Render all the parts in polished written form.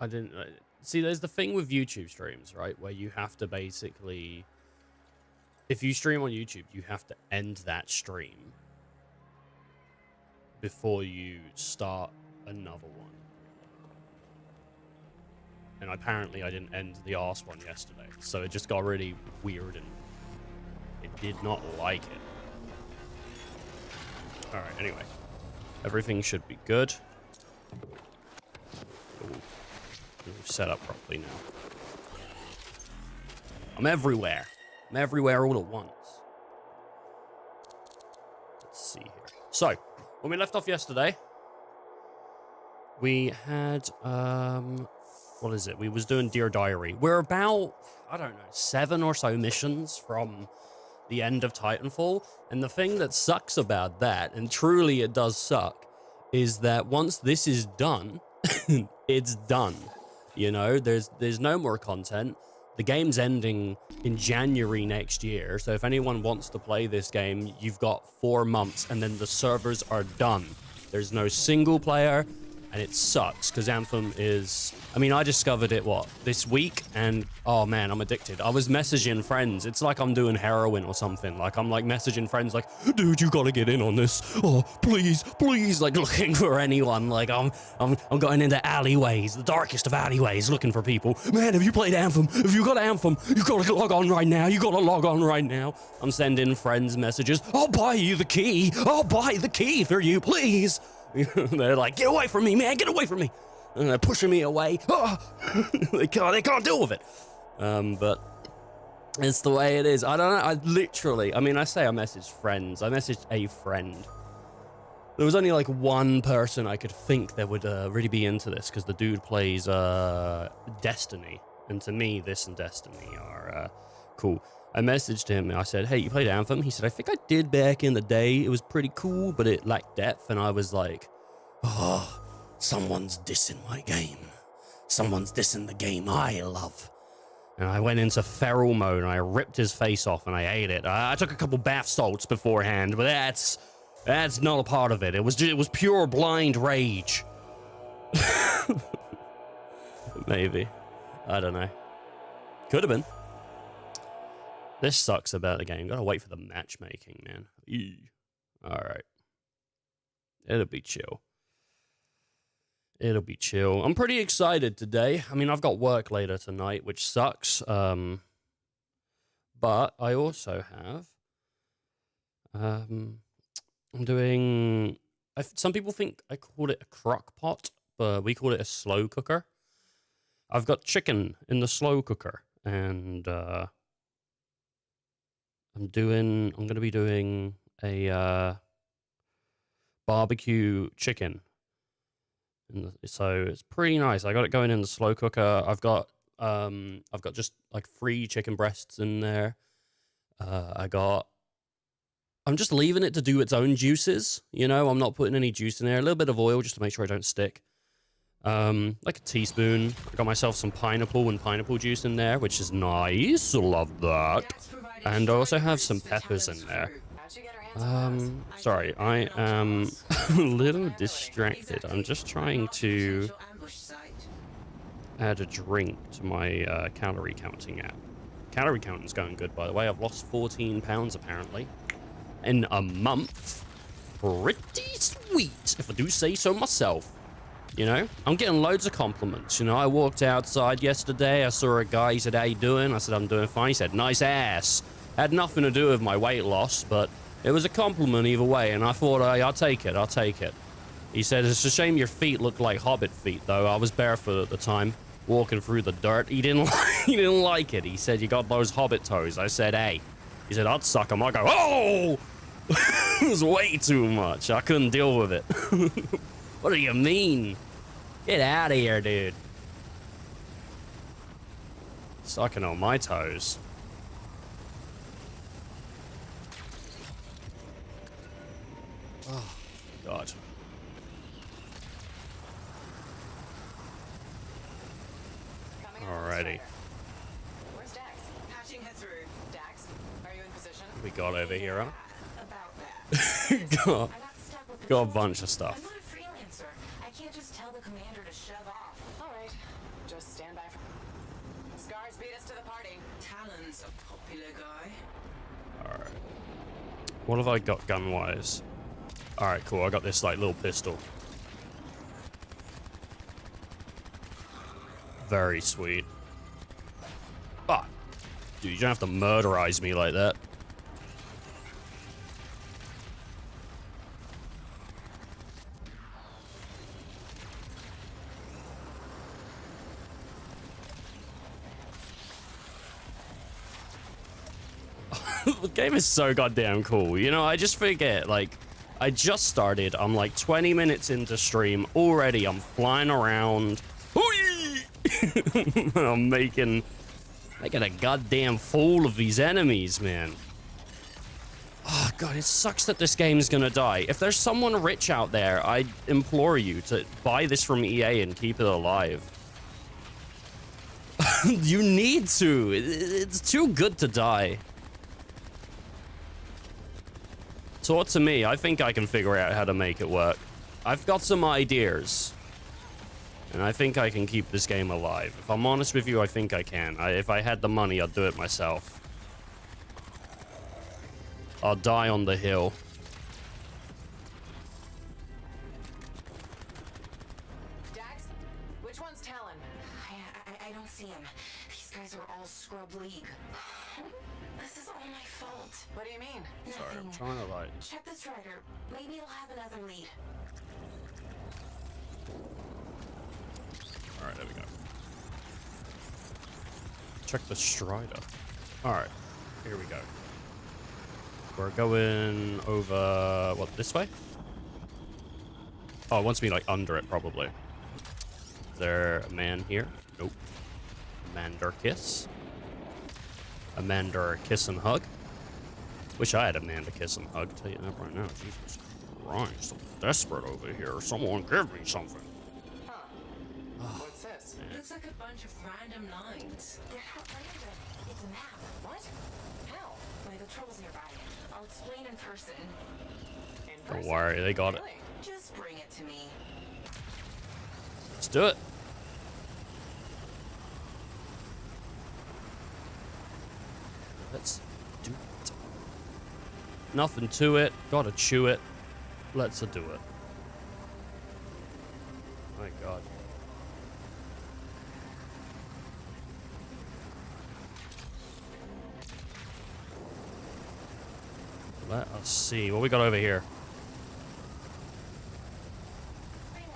I didn't see. There's the thing with YouTube streams, right, where you have to basically, if you stream on YouTube, you have to end that stream before you start another one. And apparently, I didn't end the last one yesterday, so it just got really weird, and it did not like it. All right. Anyway, everything should be good. Set up properly now. I'm everywhere. I'm everywhere all at once. Let's see here. So, when we left off yesterday, we had, what is it? We was doing Dear Diary. We're about, I don't know, 7 or so missions from the end of Titanfall. And the thing that sucks about that, and truly it does suck, is that once this is done, it's done. You know, there's no more content. The game's ending in January next year. So if anyone wants to play this game, you've got 4 months and then the servers are done. There's no single player, and it sucks because Anthem is, I mean, I discovered it, this week, and oh man, I'm addicted. I was messaging friends. It's like I'm doing heroin or something. Like I'm like messaging friends like, dude, you gotta get in on this. Oh, please, please, like looking for anyone. Like I'm going into alleyways, the darkest of alleyways, looking for people. Man, have you played Anthem? Have you got Anthem? You gotta log on right now. You gotta log on right now. I'm sending friends messages. I'll buy you the key. I'll buy the key for you, please. They're like, get away from me, man, get away from me. And they're pushing me away. Oh! they can't deal with it. But it's the way it is. I don't know. I messaged friends. I messaged a friend. There was only like one person I could think that would really be into this, because the dude plays Destiny. And to me, this and Destiny are cool. I messaged him and I said, hey, you played Anthem? He said, I think I did back in the day. It was pretty cool, but it lacked depth. And I was like, oh, someone's dissing my game. Someone's dissing the game I love. And I went into feral mode and I ripped his face off and I ate it. I took a couple bath salts beforehand, but that's not a part of it. It was pure blind rage. Maybe. I don't know. Could have been. This sucks about the game. Gotta wait for the matchmaking, man. Ew. All right. It'll be chill. It'll be chill. I'm pretty excited today. I mean, I've got work later tonight, which sucks. But I also have... I'm doing... some people think I call it a crock pot, but we call it a slow cooker. I've got chicken in the slow cooker, and... I'm going to be doing a barbecue chicken. So it's pretty nice. I got it going in the slow cooker. I've got just like 3 chicken breasts in there. I'm just leaving it to do its own juices. You know, I'm not putting any juice in there. A little bit of oil just to make sure I don't stick. Like a teaspoon. I got myself some pineapple and pineapple juice in there, which is nice. Love that. And I also have some peppers in there. Sorry, I am a little distracted. I'm just trying to add a drink to my calorie counting app. Calorie counting's going good, by the way. I've lost 14 pounds, apparently, in a month. Pretty sweet, if I do say so myself. You know, I'm getting loads of compliments. You know, I walked outside yesterday. I saw a guy. He said, how you doing? I said, I'm doing fine. He said, nice ass. Had nothing to do with my weight loss, but it was a compliment either way. And I thought, I'll take it. I'll take it. He said, it's a shame your feet look like Hobbit feet, though. I was barefoot at the time, walking through the dirt. He didn't like it. He said, you got those Hobbit toes. I said, hey. He said, I'd suck them. I go, oh! It was way too much. I couldn't deal with it. What do you mean? Get out of here, dude. Sucking on my toes. Oh, God. Alrighty. Where's Dax? Patching her through. Dax, are you in position? We got over here, huh? About that. got a bunch of stuff. I'm not a freelancer. I can't can't just tell the commander to shove off. All right. Just stand by for... Scars beat us to the party. Talon's a popular guy. Alright. What have I got gun-wise? Alright, cool. I got this, like, little pistol. Very sweet. Ah! Dude, you don't have to murderize me like that. The game is so goddamn cool. You know, I just forget, like, I just started. I'm like 20 minutes into stream. Already, I'm flying around. I'm making a goddamn fool of these enemies, man. Oh, God, it sucks that this game's gonna die. If there's someone rich out there, I implore you to buy this from EA and keep it alive. You need to. It's too good to die. Talk to me. I think I can figure out how to make it work. I've got some ideas. And I think I can keep this game alive. If I'm honest with you, I think I can. If I had the money, I'd do it myself. I'll die on the hill. Dax, which one's Talon? I don't see him. These guys are all scrub league. This is all my fault. What do you mean? Sorry, I'm Nothing. trying to, like... Check the strider. Maybe he'll have another lead. Alright, there we go. Check the strider. Alright, here we go. We're going over... what, this way? Oh, it wants me, like, under it, probably. Is there a man here? Nope. Amanda kiss. Amanda kiss and hug. Wish I had Amanda kiss and hug. Tell you that right now. Jesus Christ, I'm desperate over here. Someone give me something. Huh. What's this? Looks like a bunch of random lines. They're not random. It's a map. What? How? By the trolls nearby. I'll explain in person. Don't worry, they got it. Really? Just bring it to me. Let's do it. Let's do it. Nothing to it. Gotta chew it. Let's do it. My God. Let us see what we got over here.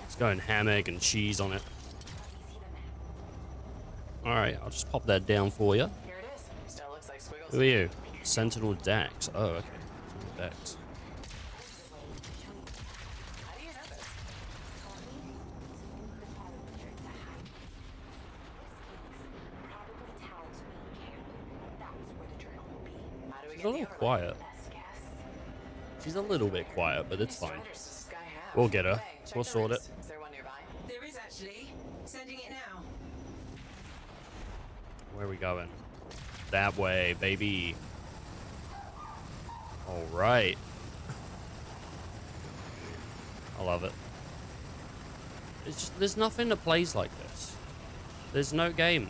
Let's go and ham, egg, and cheese on it. Alright, I'll just pop that down for you. Here it is. Still looks like squiggles. Who are you? Sentinel Dax. Oh, okay. Sentinel Dax. How do you know this? How do we She's get a little quiet. She's a little bit quiet, but it's fine. We'll get her. We'll sort it. Is there one nearby? There is actually. Sending it now. Where are we going? That way, baby. All right. I love it. It's just, there's nothing that plays like this. There's no game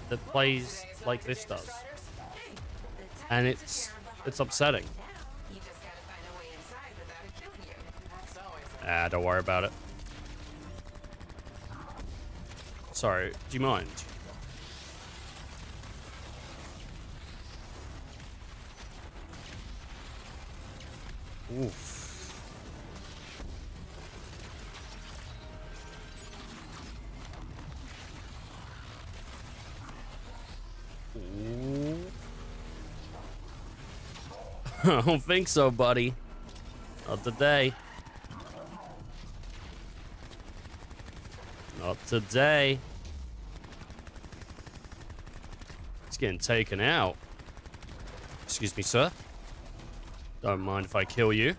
that plays like this does. And it's upsetting. You just gotta find a way inside without it killing you. That's always Ah, don't worry about it. Sorry, do you mind? Oof. Ooh. I don't think so, buddy. Not today. Not today. It's getting taken out. Excuse me, sir. Don't mind if I kill you.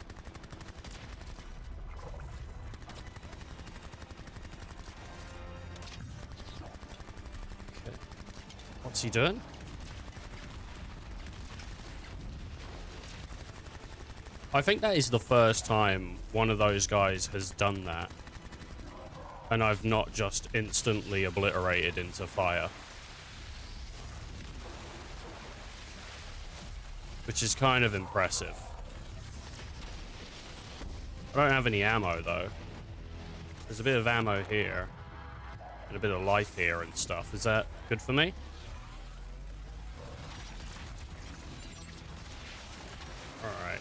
Okay. What's he doing? I think that is the first time one of those guys has done that. And I've not just instantly obliterated into fire. Which is kind of impressive. I don't have any ammo, though. There's a bit of ammo here. And a bit of life here and stuff. Is that good for me? Alright.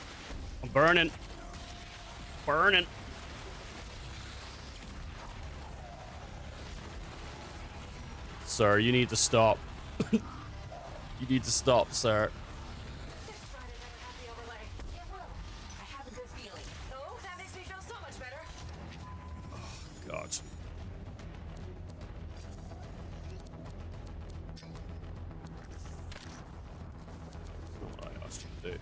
I'm burning. Burning. Sir, you need to stop. You need to stop, sir. God. That's not what I asked you to do.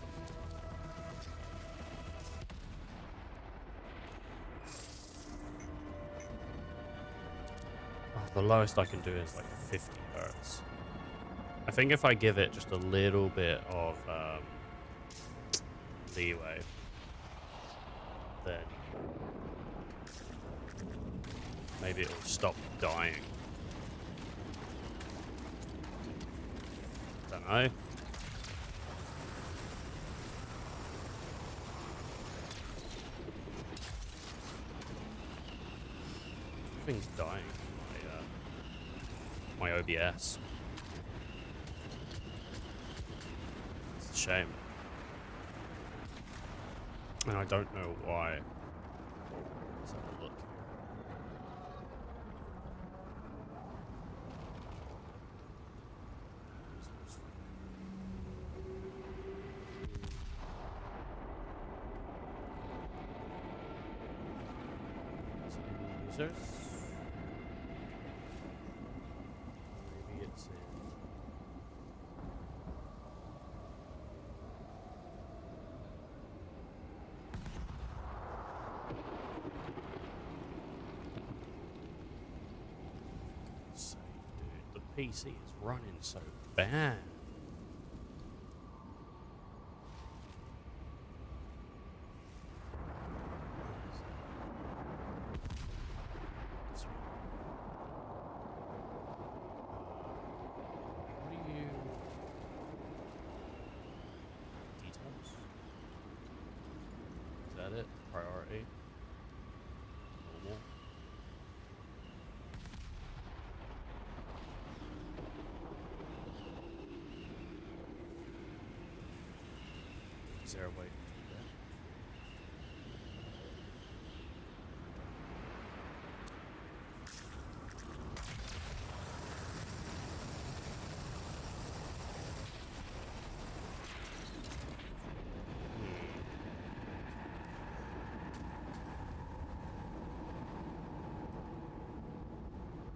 Oh, the lowest I can do is like 50 hertz. I think if I give it just a little bit of leeway, then maybe it'll stop dying. Don't know. Thing's dying. My OBS. It's a shame. And I don't know why. Let's have a look here. Users? Maybe it's in. Save, dude. The PC is running so bad. Priority. Normal. Is there a way to do that?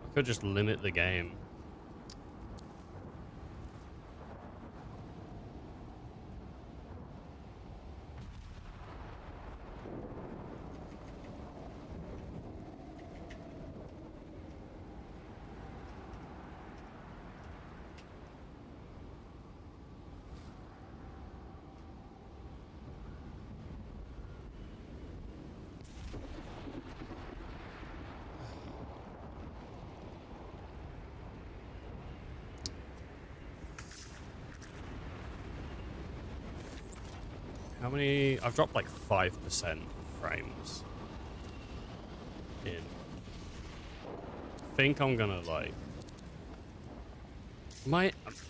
I could just limit the game. How many? I've dropped like 5% frames in. I think I'm gonna like.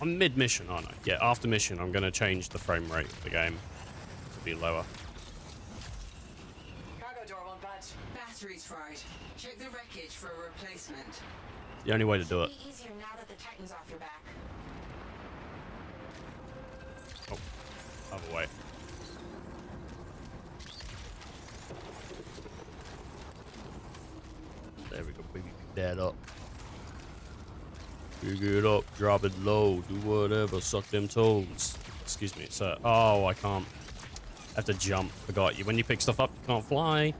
I'm mid mission, aren't I? Yeah, after mission, I'm gonna change the frame rate of the game to be lower. Cargo door won't budge. Battery's fried. Check the wreckage for a replacement. The only way to do it. Be easier now that the Titan's off your back. Oh, other way. There we go, baby. Pick that up. Pick it up, drop it low, do whatever, suck them toes. Excuse me, sir. Oh, I can't. I have to jump. Forgot you. When you pick stuff up, you can't fly.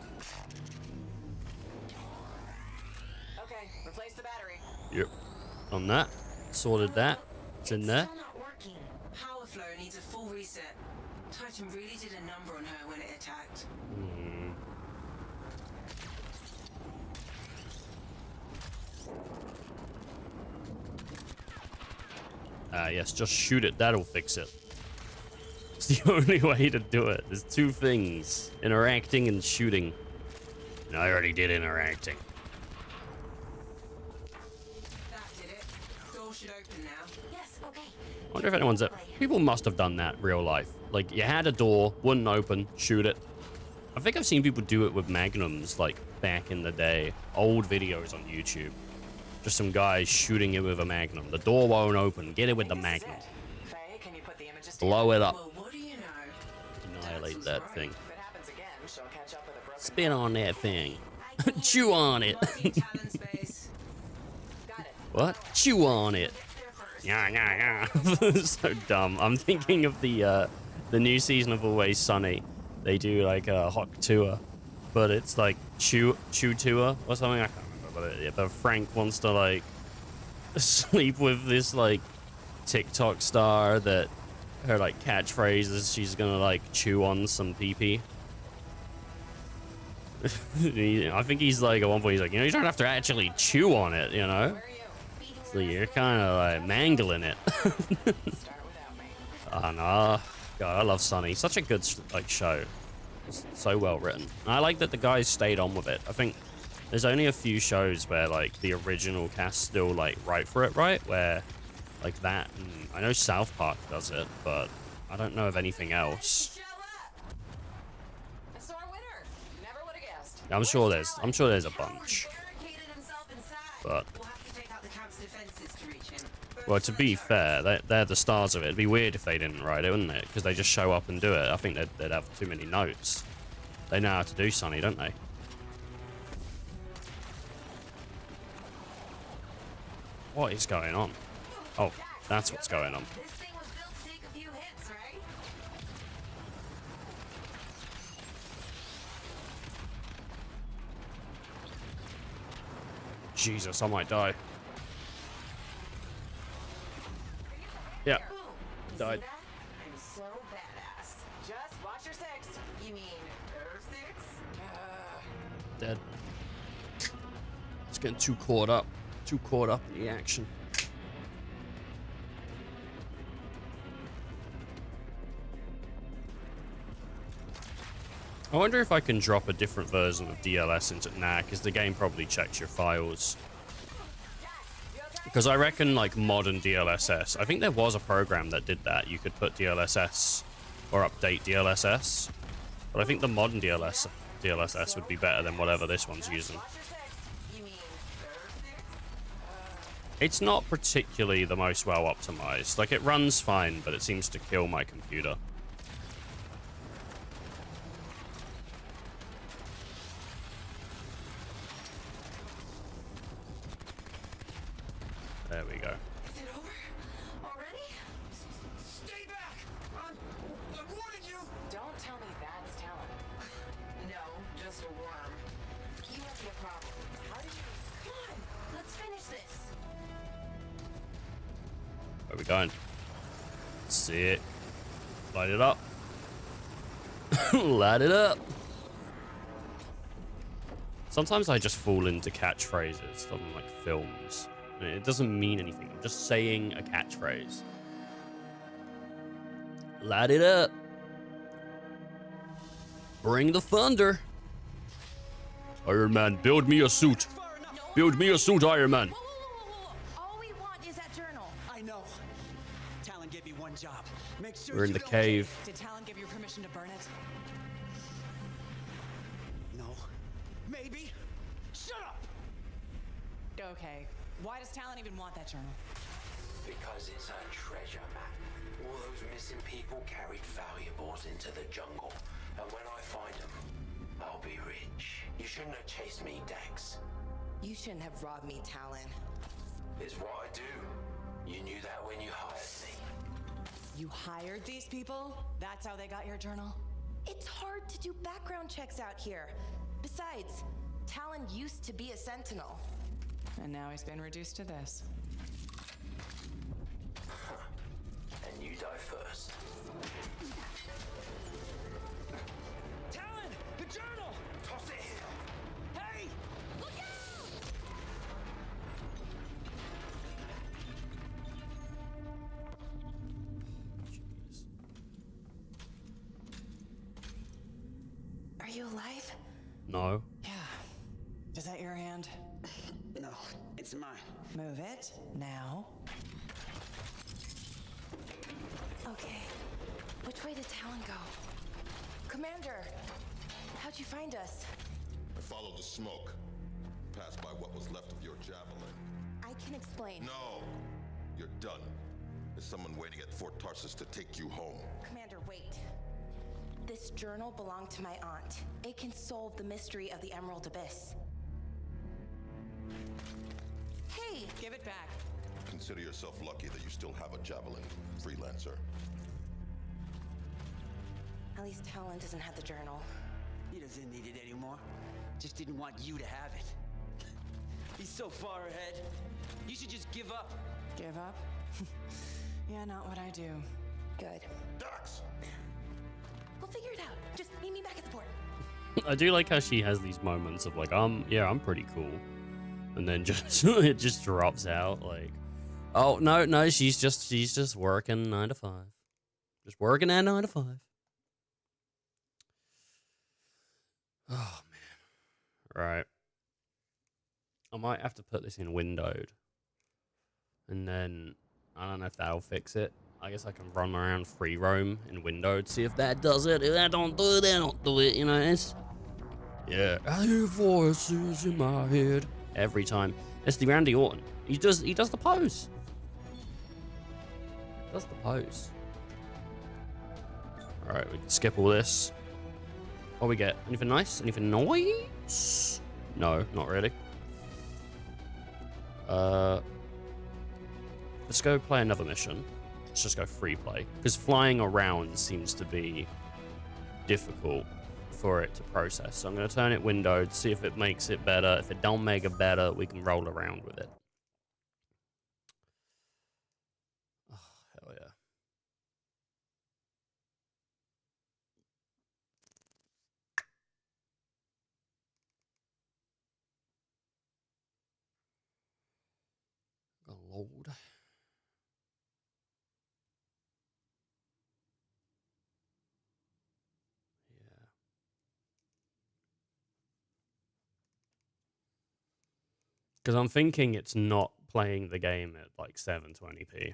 Okay, replace the battery. Yep. On that. Sorted that. It's in there. Still not working. Power flow needs a full reset. Titan really did a number on her when it attacked. Yes, just shoot it. That'll fix it. It's the only way to do it. There's two things. Interacting and shooting. And I already did interacting. That did it. Door should open now. Yes, okay. I wonder if anyone's... People must have done that real life. Like, you had a door, wouldn't open, shoot it. I think I've seen people do it with magnums, like, back in the day. Old videos on YouTube. Just some guys shooting it with a magnum. The door won't open. Get it with the magnum. Faye, can you put the images Blow it up. Well, what do you know? Annihilate that thing. If it happens again, she'll catch up with a broken Spin on that thing. Chew on it. Love you, talent space. Got it. What? Chew on it. There first. Yeah. So dumb. I'm thinking of the new season of Always Sunny. They do like a Hawk tour, but it's like Chew tour or something. I can't remember, but Frank wants to like sleep with this like TikTok star that her like catchphrase is she's gonna like chew on some pee-pee. I think he's like at one point he's like, you know, you don't have to actually chew on it, you know. Where are you? So you're kind of like mangling it. Start without me. Oh no, God, I love Sunny. Such a good like show. It's so well written. And I like that the guys stayed on with it. I think there's only a few shows where like the original cast still like write for it, right? Where like that. And I know South Park does it, but I don't know of anything else. Show up. A sore winner. Never would have guessed. I'm sure there's a bunch. Barricaded himself inside. But We'll have to take out the camp's defenses to reach him. well, to be fair, they're the stars of it. It'd be weird if they didn't write it, wouldn't it? Because they just show up and do it. I think they'd have too many notes. They know how to do Sunny, don't they? What is going on? Oh, that's what's going on. This thing was built to take a few hits, right? Jesus, I might die. Yeah, Boom. You died. see that? I'm so badass. Just watch your six. You mean her six? Dead. It's getting too caught up in the action. I wonder if I can drop a different version of DLS into because the game probably checks your files. Because I reckon like modern DLSS, I think there was a program that did that. You could put DLSS or update DLSS, but I think the modern DLSS would be better than whatever this one's using. Watch your six. You mean her six? It's not particularly the most well optimized. Like it runs fine, but it seems to kill my computer. There we go. Is it over? Already? Stay back! I'm warning you! Don't tell me that's talent. No, just a worm. You must be a problem. How did you... Come on, let's finish this. Where are we going? Sick. Light it up. Light it up. Sometimes I just fall into catchphrases from like films. It doesn't mean anything. I'm just saying a catchphrase. Light it up. Bring the thunder. Iron Man, build me a suit. Build me a suit, Iron Man. Whoa. All we want is that journal. I know. Talon gave me one job. Make sure We're in you the don't cave. Did Talon give you permission to burn it? No. Maybe. Shut up! Okay. Why does Talon even want that journal? Because it's a treasure map. All those missing people carried valuables into the jungle. And when I find them, I'll be rich. You shouldn't have chased me, Dex. You shouldn't have robbed me, Talon. It's what I do. You knew that when you hired me. You hired these people? That's how they got your journal? It's hard to do background checks out here. Besides, Talon used to be a sentinel. And now he's been reduced to this. And you die first. Talon! The journal! Toss it here. Hey! Look out! No. Yeah. Is that your hand? No, it's mine. Move it now. Okay. Which way did Talon go? Commander! How'd you find us? I followed the smoke. Passed by what was left of your javelin. I can explain. No! You're done. There's someone waiting at Fort Tarsus to take you home. Commander, wait. This journal belonged to my aunt. It can solve the mystery of the Emerald Abyss. Hey! Give it back. Consider yourself lucky that you still have a javelin, freelancer. At least Talon doesn't have the journal. He doesn't need it anymore. Just didn't want you to have it. He's so far ahead. You should just give up. Give up? Yeah, not what I do. Good. Dax! We'll figure it out. Just meet me back at the port. I do like how she has these moments of like, yeah, I'm pretty cool. And then just it just drops out like, oh no, she's just working 9 to 5. Just working at 9 to 5. Oh man. Right. I might have to put this in windowed. And then I don't know if that'll fix it. I guess I can run around free roam in windowed, see if that does it. If that don't do it, that don't do it. You know, it's yeah. I hear voices in my head every time. It's the Randy Orton. He does the pose. Does the pose. All right, we can skip all this. What we get? Anything nice? Anything nice? No, not really. Let's go play another mission. Let's just go free play. Because flying around seems to be difficult for it to process. So I'm going to turn it windowed, see if it makes it better. If it don't make it better, we can roll around with it. Oh, hell yeah. Gonna load. Because I'm thinking it's not playing the game at like 720p.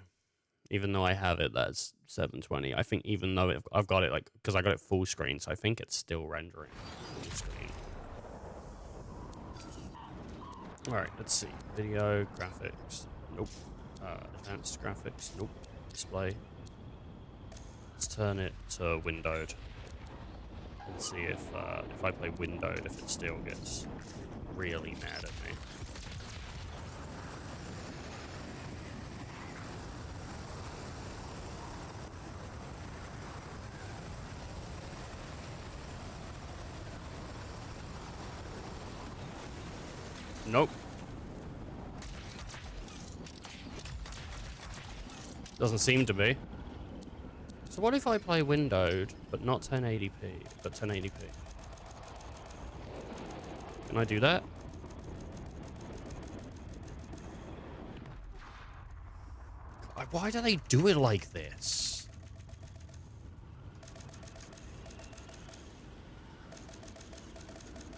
Even though I have it that's 720. I think even though I've got it like, because I got it full screen, so I think it's still rendering full screen. Alright, let's see. Video, graphics, nope. Advanced graphics, nope. Display. Let's turn it to windowed. And see if I play windowed, if it still gets really mad at me. Nope. Doesn't seem to be. So what if I play windowed, but not 1080p, but 1080p? Can I do that? God, why do they do it like this?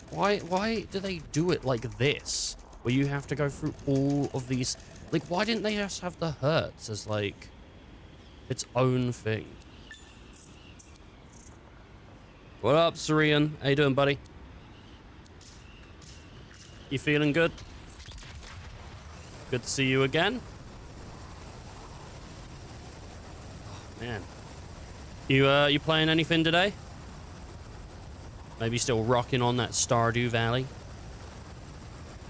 Why do they do it like this? Where you have to go through all of these... Like, why didn't they just have the hertz as, like, its own thing? What up, Syrian? How you doing, buddy? You feeling good? Good to see you again. Oh, man. You playing anything today? Maybe still rocking on that Stardew Valley?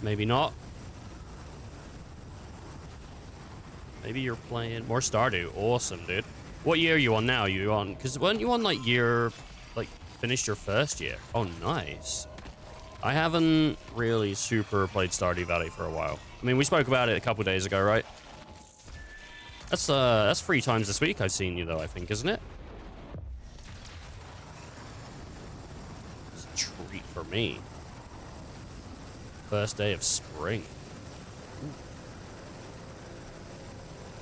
Maybe not. Maybe you're playing more Stardew. Awesome, dude. What year are you on now? You on? Because weren't you on like year, like finished your first year? Oh, nice. I haven't really super played Stardew Valley for a while. I mean, we spoke about it a couple days ago, right? That's 3 times this week I've seen you though, I think, isn't it? It's a treat for me. First day of spring.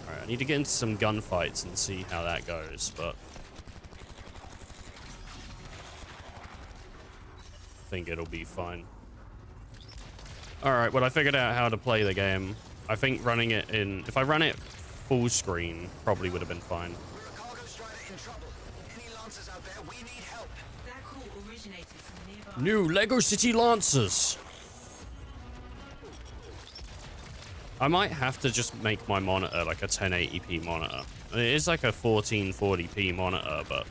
Alright, I need to get into some gunfights and see how that goes, but... think it'll be fine. Alright, well, I figured out how to play the game. I think running it in... If I ran it full screen, probably would have been fine. We're a cargo strider in trouble. Any lancers out there? We need help. That call originated from nearby. New Lego City Lancers! I might have to just make my monitor like a 1080p monitor. It is like a 1440p monitor, but...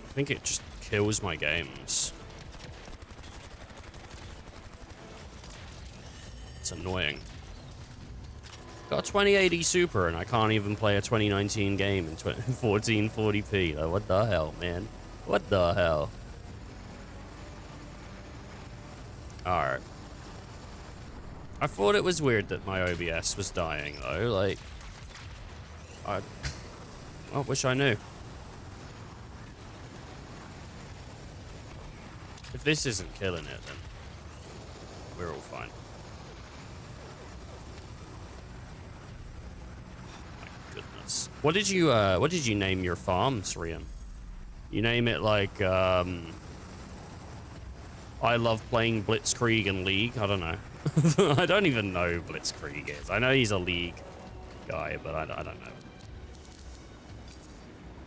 I think it just kills my games. It's annoying. Got a 2080 Super and I can't even play a 2019 game in 1440p. Like, what the hell, man? What the hell? Alright. I thought it was weird that my OBS was dying, though. Like, I wish I knew. If this isn't killing it, then we're all fine. My goodness. What did you name your farm, Srian? You name it like, I love playing Blitzkrieg and League. I don't know. I don't even know who Blitzkrieg is. I know he's a League guy, but I don't know.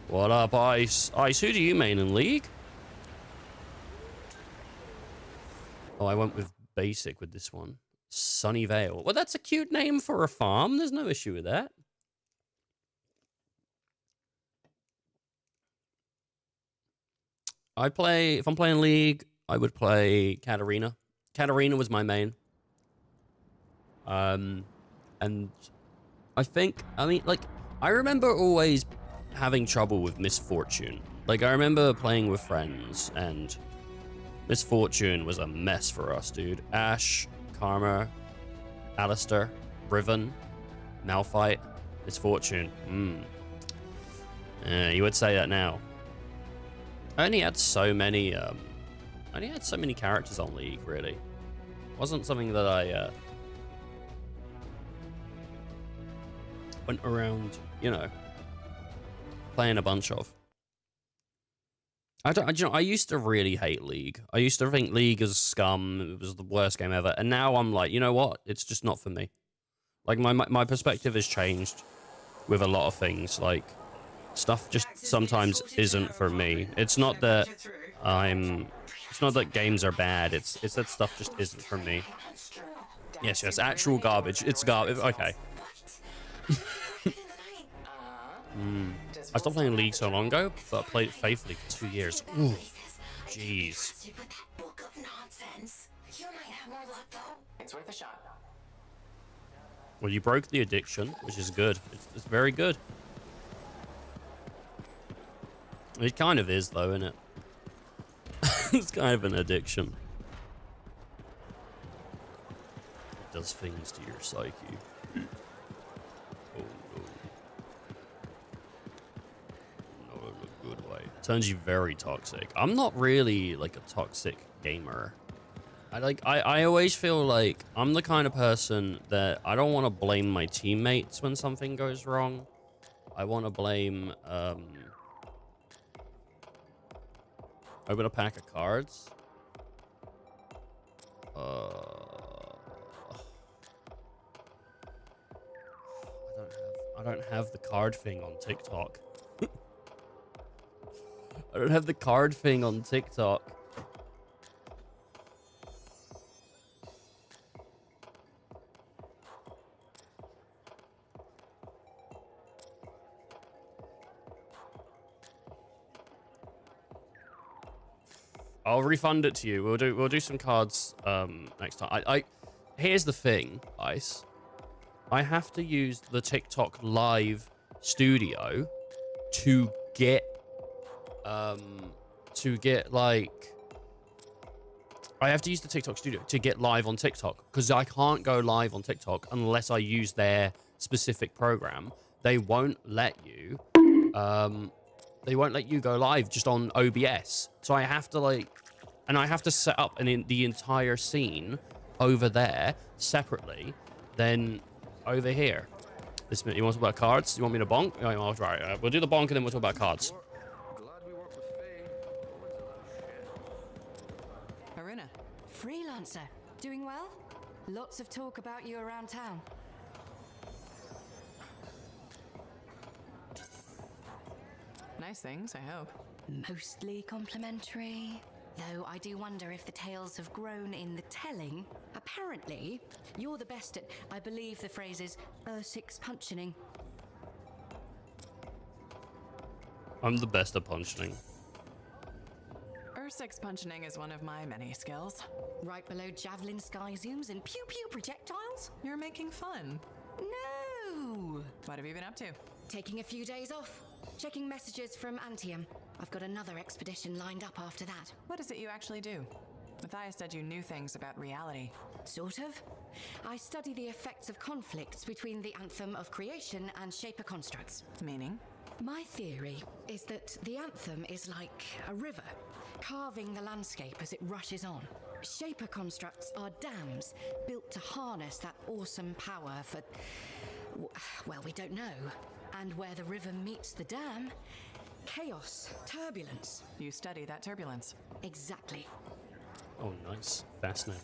What up, Ice? Ice, who do you main in League? Oh, I went with basic with this one. Sunnyvale. Well, that's a cute name for a farm. There's no issue with that. If I'm playing League, I would play Katarina. Katarina was my main. And I mean, like, I remember always having trouble with Misfortune. Like, I remember playing with friends, and Misfortune was a mess for us, dude. Ashe, Karma, Alistair, Riven, Malphite, Misfortune. You would say that now. I only had so many characters on League, really. It wasn't something that I went around, you know, playing a bunch of. I used to really hate League. I used to think League is scum. It was the worst game ever. And now I'm like, you know what? It's just not for me. Like, my perspective has changed with a lot of things. Like, stuff just sometimes isn't for me. It's not that it's not that games are bad. It's that stuff just isn't for me. Yes, actual garbage. It's garbage. Okay. I stopped playing League so long ago, but I played it faithfully for 2 years. Ooh, jeez. It's worth a shot. Well, you broke the addiction, which is good. It's very good. It kind of is, though, isn't it? It's kind of an addiction. It does things to your psyche. Oh, no. Not in a good way. Turns you very toxic. I'm not really, like, a toxic gamer. I always feel like I'm the kind of person that I don't want to blame my teammates when something goes wrong. I want to blame, open a pack of cards. I don't have the card thing on TikTok. I don't have the card thing on TikTok. I'll refund it to you. We'll do some cards next time. Here's the thing, Ice. I have to use the TikTok live studio to get like, I have to use the TikTok studio to get live on TikTok, because I can't go live on TikTok unless I use their specific program. They won't let you go live just on OBS. So I have to I have to set up the entire scene over there separately, then over here. You want to talk about cards? You want me to bonk? Oh, right, we'll do the bonk and then we'll talk about cards. Glad we Haruna. Freelancer. Doing well? Lots of talk about you around town. Nice things, I hope. Mostly complimentary. Though I do wonder if the tales have grown in the telling. Apparently, you're the best at, I believe the phrase is, six punching. I'm the best at punching. Six punching is one of my many skills. Right below javelin sky zooms and pew pew projectiles? You're making fun. No! What have you been up to? Taking a few days off. Checking messages from Anthem. I've got another expedition lined up after that. What is it you actually do? Matthias said you knew things about reality. Sort of. I study the effects of conflicts between the Anthem of creation and Shaper constructs. Meaning? My theory is that the Anthem is like a river, carving the landscape as it rushes on. Shaper constructs are dams built to harness that awesome power for, well, we don't know. And where the river meets the dam, chaos, turbulence. You study that turbulence. Exactly. Oh, nice. Fascinating.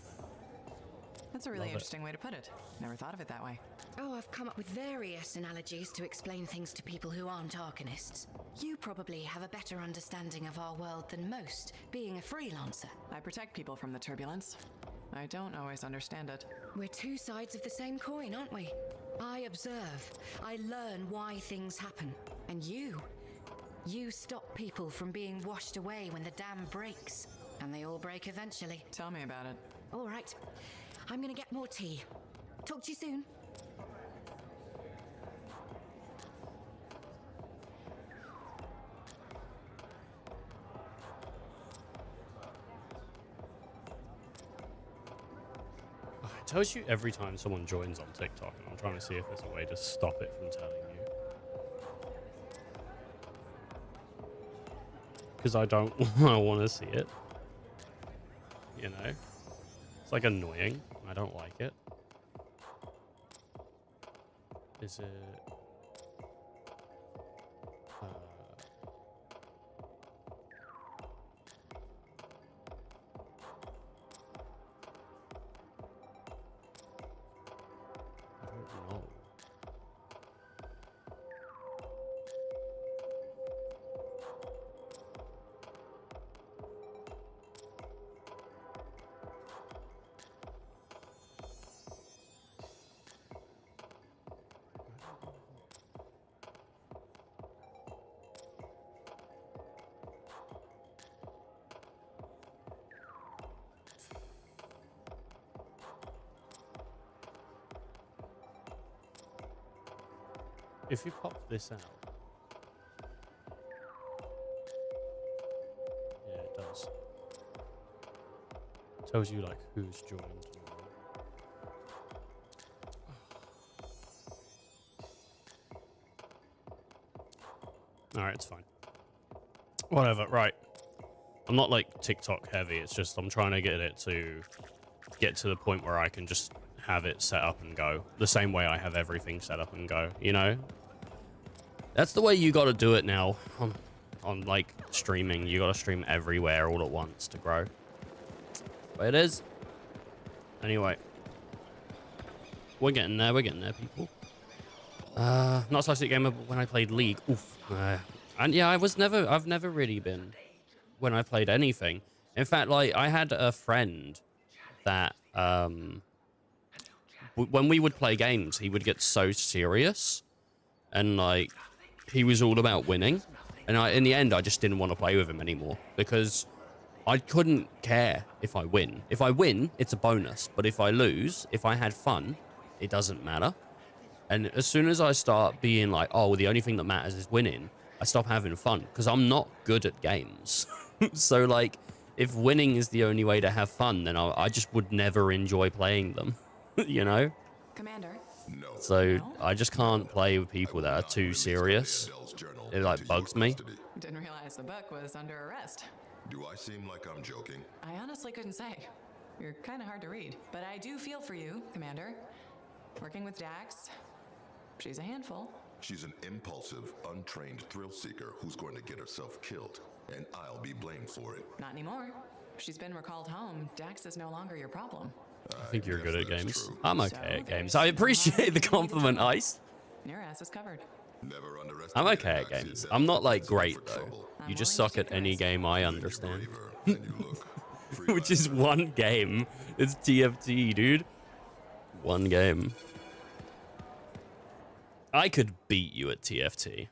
That's a really Love it. interesting way to put it. Never thought of it that way. Oh, I've come up with various analogies to explain things to people who aren't Arcanists. You probably have a better understanding of our world than most, being a freelancer. I protect people from the turbulence. I don't always understand it. We're two sides of the same coin, aren't we? I observe. I learn why things happen. And you stop people from being washed away when the dam breaks. And they all break eventually. Tell me about it. All right. I'm gonna get more tea. Talk to you soon. It tells you every time someone joins on TikTok, and I'm trying to see if there's a way to stop it from telling you. Because I don't want to see it. You know? It's like annoying. I don't like it. Is it... I don't know. If you pop this out, yeah, it does. Tells you like who's joined. All right, it's fine. Whatever. Right. I'm not like TikTok heavy. It's just I'm trying to get it to get to the point where I can just have it set up and go the same way I have everything set up and go, you know? That's the way you got to do it now on like streaming. You got to stream everywhere all at once to grow. But it is. Anyway, we're getting there, people. Not such a gamer, but when I played League, oof. And yeah, I've never really been when I played anything. In fact, like I had a friend that when we would play games, he would get so serious and like he was all about winning. And in the end, I just didn't want to play with him anymore because I couldn't care if I win. If I win, it's a bonus. But if I lose, if I had fun, it doesn't matter. And as soon as I start being like, oh, well, the only thing that matters is winning, I stop having fun because I'm not good at games. So like, if winning is the only way to have fun, then I just would never enjoy playing them, you know? Commander? No. So I just can't play with people that are too serious. It like bugs me. Didn't realize the book was under arrest. Do I seem like I'm joking? I honestly couldn't say. You're kind of hard to read. But I do feel for you, Commander. Working with Dax, she's a handful. She's an impulsive, untrained thrill seeker who's going to get herself killed, and I'll be blamed for it. Not anymore. she's been recalled home, Dax is no longer your problem. I think you're good at that's games. true. I'm okay at games. I appreciate the compliment, Ice. Your ass is covered. Never underestimate I'm okay at Dax's games. I'm not like ability great for though. trouble. You just suck at any game I understand. Braver than you look. Which is one game. It's TFT, dude. One game. I could beat you at TFT.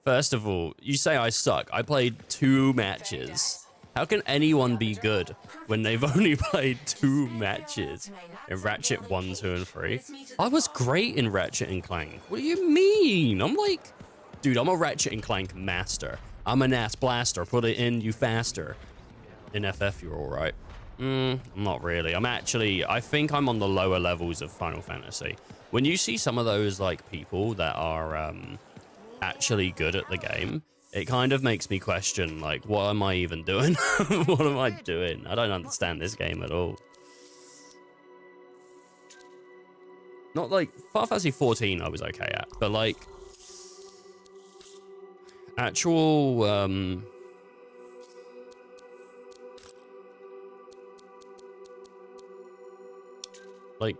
First of all, you say I suck. I played 2 matches. How can anyone be good when they've only played 2 matches in Ratchet 1, 2, and 3? I was great in Ratchet and Clank. What do you mean? I'm like, dude, I'm a Ratchet and Clank master. I'm an ass blaster. Put it in you faster. In FF, you're all right. Not really. I think I'm on the lower levels of Final Fantasy. When you see some of those like people that are actually good at the game, it kind of makes me question, like, what am I even doing? What am I doing? I don't understand this game at all. Not like Final Fantasy 14 I was okay at, but like actual like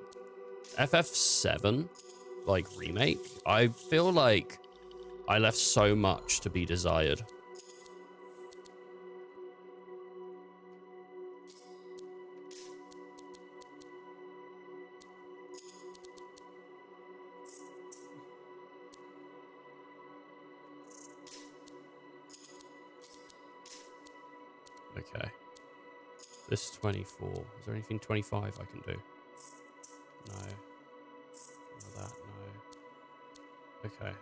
FF7 like remake, I feel like I left so much to be desired. Okay. This 24. Is there anything 25 I can do? No. No, that, no. Okay.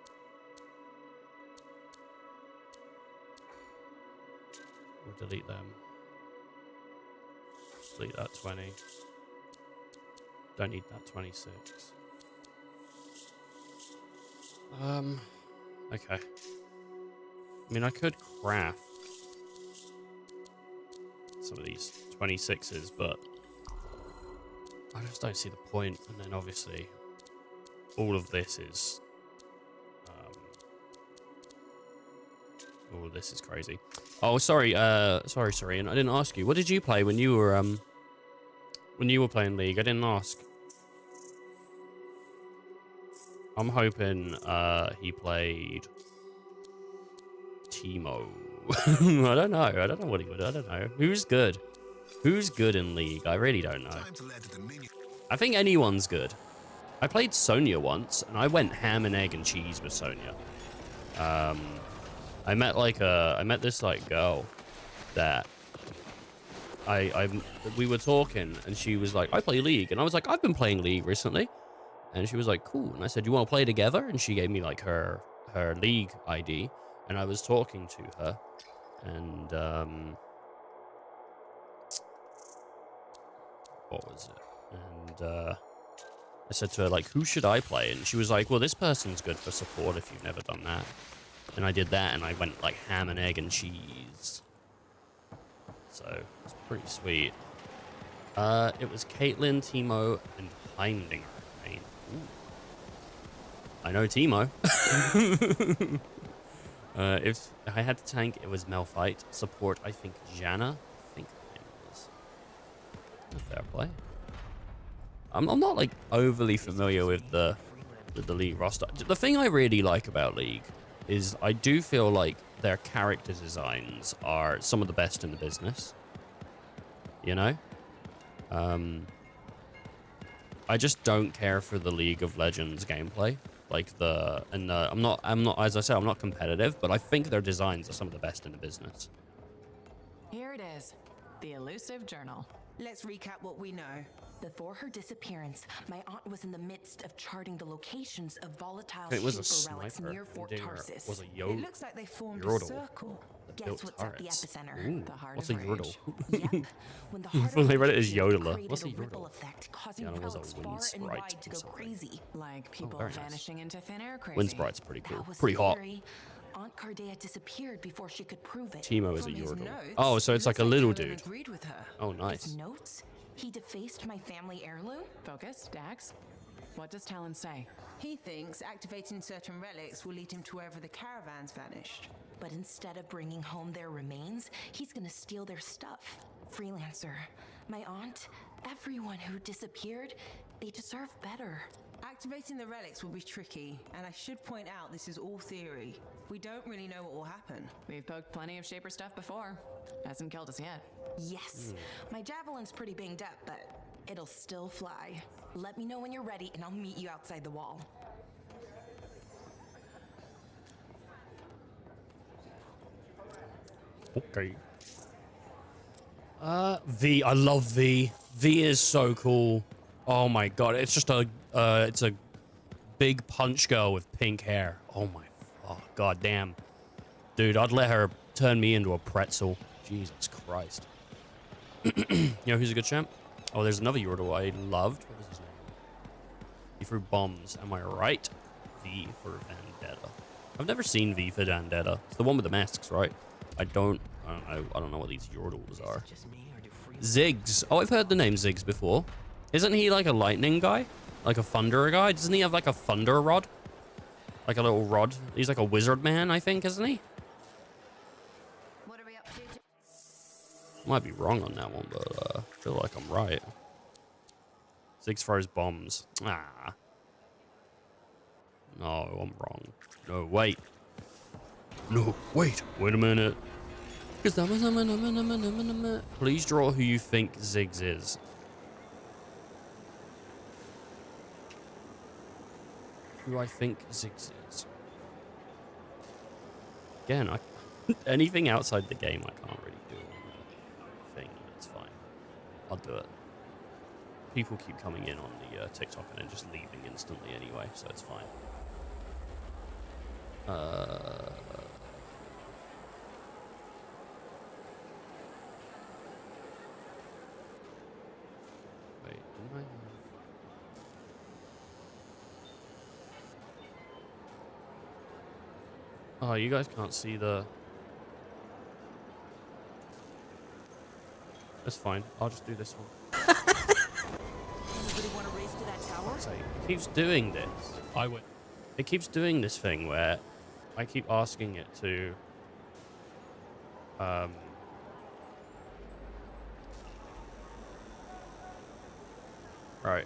We'll delete them. Delete that 20. Don't need that 26. Okay. I mean, I could craft some of these 26s, but I just don't see the point. And then obviously all of this is all of this is crazy. Oh, sorry, Serene, I didn't ask you. What did you play when you were playing League? I didn't ask. I'm hoping he played Teemo. I don't know what he would. I don't know. Who's good? Who's good in League? I really don't know. I think anyone's good. I played Sonya once, and I went ham and egg and cheese with Sonya. I met this like girl that we were talking, and she was like, I play League, and I was like, I've been playing League recently, and she was like, cool. And I said, you want to play together? And she gave me like her League ID, and I was talking to her, and what was it? And I said to her, like, who should I play? And she was like, well, this person's good for support if you've never done that. And I did that, and I went like ham and egg and cheese. So it's pretty sweet. It was Caitlyn, Teemo, and Heidinger. I know Teemo. If I had to tank, it was Malphite. Support, I think Janna. I think her name was. Fair play. I'm not like overly familiar with the League roster. The thing I really like about League is I do feel like their character designs are some of the best in the business. You know? I just don't care for the League of Legends gameplay. Like I'm not, as I said, I'm not competitive, but I think their designs are some of the best in the business. Here it is, the elusive journal. Let's recap what we know. Before her disappearance, my aunt was in the midst of charting the locations of volatile It was a super relics sniper. near Fort Dinger Tarsis. was a It looks like they formed a Yordle. circle. The Guess built what's at the turrets. epicenter? Ooh, The heart what's of a Yordle? Yep. When the heart Well, of they read it as radiation Yodeler. created What's a ripple Yordle? effect, causing Yeah, it was a relics wind far and sprite wide to or go something. crazy. Like people very nice. vanishing into thin air crazy. Wind Sprite's pretty cool. That was Pretty the hot. theory. Aunt Cardea disappeared before she could prove it. Teemo is a From his Yordle. notes, Oh, so it's it like a looks little Helen dude. agreed with her. Oh, His nice. notes? He defaced my family heirloom? Focus, Dax. What does Talon say? He thinks activating certain relics will lead him to wherever the caravans vanished. But instead of bringing home their remains, he's gonna steal their stuff. Freelancer, my aunt, everyone who disappeared, they deserve better. Activating the relics will be tricky, and I should point out this is all theory. We don't really know what will happen. We've poked plenty of Shaper stuff before. Hasn't killed us yet. Yes, my javelin's pretty banged up, but it'll still fly. Let me know when you're ready, and I'll meet you outside the wall. Okay. V. I love V. V is so cool. Oh my god, it's just a it's a big punch girl with pink hair. Oh my, oh god damn, dude, I'd let her turn me into a pretzel. Jesus Christ. You know who's a good champ? Oh, there's another Yordle I loved. What was his name? He threw bombs. Am I right? V for Vendetta. I've never seen V for Vendetta. It's the one with the masks, right? I don't know what these Yordles are. Ziggs. Oh, I've heard the name Ziggs before. Isn't he like a lightning guy? Like a thunder guy? Doesn't he have like a thunder rod? Like a little rod? He's like a wizard man, I think, isn't he? What are we up to? Might be wrong on that one, but I feel like I'm right. Ziggs throws bombs. Ah. No, I'm wrong. No, wait. No, wait. Wait a minute. Please draw who you think Ziggs is. Who I think Ziggs is. Again, anything outside the game I can't really do on the thing. It's fine. I'll do it. People keep coming in on the TikTok and then just leaving instantly anyway, so it's fine. Wait, didn't I? Oh, you guys can't see the... That's fine. I'll just do this one. Anybody want to race to that tower? So it keeps doing this. I would. It keeps doing this thing where I keep asking it to... Right.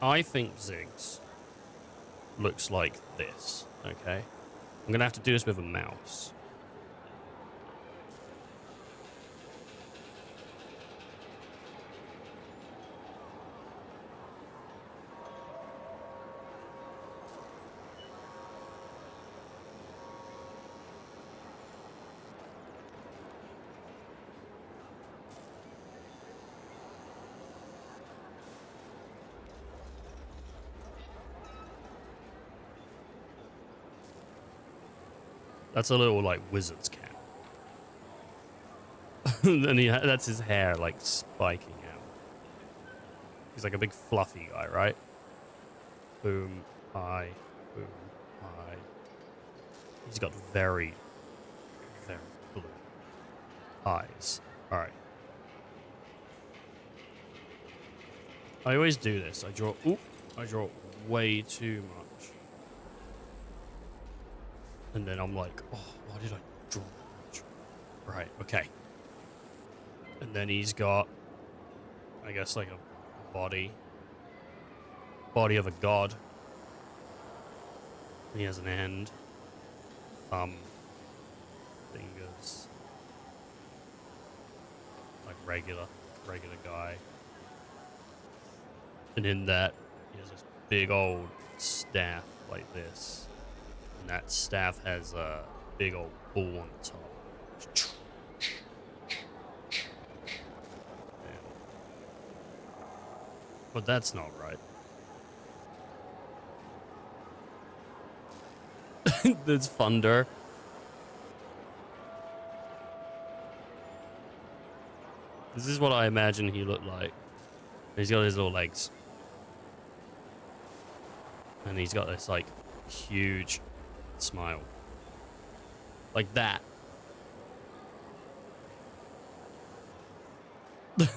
I think Ziggs looks like this, okay? I'm gonna have to do this with a mouse. That's a little, like, wizard's cap. And that's his hair, like, spiking out. He's like a big fluffy guy, right? Boom, eye, boom, eye. He's got very, very blue eyes. All right. I always do this. I draw way too much. And then I'm like, oh, why did I draw that much? Right, okay. And then he's got, I guess, like a body of a god. And he has an end. Thumb. Fingers. Like regular guy. And in that, he has this big old staff like this. And that staff has a big old bull on the top. But that's not right. That's thunder. This is what I imagine he looked like. He's got his little legs. And he's got this, like, huge smile. Like that.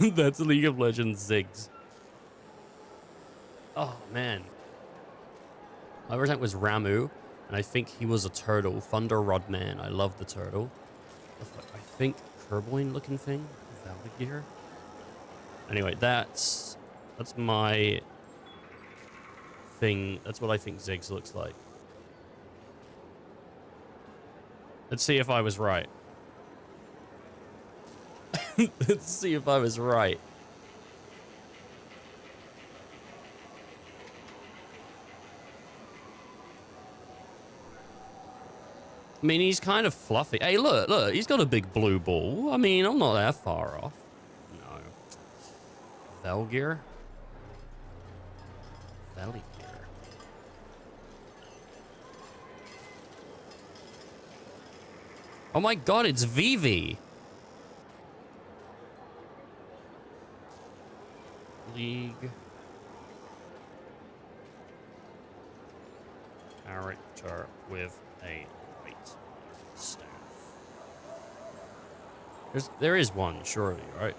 That's League of Legends Ziggs. Oh, man. My favorite tank was Ramu, and I think he was a turtle. Thunder Rod Man. I love the turtle. I think Kerboin looking thing, Valdigir. Anyway, that's my thing. That's what I think Ziggs looks like. Let's see if I was right. Let's see if I was right. I mean, he's kind of fluffy. Hey, look, he's got a big blue ball. I mean, I'm not that far off. No. Velgear? Veligear. Oh my god, it's Vivi! League. Character with a staff. There is one, surely, right?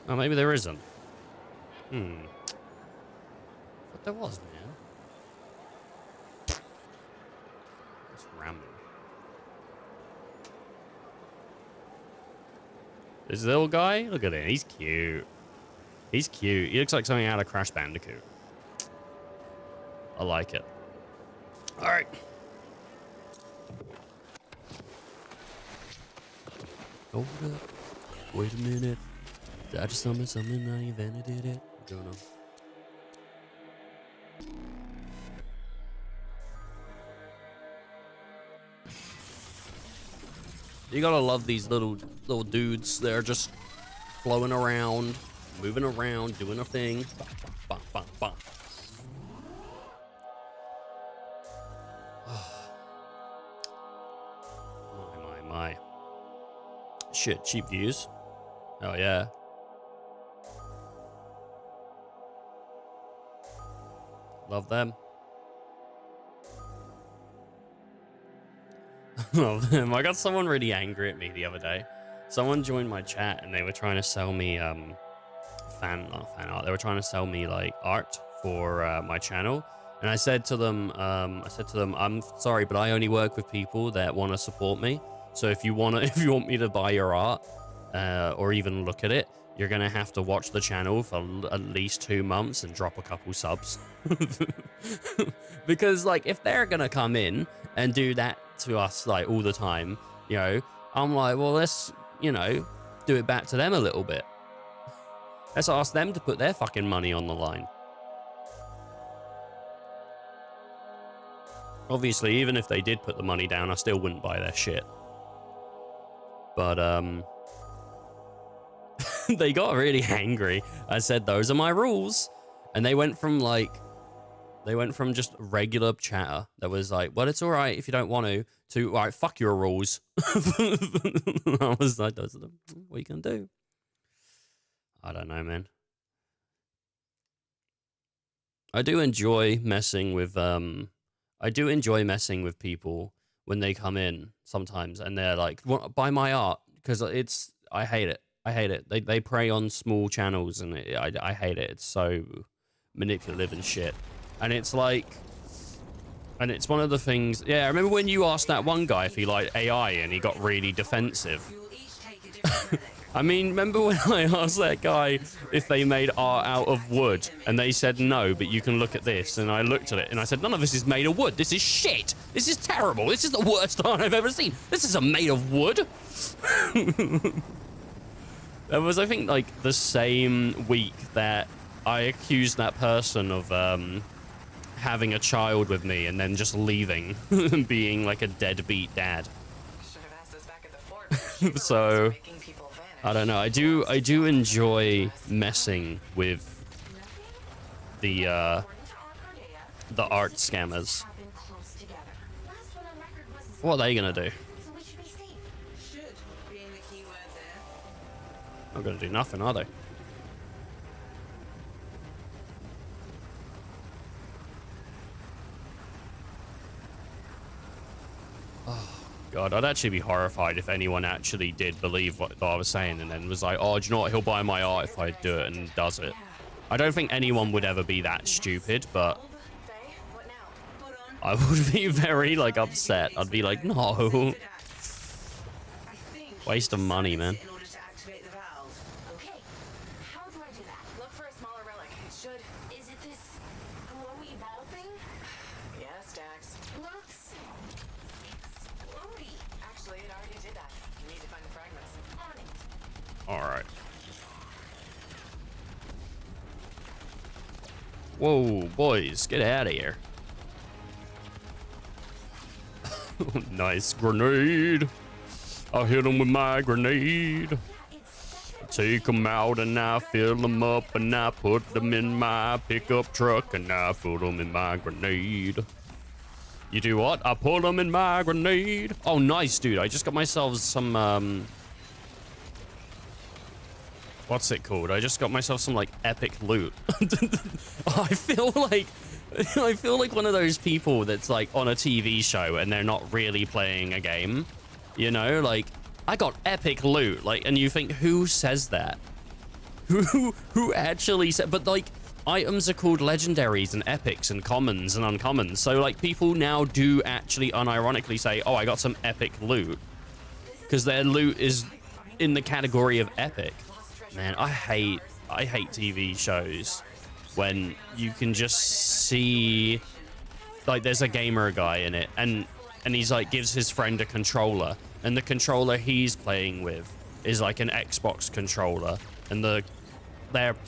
Oh, maybe there isn't. But there was, man. It's random. This little guy? Look at him. He's cute. He's cute. He looks like something out of Crash Bandicoot. I like it. All right. Hold up. Wait a minute. I just summoned something, I invented it. I don't know. You gotta love these little dudes. They're just flowing around, moving around, doing a thing. Bum, bum, bum, bum. My. Shit, cheap views. Oh yeah. Love them. Love them. I got someone really angry at me the other day. Someone joined my chat and they were trying to sell me fan art. They were trying to sell me like art for my channel. And I said to them, I'm sorry, but I only work with people that want to support me. So if you want me to buy your art or even look at it, you're gonna have to watch the channel for at least 2 months and drop a couple subs. Because like if they're gonna come in and do that to us like all the time, you know, I'm like, well, let's, you know, do it back to them a little bit. Let's ask them to put their fucking money on the line. Obviously, even if they did put the money down, I still wouldn't buy their shit. But they got really angry. I said, those are my rules. And they went from just regular chatter that was like, well, it's all right if you don't want to all right, fuck your rules. I was like, those are what you can do. I don't know, man. I do enjoy messing with people when they come in sometimes and they're like, buy my art, because I hate it. I hate it. They prey on small channels and I hate it. It's so manipulative and shit. And it's like, and it's one of the things, yeah, I remember when you asked that one guy if he liked AI and he got really defensive. I mean, remember when I asked that guy if they made art out of wood and they said no, but you can look at this, and I looked at it and I said, none of this is made of wood. This is shit. This is terrible. This is the worst art I've ever seen. This isn't made of wood. That was, I think, like the same week that I accused that person of having a child with me and then just leaving and being like a deadbeat dad. So I don't know. I do enjoy messing with the art scammers. What are they gonna do? Not gonna do nothing, are they? God, I'd actually be horrified if anyone actually did believe what I was saying and then was like, oh, do you know what? He'll buy my art if I do it, and does it. I don't think anyone would ever be that stupid, but I would be very, like, upset. I'd be like, no. Waste of money, man. In order to activate the valve. Okay. How do I do that? Look for a smaller relic. It should. Is it this glowy ball thing? Yes, Dax. Looks explodey. Actually, it already did that. You need to find the fragments. On it. All right. Whoa, boys, get out of here. Nice grenade. I hit him with my grenade. Take them out and I fill them up and I put them in my pickup truck and I fill them in my grenade. You do what? I put them in my grenade. Oh, nice, dude. I just got myself some, what's it called? I just got myself some, like, epic loot. I feel like one of those people that's, like, on a TV show and they're not really playing a game. You know, like, I got epic loot, like, and you think, who says that? Who actually said, but, like, items are called legendaries and epics and commons and uncommons. So, like, people now do actually unironically say, oh, I got some epic loot. Because their loot is in the category of epic. Man, I hate TV shows when you can just see, like, there's a gamer guy in it and he's like gives his friend a controller and the controller he's playing with is like an Xbox controller and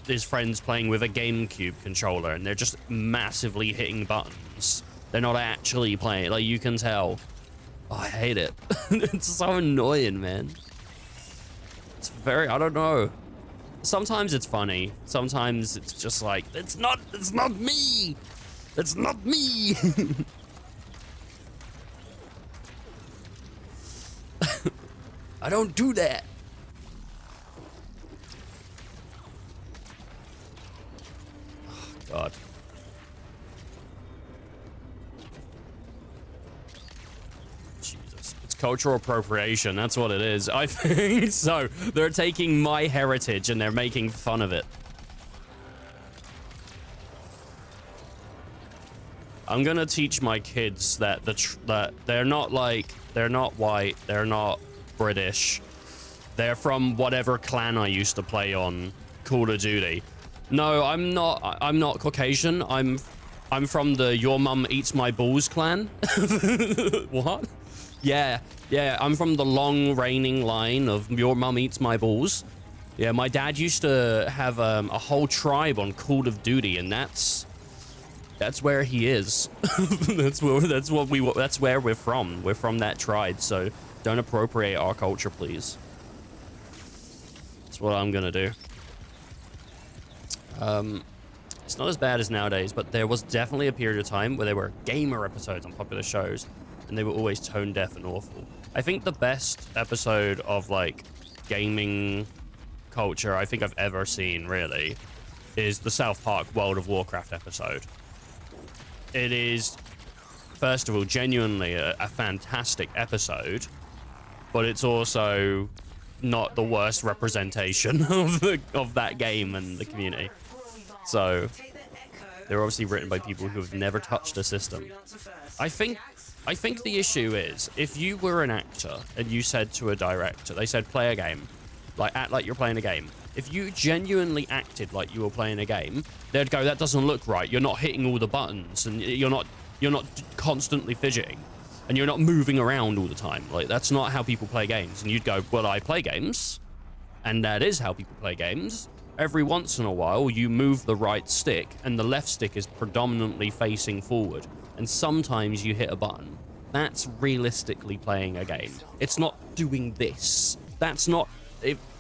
his friend's playing with a GameCube controller and they're just massively hitting buttons. They're not actually playing, like, you can tell. Oh, I hate it. It's so annoying, man. It's very, I don't know. Sometimes it's funny. Sometimes it's just like, it's not me. It's not me. I don't do that. Oh, God. Jesus. It's cultural appropriation. That's what it is. I think so. They're taking my heritage and they're making fun of it. I'm gonna teach my kids that that they're not white, they're not British, they're from whatever clan I used to play on Call of Duty. No, I'm not Caucasian. I'm from the Your Mum Eats My Balls clan. What? Yeah, I'm from the long reigning line of Your Mum Eats My Balls. Yeah, my dad used to have a whole tribe on Call of Duty, and that's where he is. that's where we're from. We're from that tribe, so don't appropriate our culture, please. That's what I'm gonna do. It's not as bad as nowadays, but there was definitely a period of time where there were gamer episodes on popular shows, and they were always tone deaf and awful. I think the best episode of, like, gaming culture I think I've ever seen, really, is the South Park World of Warcraft episode. It is, first of all, genuinely a fantastic episode, but it's also not the worst representation of that game and the community. So they're obviously written by people who have never touched a system. I think the issue is, if you were an actor and you said to a director, they said play a game, like act like you're playing a game. If you genuinely acted like you were playing a game, they'd go, that doesn't look right. You're not hitting all the buttons and you're not constantly fidgeting and you're not moving around all the time. Like, that's not how people play games. And you'd go, well, I play games, and that is how people play games. Every once in a while, you move the right stick and the left stick is predominantly facing forward. And sometimes you hit a button. That's realistically playing a game. It's not doing this. That's not...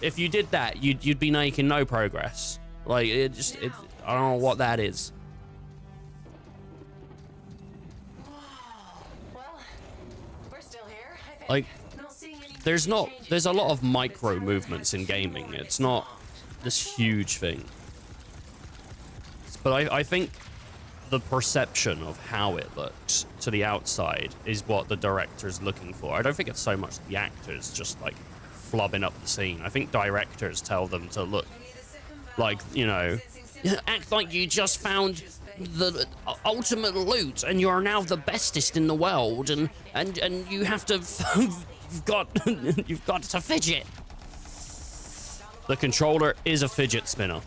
If you did that, you'd be making no progress. Like, I don't know what that is. Well, we're still here, I think. Like, there's a lot of micro movements in gaming. It's not this huge thing. But I think the perception of how it looks to the outside is what the director's looking for. I don't think it's so much the actors just, like, flubbing up the scene. I think directors tell them to look like, you know, act like you just found the ultimate loot, and you're now the bestest in the world, and you have to you've got to fidget. The controller is a fidget spinner.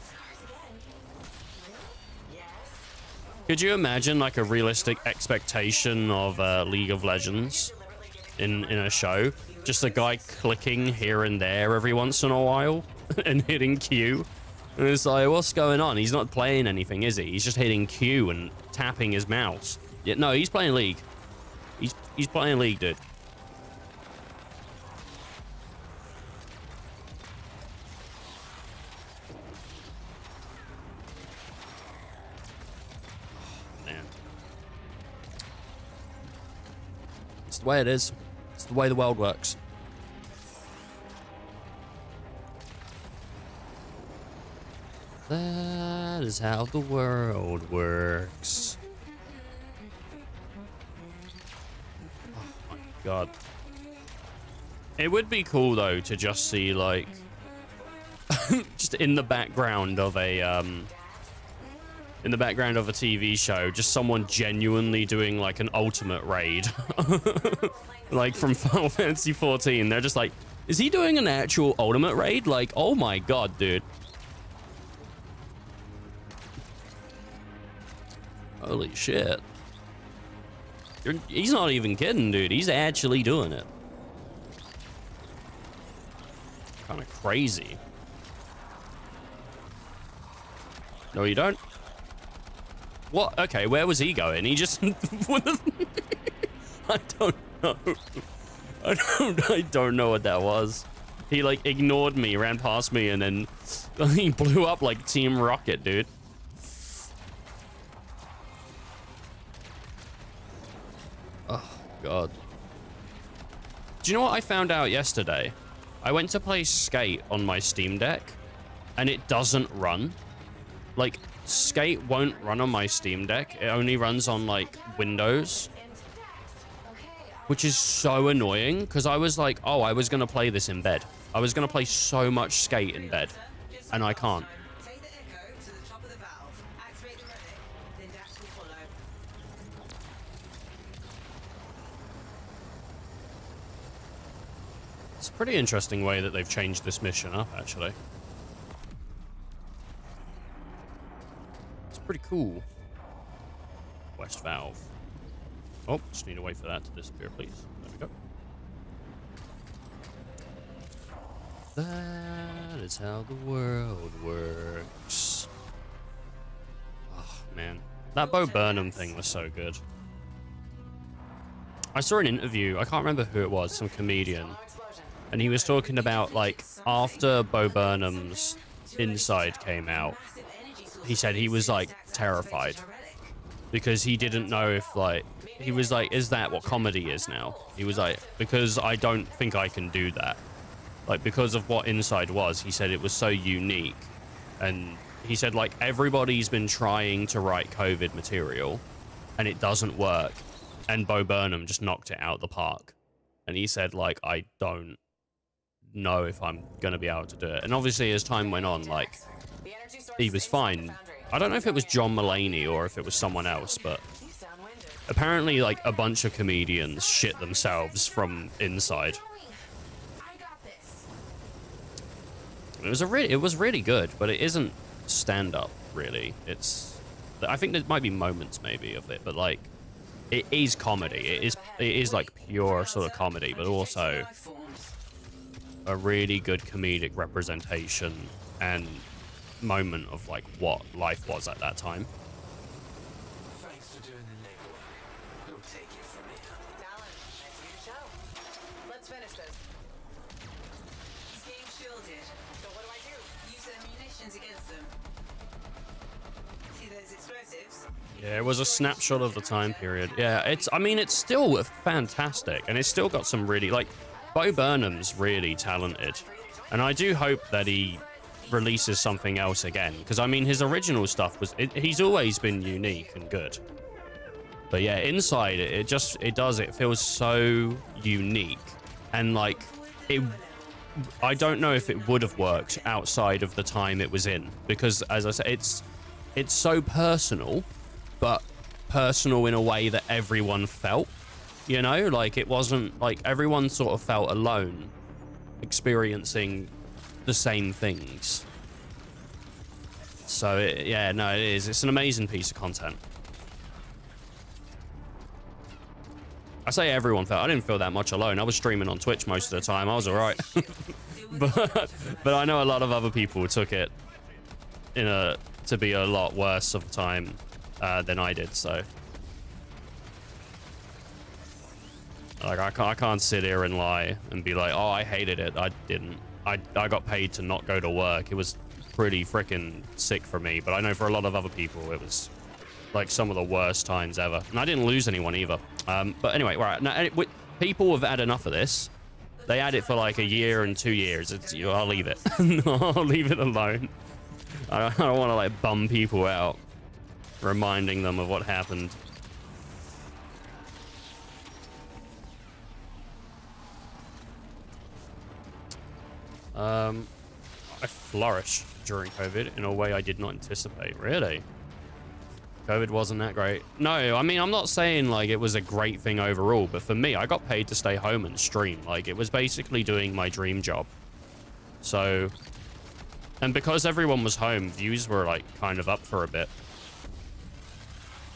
Could you imagine like a realistic expectation of League of Legends in a show? Just a guy clicking here and there every once in a while and hitting Q. And it's like, what's going on? He's not playing anything, is he? He's just hitting Q and tapping his mouse. Yeah, no, he's playing League. He's playing League, dude. It's the way it is. It's the way the world works. That is how the world works. Oh my god. It would be cool though to just see like just in the background of a TV show, just someone genuinely doing like an ultimate raid. Like from Final Fantasy 14. They're just like, is he doing an actual ultimate raid? Like, oh my god, dude. Holy shit. He's not even kidding, dude. He's actually doing it. Kind of crazy. No, you don't. What? Okay, where was he going? He just... I don't know. I don't know what that was. He like ignored me, ran past me, and then he blew up like Team Rocket, dude. Oh god. Do you know what I found out yesterday? I went to play Skate on my Steam Deck and it doesn't run. Like, Skate won't run on my Steam Deck. It only runs on like Windows, which is so annoying because I was like, oh, I was gonna play this in bed. I was gonna play so much Skate in bed, and I can't. Take the echo to the top of the valve, activate the relic, then Dax will follow. It's a pretty interesting way that they've changed this mission up, actually. It's pretty cool. West valve. Oh, just need to wait for that to disappear, please. There we go. That is how the world works. Oh, man. That Bo Burnham thing was so good. I saw an interview, I can't remember who it was, some comedian. And he was talking about, like, after Bo Burnham's Inside came out, he said he was, like, terrified. Because he didn't know if, like, he was like, is that what comedy is now? He was like, because I don't think I can do that. Like, because of what Inside was, he said it was so unique. And he said, like, everybody's been trying to write COVID material, and it doesn't work. And Bo Burnham just knocked it out of the park. And he said, like, I don't know if I'm going to be able to do it. And obviously, as time went on, like, he was fine. I don't know if it was John Mulaney or if it was someone else, but apparently, like, a bunch of comedians shit themselves from Inside. It was really good, but it isn't stand-up, really. I think there might be moments, maybe, of it, but, like, it is comedy. It is like, pure sort of comedy, but also a really good comedic representation and moment of, like, what life was at that time. Thanks for doing the legwork. We'll take it from here. Talon, nice of you to show. Let's finish this. This game's shielded. So what do I do? Use their munitions against them. See those explosives? Yeah, it was a snapshot of the time period. Yeah, I mean, it's still fantastic, and it's still got some really, like, Bo Burnham's really talented, and I do hope that he releases something else again, because I mean, his original stuff he's always been unique and good. But yeah, Inside, it feels so unique, and like, I don't know if it would have worked outside of the time it was in, because as I said, it's so personal, but personal in a way that everyone felt, you know, like it wasn't like everyone sort of felt alone experiencing the same things. So yeah, no, it is. It's an amazing piece of content. I say everyone felt. I didn't feel that much alone. I was streaming on Twitch most of the time. I was all right. but I know a lot of other people took it to be a lot worse of the time than I did. So like I can't sit here and lie and be like, oh, I hated it. I didn't. I got paid to not go to work. It was pretty freaking sick for me. But I know for a lot of other people, it was like some of the worst times ever. And I didn't lose anyone either. But anyway, right now, people have had enough of this. They had it for like a year and 2 years. I'll leave it. I'll leave it alone. I don't want to like bum people out, reminding them of what happened. I flourished during COVID in a way I did not anticipate. Really? COVID wasn't that great. No, I mean, I'm not saying like it was a great thing overall, but for me, I got paid to stay home and stream. Like it was basically doing my dream job. So, and because everyone was home, views were like kind of up for a bit.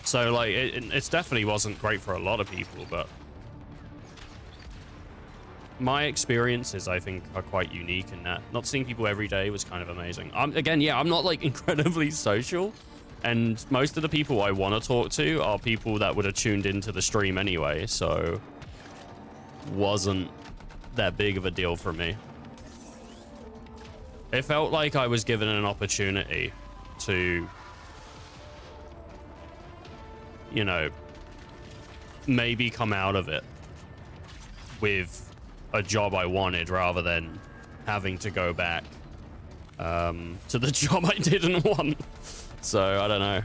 So like it definitely wasn't great for a lot of people, but my experiences, I think, are quite unique in that not seeing people every day was kind of amazing. Again, yeah, I'm not like incredibly social. And most of the people I want to talk to are people that would have tuned into the stream anyway, so wasn't that big of a deal for me. It felt like I was given an opportunity to, you know, maybe come out of it with a job I wanted rather than having to go back to the job I didn't want. So I don't know.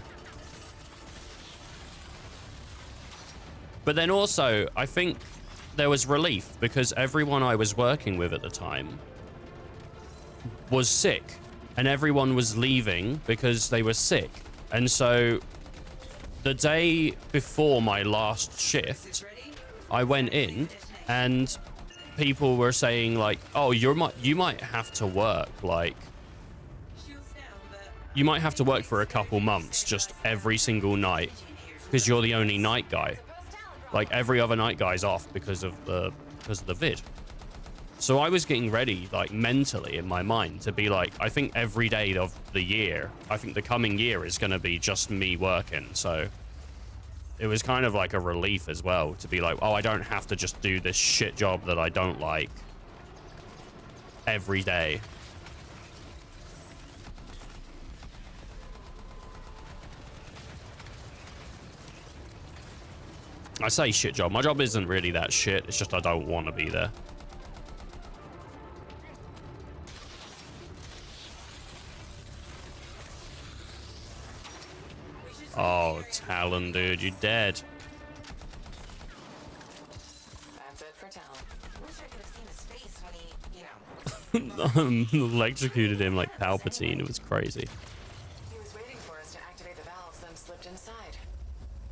But then also, I think there was relief because everyone I was working with at the time was sick and everyone was leaving because they were sick. And so the day before my last shift, I went in and people were saying like, oh, you might have to work like, you might have to work for a couple months just every single night because you're the only night guy. Like every other night guy's off because of the vid. So I was getting ready like mentally in my mind to be like, I think every day of the year, I think the coming year is going to be just me working. So it was kind of like a relief as well to be like, oh, I don't have to just do this shit job that I don't like every day. I say shit job. My job isn't really that shit. It's just I don't want to be there. Oh, Talon, dude, you dead. That's it for Talon. Wish I could have seen his face when he, Electrocuted him like Palpatine. It was crazy. He was waiting for us to activate the valves, then slipped inside.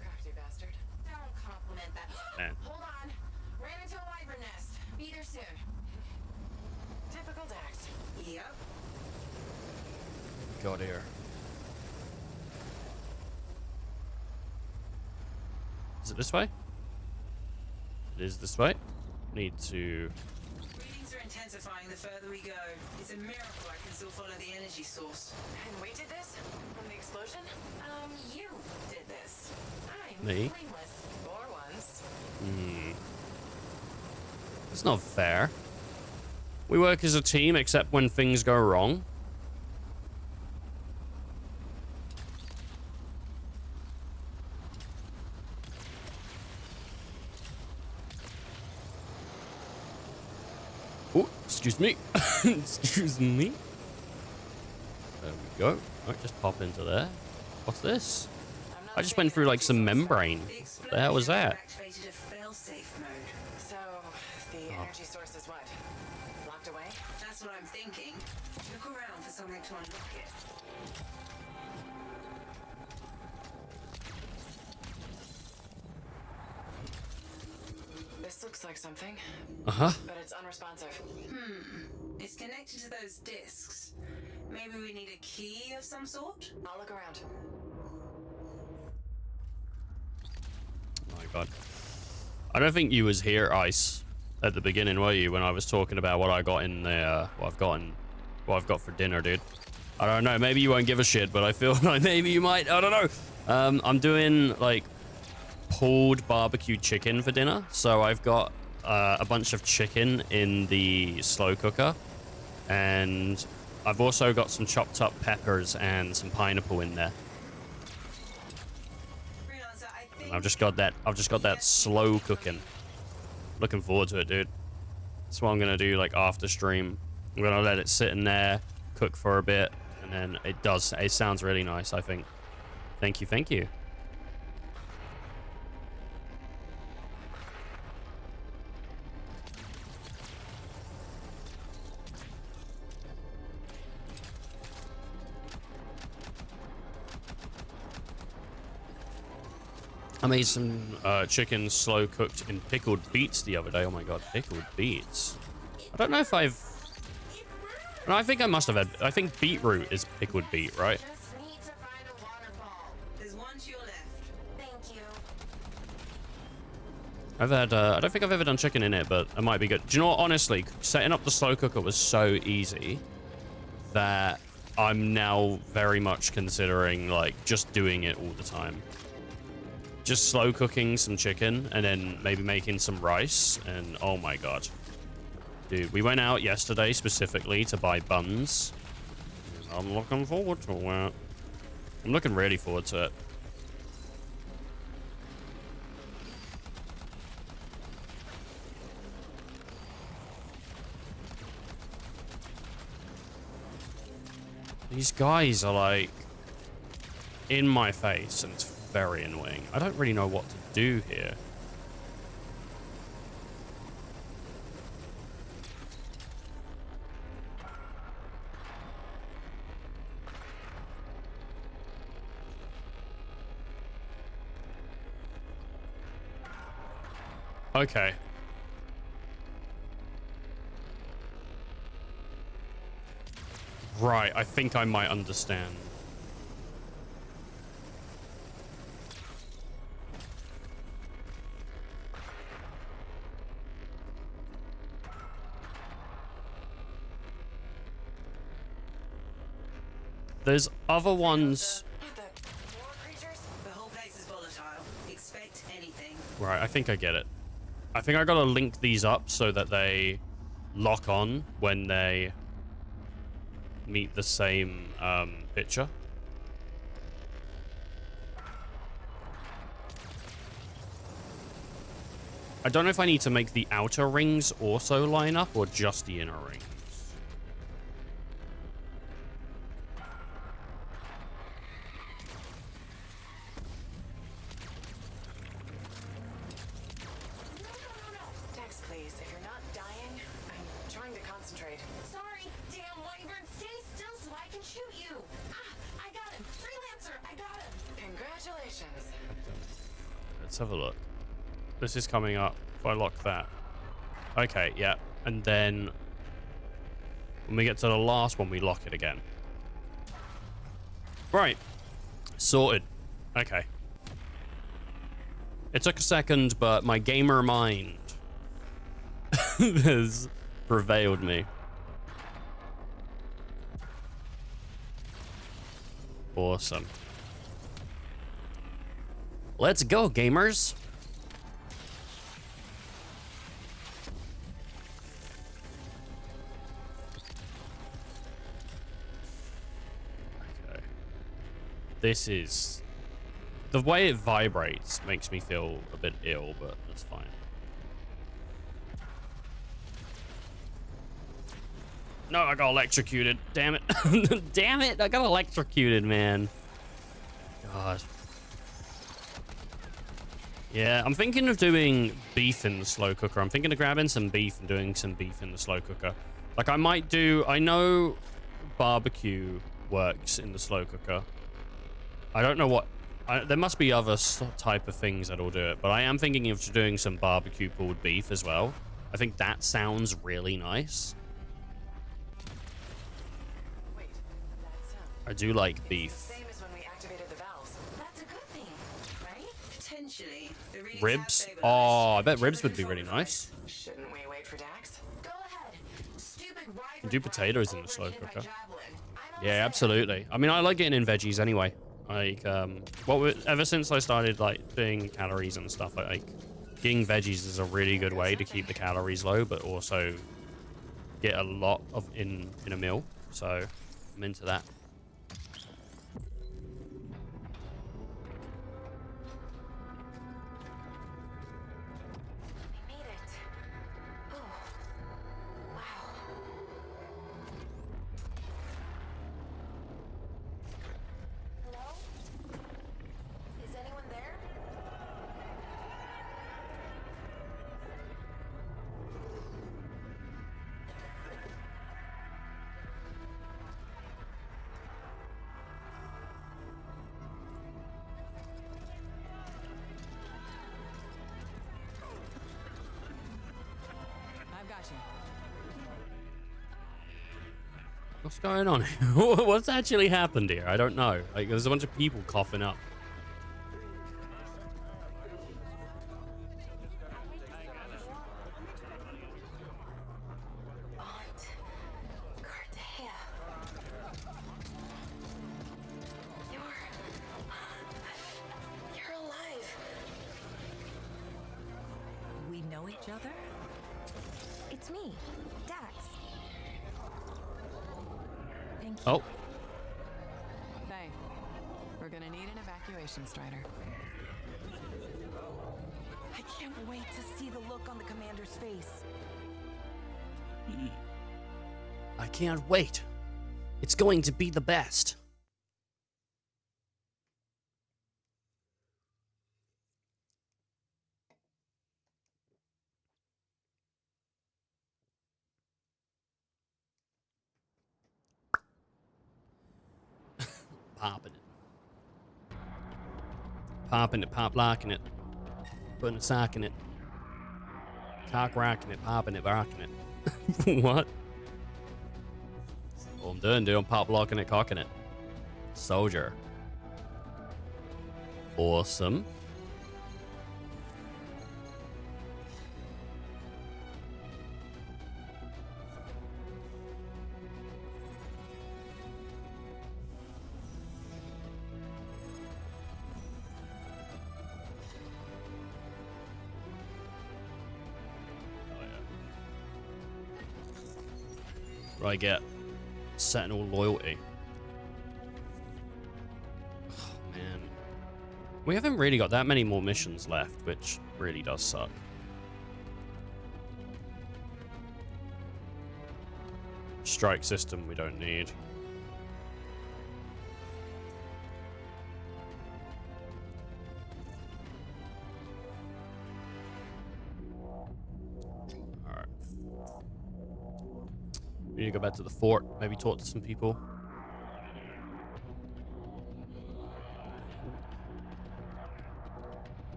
Crafty bastard. Don't compliment that. Man. Hold on. Ran into a wyvern nest. Be there soon. Typical Dax. Yep. God here. Is it this way? It is this way. Need to... Readings are intensifying the further we go. It's a miracle I can still follow the energy source. And we did this? From the explosion? You did this. I'm Me? blameless. For once. It's not fair. We work as a team except when things go wrong. Oh, excuse me. Excuse me. There we go. Alright, just pop into there. What's this? I just went through like some membrane. What the hell was that? Activated a fail-safe mode. So, the energy source is what? Locked away? That's what I'm thinking. Look around for something to unlock it. Looks like something, Uh-huh. but it's unresponsive. It's connected to those discs. Maybe we need a key of some sort? I'll look around. Oh my god. I don't think you was here, Ice, at the beginning, were you, when I was talking about what I got in the, what I've got for dinner, dude. I don't know, maybe you won't give a shit, but I feel like maybe you might, I don't know. I'm doing, like, pulled barbecued chicken for dinner, so I've got a bunch of chicken in the slow cooker, and I've also got some chopped up peppers and some pineapple in there. I've just got that slow cooking. Looking forward to it, dude. That's what I'm gonna do, like, after stream. I'm gonna let it sit in there, cook for a bit, and then it sounds really nice, I think. Thank you. I made some chicken slow cooked in pickled beets the other day. Oh my god, pickled beets. I don't know if no, I think I must have had. I think beetroot is pickled beet, right? Just need to find a waterfall. There's one to your left. Thank you. I've had. I don't think I've ever done chicken in it, but it might be good. Do you know what? Honestly, setting up the slow cooker was so easy that I'm now very much considering, like, just doing it all the time. Just slow cooking some chicken and then maybe making some rice, and oh my god. Dude, we went out yesterday specifically to buy buns. I'm looking forward to it. I'm looking really forward to it. These guys are like in my face, and it's very annoying. I don't really know what to do here. Okay. Right, I think I might understand. There's other ones. The whole place is volatile. Expect anything. Right, I think I get it. I think I gotta link these up so that they lock on when they meet the same picture. I don't know if I need to make the outer rings also line up or just the inner rings. Dex, please, if you're not dying, I'm trying to concentrate. Sorry, damn wyvern. Stay still so I can shoot you. Ah, I got him. Freelancer, I got him. Congratulations. Let's have a look. This is coming up. If I lock that. Okay, yeah. And then when we get to the last one, we lock it again. Right. Sorted. Okay. It took a second, but my gamer mind has prevailed me. Awesome. Let's go, gamers. Okay. This is... The way it vibrates makes me feel a bit ill, but that's fine. No, I got electrocuted. Damn it. Damn it, I got electrocuted, man. God. Yeah, I'm thinking of doing beef in the slow cooker. I'm thinking of grabbing some beef and doing some beef in the slow cooker. Like, I might do... I know barbecue works in the slow cooker. I don't know what There must be other type of things that'll do it, but I am thinking of doing some barbecue pulled beef as well. I think that sounds really nice. Wait, that's I do like beef. same as when we activated the valves. That's a good thing, right? Potentially. The readings Ribs? have Oh, I stabilized. bet ribs would be really nice. Shouldn't we wait for Dax? Go ahead. Stupid And do potatoes in the slow cooker. javelin. Yeah, absolutely. I mean, I like getting in veggies anyway. Like, ever since I started like doing calories and stuff, like getting veggies is a really good way to keep the calories low, but also get a lot of in a meal. So I'm into that. We made it. Oh. Wow. Hello? Is anyone there? I've got you. What's going on here? What's actually happened here? I don't know. Like, there's a bunch of people coughing up. Aunt Cartea. You're alive. We know each other? It's me, Dax. Thank you. Oh, Hey, we're gonna need an evacuation strider. I can't wait to see the look on the commander's face. I can't wait. It's going to be the best. Popping it. Popping it, pop locking it. Putting a sock in it. Cock rocking it, popping it, rocking it. What? All I'm doing pop locking it, cocking it. Soldier. Awesome. What do I get? Sentinel loyalty. Oh, man. We haven't really got that many more missions left, which really does suck. Strike system we don't need. Alright. We need to go back to the fort, maybe talk to some people.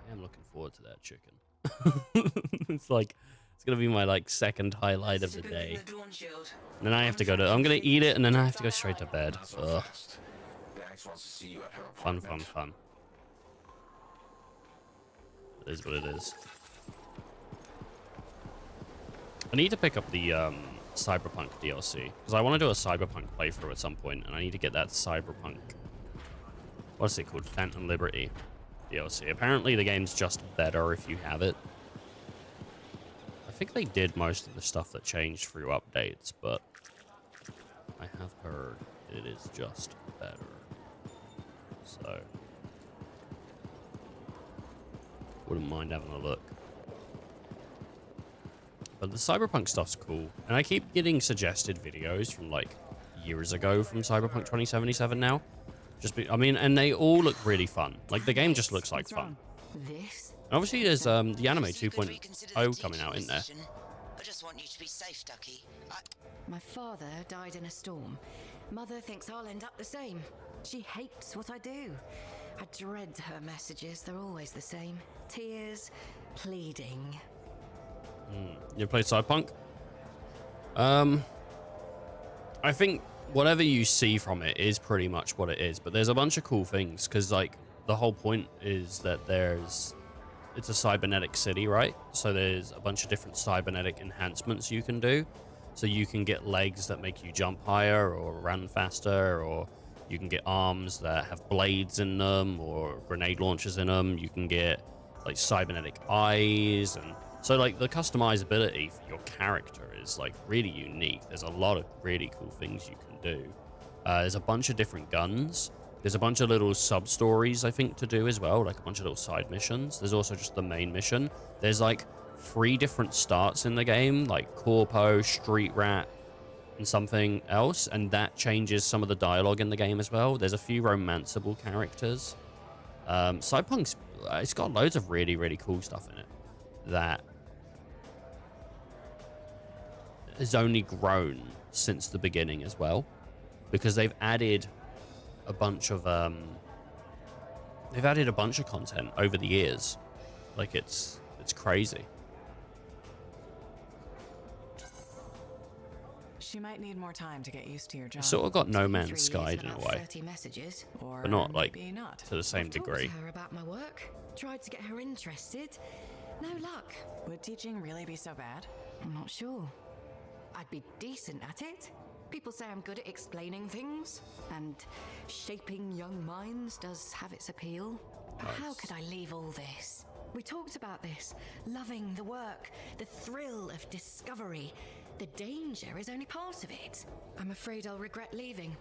I am looking forward to that chicken. It's like, it's gonna be my like second highlight of the day. And then I have to go to, I'm gonna eat it and then I have to go straight to bed. Ugh. Dax wants to see you at her Fun, apartment. fun, fun. It is what it is. I need to pick up the Cyberpunk DLC because I want to do a Cyberpunk playthrough at some point, and I need to get that Cyberpunk. What's it called? Phantom Liberty DLC. Apparently, the game's just better if you have it. I think they did most of the stuff that changed through updates, but I have heard it is just better. So, wouldn't mind having a look. But the Cyberpunk stuff's cool. And I keep getting suggested videos from like years ago from Cyberpunk 2077 now. I mean, and they all look really fun. Like the game just looks like fun. This? And obviously there's the anime 2.0 coming out in there. just want you to be safe, Ducky. My father died in a storm. Mother thinks I'll end up the same. She hates what I do. I dread her messages. They're always the same. Tears, pleading. You play Cyberpunk? I think whatever you see from it is pretty much what it is, but there's a bunch of cool things because, like, the whole point is that it's a cybernetic city, right? So there's a bunch of different cybernetic enhancements you can do. So you can get legs that make you jump higher or run faster, or you can get arms that have blades in them or grenade launchers in them. You can get like cybernetic eyes, and so like the customizability for your character is like really unique. There's a lot of really cool things you can do. There's a bunch of different guns. There's a bunch of little sub-stories, I think, to do as well, like a bunch of little side missions. There's also just the main mission. There's like 3 different starts in the game, like Corpo, Street Rat, and something else, and that changes some of the dialogue in the game as well. There's a few romanceable characters. Cyberpunk's, it's got loads of really, really cool stuff in it that has only grown since the beginning as well, because they've added a bunch of content over the years. Like it's crazy. She might need more time to get used to your job. Sort of got No Man's Sky in a way, 30 messages. but not like not. to the same degree. Talked to her about my work. Tried to get her interested. No luck. Would teaching really be so bad? I'm not sure. I'd be decent at it. People say I'm good at explaining things, and shaping young minds does have its appeal. But how could I leave all this? We talked about this. Loving the work, the thrill of discovery. The danger is only part of it. I'm afraid I'll regret leaving,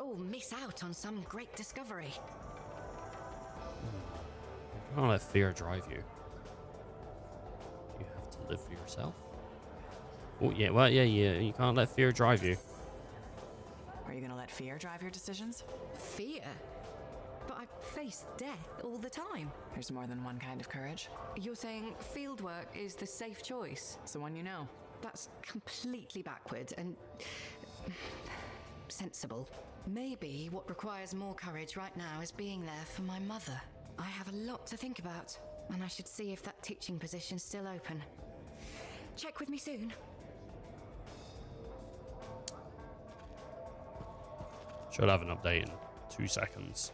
or miss out on some great discovery. Don't let fear drive you. You have to live for yourself. Oh yeah, well yeah, you can't let fear drive you. Are you gonna let fear drive your decisions? Fear? But I face death all the time. There's more than one kind of courage. You're saying fieldwork is the safe choice? It's the one you know. That's completely backward and sensible. Maybe what requires more courage right now is being there for my mother. I have a lot to think about, and I should see if that teaching position's still open. Check with me soon. Should have an update in 2 seconds.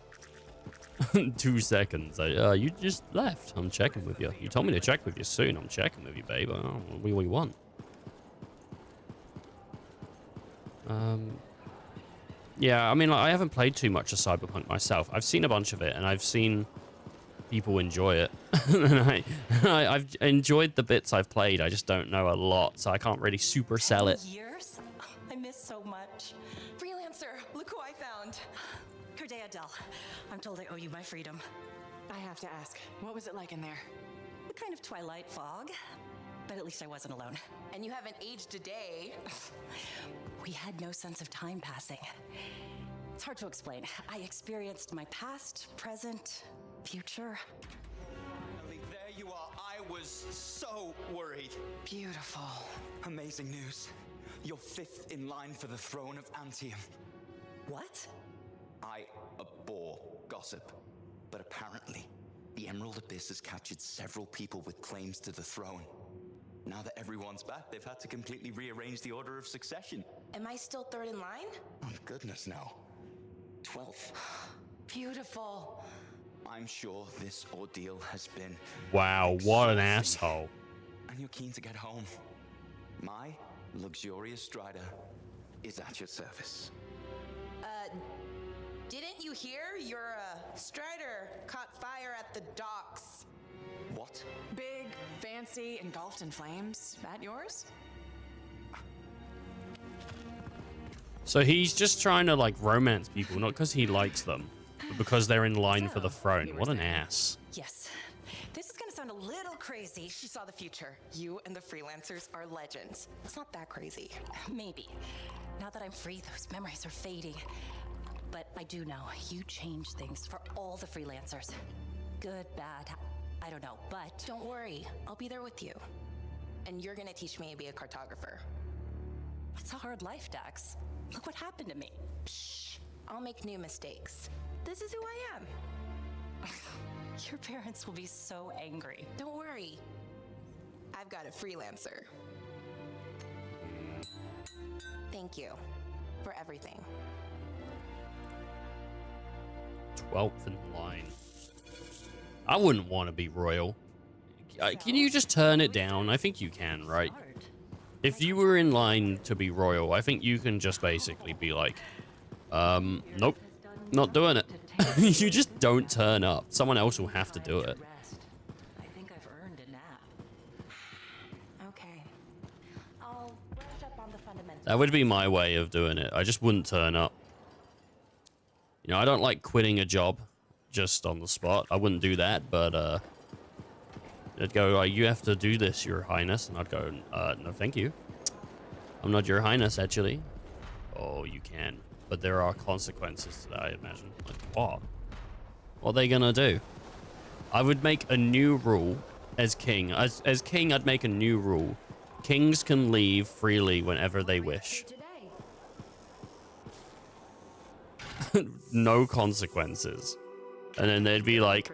2 seconds. You just left. I'm checking with you. You told me to check with you soon. I'm checking with you, babe. What do we want? Yeah, I mean, like, I haven't played too much of Cyberpunk myself. I've seen a bunch of it, and I've seen people enjoy it. And I've enjoyed the bits I've played. I just don't know a lot, so I can't really super sell it. Years? I miss so much. Freelancer, look who I found. Corday Adele, I'm told I owe you my freedom. I have to ask, what was it like in there? A kind of twilight fog, but at least I wasn't alone. And you haven't aged a day. We had no sense of time passing. It's hard to explain. I experienced my past, present, future. Ellie, there you are. I was so worried. Beautiful. Amazing news. You're 5th in line for the throne of Anthem. What? I abhor gossip, but apparently, the Emerald Abyss has captured several people with claims to the throne. Now that everyone's back, they've had to completely rearrange the order of succession. Am I still 3rd in line? Oh, goodness, no. 12th. Beautiful. I'm sure this ordeal has been... Wow, what an exhausting. asshole. And you're keen to get home. My luxurious strider is at your service. Didn't you hear? Your, Strider caught fire at the docks. What? Big, fancy, engulfed in flames. That yours? So he's just trying to, like, romance people, not because he likes them, but because they're in line for the throne. What an ass. Yes. This is gonna sound a little crazy. She saw the future. You and the freelancers are legends. It's not that crazy. Maybe. Now that I'm free, those memories are fading. But I do know you changed things for all the freelancers. Good, bad, I don't know, but... Don't worry. I'll be there with you. and you're gonna teach me to be a cartographer. It's a hard life, Dax. Look what happened to me. Shh, I'll make new mistakes. This is who I am. Your parents will be so angry. Don't worry. I've got a freelancer. Thank you for everything. 12th in line. I wouldn't want to be royal. Can you just turn it down? I think you can, right? If you were in line to be royal, I think you can just basically be like, nope, not doing it. You just don't turn up. Someone else will have to do it. I think I've earned a nap. Okay. I'll brush up on the fundamentals. That would be my way of doing it. I just wouldn't turn up. You know, I don't like quitting a job just on the spot. I wouldn't do that, but they'd go, you have to do this, Your Highness. And I'd go, no, thank you. I'm not Your Highness, actually. Oh, you can. But there are consequences to that, I imagine. Like, what? What are they gonna do? I would make a new rule as king. As king, I'd make a new rule. Kings can leave freely whenever they wish. No consequences. And then they'd be like,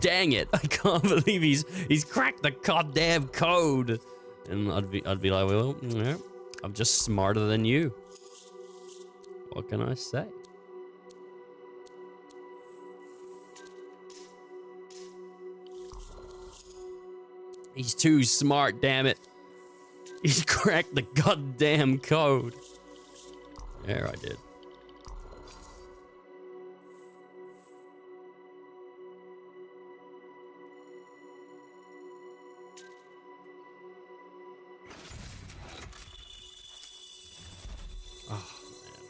dang it, I can't believe he's cracked the goddamn code. And I'd be like, well, yeah, I'm just smarter than you. What can I say? He's too smart, damn it. He's cracked the goddamn code. There, I did. Oh, man.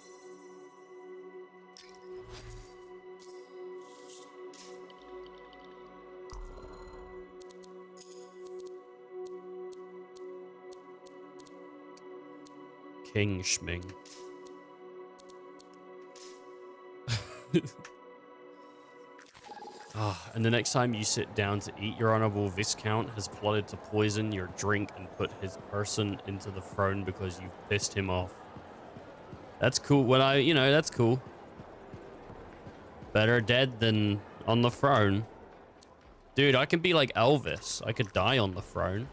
King Schming. And the next time you sit down to eat, your honorable Viscount has plotted to poison your drink and put his person into the throne because you pissed him off. That's cool. That's cool. Better dead than on the throne. Dude, I can be like Elvis. I could die on the throne.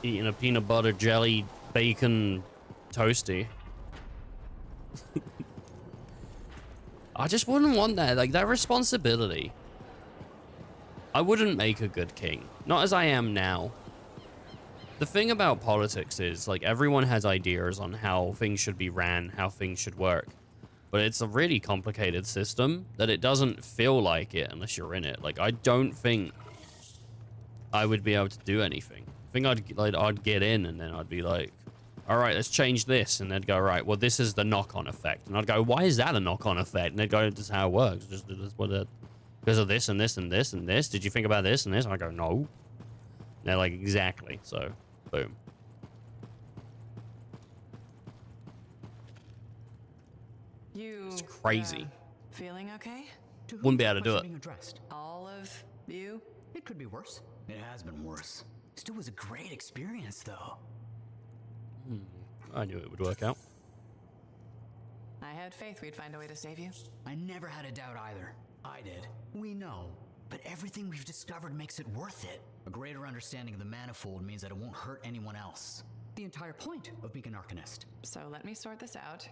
Eating a peanut butter jelly bacon toasty. I just wouldn't want that. Like, that responsibility. I wouldn't make a good king. Not as I am now. The thing about politics is, like, everyone has ideas on how things should be ran, how things should work. But it's a really complicated system that it doesn't feel like it unless you're in it. Like, I don't think I would be able to do anything. I think I'd get in and then I'd be like, all right, let's change this. And they'd go, right, well, this is the knock-on effect. And I'd go, why is that a knock-on effect? And they'd go, this is how it works. Just because of this and this and this and this. Did you think about this and this? And I go, no. And they're like, exactly. So, boom. It's crazy. Feeling okay? Wouldn't be able to do it. All of you? It could be worse. It has been worse. Still was a great experience, though. I knew it would work out. I had faith we'd find a way to save you. I never had a doubt either. I did. We know. But everything we've discovered makes it worth it. A greater understanding of the manifold means that it won't hurt anyone else. The entire point of being an Arcanist. So let me sort this out.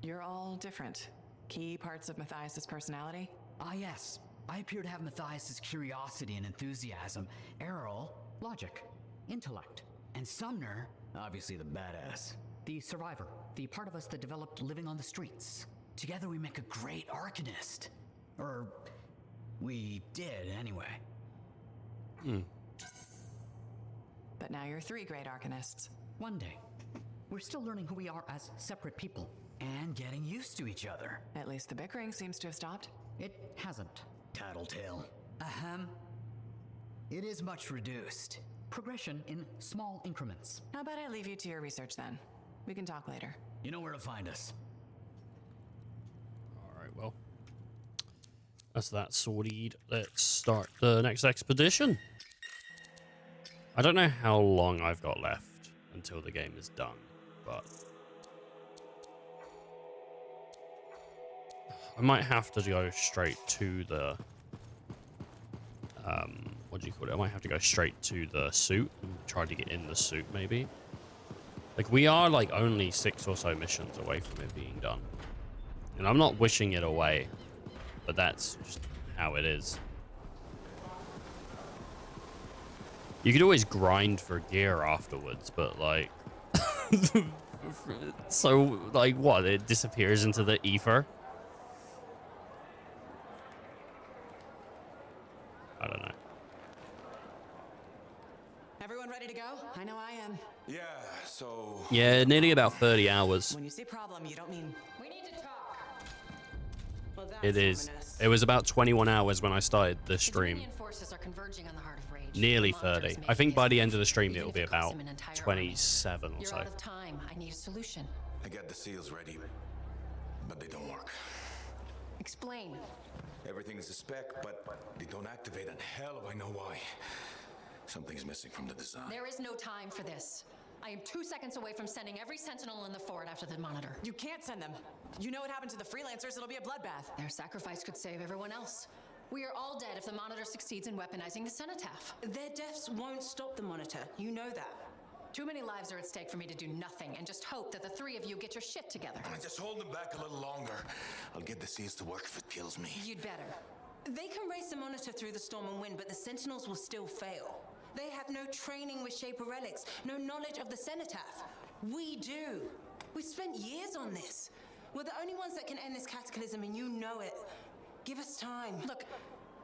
You're all different. Key parts of Matthias's personality? Ah, yes. I appear to have Matthias's curiosity and enthusiasm. Errol, logic, intellect. And Sumner, obviously the badass. The survivor, the part of us that developed living on the streets. Together we make a great Arcanist. Or, we did anyway. But now you're 3 great Arcanists. One day. We're still learning who we are as separate people. And getting used to each other. At least the bickering seems to have stopped. It hasn't. Tattletale. Ahem. It is much reduced. Progression in small increments. How about I leave you to your research then? We can talk later. You know where to find us. Alright, well. That's that sorted. Let's start the next expedition. I don't know how long I've got left until the game is done, but I might have to go straight to the what do you call it? I might have to go straight to the suit and try to get in the suit, maybe. Like, we are like only 6 or so missions away from it being done, and I'm not wishing it away, but that's just how it is. You could always grind for gear afterwards, but like so like what, it disappears into the ether? I don't know. Everyone ready to go? I know I am. Yeah, so... Yeah, nearly about 30 hours. When you say problem, you don't mean... We need to talk. Well, that's It is. ominous. It was about 21 hours when I started the stream. Dominion forces are converging on the Heart of Rage. Nearly The Monitor is 30. I making think by his the end of the move, stream even it'll if be it costs about him an entire 27 or army. so. You're out of time. I need a solution. I got the seals ready, but they don't work. Explain. Everything's a spec, but they don't activate, and hell if I know why. Something's missing from the design. There is no time for this. I am 2 seconds away from sending every sentinel in the fort after the Monitor. You can't send them. You know what happened to the freelancers, it'll be a bloodbath. Their sacrifice could save everyone else. We are all dead if the Monitor succeeds in weaponizing the cenotaph. Their deaths won't stop the Monitor. You know that. Too many lives are at stake for me to do nothing and just hope that the 3 of you get your shit together. Just hold them back a little longer. I'll get the seals to work if it kills me. You'd better. They can race the Monitor through the storm and win, but the Sentinels will still fail. They have no training with Shaper relics, no knowledge of the cenotaph. We do. We've spent years on this. We're the only ones that can end this cataclysm, and you know it. Give us time. Look,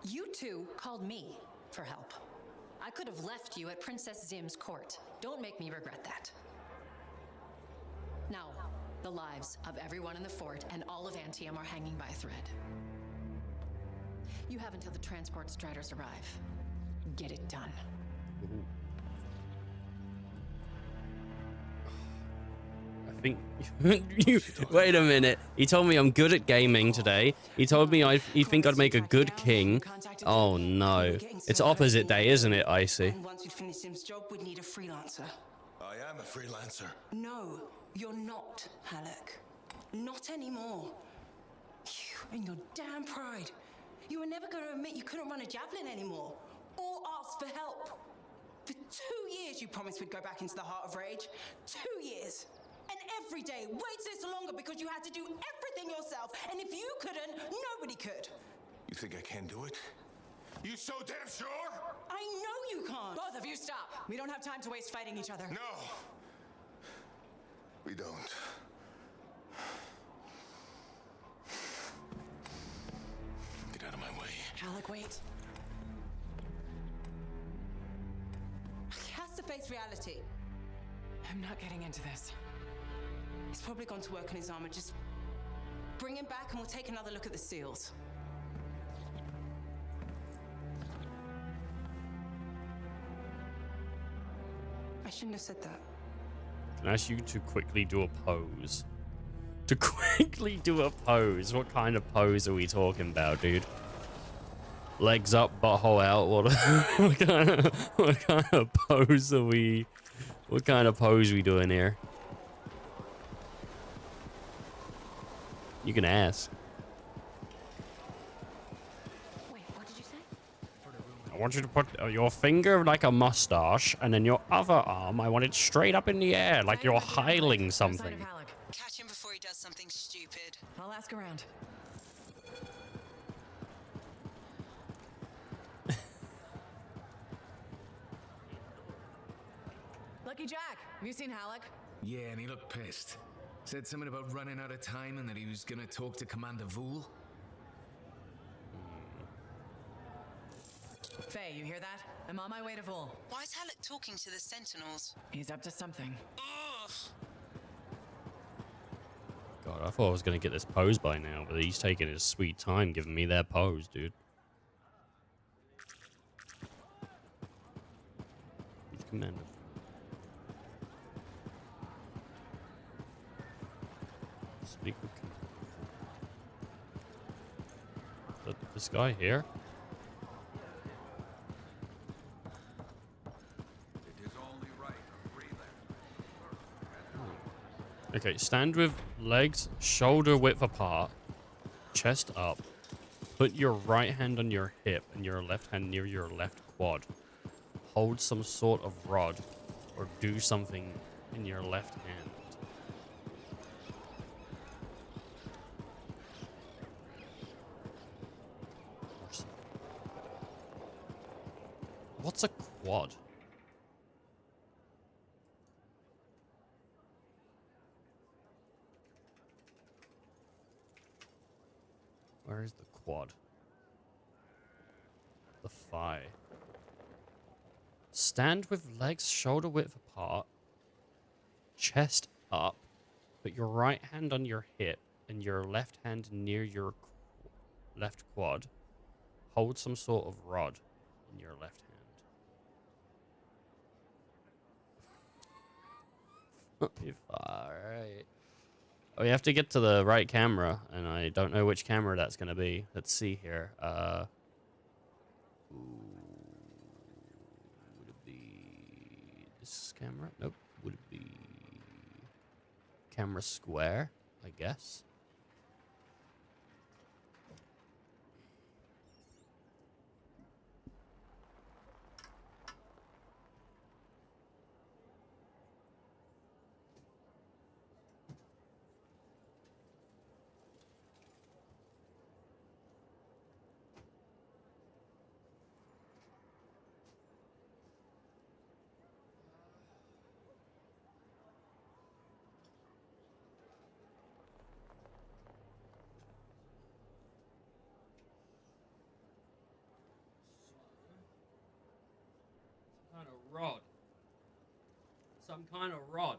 you two called me for help. I could have left you at Princess Zim's court. Don't make me regret that. Now, the lives of everyone in the fort and all of Anthem are hanging by a thread. You have until the transport striders arrive. Get it done. I think you wait a minute. He told me I'm good at gaming today. He told me he think I'd make a good king. Oh no. It's opposite day, isn't it, Icy? And once we'd finished Sim's job, we'd need a freelancer. I am a freelancer. No, you're not, Halleck. Not anymore. You and your damn pride. You were never going to admit you couldn't run a javelin anymore. Or ask for help. For 2 years you promised we'd go back into the Heart of Rage. 2 years. And every day, wait this longer because you had to do everything yourself. And if you couldn't, nobody could. You think I can do it? You so damn sure? I know you can't. Both of you stop. We don't have time to waste fighting each other. No. We don't. Get out of my way. Alec, wait. He has to face reality. I'm not getting into this. He's probably gone to work on his armor. Just bring him back and we'll take another look at the seals. I shouldn't have said that. Can I ask you to quickly do a pose? To quickly do a pose? What kind of pose are we talking about, dude? Legs up, butthole out. What kind of pose are we? What kind of pose are we doing here? You can ask. Wait, what did you say? I want you to put your finger like a mustache, and then your other arm, I want it straight up in the air, like you're hiling something. Catch him before he does something stupid. I'll ask around. Lucky Jack, have you seen Halleck? Yeah, and he looked pissed. Said something about running out of time and that he was gonna talk to Commander Vool. Faye, you hear that? I'm on my way to Vol. Why is Halleck talking to the Sentinels? He's up to something. Ugh. God, I thought I was going to get this pose by now, but he's taking his sweet time giving me that pose, dude. He's Commander. Speak with this guy here? Okay, stand with legs shoulder width apart, chest up. Put your right hand on your hip and your left hand near your left quad. Hold some sort of rod or do something in your left hand. What's a quad? Where is the quad? The thigh. Stand with legs shoulder width apart, chest up, put your right hand on your hip and your left hand near your left quad. Hold some sort of rod in your left hand. Alright. Oh, we have to get to the right camera, and I don't know which camera that's going to be. Let's see here. Would it be this camera? Nope. Would it be camera square, I guess? Rod. Some kind of rod.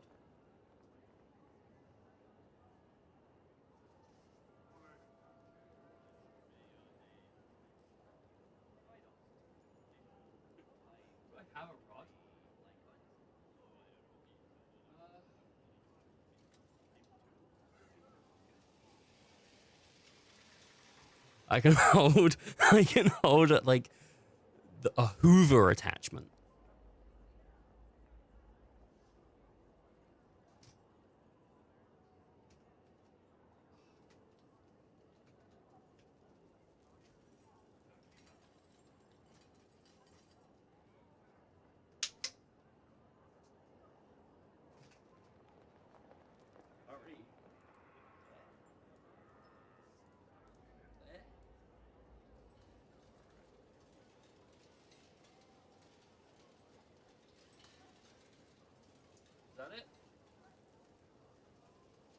Do I have a rod? I can hold it like a Hoover attachment.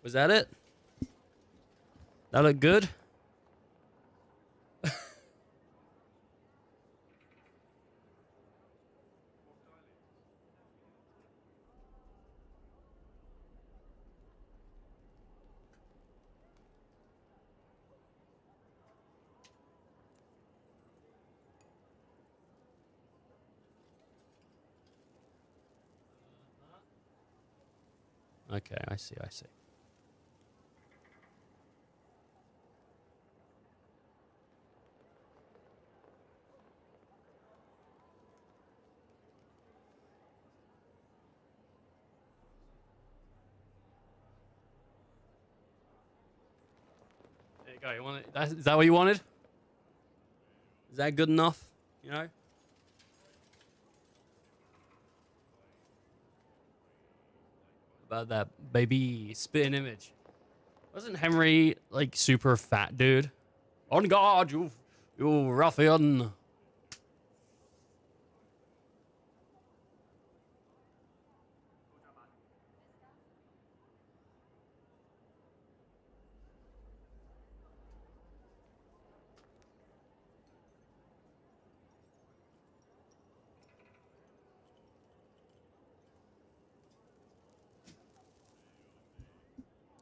Was that it? That look good? Okay, I see, I see. There you go. You want it? Is that what you wanted? Is that good enough? You know? About that baby spitting image. Wasn't Henry like super fat dude? On guard, you ruffian.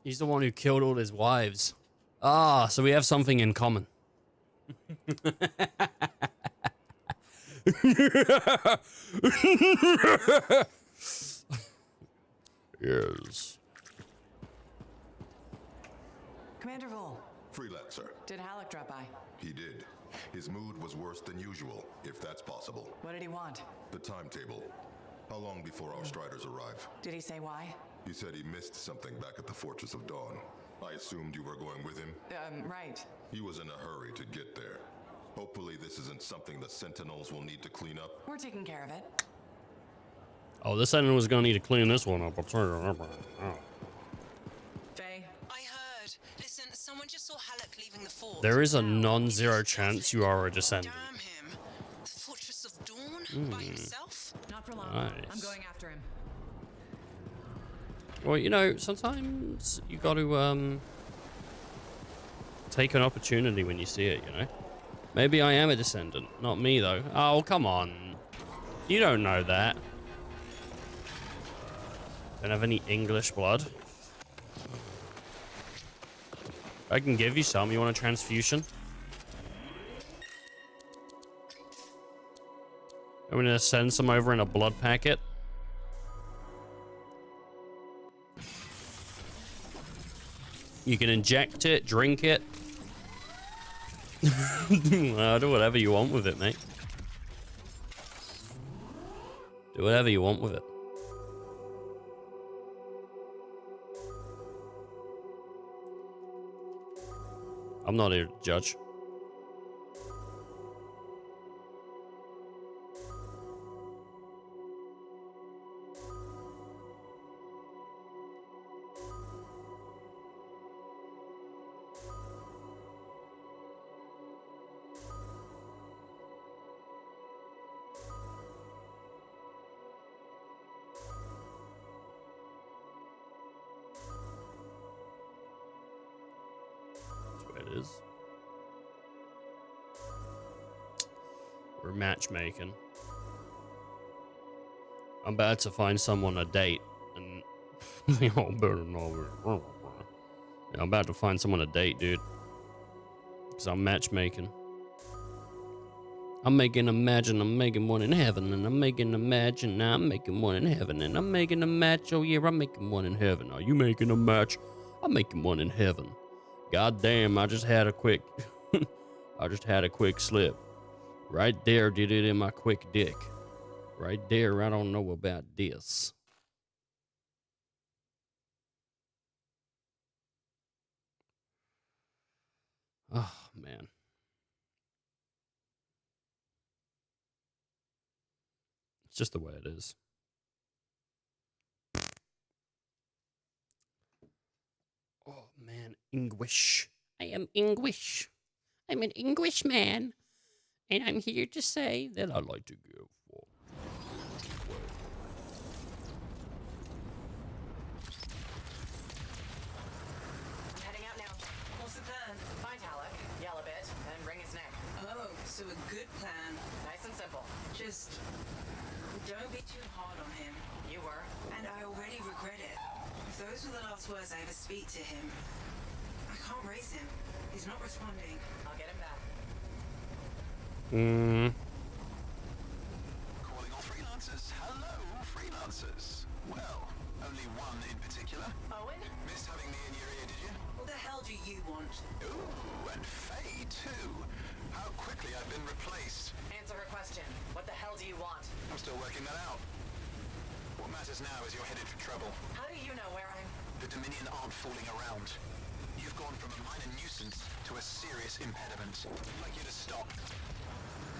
He's the one who killed all his wives. Ah, so we have something in common. Yes. Commander Vol. Freelancer. Did Halleck drop by? He did. His mood was worse than usual, if that's possible. What did he want? The timetable. How long before our striders arrive? Did he say why? He said he missed something back at the Fortress of Dawn. I assumed you were going with him. Right. He was in a hurry to get there. Hopefully this isn't something the Sentinels will need to clean up. We're taking care of it. Oh, the Sentinel was gonna need to clean this one up. I'll tell you. Oh. Faye? I heard. Listen, someone just saw Halleck leaving the fort. There is a non-zero chance you are a descendant. Damn him. The Fortress of Dawn? By himself? Not for long. Nice. I'm going after him. Well, you know, sometimes you got to take an opportunity when you see it, you know? Maybe I am a descendant. Not me, though. Oh, come on. You don't know that. Don't have any English blood. I can give you some. You want a transfusion? I'm gonna send some over in a blood packet. You can inject it, drink it. Do whatever you want with it, mate. Do whatever you want with it. I'm not here to judge. We're matchmaking. I'm about to find someone a date, and y'all better know it. Yeah, I'm about to find someone a date, dude. Because I'm matchmaking. I'm making one in heaven, and I'm making a match, and now I'm making one in heaven, and I'm making a match. Oh yeah, I'm making one in heaven. Are you making a match? I'm making one in heaven. God damn, I just had a quick slip. Right there, did it in my quick dick. Right there, I don't know about this. Oh, man. It's just the way it is. Oh, man, English. I am English. I'm an English man. And I'm here to say that I like to give. I'm heading out now. What's the plan? Find Halleck, yell a bit, and wring his neck. Oh, so a good plan. Nice and simple. Just don't be too hard on him. You were. And I already regret it. If those were the last words I ever speak to him, I can't raise him. He's not responding. I'll get him back. Calling all freelancers. Hello, freelancers. Well, only one in particular. Owen? Missed having me in your ear, did you? What the hell do you want? Ooh, and Faye, too. How quickly I've been replaced. Answer her question. What the hell do you want? I'm still working that out. What matters now is you're headed for trouble. How do you know where I'm... The Dominion aren't fooling around. You've gone from a minor nuisance to a serious impediment. I'd like you to stop.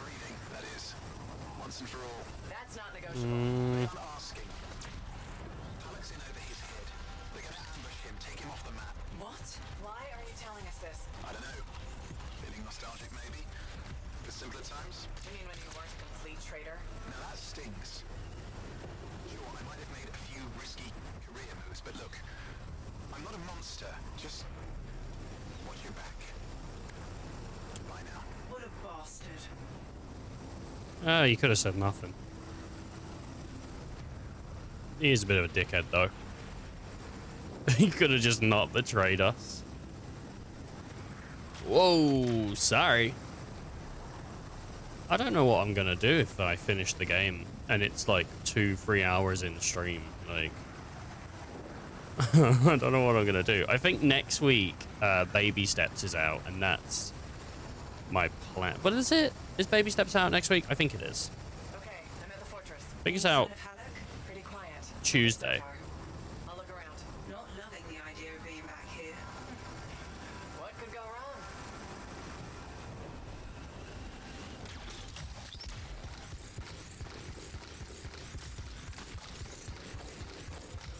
Breathing, that is. Once and for all. That's not negotiable. I'm asking. Halleck's in over his head. They're gonna ambush him, take him off the map. What? Why are you telling us this? I don't know. Feeling nostalgic, maybe? For simpler times? You mean when you weren't a complete traitor? Now that stings. Sure, I might have made a few risky career moves, but look, I'm not a monster. Just watch your back. Bye now. What a bastard. Oh, you could have said nothing. He's a bit of a dickhead, though. He could have just not betrayed us. Whoa, sorry. I don't know what I'm gonna do if I finish the game and it's like 2-3 hours in stream. Like, I don't know what I'm gonna do. I think next week, Baby Steps is out, and that's my plan. But is it? Is Baby Steps out next week? I think it is. Okay, I'm at the fortress. I think it's out Pretty quiet. Tuesday. I'll look around.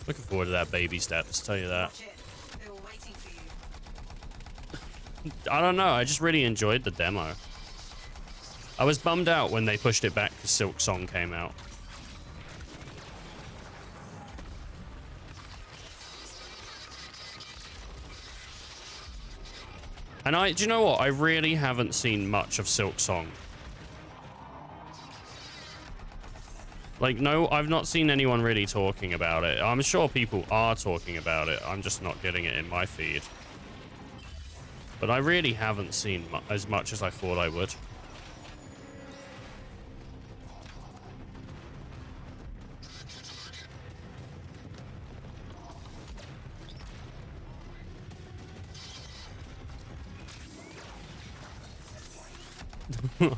Looking forward to that baby steps, tell you that. I don't know, I just really enjoyed the demo. I was bummed out when they pushed it back because Silk Song came out. And do you know what? I really haven't seen much of Silk Song. Like, no, I've not seen anyone really talking about it. I'm sure people are talking about it. I'm just not getting it in my feed. But I really haven't seen as much as I thought I would.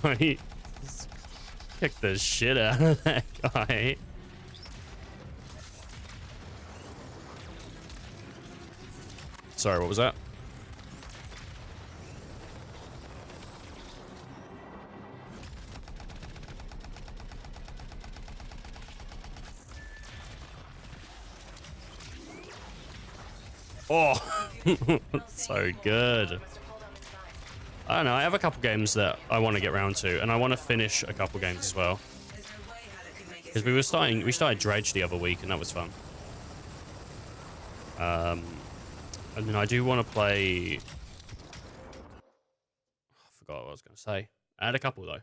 I kick the shit out of that guy. Sorry, what was that? Oh, so good. I don't know, I have a couple games that I want to get round to, and I want to finish a couple games as well. Because we started Dredge the other week, and that was fun. And then I do want to play... I forgot what I was going to say. I had a couple, though.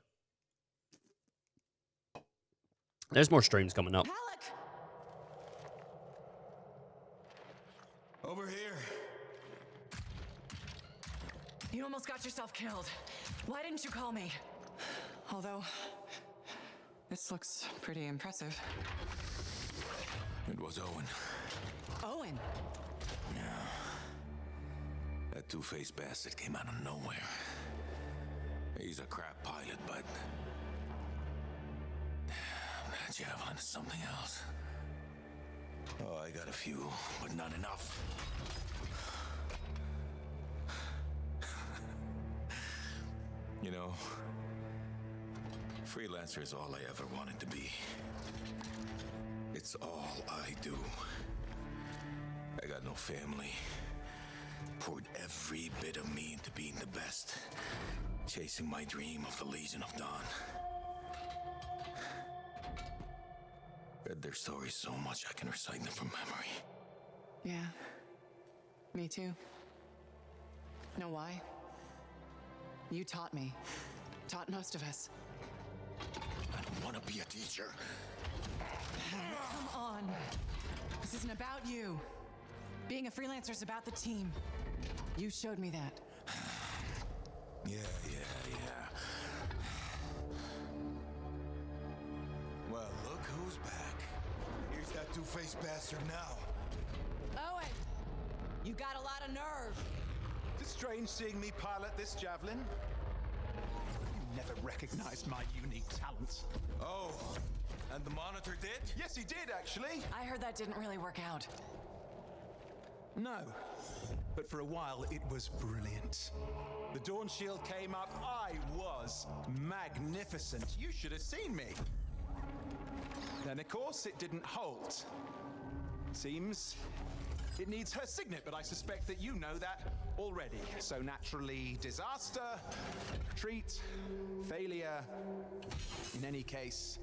There's more streams coming up. Over here. You almost got yourself killed. Why didn't you call me? Although, this looks pretty impressive. It was Owen. Owen? Yeah. That two-faced bastard came out of nowhere. He's a crap pilot, but... that javelin is something else. Oh, I got a few, but not enough. You know, freelancer is all I ever wanted to be. It's all I do. I got no family. Poured every bit of me into being the best. Chasing my dream of the Legion of Dawn. Read their stories so much I can recite them from memory. Yeah, me too. Know why? You taught me. Taught most of us. I don't want to be a teacher. Come on. This isn't about you. Being a freelancer is about the team. You showed me that. Yeah. Well, look who's back. Here's that two-faced bastard now. Owen! You got a lot of nerve. It's strange seeing me pilot this javelin. You never recognized my unique talents. Oh, and the monitor did? Yes, he did, actually. I heard that didn't really work out. No, but for a while it was brilliant. The Dawn Shield came up, I was magnificent. You should have seen me. Then, of course, it didn't hold. Seems it needs her signet, but I suspect that you know that already. So naturally, disaster, retreat, failure. In any case...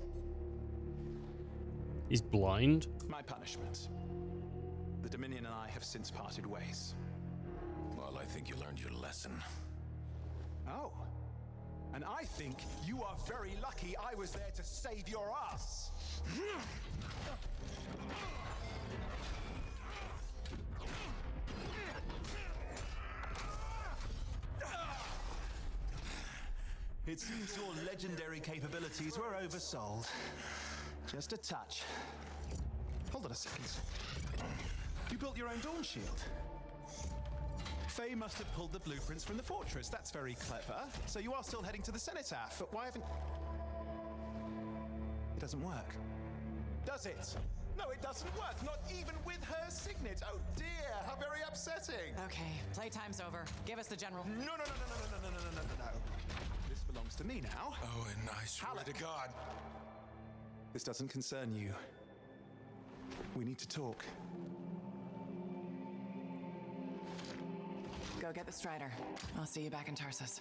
He's blind? My punishment. The Dominion and I have since parted ways. Well, I think you learned your lesson. Oh. And I think you are very lucky I was there to save your ass. It seems your legendary capabilities were oversold. Just a touch. Hold on a second. You built your own Dawn Shield. Faye must have pulled the blueprints from the fortress. That's very clever. So you are still heading to the Cenotaph, but why haven't... It doesn't work. Does it? No, it doesn't work. Not even with her signet. Oh dear, how very upsetting. Okay, playtime's over. Give us the general. No. This belongs to me now. Oh, and I swear to God. This doesn't concern you. We need to talk. Go get the Strider. I'll see you back in Tarsus.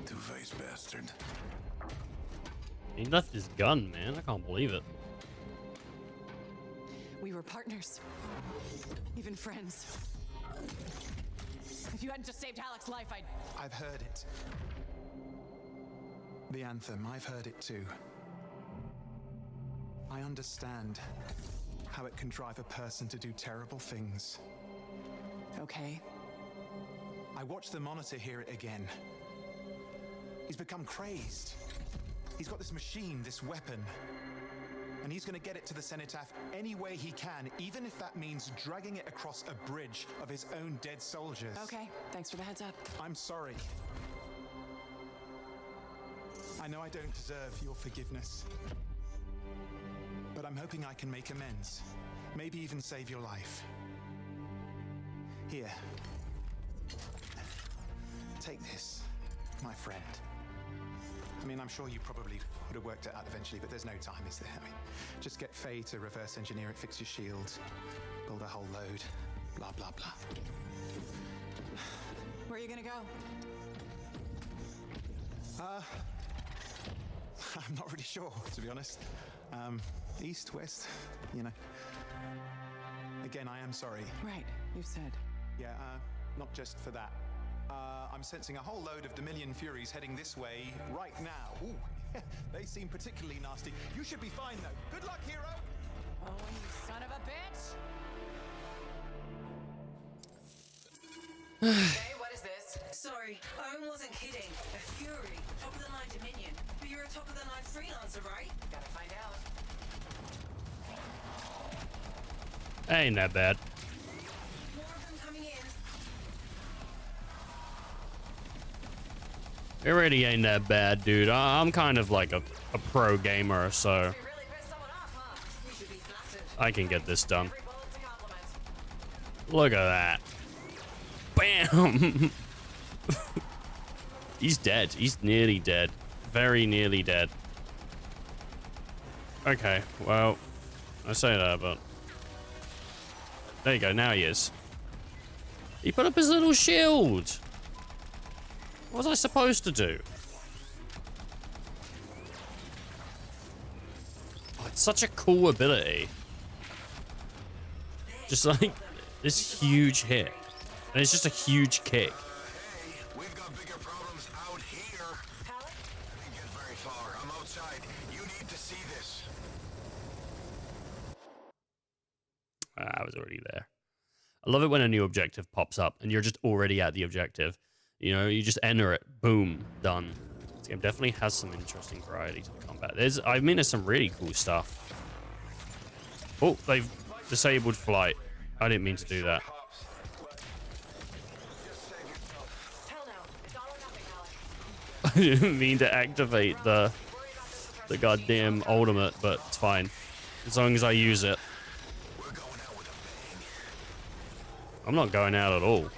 Two-faced bastard. He left his gun, man. I can't believe it. We were partners. Even friends. If you hadn't just saved Halleck's life, I've heard it. The Anthem, I've heard it too. I understand how it can drive a person to do terrible things. Okay. I watched the monitor hear it again. He's become crazed. He's got this machine, this weapon. And he's gonna get it to the Cenotaph any way he can, even if that means dragging it across a bridge of his own dead soldiers. Okay, thanks for the heads up. I'm sorry. I know I don't deserve your forgiveness. But I'm hoping I can make amends. Maybe even save your life. Here. Take this, my friend. I mean, I'm sure you probably would have worked it out eventually, but there's no time, is there? I mean, just get Faye to reverse engineer it, fix your shield, build a whole load, blah, blah, blah. Where are you gonna go? I'm not really sure, to be honest. East, west, you know. Again, I am sorry. Right, you said. Yeah, not just for that. I'm sensing a whole load of Dominion Furies heading this way right now. Ooh, they seem particularly nasty. You should be fine, though. Good luck, hero! Oh, you son of a bitch! Hey, what is this? Sorry, Owen wasn't kidding. A Fury, top of the line Dominion. But you're a top of the line freelancer, right? Gotta find out. Ain't that bad. More of them coming in. It really ain't that bad, dude. I'm kind of like a pro gamer, so I can get this done. Look at that. Bam! He's dead. He's nearly dead. Very nearly dead. Okay, well, I say that, but there you go. Now he is. He put up his little shield. What was I supposed to do? Oh, it's such a cool ability. Just like this huge hit. And it's just a huge kick. Hey, we've got bigger problems out here. I didn't get very far. I'm outside. You need to see this. I was already there. I love it when a new objective pops up and you're just already at the objective. You know, you just enter it, boom, done. This game definitely has some interesting variety to the combat. There's some really cool stuff. Oh, they've disabled flight. I didn't mean to do that. I didn't mean to activate the goddamn ultimate, but it's fine. As long as I use it. I'm not going out at all.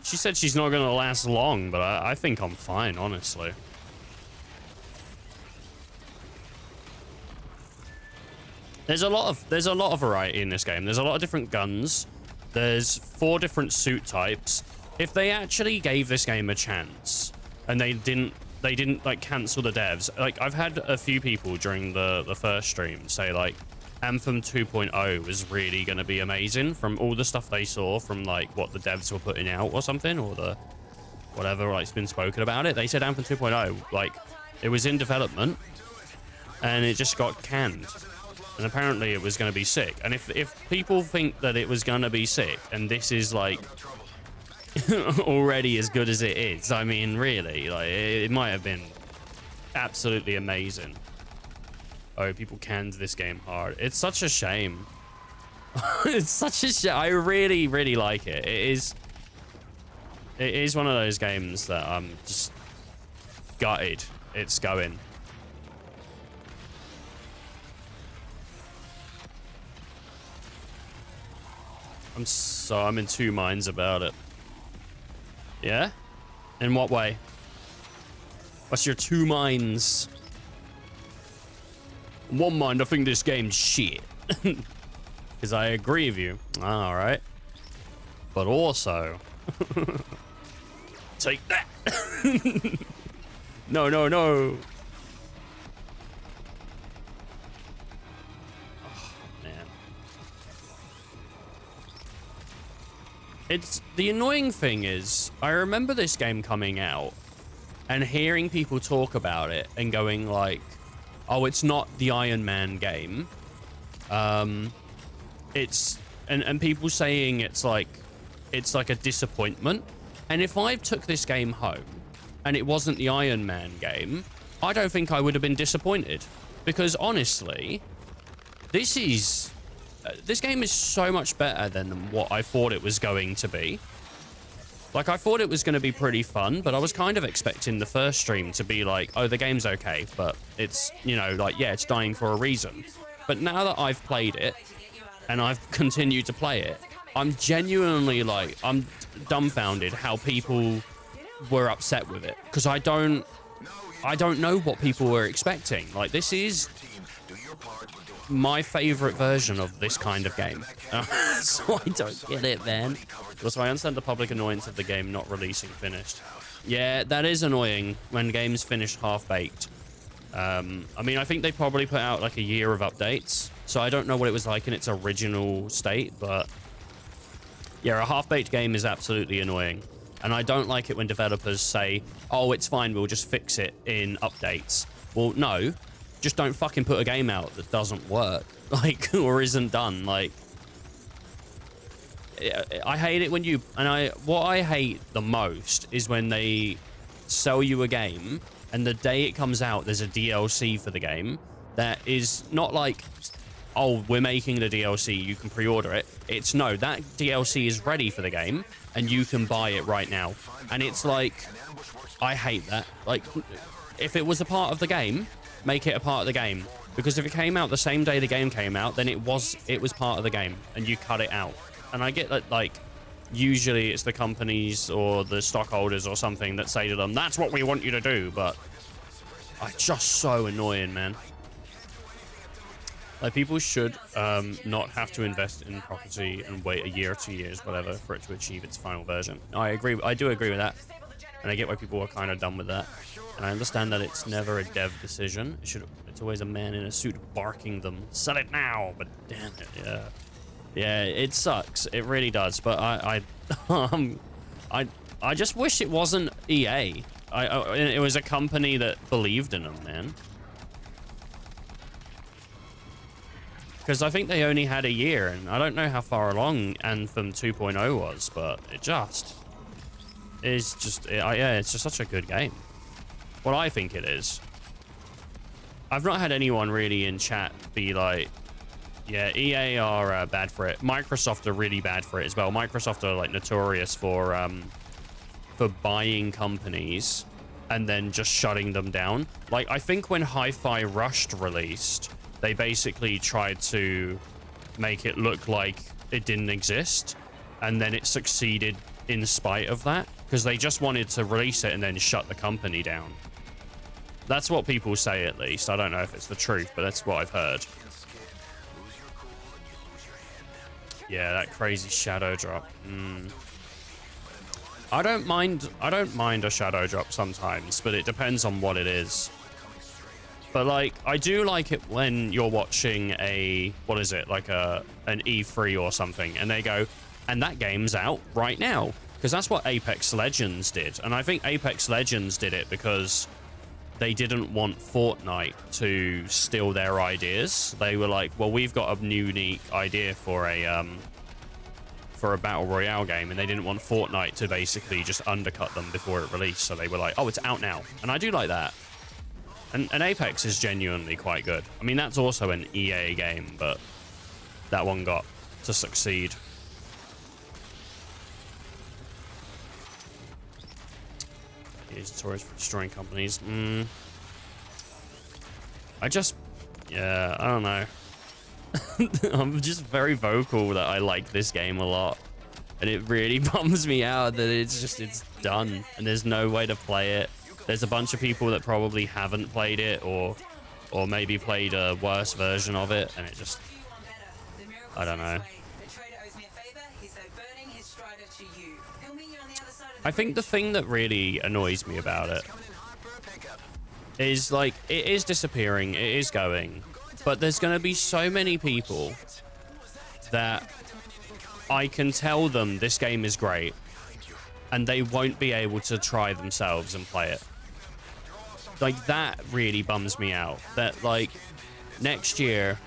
She said she's not going to last long, but I think I'm fine, honestly. There's a lot of variety in this game. There's a lot of different guns. There's 4 different suit types. If they actually gave this game a chance and they didn't like cancel the devs, like I've had a few people during the first stream say like Anthem 2.0 was really going to be amazing from all the stuff they saw from like what the devs were putting out or something, or the whatever like's been spoken about it. They said Anthem 2.0, like it was in development and it just got canned. And apparently it was going to be sick. And if people think that it was going to be sick and this is like already as good as it is, I mean, really, like it might have been absolutely amazing. Oh, people canned this game hard. It's such a shame. It's such a shame. I really, really like it. It is one of those games that I'm just gutted it's going. I'm in two minds about it. Yeah? In what way? What's your two minds? In one mind, I think this game's shit. Because I agree with you. All right. But also... take that! No, no, no. Oh, man. It's... The annoying thing is, I remember this game coming out and hearing people talk about it and going like, oh, it's not the Iron Man game. It's... And people saying it's like a disappointment. And if I took this game home and it wasn't the Iron Man game, I don't think I would have been disappointed. Because honestly, this game is so much better than what I thought it was going to be. Like, I thought it was going to be pretty fun, but I was kind of expecting the first stream to be like, oh, the game's okay, but it's, you know, like, yeah, it's dying for a reason. But now that I've played it and I've continued to play it, I'm genuinely like, I'm dumbfounded how people were upset with it, because I don't know what people were expecting. Like, this is my favorite version of this kind of game. So I don't get it, man. Also, I understand the public annoyance of the game not releasing finished. Yeah, that is annoying when games finish half-baked. I mean, I think they probably put out like a year of updates, so I don't know what it was like in its original state, but yeah, a half-baked game is absolutely annoying. And I don't like it when developers say, oh, it's fine, we'll just fix it in updates. Well, no, just don't fucking put a game out that doesn't work, like, or isn't done. Like, I hate it when you, what I hate the most is when they sell you a game and the day it comes out, there's a DLC for the game that is not like, oh, we're making the DLC, you can pre-order it. It's no, that DLC is ready for the game and you can buy it right now. And it's like, I hate that. Like, if it was a part of the game, make it a part of the game. Because if it came out the same day the game came out, then it was part of the game and you cut it out. And I get that, like, usually it's the companies or the stockholders or something that say to them, that's what we want you to do, but it's just so annoying, man. Like, people should not have to invest in property and wait a year or 2 years, whatever, for it to achieve its final version. I agree. I do agree with that. And I get why people are kind of done with that. And I understand that it's never a dev decision. It's always a man in a suit barking them, sell it now, but damn it, yeah. Yeah, it sucks. It really does. But I just wish it wasn't EA. It was a company that believed in them, man. Because I think they only had a year, and I don't know how far along Anthem 2.0 was, but it just is just, yeah, it's just such a good game. What I think it is. I've not had anyone really in chat be like, yeah, EA are bad for it. Microsoft are really bad for it as well. Microsoft are like notorious for buying companies and then just shutting them down. Like, I think when Hi-Fi Rushed released, they basically tried to make it look like it didn't exist, and then it succeeded in spite of that, because they just wanted to release it and then shut the company down. That's what people say, at least. I don't know if it's the truth, but that's what I've heard. Yeah, that crazy shadow drop. I don't mind a shadow drop sometimes, but it depends on what it is. But like, I do like it when you're watching a, what is it, like an E3 or something, and they go, and that game's out right now. Because that's what Apex Legends did. And I think Apex Legends did it because they didn't want Fortnite to steal their ideas. They were like, well, we've got a unique idea for a Battle Royale game, and they didn't want Fortnite to basically just undercut them before it released. So they were like, oh, it's out now. And I do like that. And Apex is genuinely quite good. I mean, that's also an EA game, but that one got to succeed. He's notorious for destroying companies. Yeah, I don't know. I'm just very vocal that I like this game a lot. And it really bums me out that it's done and there's no way to play it. There's a bunch of people that probably haven't played it or maybe played a worse version of it, and it just, I don't know. I think the thing that really annoys me about it is, like, it is disappearing, it is going, but there's going to be so many people that I can tell them this game is great and they won't be able to try themselves and play it. Like, that really bums me out. That, like, next year,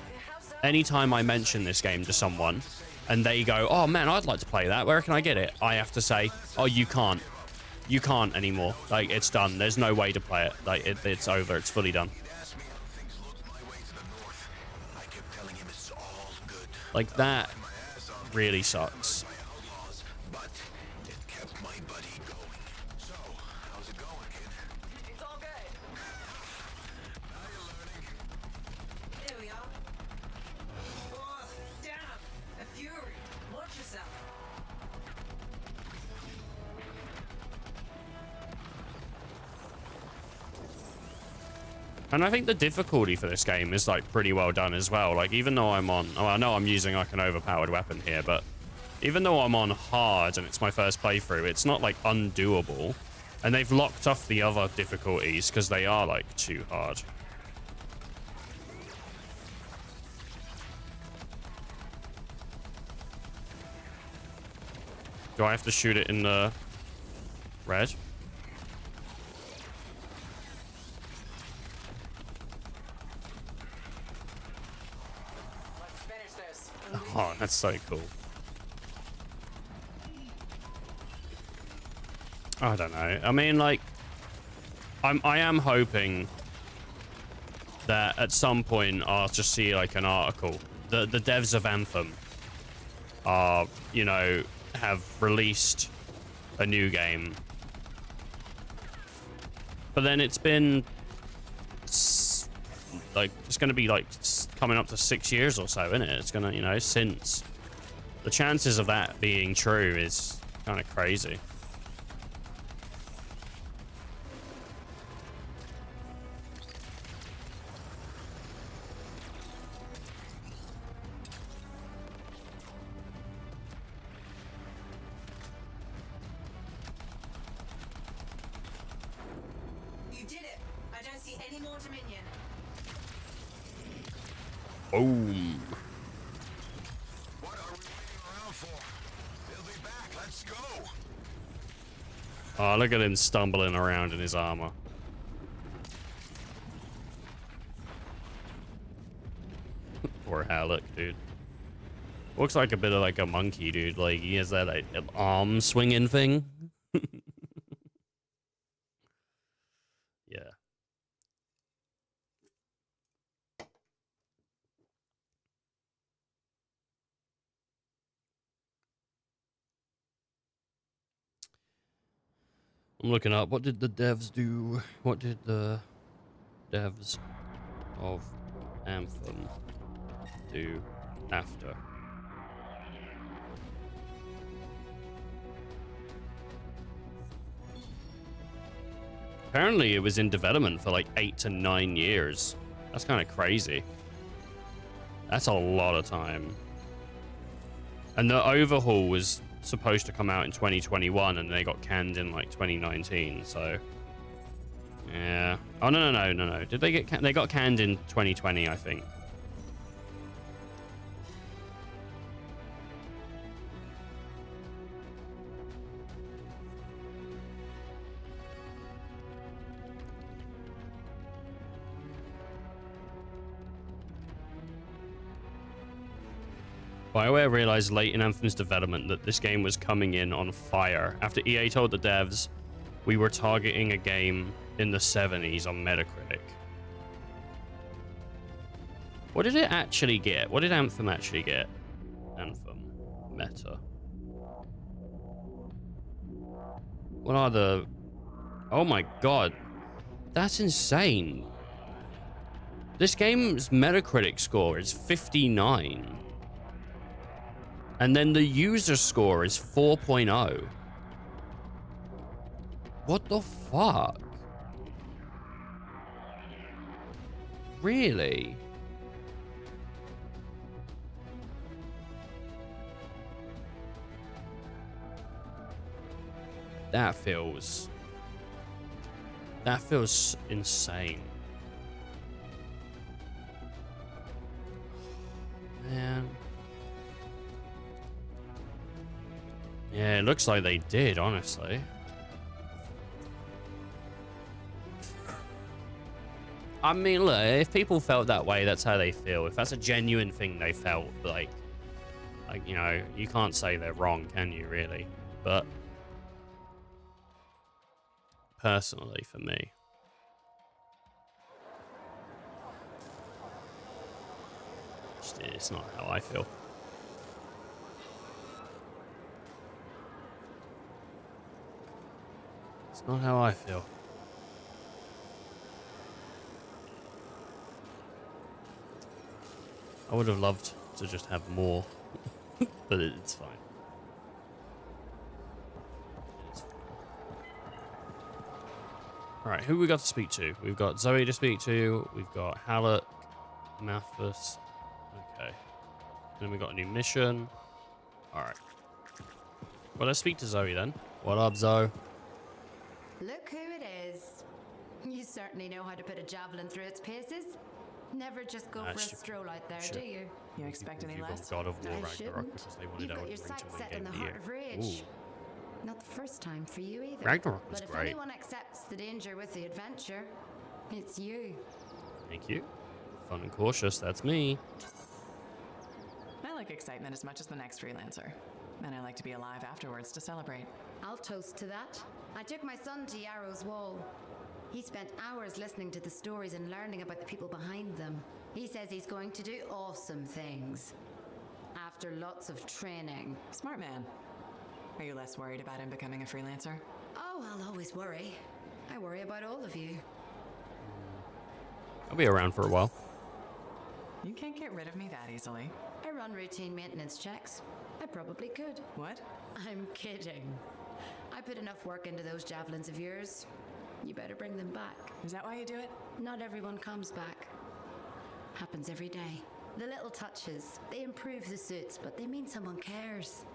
anytime I mention this game to someone and they go, oh man, I'd like to play that, where can I get it? I have to say, oh, you can't. You can't anymore. Like, it's done. There's no way to play it. Like, it's over. It's fully done. Like, that really sucks. And I think the difficulty for this game is, like, pretty well done as well. Like, even though I'm on... Oh, I know I'm using, like, an overpowered weapon here, but even though I'm on hard and it's my first playthrough, it's not, like, undoable. And they've locked off the other difficulties because they are, like, too hard. Do I have to shoot it in the red? Oh, that's so cool. I don't know. I mean, like, I am hoping that at some point I'll just see, like, an article. The devs of Anthem are, you know, have released a new game. But then it's been, like, it's going to be, like, coming up to 6 years or so, isn't it? It's going to, you know, since. The chances of that being true is kind of crazy. You did it. I don't see any more Dominion. Boom. What are we waiting around for? They'll be back. Let's go. Oh, look at him stumbling around in his armor. Poor Halleck, dude. Looks like a bit of like a monkey, dude. Like, he has that like, arm swinging thing. Yeah. I'm looking up. What did the devs do? What did the devs of Anthem do after? Apparently it was in development for like 8 to 9 years. That's kind of crazy. That's a lot of time. And the overhaul was supposed to come out in 2021 and they got canned in like 2019, so yeah. Oh no. Did they get they got canned in 2020, I think. BioWare realized late in Anthem's development that this game was coming in on fire after EA told the devs we were targeting a game in the 70s on Metacritic. What did it actually get? What did Anthem actually get? Anthem. Meta. What are the... Oh my god. That's insane. This game's Metacritic score is 59. And then the user score is 4.0. What the fuck? Really? That feels insane. Man. Yeah, it looks like they did, honestly. I mean, look, if people felt that way, that's how they feel. If that's a genuine thing they felt, like, you know, you can't say they're wrong, can you, really? But personally, for me, it's not how I feel. It's not how I feel. I would have loved to just have more, but it's fine. Alright, who we got to speak to? We've got Zoe to speak to, we've got Halleck, Mathis. Okay. Then we got a new mission. Alright. Well, let's speak to Zoe then. What up, Zoe? Look who it is. You certainly know how to put a javelin through its paces. Never just go for a stroll out there, do you? You expect any less? God of War I Ragnarok shouldn't. because they wanted You've got Elden your Ring sights to win set Game in the of the heart Year. of rage. Ooh. Not the first time for you either. Ragnarok was but great. If anyone accepts the danger with the adventure, it's you. Thank you. Fun and cautious, that's me. I like excitement as much as the next freelancer. And I like to be alive afterwards to celebrate. I'll toast to that. I took my son to Yarrow's Wall. He spent hours listening to the stories and learning about the people behind them. He says he's going to do awesome things. After lots of training. Smart man. Are you less worried about him becoming a freelancer? Oh, I'll always worry. I worry about all of you. I'll be around for a while. You can't get rid of me that easily. I run routine maintenance checks. I probably could. What? I'm kidding. I put enough work into those javelins of yours. You better bring them back. Is that why you do it? Not everyone comes back. Happens every day. The little touches, they improve the suits, but they mean someone cares.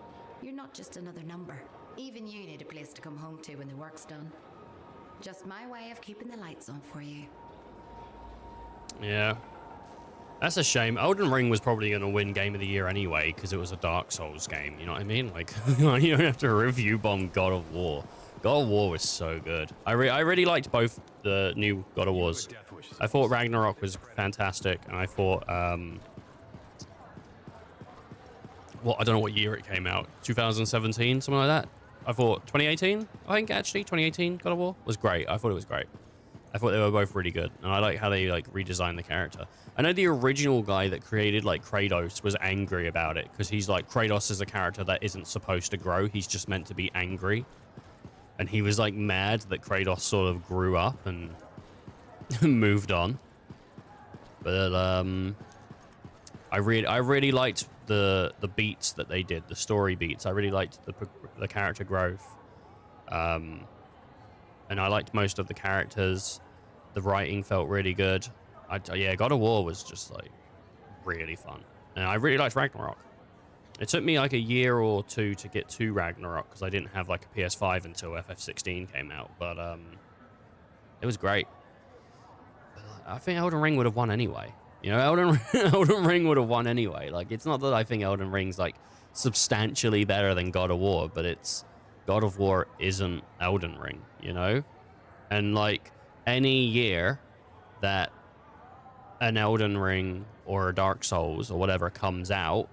You're not just another number. Even you need a place to come home to when the work's done. Just my way of keeping the lights on for you. Yeah. That's a shame. Elden Ring was probably going to win Game of the Year anyway, because it was a Dark Souls game, you know what I mean? Like, you don't have to review bomb God of War. God of War was so good. I really liked both the new God of Wars. I thought Ragnarok was fantastic, and I thought, well, I don't know what year it came out. 2017, something like that. I thought 2018, I think actually 2018 God of War was great. I thought it was great. I thought they were both really good, and I like how they like redesigned the character. I know the original guy that created like Kratos was angry about it because he's like, Kratos is a character that isn't supposed to grow. He's just meant to be angry, and he was like mad that Kratos sort of grew up and moved on. But I really liked the beats that they did, the story beats. I really liked the character growth. And I liked most of the characters. The writing felt really good. Yeah, God of War was just like really fun. And I really liked Ragnarok. It took me like a year or two to get to Ragnarok because I didn't have like a PS5 until FF16 came out. But it was great. I think Elden Ring would have won anyway. You know, Elden Ring would have won anyway. Like, it's not that I think Elden Ring's like substantially better than God of War, but it's God of War isn't Elden Ring, you know? And like any year that an Elden Ring or a Dark Souls or whatever comes out,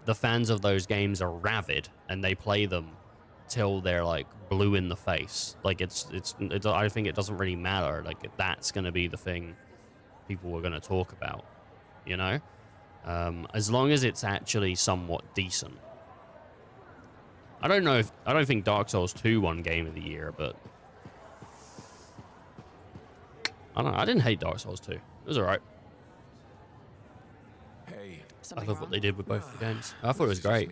the fans of those games are rabid and they play them till they're like blue in the face. Like it's I think it doesn't really matter. Like that's going to be the thing people were going to talk about, you know? As long as it's actually somewhat decent. I don't think Dark Souls 2 won Game of the Year, but I didn't hate Dark Souls 2. It was alright. I love what they did with both the games. I thought it was great,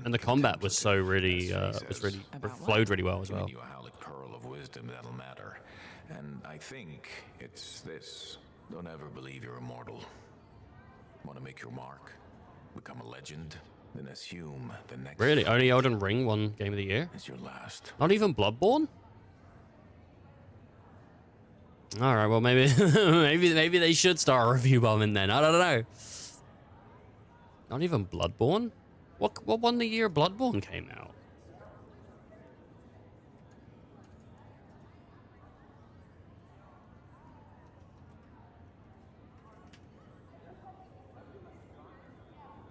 and the combat was so really flowed really well as well. You a Howlick pearl of wisdom that'll matter, and I think it's this: don't ever believe you're immortal. Want to make your mark, become a legend, then assume the next. Really, only Elden Ring won Game of the Year. It's your last. Not even Bloodborne. All right, well maybe maybe they should start review bombing then. I don't know. Not even Bloodborne? What won the year Bloodborne came out?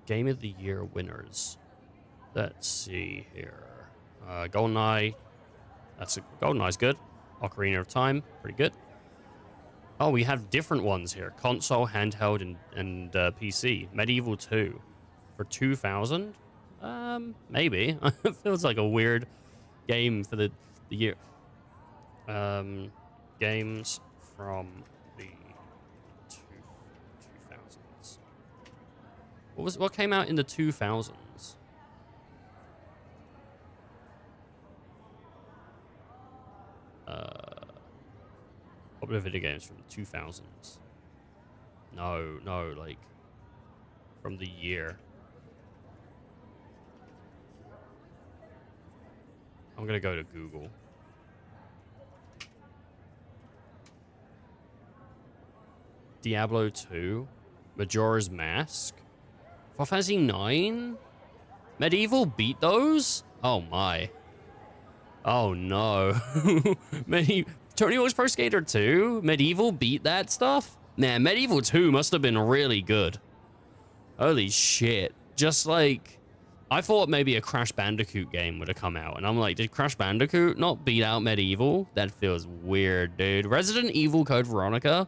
Game of the Year winners. Let's see here. GoldenEye. GoldenEye's good. Ocarina of Time, pretty good. Oh, we have different ones here. Console, handheld, and PC. Medieval 2 for 2000? Maybe. It feels like a weird game for the year. Games from the 2000s. What came out in the 2000s? Popular video games from the 2000s. No, like from the year. I'm gonna go to Google. Diablo 2, Majora's Mask, Final Fantasy 9, Medieval beat those? Oh my. Oh no. Tony Hawk's Pro Skater 2? Medieval beat that stuff? Man, Medieval 2 must have been really good. Holy shit. Just like, I thought maybe a Crash Bandicoot game would have come out. And I'm like, did Crash Bandicoot not beat out Medieval? That feels weird, dude. Resident Evil Code Veronica?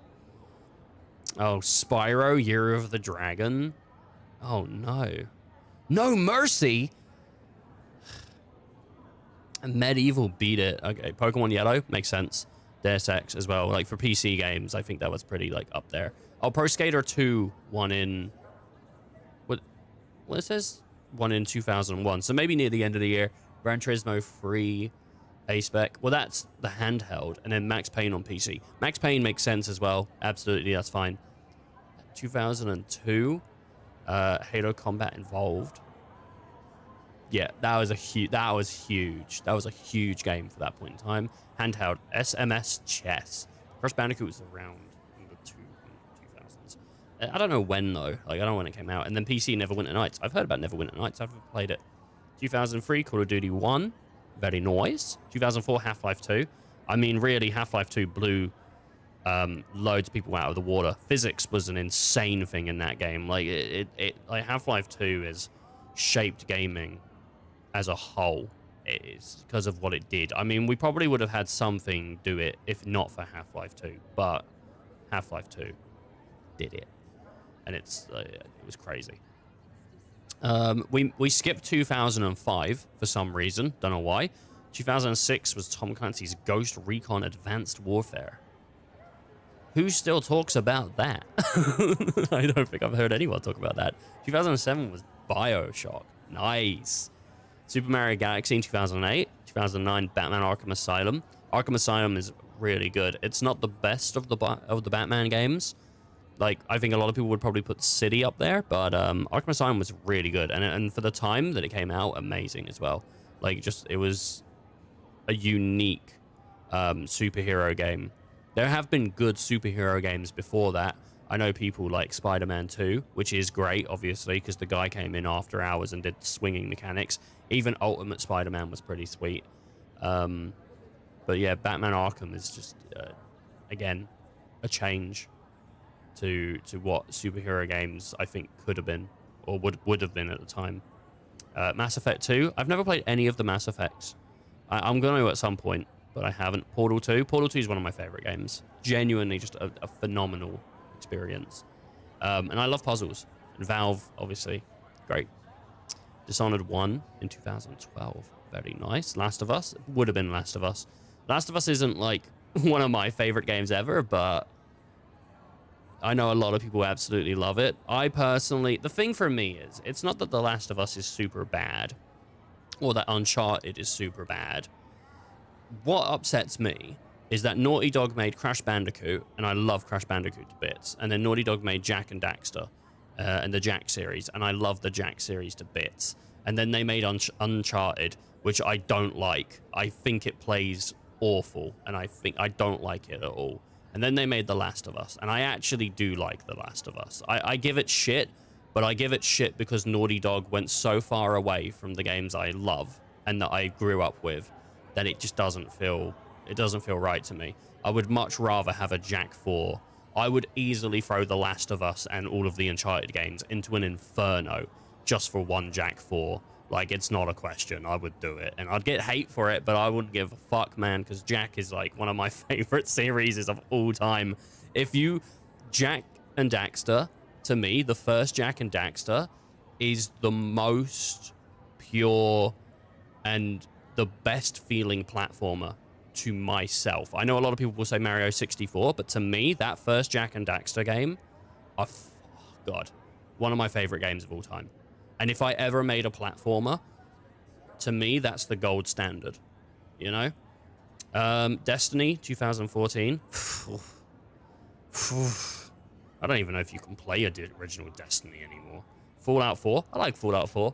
Oh, Spyro, Year of the Dragon? Oh no. No Mercy? Medieval beat it. Okay, Pokemon Yellow makes sense. Deus Ex as well. Like for PC games, I think that was pretty like up there. Oh, Pro Skater 2 won in what it says won in 2001. So maybe near the end of the year. Gran Turismo 3, A-Spec. Well, that's the handheld, and then Max Payne on PC. Max Payne makes sense as well. Absolutely, that's fine. 2002, Halo Combat Evolved. Yeah, that was huge. That was a huge game for that point in time. Handheld, SMS Chess. Crash Bandicoot was around in the 2000s. I don't know when though. Like I don't know when it came out. And then PC Neverwinter Nights. I've heard about Neverwinter Nights. I've never played it. 2003 Call of Duty 1, very nice. 2004 Half-Life 2. I mean, really, Half-Life 2 blew loads of people out of the water. Physics was an insane thing in that game. Like like Half-Life 2 is shaped gaming as a whole. It is because of what it did. I mean, we probably would have had something do it if not for Half-Life 2, but Half-Life 2 did it, and it was crazy. We skipped 2005 for some reason, don't know why. 2006 was Tom Clancy's Ghost Recon Advanced Warfare. Who still talks about that? I don't think I've heard anyone talk about that. 2007 was BioShock. Nice. Super Mario Galaxy in 2008. 2009, Batman Arkham Asylum. Arkham Asylum is really good. It's not the best of the Batman games. Like, I think a lot of people would probably put City up there, but Arkham Asylum was really good. And for the time that it came out, amazing as well. Like, just, it was a unique superhero game. There have been good superhero games before that. I know people like Spider-Man 2, which is great, obviously, because the guy came in after hours and did swinging mechanics. Even Ultimate Spider-Man was pretty sweet. But yeah, Batman Arkham is just, again, a change to what superhero games I think could have been, or would have been at the time. Mass Effect 2. I've never played any of the Mass Effects. I'm going to at some point, but I haven't. Portal 2. Portal 2 is one of my favorite games. Genuinely just a phenomenal experience. And I love puzzles. And Valve, obviously, great. Dishonored 1 in 2012. Very nice. Last of Us. Would have been Last of Us. Last of Us isn't like one of my favorite games ever, but I know a lot of people absolutely love it. I personally, the thing for me is, it's not that The Last of Us is super bad or that Uncharted is super bad. What upsets me is that Naughty Dog made Crash Bandicoot, and I love Crash Bandicoot to bits. And then Naughty Dog made Jak and Daxter and the Jak series, and I love the Jak series to bits. And then they made Uncharted, which I don't like. I think it plays awful, and I don't like it at all. And then they made The Last of Us, and I actually do like The Last of Us. I give it shit, but I give it shit because Naughty Dog went so far away from the games I love and that I grew up with that it just doesn't feel right to me. I would much rather have a Jak 4. I would easily throw The Last of Us and all of the Uncharted games into an inferno just for one Jak 4. Like, it's not a question. I would do it. And I'd get hate for it, but I wouldn't give a fuck, man, because Jak is, like, one of my favorite series of all time. Jak and Daxter, to me, the first Jak and Daxter is the most pure and the best feeling platformer to myself. I know a lot of people will say Mario 64, but to me, that first Jak and Daxter game, God, one of my favorite games of all time. And if I ever made a platformer, to me, that's the gold standard, you know? Destiny 2014. I don't even know if you can play the original Destiny anymore. Fallout 4. I like Fallout 4.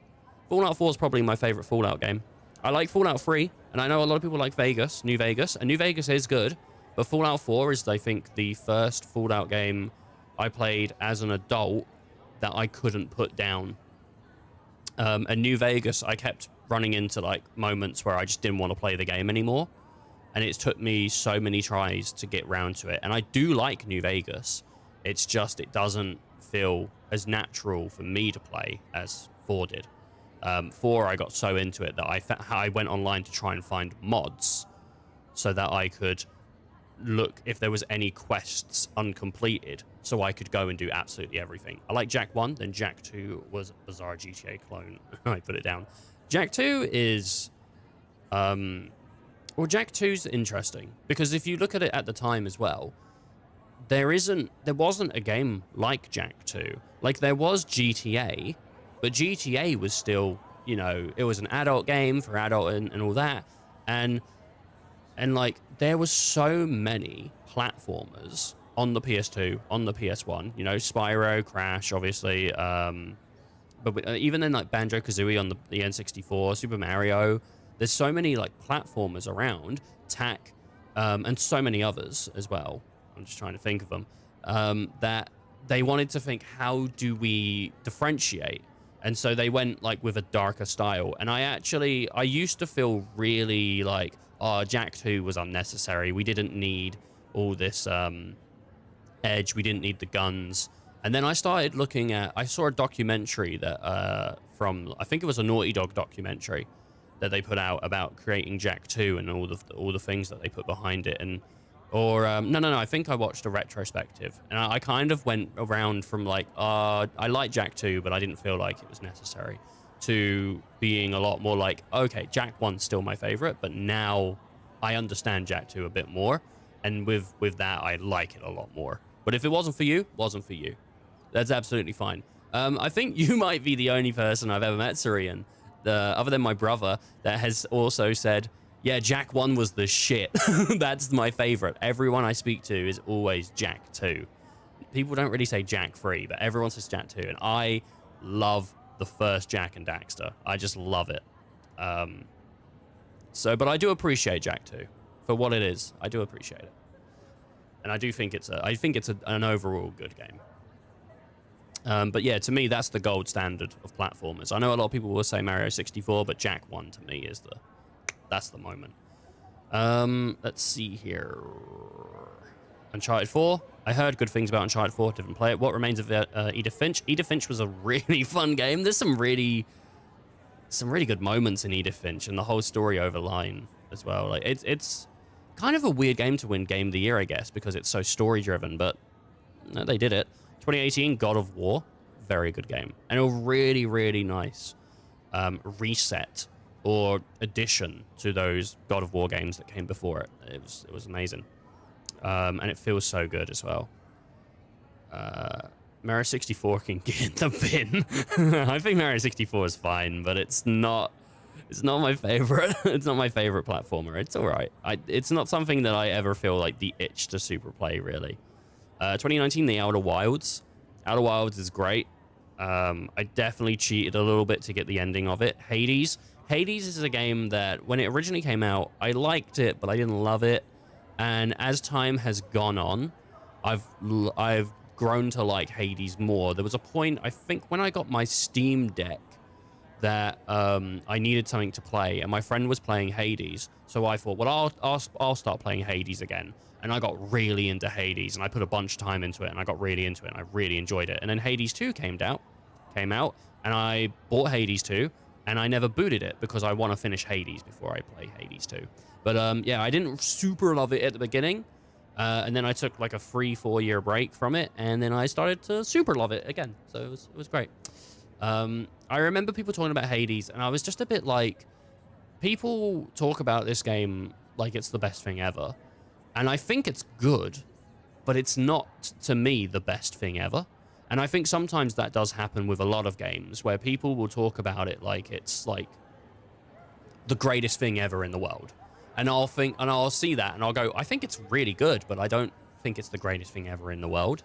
Fallout 4 is probably my favorite Fallout game. I like Fallout 3, and I know a lot of people like New Vegas, and New Vegas is good, but Fallout 4 is, I think, the first Fallout game I played as an adult that I couldn't put down. And New Vegas, I kept running into like moments where I just didn't want to play the game anymore. And it took me so many tries to get round to it. And I do like New Vegas. It's just, it doesn't feel as natural for me to play as 4 did. 4, I got so into it that I went online to try and find mods so that I could look if there was any quests uncompleted, so I could go and do absolutely everything. I like Jak 1, then Jak 2 was a bizarre GTA clone. I put it down. Jak 2 is... well, Jak 2's interesting, because if you look at it at the time as well, there wasn't a game like Jak 2. Like, there was GTA, but GTA was still, you know, it was an adult game for adult and all that. And like, there was so many platformers on the PS2, on the PS1, you know, Spyro, Crash, obviously, but even then, like, Banjo-Kazooie on the N64, Super Mario, there's so many, like, platformers around, Tak, and so many others as well. I'm just trying to think of them, that they wanted to think, how do we differentiate? And so they went, like, with a darker style. And I used to feel really like, oh, Jak 2 was unnecessary. We didn't need all this edge. We didn't need the guns. And then I started looking at, I saw a documentary that from, I think it was a Naughty Dog documentary that they put out about creating Jak 2 and all the things that they put behind it. And no, I think I watched a retrospective, and I kind of went around from like, I like Jak 2, but I didn't feel like it was necessary, to being a lot more like, okay, Jak 1's still my favorite, but now I understand Jak 2 a bit more, and with that, I like it a lot more. But if it wasn't for you, it wasn't for you. That's absolutely fine. I think you might be the only person I've ever met, Syrian, other than my brother, that has also said, yeah, Jak 1 was the shit. That's my favorite. Everyone I speak to is always Jak 2. People don't really say Jak 3, but everyone says Jak 2. And I love the first Jak and Daxter. I just love it. But I do appreciate Jak 2 for what it is. I do appreciate it. And I do think it's an overall good game. But yeah, to me, that's the gold standard of platformers. I know a lot of people will say Mario 64, but Jak 1 to me is that's the moment. Let's see here. Uncharted 4. I heard good things about Uncharted 4. Didn't play it. What remains of Edith Finch? Edith Finch was a really fun game. There's some really good moments in Edith Finch, and the whole story over line as well. Like, it's kind of a weird game to win Game of the Year, I guess, because it's so story driven. But no, they did it. 2018 God of War. Very good game, and a really, really nice reset or addition to those God of War games that came before it. It was amazing. And it feels so good as well. Mario 64 can get in the bin. I think Mario 64 is fine, but it's not my favorite. It's not my favorite platformer. It's all right. It's not something that I ever feel like the itch to super play, really. 2019, the Outer Wilds. Outer Wilds is great. I definitely cheated a little bit to get the ending of it. Hades. Hades is a game that when it originally came out, I liked it, but I didn't love it. And as time has gone on, I've grown to like Hades more. There was a point, I think, when I got my Steam Deck that I needed something to play, and my friend was playing Hades. So I thought, well, I'll start playing Hades again. And I got really into Hades, and I put a bunch of time into it, and I got really into it, and I really enjoyed it. And then Hades 2 came out, and I bought Hades 2, and I never booted it because I want to finish Hades before I play Hades 2. But yeah, I didn't super love it at the beginning, and then I took like a 3-4 year break from it, and then I started to super love it again. So it was great. I remember people talking about Hades, and I was just a bit like, people talk about this game like it's the best thing ever. And I think it's good, but it's not, to me, the best thing ever. And I think sometimes that does happen with a lot of games where people will talk about it like it's like the greatest thing ever in the world. And I'll see that and I'll go, I think it's really good, but I don't think it's the greatest thing ever in the world.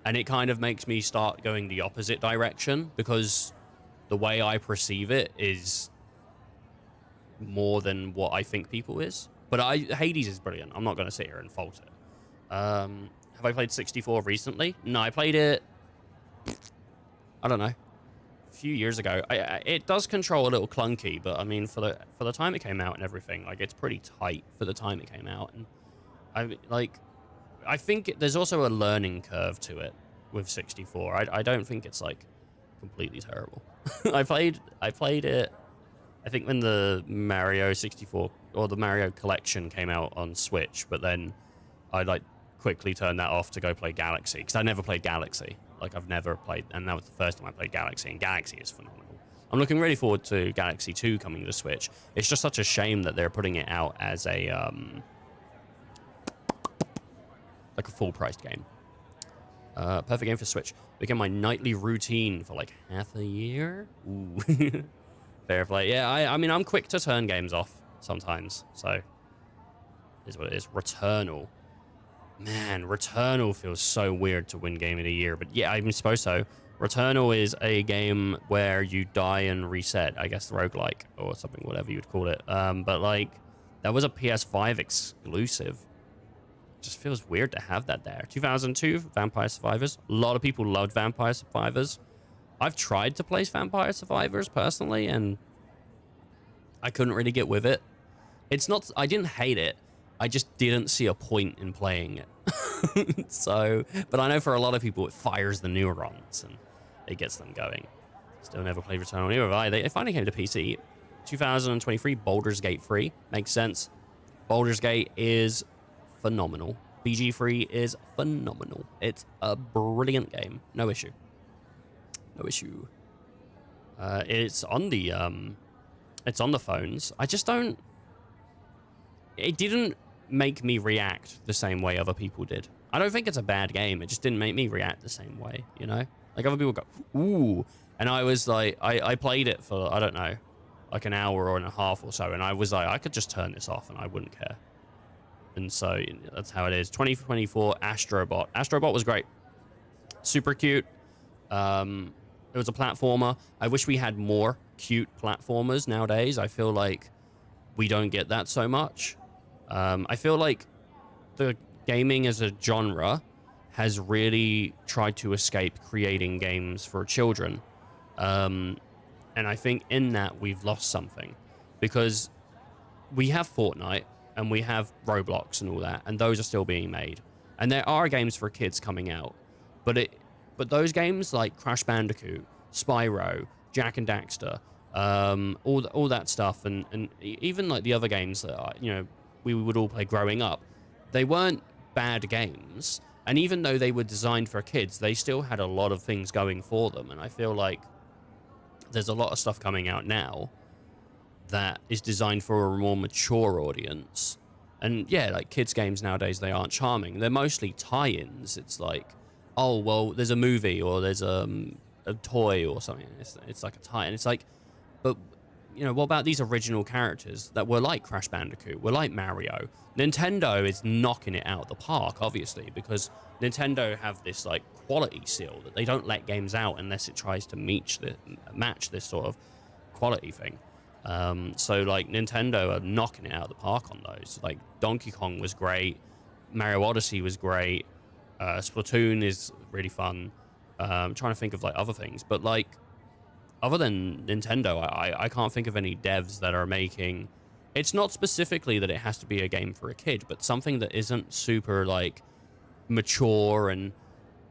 And it kind of makes me start going the opposite direction, because the way I perceive it is more than what I think people is. But Hades is brilliant. I'm not going to sit here and fault it. Have I played 64 recently? No, I played it, I don't know, a few years ago. It does control a little clunky, but I mean, for the time it came out and everything, like, it's pretty tight for the time it came out. And I think there's also a learning curve to it with 64. I don't think it's like completely terrible. I played it, I think, when the Mario 64 or the Mario collection came out on Switch, but then I like quickly turned that off to go play Galaxy, because I never played Galaxy. Like, I've never played, and that was the first time I played Galaxy, and Galaxy is phenomenal. I'm looking really forward to Galaxy 2 coming to Switch. It's just such a shame that they're putting it out as a like a full-priced game. Perfect game for Switch. Became my nightly routine for like half a year. Ooh. Fair play. Yeah, I mean, I'm quick to turn games off sometimes, so is what it is. Returnal. Man, Returnal feels so weird to win Game of the Year, but yeah, I suppose so. Returnal is a game where you die and reset, I guess, roguelike or something, whatever you'd call it. But like, that was a PS5 exclusive. Just feels weird to have that there. 2002, Vampire Survivors. A lot of people loved Vampire Survivors. I've tried to play Vampire Survivors personally, and I couldn't really get with it. It's not, I didn't hate it. I just didn't see a point in playing it. So, but I know for a lot of people, it fires the neurons and it gets them going. Still never played Returnal, neither have I. They finally came to PC. 2023, Baldur's Gate 3. Makes sense. Baldur's Gate is phenomenal. BG3 is phenomenal. It's a brilliant game. No issue. No issue. It's on the phones. I just don't. It didn't make me react the same way other people did. I don't think it's a bad game. It just didn't make me react the same way, you know? Like, other people go, ooh. And I was like, I played it for, I don't know, like an hour and a half or so. And I was like, I could just turn this off and I wouldn't care. And so that's how it is. 2024 Astrobot. Astrobot was great. Super cute. It was a platformer. I wish we had more cute platformers nowadays. I feel like we don't get that so much. I feel like the gaming as a genre has really tried to escape creating games for children. And I think in that we've lost something, because we have Fortnite and we have Roblox and all that, and those are still being made. And there are games for kids coming out, but those games like Crash Bandicoot, Spyro, Jak and Daxter, all that stuff, and even like the other games that we would all play growing up, they weren't bad games. And even though they were designed for kids, they still had a lot of things going for them. And I feel like there's a lot of stuff coming out now that is designed for a more mature audience. And yeah, like kids games nowadays, they aren't charming. They're mostly tie-ins. It's like oh, well, there's a movie or there's a toy or something. It's like a tie. And it's like, but, you know, what about these original characters that were like Crash Bandicoot, were like Mario? Nintendo is knocking it out of the park, obviously, because Nintendo have this, like, quality seal that they don't let games out unless it tries to match this sort of quality thing. So, like, Nintendo are knocking it out of the park on those. Like, Donkey Kong was great. Mario Odyssey was great. Splatoon is really fun. I'm trying to think of, like, other things. But, like, other than Nintendo, I can't think of any devs that are making... It's not specifically that it has to be a game for a kid, but something that isn't super, like, mature and...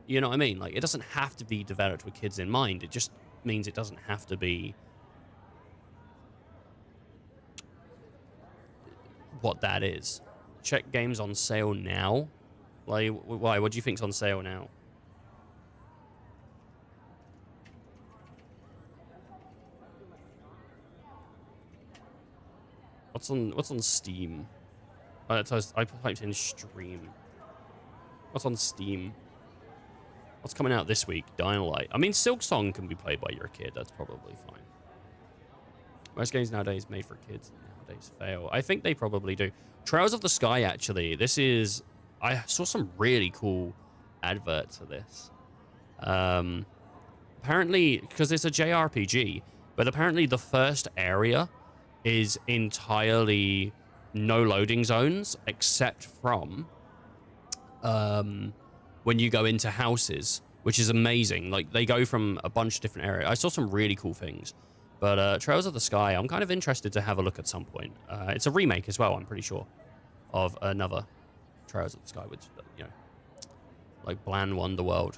You know what I mean? Like, it doesn't have to be developed with kids in mind. It just means it doesn't have to be... what that is. Check games on sale now. Like, why? What do you think's on sale now? What's on Steam? Oh, I typed in stream. What's on Steam? What's coming out this week? Dying Light. I mean, Silk Song can be played by your kid. That's probably fine. Most games nowadays made for kids nowadays fail. I think they probably do. Trails of the Sky, actually. This is... I saw some really cool adverts for this. Apparently, because it's a JRPG, but apparently the first area is entirely no loading zones, except from when you go into houses, which is amazing. Like, they go from a bunch of different areas. I saw some really cool things. But Trails of the Sky, I'm kind of interested to have a look at some point. It's a remake as well, I'm pretty sure, of another Trails of the Sky, which, you know, like Bland Wonderworld.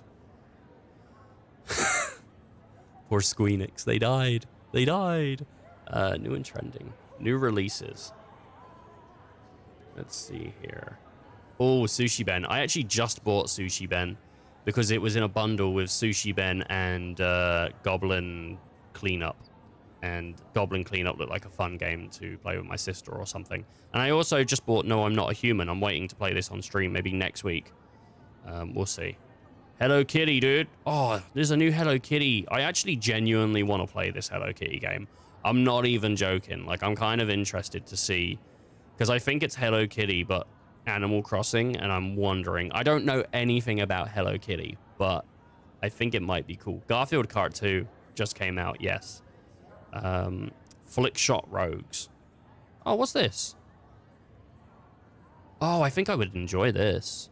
Poor Squeenix, they died. They died. New and trending. New releases. Let's see here. Oh, Sushi Ben. I actually just bought Sushi Ben because it was in a bundle with Sushi Ben and Goblin Cleanup. And Goblin Cleanup looked like a fun game to play with my sister or something. And I also just bought No, I'm Not a Human. I'm waiting to play this on stream, maybe next week. We'll see. Hello Kitty, dude. Oh, there's a new Hello Kitty. I actually genuinely want to play this Hello Kitty game. I'm not even joking. Like, I'm kind of interested to see, because I think it's Hello Kitty, but Animal Crossing, and I'm wondering. I don't know anything about Hello Kitty, but I think it might be cool. Garfield Kart 2 just came out, yes. Flickshot Rogues. Oh, what's this? Oh, I think I would enjoy this.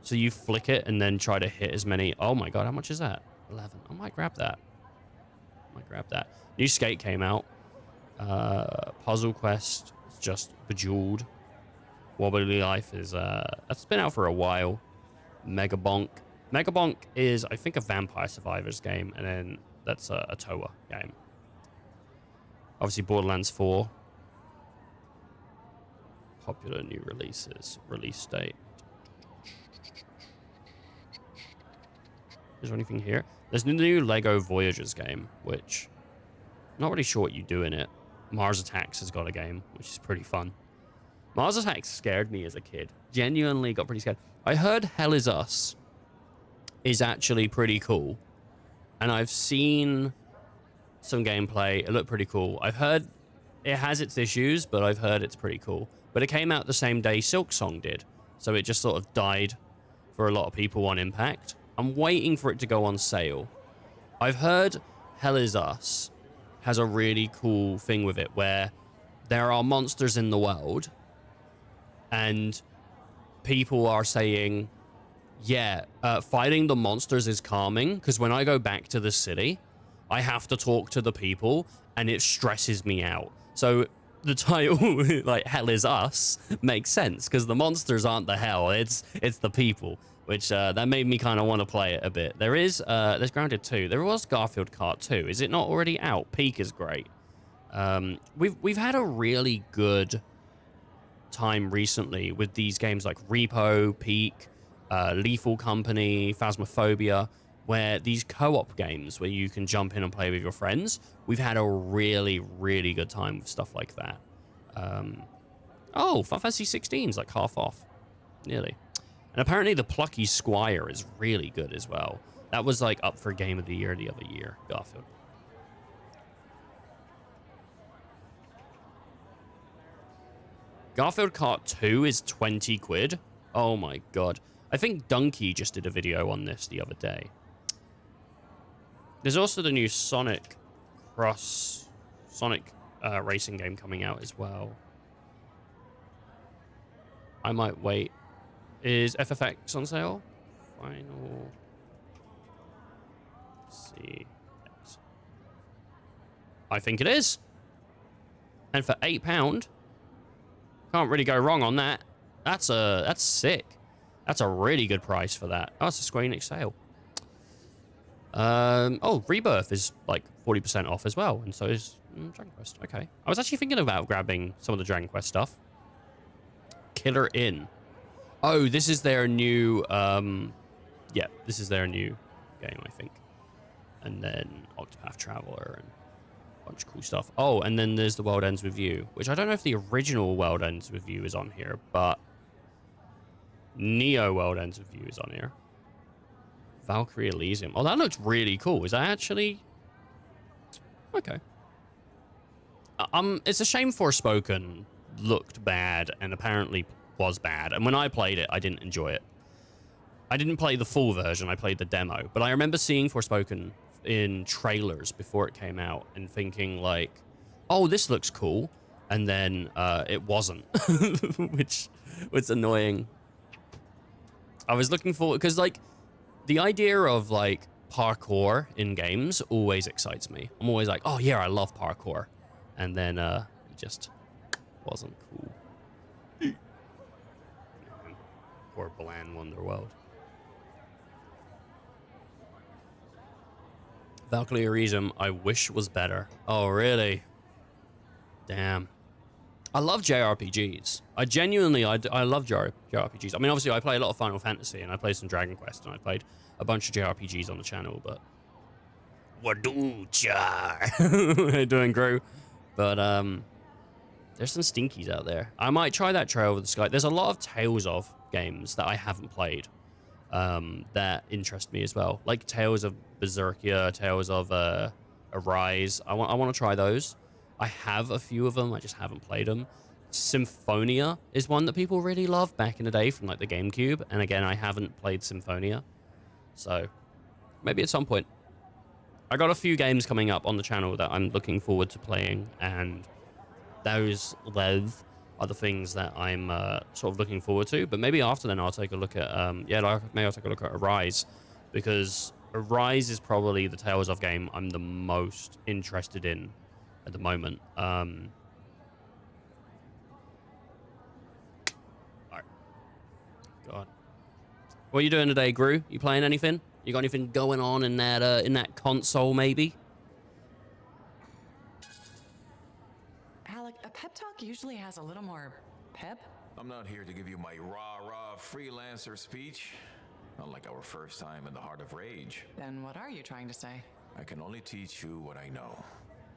So you flick it and then try to hit as many... Oh my god, how much is that? 11. I might grab that. New Skate came out. Puzzle Quest is just Bejeweled. Wobbly Life is... that's been out for a while. Megabonk. Megabonk is, I think, a Vampire Survivors game, and then that's a Toa game. Obviously, Borderlands 4. Popular new releases. Release date. Is there anything here? There's a new Lego Voyagers game, which... I'm not really sure what you do in it. Mars Attacks has got a game, which is pretty fun. Mars Attacks scared me as a kid. Genuinely got pretty scared. I heard Hell Is Us is actually pretty cool. And I've seen some gameplay. It looked pretty cool. I've heard it has its issues, but I've heard it's pretty cool. But it came out the same day Silk Song did. So it just sort of died for a lot of people on Impact. I'm waiting for it to go on sale. I've heard Hell Is Us has a really cool thing with it where there are monsters in the world and people are saying, yeah, fighting the monsters is calming because when I go back to the city, I have to talk to the people and it stresses me out. So the title, like Hell Is Us, makes sense because the monsters aren't the hell, it's the people, which that made me kind of want to play it a bit. There's Grounded 2. There was Garfield Kart 2. Is it not already out? Peak is great. We've had a really good time recently with these games like Repo, Peak, Lethal Company, Phasmophobia, where these co-op games where you can jump in and play with your friends, we've had a really, really good time with stuff like that. Oh, Final Fantasy 16 is like half off. Nearly. And apparently the Plucky Squire is really good as well. That was like up for Game of the Year the other year, Garfield. Garfield Kart 2 is 20 quid. Oh my god. I think Donkey just did a video on this the other day. There's also the new Sonic racing game coming out as well. I might wait. Is FFX on sale? Final. Let's see. I think it is. And for £8, can't really go wrong on that. That's sick. That's a really good price for that. Oh, it's a Square Enix sale. Oh, Rebirth is like 40% off as well, and so is Dragon Quest. Okay. I was actually thinking about grabbing some of the Dragon Quest stuff. Killer Inn. Oh, this is their new, yeah, this is their new game, I think. And then Octopath Traveler and a bunch of cool stuff. Oh, and then there's The World Ends With You, which I don't know if the original World Ends With You is on here, but Neo World Ends With You is on here. Valkyrie Elysium. Oh, that looks really cool. Is that actually... Okay. It's a shame Forspoken looked bad and apparently was bad. And when I played it, I didn't enjoy it. I didn't play the full version. I played the demo. But I remember seeing Forspoken in trailers before it came out and thinking like, oh, this looks cool. And then it wasn't, which was annoying. I was looking forward because like the idea of like parkour in games always excites me. I'm always like, oh yeah, I love parkour. And then it just wasn't cool. Or bland Wonderworld. Valkyrie Elysium, I wish was better. Oh, really? Damn. I love JRPGs. I genuinely, I love JRPGs. I mean, obviously, I play a lot of Final Fantasy, and I play some Dragon Quest, and I played a bunch of JRPGs on the channel, but... Waducha! How you doing, Gru? But, there's some stinkies out there. I might try that Trail of the Sky. There's a lot of Tales of games that I haven't played that interest me as well. Like Tales of Berserkia, Tales of Arise. I want to try those. I have a few of them. I just haven't played them. Symphonia is one that people really loved back in the day from like the GameCube. And again, I haven't played Symphonia. So maybe at some point. I got a few games coming up on the channel that I'm looking forward to playing, and those are the things that I'm sort of looking forward to. But maybe after then I'll take a look at maybe I'll take a look at Arise, because Arise is probably the Tales of game I'm the most interested in at the moment. All right. God, what are you doing today, Gru? You playing anything? You got anything going on in that console, maybe? Alec, a pep talk usually has a little more pep. I'm not here to give you my rah-rah freelancer speech. Not like our first time in the heart of rage. Then what are you trying to say? I can only teach you what I know.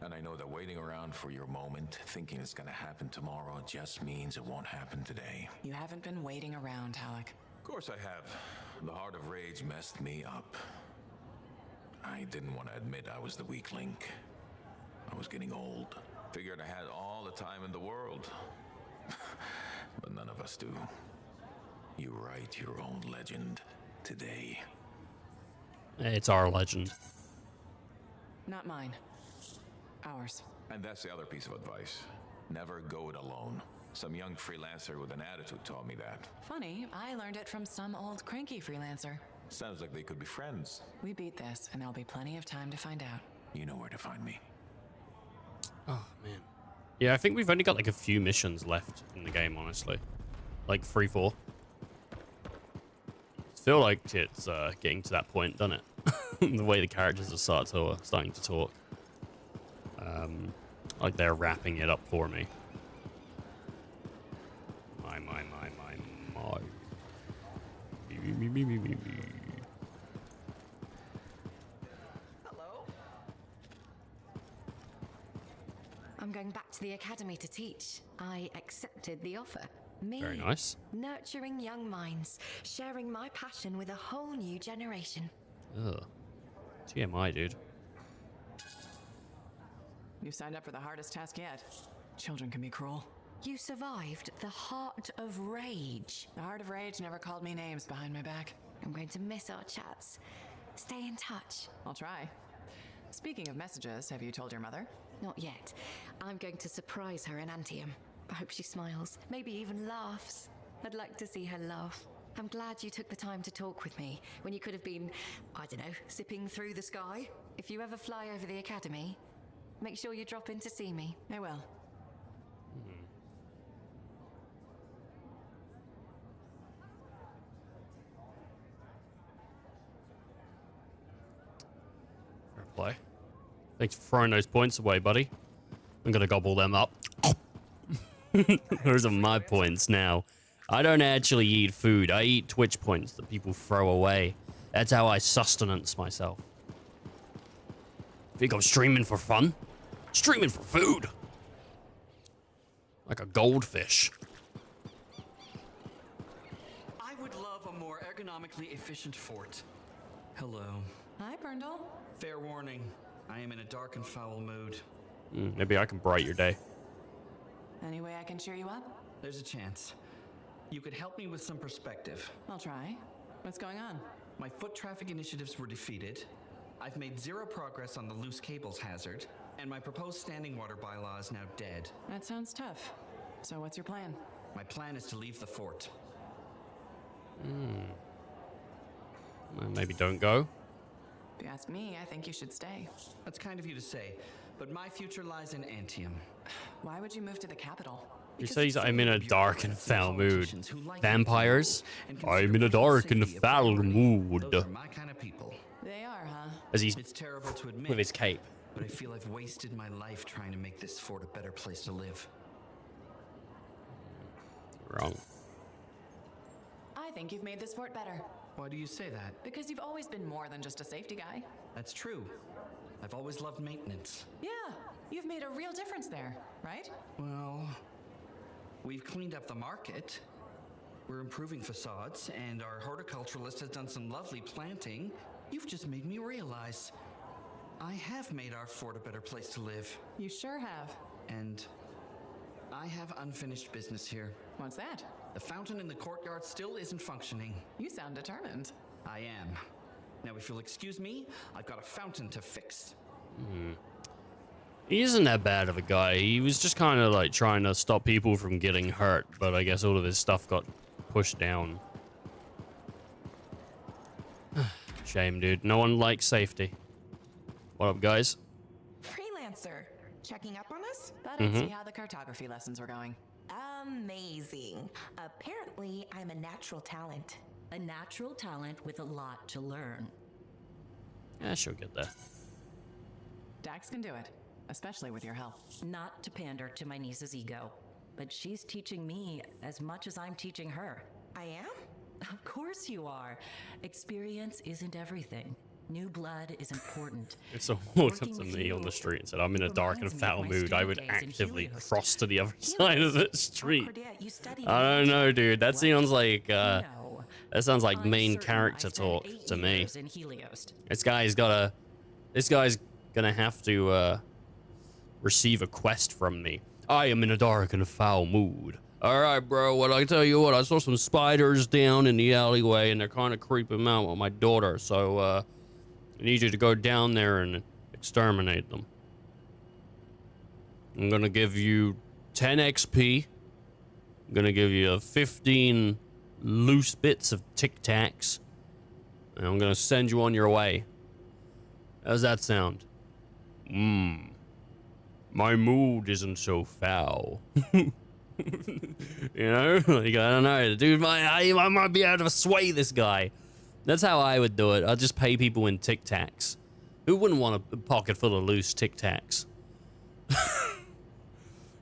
And I know that waiting around for your moment, thinking it's gonna happen tomorrow, just means it won't happen today. You haven't been waiting around, Alec. Of course I have. The heart of rage messed me up. I didn't want to admit I was the weak link. I was getting old. Figured I had all the time in the world. But none of us do. You write your own legend today. It's our legend. Not mine. Ours. And that's the other piece of advice. Never go it alone. Some young freelancer with an attitude taught me that. Funny, I learned it from some old cranky freelancer. Sounds like they could be friends. We beat this, and there'll be plenty of time to find out. You know where to find me. Oh, man. Yeah, I think we've only got like a few missions left in the game, honestly. Like 3, 4. I feel like it's getting to that point, doesn't it? The way the characters are starting to talk. Like they're wrapping it up for me. My. Hello? I'm going back to the academy to teach. I accepted the offer. Me. Very nice. Nurturing young minds, sharing my passion with a whole new generation. Ugh. TMI, dude. You signed up for the hardest task yet. Children can be cruel. You survived the Heart of Rage. The Heart of Rage never called me names behind my back. I'm going to miss our chats. Stay in touch. I'll try. Speaking of messages, have you told your mother? Not yet. I'm going to surprise her in Anthem. I hope she smiles, maybe even laughs. I'd like to see her laugh. I'm glad you took the time to talk with me when you could have been, I don't know, zipping through the sky. If you ever fly over the academy, make sure you drop in to see me. I will. Fair play. Thanks for throwing those points away, buddy. I'm gonna gobble them up. Those are my points now. I don't actually eat food. I eat Twitch points that people throw away. That's how I sustenance myself. Think I'm streaming for fun? Streaming for food. Like a goldfish. I would love a more ergonomically efficient fort. Hello. Hi, Brundle. Fair warning, I am in a dark and foul mood. Maybe I can brighten your day. Any way I can cheer you up? There's a chance. You could help me with some perspective. I'll try. What's going on? My foot traffic initiatives were defeated. I've made zero progress on the loose cables hazard, and my proposed standing water bylaw is now dead. That sounds tough. So what's your plan? My plan is to leave the fort. Well, maybe don't go. If you ask me, I think you should stay. That's kind of you to say, but my future lies in Anthem. Why would you move to the capital? He says I'm in a dark and foul mood. Vampires? I'm in a dark and foul mood. Those are my kind of people. They are, huh? As he's It's terrible to admit, with his cape. but I feel I've wasted my life trying to make this fort a better place to live. Wrong. I think you've made this fort better. Why do you say that? Because you've always been more than just a safety guy. That's true. I've always loved maintenance. Yeah, you've made a real difference there, right? Well, we've cleaned up the market. We're improving facades, and our horticulturalist has done some lovely planting. You've just made me realize I have made our fort a better place to live. You sure have. And I have unfinished business here. What's that? The fountain in the courtyard still isn't functioning. You sound determined. I am. Now, if you'll excuse me, I've got a fountain to fix. He isn't that bad of a guy. He was just kind of like trying to stop people from getting hurt, but I guess all of his stuff got pushed down. Shame, dude. No one likes safety. What up, guys? Freelancer, checking up on us? Thought I'd see how the cartography lessons were going. Amazing. Apparently, I'm a natural talent. A natural talent with a lot to learn. Yeah, she'll get there. Dax can do it, especially with your help. Not to pander to my niece's ego, but she's teaching me as much as I'm teaching her. I am? Of course you are. Experience isn't everything. New blood is important. If someone walked up to me on the street and said, I'm in a dark and foul mood, I would actively cross to the other side of the street. I don't know, dude. That sounds like, that sounds like main character talk to me. This guy's gonna have to, receive a quest from me. I am in a dark and foul mood. All right, bro. Well, I tell you what, I saw some spiders down in the alleyway, and they're kind of creeping me out with my daughter. So, I need you to go down there and exterminate them. I'm gonna give you 10 XP. I'm gonna give you 15 loose bits of Tic Tacs, and I'm gonna send you on your way. How's that sound? My mood isn't so foul. You know, like, I don't know, dude. I might be able to sway this guy. That's how I would do it. I'll just pay people in Tic Tacs. Who wouldn't want a pocket full of loose Tic Tacs?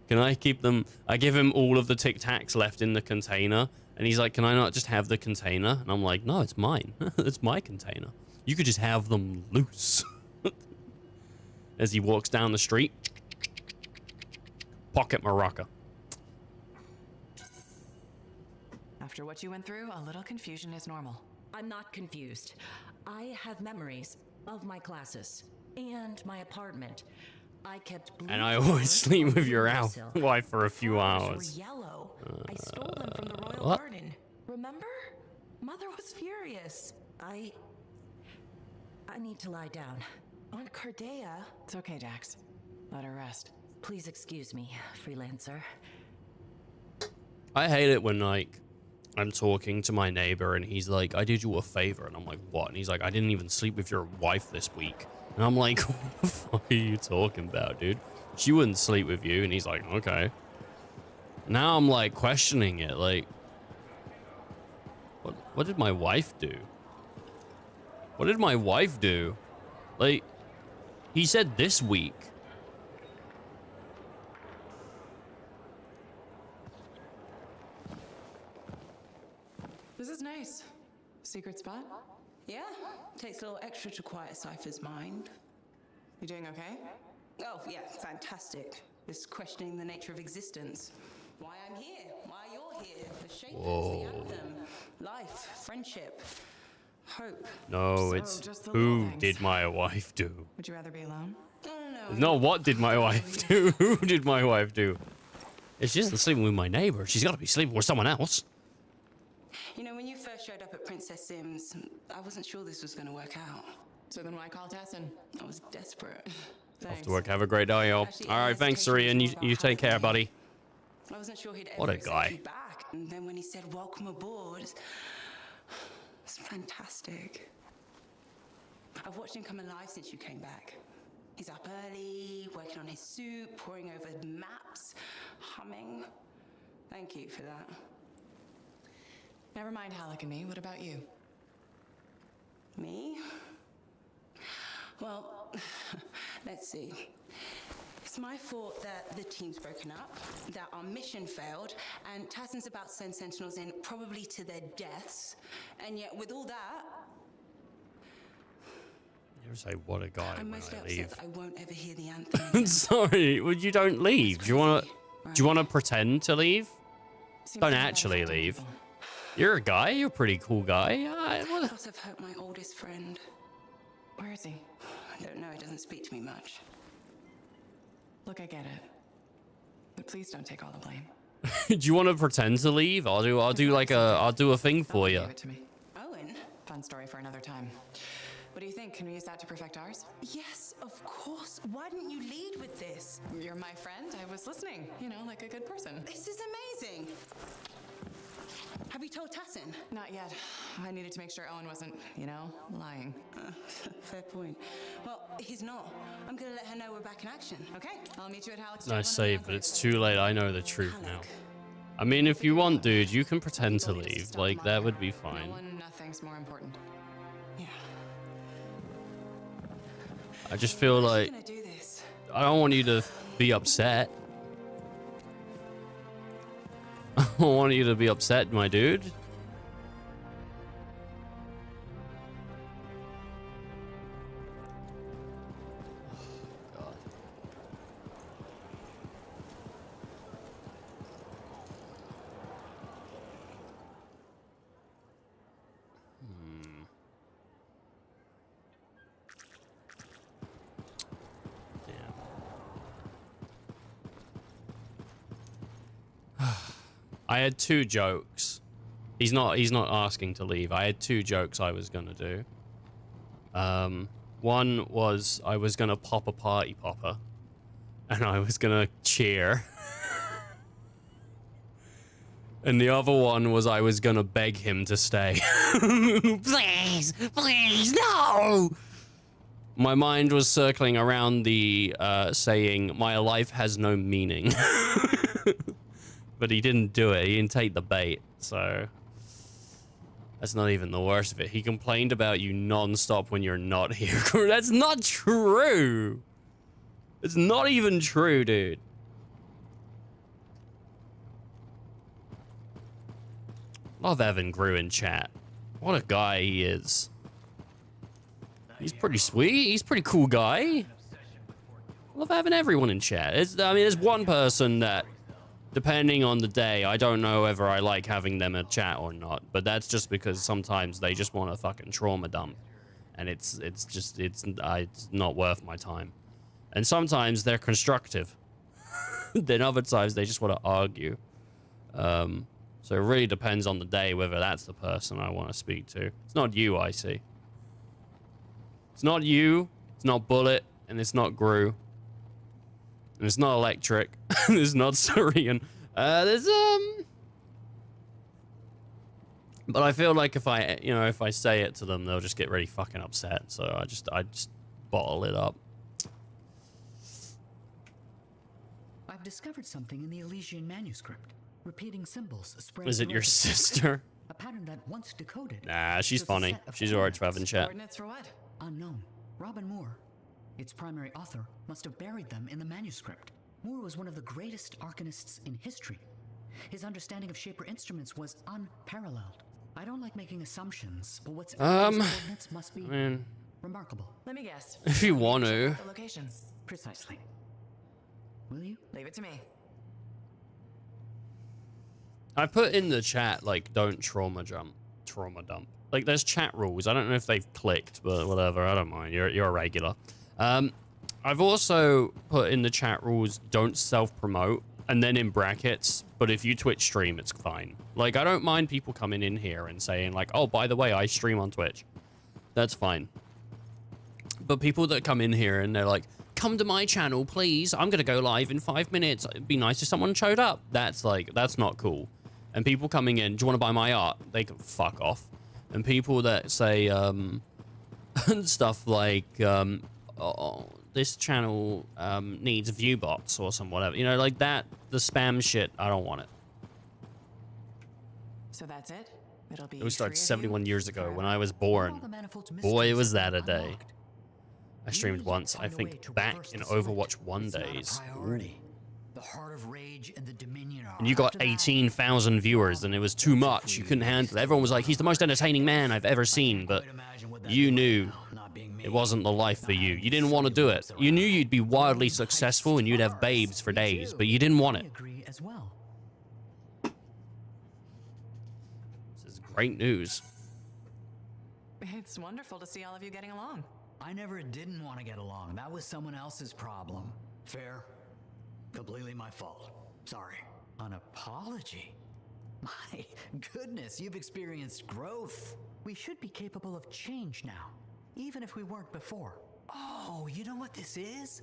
Can I keep them? I give him all of the Tic Tacs left in the container, and he's like, "Can I not just have the container?" And I'm like, "No, it's mine. It's my container. You could just have them loose." As he walks down the street, pocket Maraca. After what you went through, a little confusion is normal. I'm not confused. I have memories of my classes and my apartment. I kept blue And I always sleep with your wife for a few Flowers hours. were yellow. I stole them from the royal what? garden. Remember? Mother was furious. I need to lie down. Aunt Cardea. It's okay, Jax. Let her rest. Please excuse me, freelancer. I hate it when, like, I'm talking to my neighbor and he's like, I did you a favor. And I'm like, what? And he's like, I didn't even sleep with your wife this week. And I'm like, what the fuck are you talking about, dude? She wouldn't sleep with you. And he's like, okay. Now I'm, like, questioning it. Like, what did my wife do? What did my wife do? Like, he said this week. This is nice. Secret spot? Yeah, takes a little extra to quiet Cypher's mind. You doing okay? Oh, yeah, fantastic. Just questioning the nature of existence. Why I'm here, why you're here, the shapers, the anthem, life, friendship, hope. No, So, it's just the who little things. did my wife do? Would you rather be alone? No, what did my wife do? Who did my wife do? If she isn't sleeping with my neighbor, she's got to be sleeping with someone else. You know, when you first showed up at Princess Sims, I wasn't sure this was going to work out. So then why call Tessin? I was desperate. Off to work. Have a great day, y'all. All right, thanks, Sarian. You take care, buddy. I wasn't sure he'd What ever a guy. accept you back. And then when he said, welcome aboard, it's fantastic. I've watched him come alive since you came back. He's up early, working on his suit, poring over maps, humming. Thank you for that. Never mind Halleck and me. What about you? Me? Well, let's see. It's my fault that the team's broken up, that our mission failed, and Tassin's about to send Sentinels in, probably to their deaths. And yet, with all that, You say, what a guy I'm when mostly I upset leave. that I won't ever hear the anthem again. Sorry, well, you don't leave. Do you want to pretend to leave? Don't actually leave. You're a guy. You're a pretty cool guy. Because I've hurt my oldest friend. Where is he? I don't know. He doesn't speak to me much. Look, I get it. But please don't take all the blame. Do you want to pretend to leave? I'll do a thing for you. Give it to me. Owen? Fun story for another time. What do you think? Can we use that to perfect ours? Yes, of course. Why didn't you lead with this? You're my friend. I was listening. You know, like a good person. This is amazing. Have you told Tassin? Not yet. I needed to make sure Owen wasn't, you know, lying. Fair point. Well, he's not. I'm gonna let her know we're back in action. Okay, I'll meet you at Halleck's. Nice save, but it's too late. I know the truth now. I mean, if you want, dude, you can pretend to leave. Like, that would be fine. Nothing's more important. Yeah. I just feel like I don't want you to be upset. I don't want you to be upset, my dude. I had two jokes. He's not asking to leave. I had two jokes I was gonna do. One was I was gonna pop a party popper, and I was gonna cheer. And the other one was I was gonna beg him to stay. Please, please, no! My mind was circling around the saying, my life has no meaning. But he didn't do it. He didn't take the bait. So that's not even the worst of it. He complained about you non-stop when you're not here. That's not true. It's not even true, dude. Love Evan Grew in chat. What a guy he is. He's pretty sweet. He's a pretty cool guy. Love having everyone in chat. I mean, there's one person that depending on the day, I don't know whether I like having them in chat or not, but that's just because sometimes they just want a fucking trauma dump, and it's not worth my time. And sometimes they're constructive. Then other times they just want to argue. So it really depends on the day whether that's the person I want to speak to. It's not you, I see. It's not you, it's not Bullet, and it's not Gru. And it's not Electric. It's not Syrian. There's but I feel like if I say it to them, they'll just get really fucking upset. So I just bottle it up. I've discovered something in the Elysian manuscript. Repeating symbols spread. Is it your sister? A pattern that once decoded. Nah, she's funny. She's alright to have in chat. Coordinates for what? Unknown. Robin Moore, its primary author, must have buried them in the manuscript. Moore was one of the greatest arcanists in history. His understanding of Shaper instruments was unparalleled. I don't like making assumptions, but what's coordinates must be remarkable. Let me guess. If you want to. The location. Precisely. Will you? Leave it to me. I put in the chat, like, don't trauma dump. Like, there's chat rules. I don't know if they've clicked, but whatever. I don't mind. You're a regular. I've also put in the chat rules, don't self-promote, and then in brackets, but if you Twitch stream, it's fine. Like, I don't mind people coming in here and saying, like, oh, by the way, I stream on Twitch. That's fine. But people that come in here and they're like, come to my channel, please. I'm going to go live in 5 minutes. It'd be nice if someone showed up. That's not cool. And people coming in, do you want to buy my art? They can fuck off. And people that say stuff like, oh, this channel needs view bots or some whatever. You know, like that, the spam shit, I don't want it. So that's it? It'll be It was started 71 years ago when I was born. Boy, was that a day. I streamed once, I think, back in Overwatch 1 days. The heart of rage and the dominion are. And you got 18,000 viewers, and it was too much. You couldn't handle it. Everyone was like, he's the most entertaining man I've ever seen, but you knew it wasn't the life for you. You didn't want to do it. You knew you'd be wildly successful and you'd have babes for days, but you didn't want it. This is great news. It's wonderful to see all of you getting along. I never didn't want to get along. That was someone else's problem. Fair. Completely my fault. Sorry. An apology? My goodness, you've experienced growth. We should be capable of change now, even if we weren't before. Oh, you know what this is?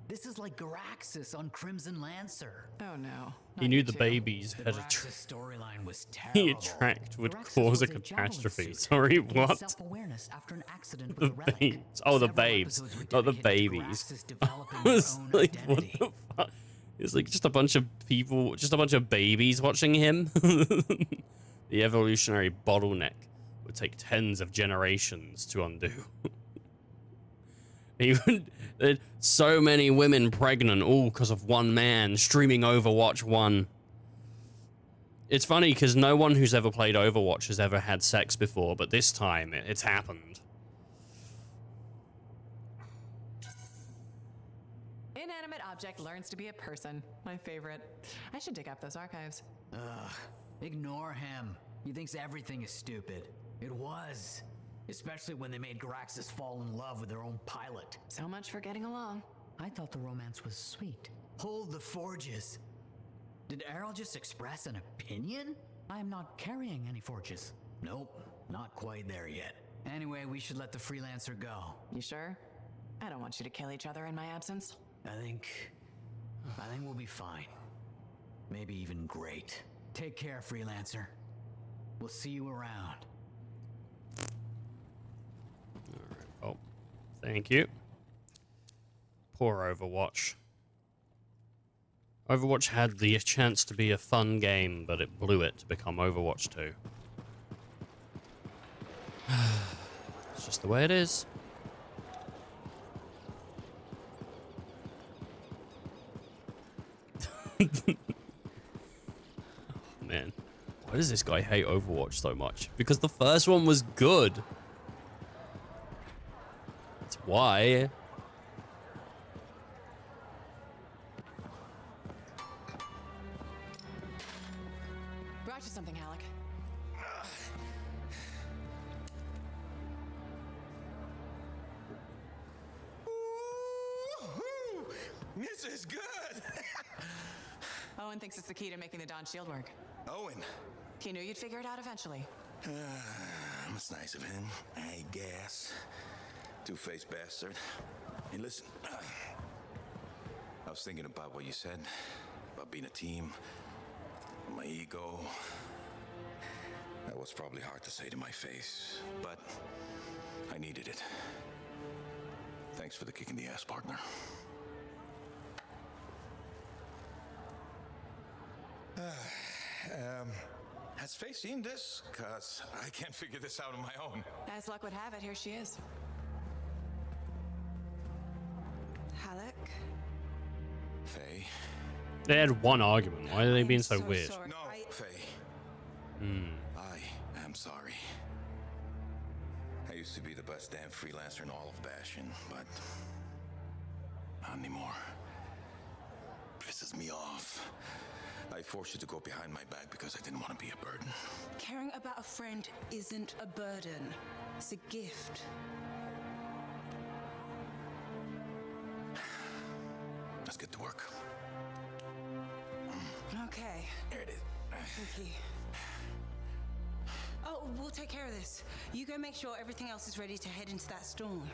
This is like Garaxus on Crimson Lancer. Oh no. He knew the babies had a storyline was he attract would cause a catastrophe. Sorry, what? After an accident The babes. Oh, the babes, not the babies. I was like, what the fuck? It's like just a bunch of people, just a bunch of babies watching him. The evolutionary bottleneck would take tens of generations to undo. Even so many women pregnant, all because of one man streaming Overwatch 1. It's funny because no one who's ever played Overwatch has ever had sex before, but this time it's happened. Inanimate object learns to be a person. My favorite. I should dig up those archives. Ugh. Ignore him. He thinks everything is stupid. It was. Especially when they made Garaxus fall in love with their own pilot. So much for getting along. I thought the romance was sweet. Hold the forges. Did Errol just express an opinion? I am not carrying any forges. Nope, not quite there yet. Anyway, we should let the freelancer go. You sure? I don't want you to kill each other in my absence. I think we'll be fine. Maybe even great. Take care, freelancer. We'll see you around. Oh, thank you. Poor Overwatch. Overwatch had the chance to be a fun game, but it blew it to become Overwatch 2. It's just the way it is. Oh, man. Why does this guy hate Overwatch so much? Because the first one was good. That's why. got you something, Alec. This is good. Owen thinks it's the key to making the Dawn shield work. Owen. He knew you'd figure it out eventually. That's nice of him, I guess. Two-faced bastard. Hey, listen. I was thinking about what you said, about being a team, my ego. That was probably hard to say to my face, but I needed it. Thanks for the kick in the ass, partner. Has Faye seen this? Cause I can't figure this out on my own. As luck would have it, here she is. Halleck? Faye? They had one argument. Why are they being so weird? No, Faye. I am sorry. I used to be the best damn freelancer in all of Bastion, but not anymore. Pisses me off. I forced you to go behind my back because I didn't want to be a burden. Caring about a friend isn't a burden. It's a gift. Let's get to work. Okay. There it is. Thank you. Oh, we'll take care of this. You go make sure everything else is ready to head into that storm.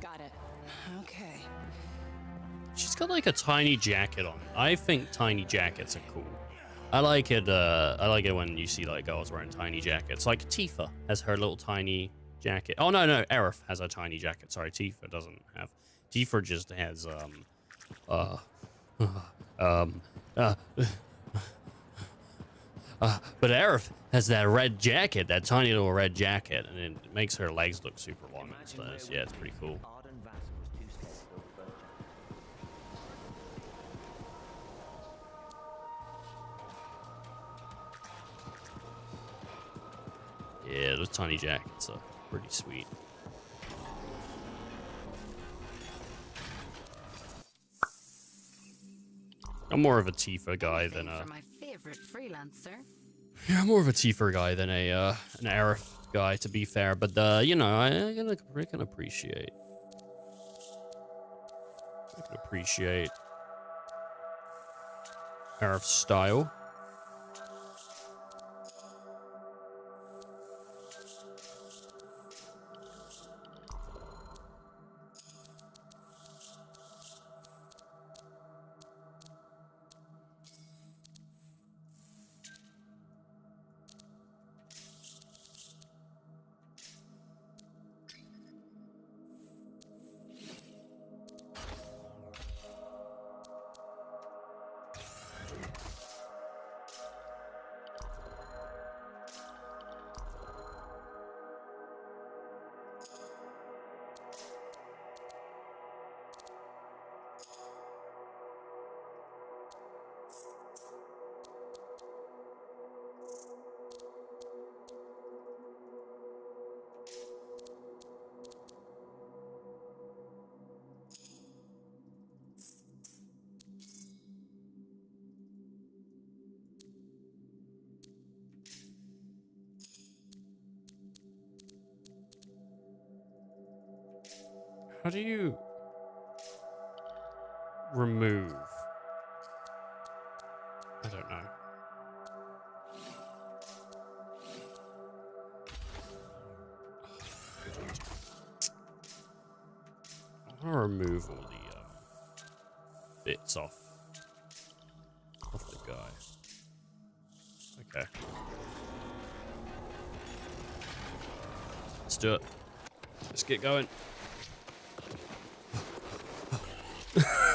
Got it. Okay. She's got like a tiny jacket on. I think tiny jackets are cool. I like it when you see like girls wearing tiny jackets. Like Tifa has her little tiny jacket. Oh no, Aerith has a tiny jacket. Sorry, Tifa doesn't have. Tifa just has but Aerith has that red jacket, that tiny little red jacket, and it makes her legs look super long and stuff. Yeah, it's pretty cool. Yeah, those tiny jackets are pretty sweet. I'm more of a Tifa guy than a. My favorite freelancer. Yeah, I'm more of a Tifa guy than a an Aerith guy, to be fair. But you know, I can appreciate. I can appreciate Aerith's style. How do you remove? I don't know. I want to remove all the bits off the guy. Okay. Let's do it. Let's get going.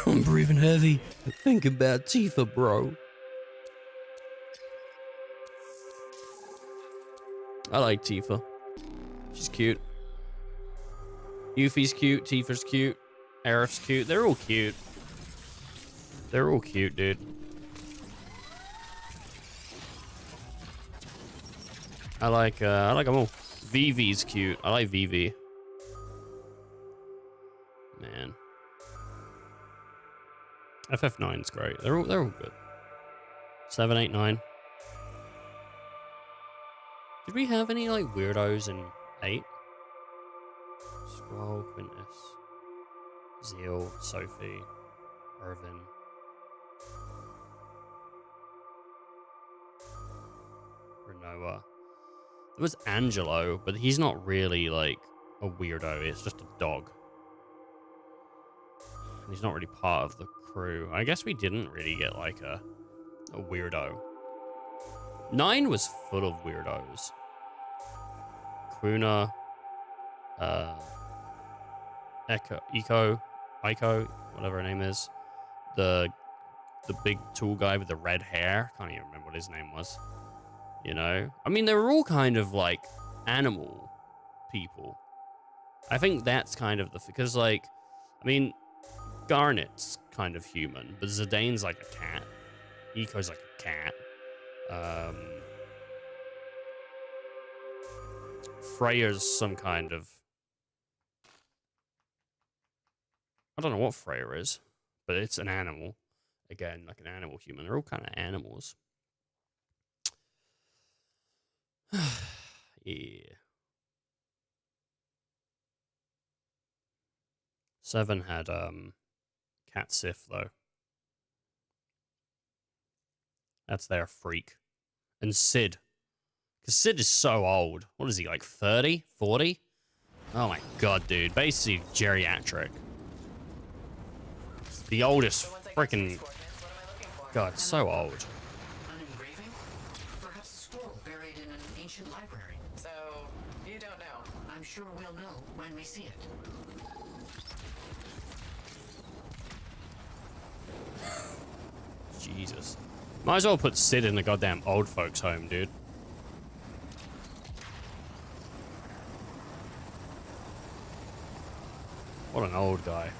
I'm breathing heavy. Think about Tifa, bro. I like Tifa. She's cute. Yuffie's cute. Tifa's cute. Aerith's cute. They're all cute. They're all cute, dude. I like them all. Vivi's cute. I like Vivi. Man. FF9's great. They're all good. 7, 8, 9. Did we have any like weirdos in 8? Scroll, Quintus, Zeal, Sophie, Irvin. Renoa. There was Angelo, but he's not really like a weirdo. It's just a dog. And he's not really part of the crew. I guess we didn't really get like a weirdo. 9 was full of weirdos. Kuna, Iko, whatever her name is. The big tall guy with the red hair. Can't even remember what his name was. You know? I mean, they were all kind of like animal people. I think that's kind of because like, I mean, Garnet's kind of human, but Zidane's like a cat. Iko's like a cat. Freya's some kind of... I don't know what Freya is, but it's an animal. Again, like an animal human. They're all kind of animals. Yeah. 7 had Cat Sif though. That's their freak. And Sid. Because Sid is so old. What is he, like 30? 40? Oh my god, dude. Basically geriatric. The oldest freaking... God, so old. An engraving? Perhaps a scroll buried in an ancient library. So, you don't know. I'm sure we'll know when we see it. Jesus. Might as well put Sid in the goddamn old folks home, dude. What an old guy.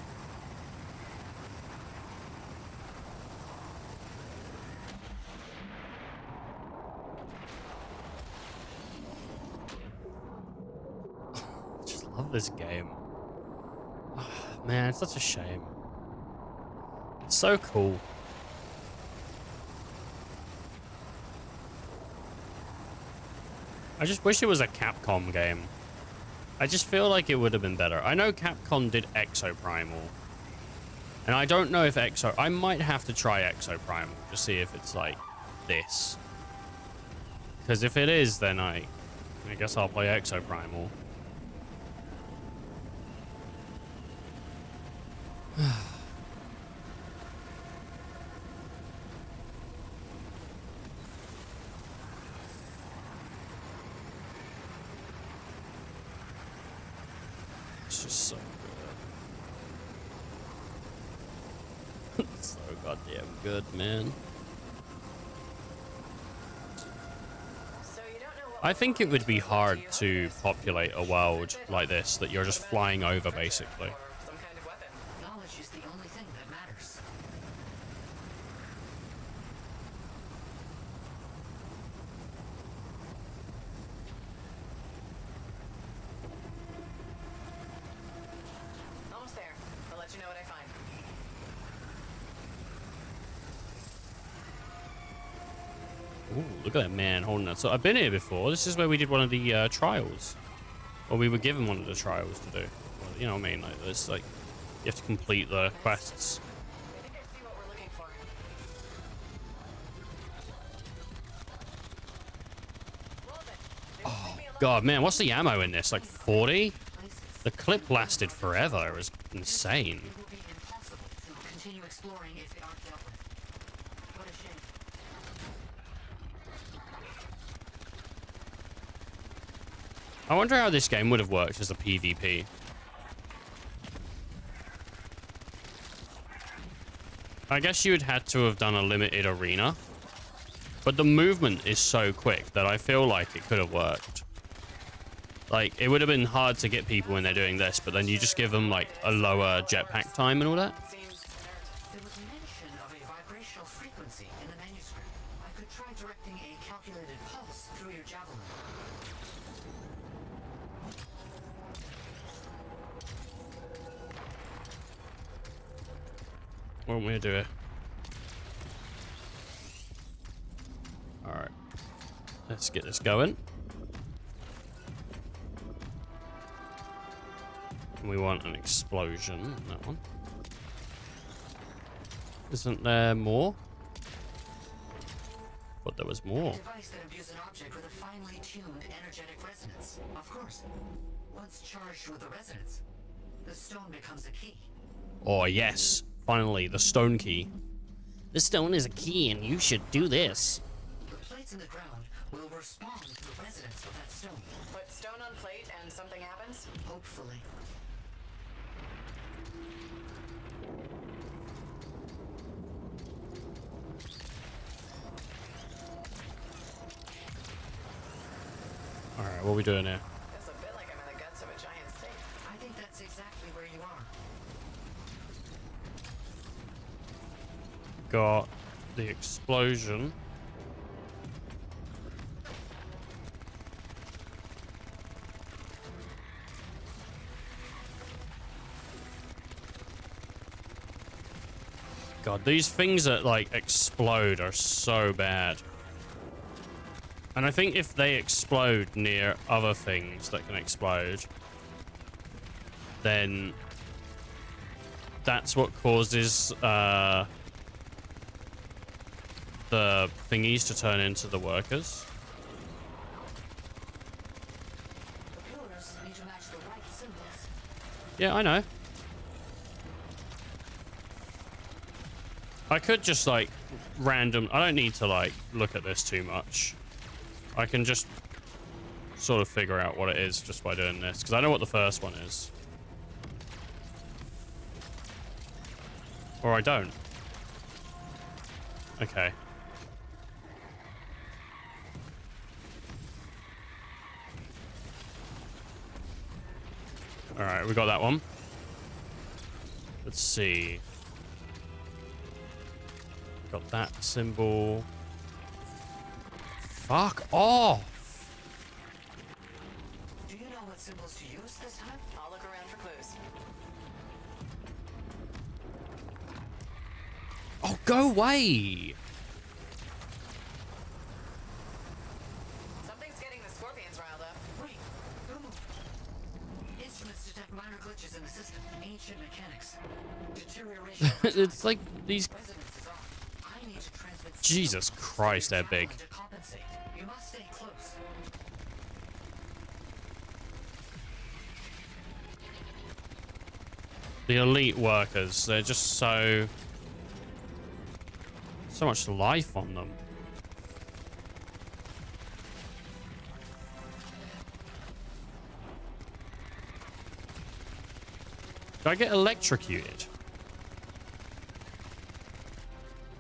Just love this game. Oh, man, it's such a shame. It's so cool. I just wish it was a Capcom game. I just feel like it would have been better. I know Capcom did Exoprimal. And I don't know if I might have to try Exoprimal to see if it's like this. Because if it is, then I guess I'll play Exoprimal. It's just so good. So goddamn good, man. I think it would be hard to populate a world like this that you're just flying over, basically. Knowledge is the only thing that matters. Almost there. I'll let you know what I find. Ooh, look at that man holding that. So I've been here before. This is where we did one of the trials. Or we were given one of the trials to do. Well, you know what I mean? Like, it's like, you have to complete the quests. I think I see what we're looking for. Oh, God, man, what's the ammo in this? Like 40? The clip lasted forever. It was insane. It will be impossible to continue exploring if they aren't dealt with. What a shame. I wonder how this game would have worked as a PvP. I guess you would had to have done a limited arena. But the movement is so quick that I feel like it could have worked. Like, it would have been hard to get people when they're doing this, but then you just give them, like, a lower jetpack time and all that. There was mention of a vibrational frequency in the manuscript. I could try directing a calculated pulse through your javelin. What want me to do it? Alright. Let's get this going. We want an explosion on that one. Isn't there more? But there was more. A device that imbues an object with a finely tuned energetic resonance. Of course. Once charged with the resonance, the stone becomes a key. Oh, yes. Finally, the stone key. The stone is a key, and you should do this. The plates in the ground will respond to the resonance of that stone. Put stone on plate and something happens? Hopefully. Alright, what are we doing here? Feels a bit like I'm in the guts of a giant snake. I think that's exactly where you are. Got the explosion. God, these things that like explode are so bad. And I think if they explode near other things that can explode, then that's what causes the thingies to turn into the workers. The pillars need to match the right symbols. Yeah, I know. I could just like random. I don't need to like look at this too much. I can just sort of figure out what it is just by doing this, because I know what the first one is. Or I don't. Okay. Alright, we got that one. Let's see. Got that symbol. Fuck off! Do you know what symbols to use this time? I'll look around for clues. Oh, go away! Something's getting the scorpions riled up. Wait, don't move. Instruments detect minor glitches in the system. Ancient mechanics. Deterioration. It's like these... Resonance is off. I need to transmit Jesus Christ, they're big. to compensate. You must stay close. The elite workers, they're just so much life on them. Did I get electrocuted?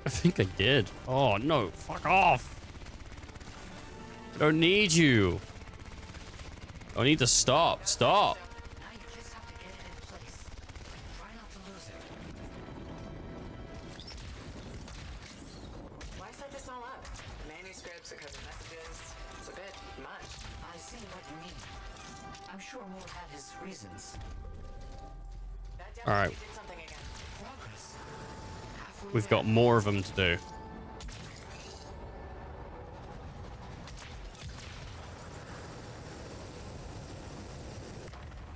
I think I did. Oh no, fuck off. I don't need you. I need to stop. Stop. Now you just have to get it in place. Try not to lose it. Why set this all up? Manuscripts, a code of messages. It's a bit much. I see what you mean. I'm sure Moore had his reasons. That All right. definitely did something again. Progress. Halfway We've there. got more of them to do.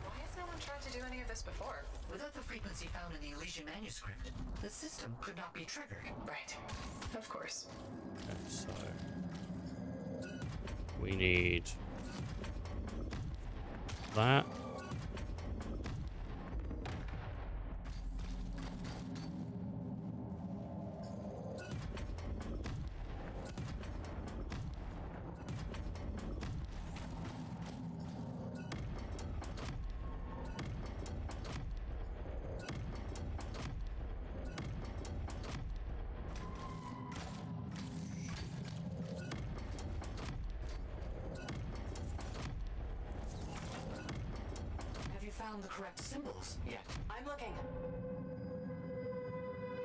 Why has no one tried to do any of this before? Without the frequency found in the Elysian manuscript, the system could not be triggered. Right. Of course. Okay, so we need that. Have you found the correct symbols yet? I'm looking.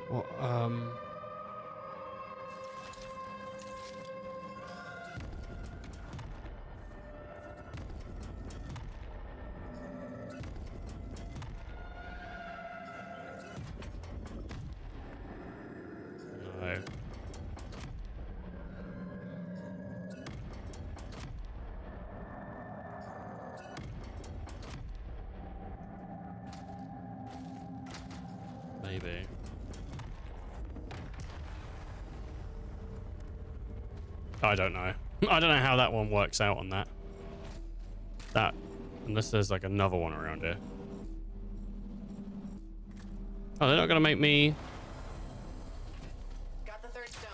What, no. maybe. I don't know. I don't know how that one works out on that. Unless there's like another one around here. Oh, they're not gonna make me. Got the third stone.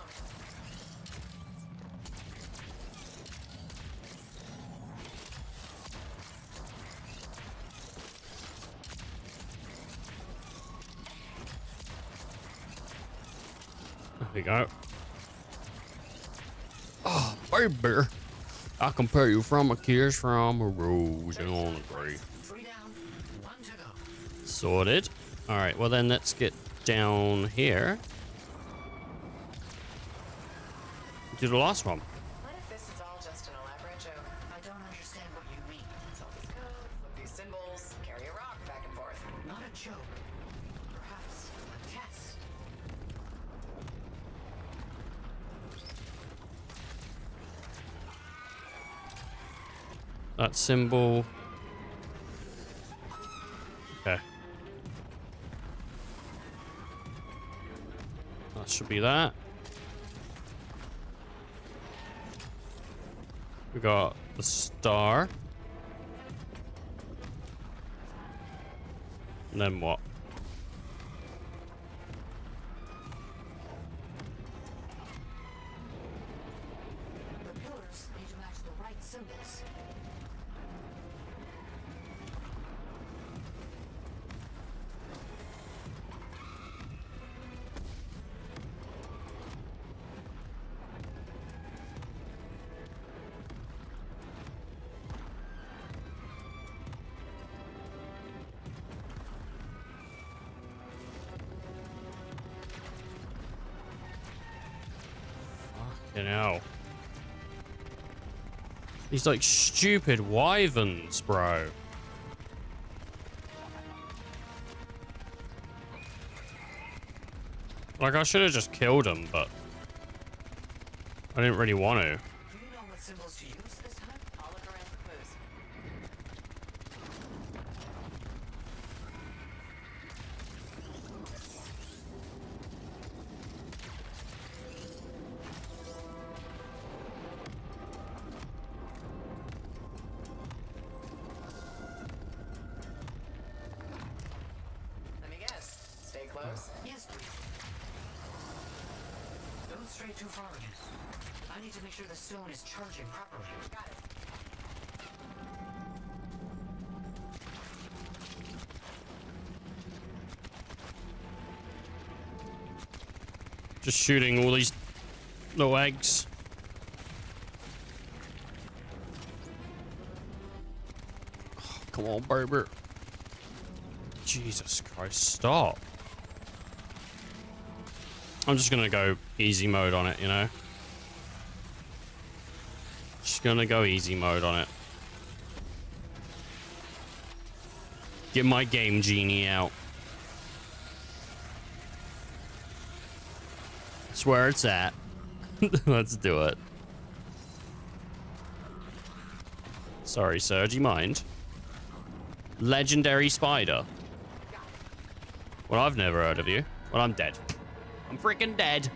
There we go. Oh, baby. I compare you from a kiss from a rose and on a grave. Sorted. All right, well then let's get down here. Do the last one. What if this is all just an elaborate joke? I don't understand what you mean. Solve this code, flip these symbols, carry a rock back and forth. Not a joke. Perhaps a test. That symbol. Okay. That should be that. We got the star. And then what? The pillars need to match the right symbols. Fucking hell. These like stupid wyverns, bro. Like I should have just killed him, but I didn't really want to. Do you know what symbols to use this time? I'll look around for clues. Let me guess. Stay close. Yes, please. Don't stray too far again. I need to make sure the stone is charging properly. Got it. Just shooting all these little eggs. Oh, come on, baby. Jesus Christ, stop. I'm just gonna go easy mode on it, you know? Just gonna go easy mode on it. Get my game genie out. That's where it's at. Let's do it. Sorry, sir. Do you mind? Legendary spider. Well, I've never heard of you. Well, I'm dead. I'm freaking dead.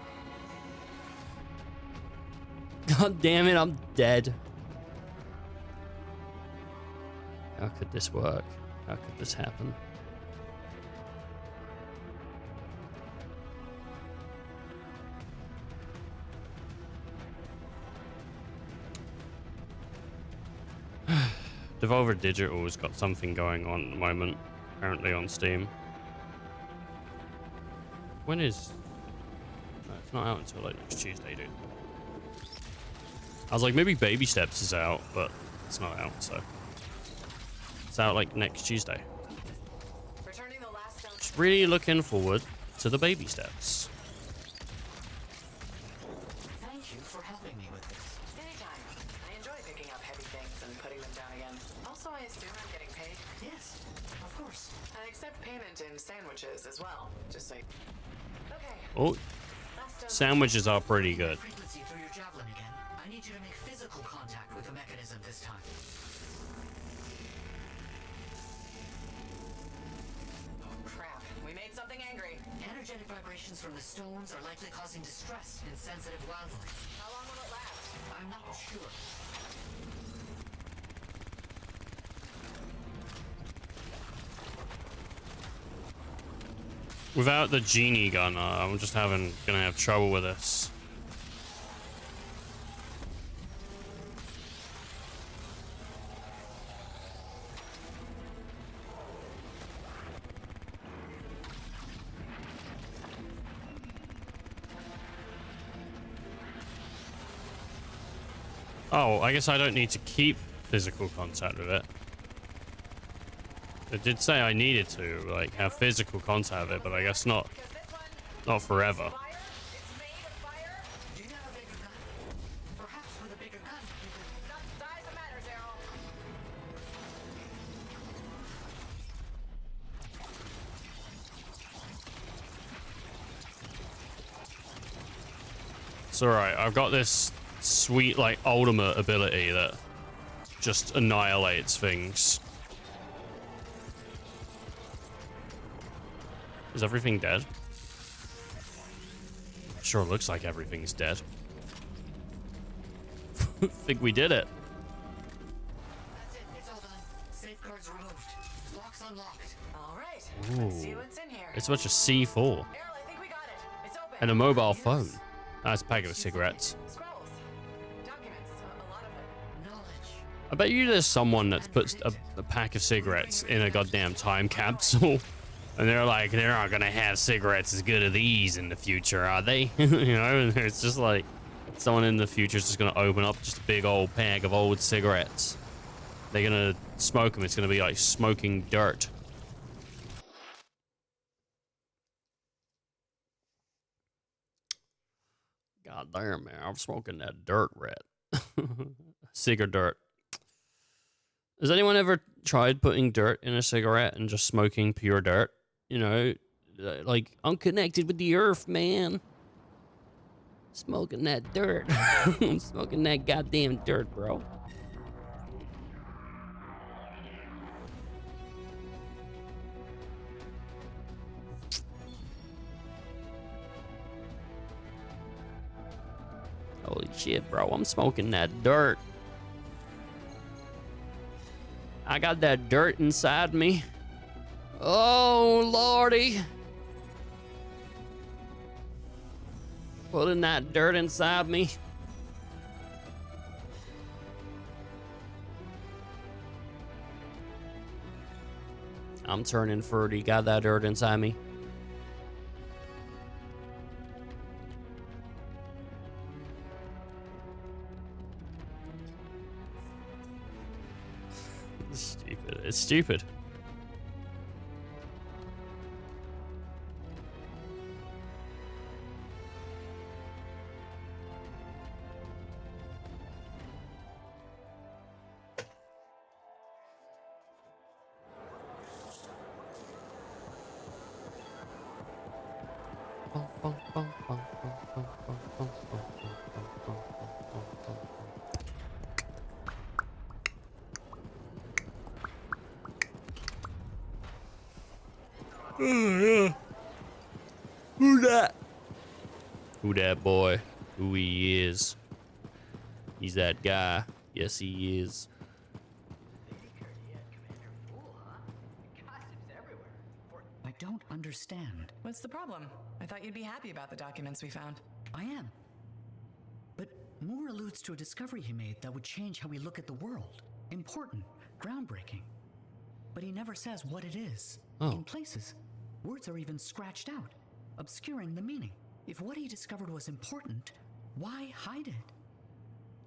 God damn it, I'm dead. How could this work? How could this happen? Devolver Digital's got something going on at the moment, apparently on Steam. When is... No, it's not out until like next Tuesday, dude. I was like, maybe Baby Steps is out, but it's not out, so... It's out like next Tuesday. Returning the last stone. Just really looking forward to the Baby Steps. Thank you for helping me with this. Anytime. I enjoy picking up heavy things and putting them down again. Also, I assume I'm getting paid. Yes, of course. I accept payment in sandwiches as well. Just so. Okay. Oh, sandwiches are pretty good. Frequency through your javelin again. I need you to make physical contact with the mechanism this time. Oh crap! We made something angry. fumes from the stones are likely causing distress in sensitive wildlife. How long will it last? I'm not sure. Without the genie gun, I'm just gonna have trouble with this. Oh, I guess I don't need to keep physical contact with it. It did say I needed to, like, have physical contact with it, but I guess not. Not forever. It's alright, I've got this sweet, like, ultimate ability that just annihilates things. Is everything dead? Sure looks like everything's dead. Think we did it. That's it. It's all done. Safeguards removed. Locks unlocked. All right. Ooh. Let's see what's in here. It's such a C4. Errol, I think we got it. It's open. And a mobile phone. That's a packet of cigarettes. Scrolls. Documents. A lot of it. Knowledge. I bet you there's someone that puts a pack of cigarettes in a goddamn time capsule. And they're like, they're not gonna have cigarettes as good as these in the future, are they? You know, and it's just like, someone in the future is just gonna open up just a big old pack of old cigarettes. They're gonna smoke them. It's gonna be like smoking dirt. God damn, man, I'm smoking that dirt rat. Cigar dirt. Has anyone ever tried putting dirt in a cigarette and just smoking pure dirt? You know, like, I'm connected with the earth, man. Smoking that dirt. I'm smoking that goddamn dirt, bro. Holy shit, bro. I'm smoking that dirt. I got that dirt inside me. Oh, lordy. Putting that dirt inside me. I'm turning 30. Got that dirt inside me. It's stupid. It's stupid. Who that? Who that boy? Who he is? He's that guy. Yes, he is. I don't understand. What's the problem? I thought you'd be happy about the documents we found. I am. But Moore alludes to a discovery he made that would change how we look at the world. Important, groundbreaking. But he never says what it is. Oh. In places, words are even scratched out, obscuring the meaning. If what he discovered was important, why hide it?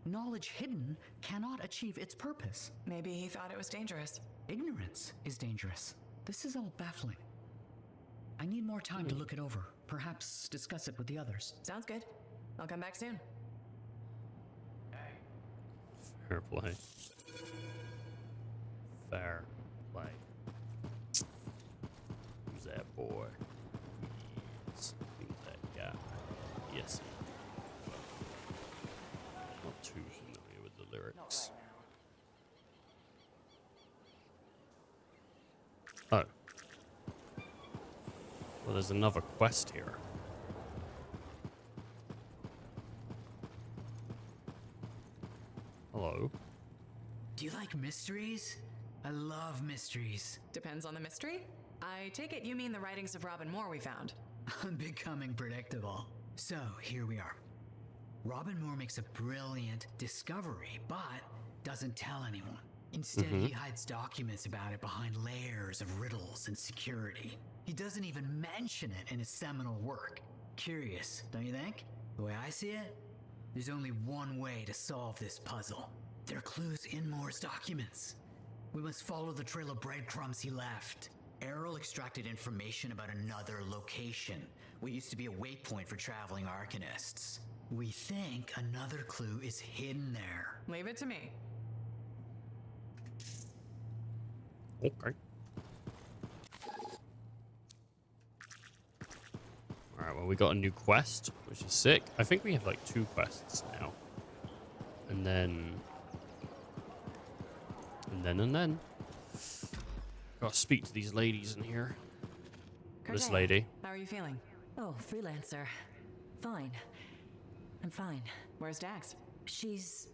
Knowledge hidden cannot achieve its purpose. Maybe he thought it was dangerous. Ignorance is dangerous. This is all baffling. I need more time to look it over. Perhaps discuss it with the others. Sounds good. I'll come back soon. Fair play. Fair play. Who's that boy? Who's that guy? Yes. Not too familiar with the lyrics. Oh. Well, there's another quest here. Hello. Do you like mysteries? I love mysteries. Depends on the mystery. I take it you mean the writings of Robin Moore we found. I'm becoming predictable. So, here we are. Robin Moore makes a brilliant discovery, but doesn't tell anyone. Instead, he hides documents about it behind layers of riddles and security. He doesn't even mention it in his seminal work. Curious, don't you think? The way I see it, there's only one way to solve this puzzle. There are clues in Moore's documents. We must follow the trail of breadcrumbs he left. Errol extracted information about another location. What used to be a waypoint for traveling arcanists. We think another clue is hidden there. Leave it to me. Okay. Alright, well, we got a new quest, which is sick. I think we have like 2 quests now. And then... Gotta speak to these ladies in here. This Cortez, lady. How are you feeling? Oh, freelancer. Fine. I'm fine. Where's Dax? She's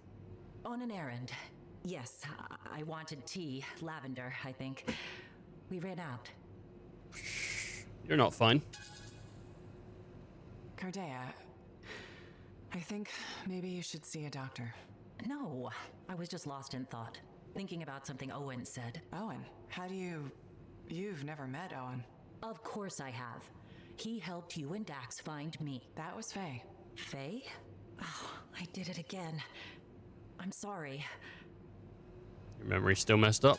on an errand. Yes, I wanted tea. Lavender, I think. We ran out. You're not fine. Cardea, I think maybe you should see a doctor. No, I was just lost in thought. Thinking about something Owen said. Owen? How do you... You've never met Owen. Of course I have. He helped you and Dax find me. That was Faye. Faye? Oh, I did it again. I'm sorry. Your memory's still messed up.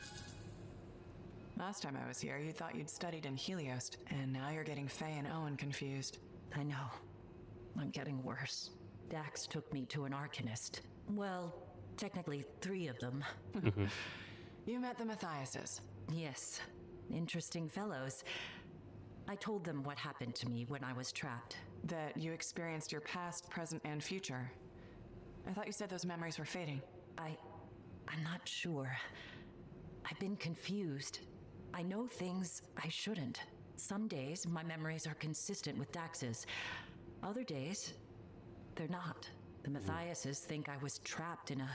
Last time I was here, you thought you'd studied in Helios, and now you're getting Faye and Owen confused. I know. I'm getting worse. Dax took me to an arcanist. Well, technically 3 of them. You met the Matthiases. Yes. Interesting fellows. I told them what happened to me when I was trapped. That you experienced your past, present, and future. I thought you said those memories were fading. I'm not sure. I've been confused. I know things I shouldn't. Some days, my memories are consistent with Dax's. Other days, they're not. The Matthiases think I was trapped in a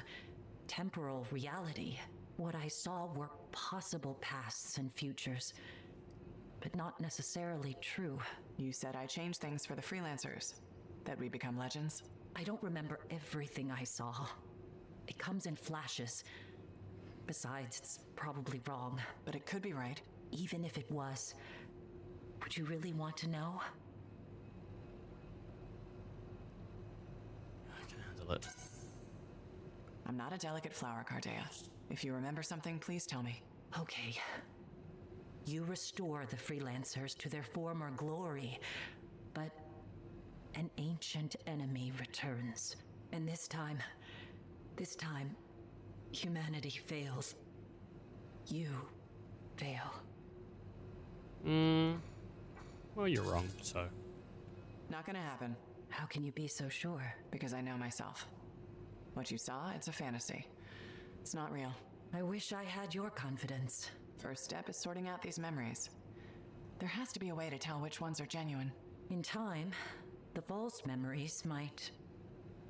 temporal reality. What I saw were possible pasts and futures, but not necessarily true. You said I changed things for the freelancers. That we become legends? I don't remember everything I saw. It comes in flashes. Besides, it's probably wrong. But it could be right. Even if it was, would you really want to know? I can handle it. I'm not a delicate flower, Cardea. If you remember something, please tell me. Okay. You restore the freelancers to their former glory, but an ancient enemy returns. And this time, humanity fails. You fail. Well, you're wrong, so. Not gonna happen. How can you be so sure? Because I know myself. What you saw, it's a fantasy. It's not real. I wish I had your confidence. First step is sorting out these memories. There has to be a way to tell which ones are genuine. In time, the false memories might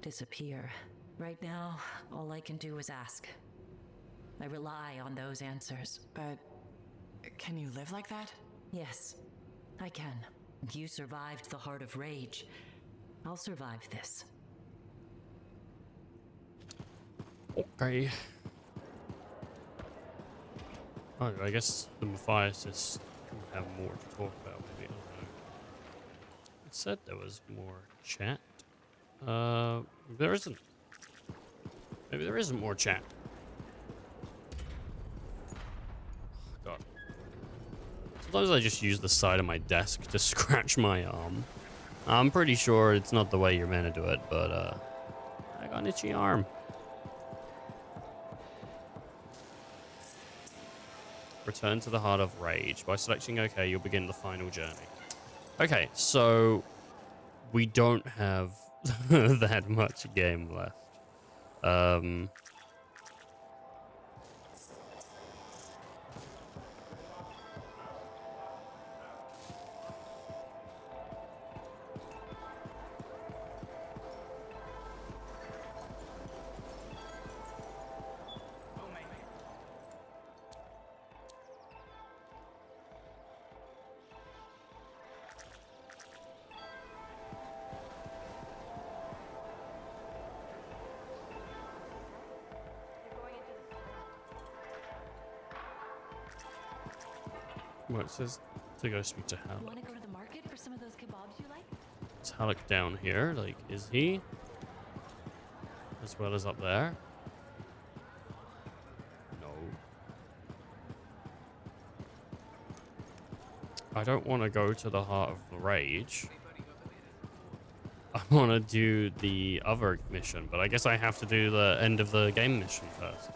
disappear. Right now, all I can do is ask. I rely on those answers. But can you live like that? Yes, I can. You survived the Heart of Rage. I'll survive this. Okay. Oh, I guess the Matthiases can have more to talk about, maybe. I don't know. It said there was more chat. There isn't. Maybe there isn't more chat. God. Sometimes I just use the side of my desk to scratch my arm. I'm pretty sure it's not the way you're meant to do it, but, I got an itchy arm. Return to the Heart of Rage. By selecting OK, you'll begin the final journey. Okay, so we don't have that much game left. Well, it says to go speak to Halleck. Want to go to the market for some of those kebabs you like? Is Halleck down here? Like, is he? As well as up there? No. I don't want to go to the Heart of the Rage. I want to do the other mission, but I guess I have to do the end of the game mission first.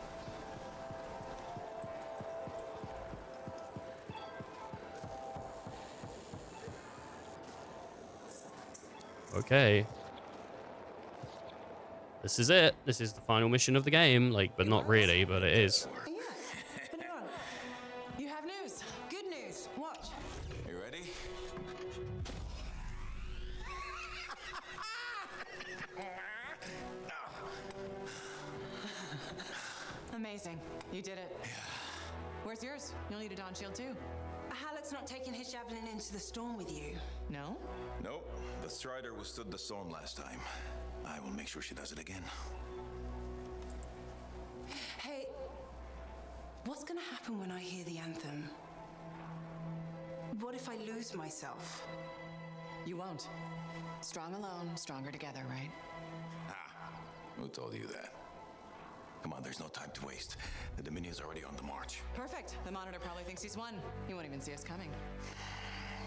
Okay. This is it. This is the final mission of the game. Like, but not really, but it is. You have news. Good news. Watch. You ready? Amazing. You did it. Where's yours? You'll need a Dawn Shield too. Halleck's not taking his javelin into the storm with you. No? Nope. The Strider withstood the storm last time. I will make sure she does it again. Hey, what's gonna happen when I hear the anthem? What if I lose myself? You won't. Strong alone, stronger together, right? Who told you that? Come on, there's no time to waste. The Dominion's already on the march. Perfect. The Monitor probably thinks he's won. He won't even see us coming.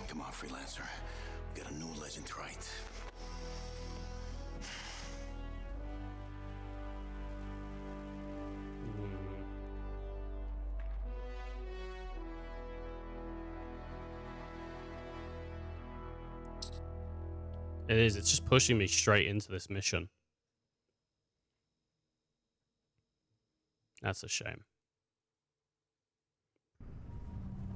Come on, Freelancer. We got a new legend to write. It is. It's just pushing me straight into this mission. That's a shame.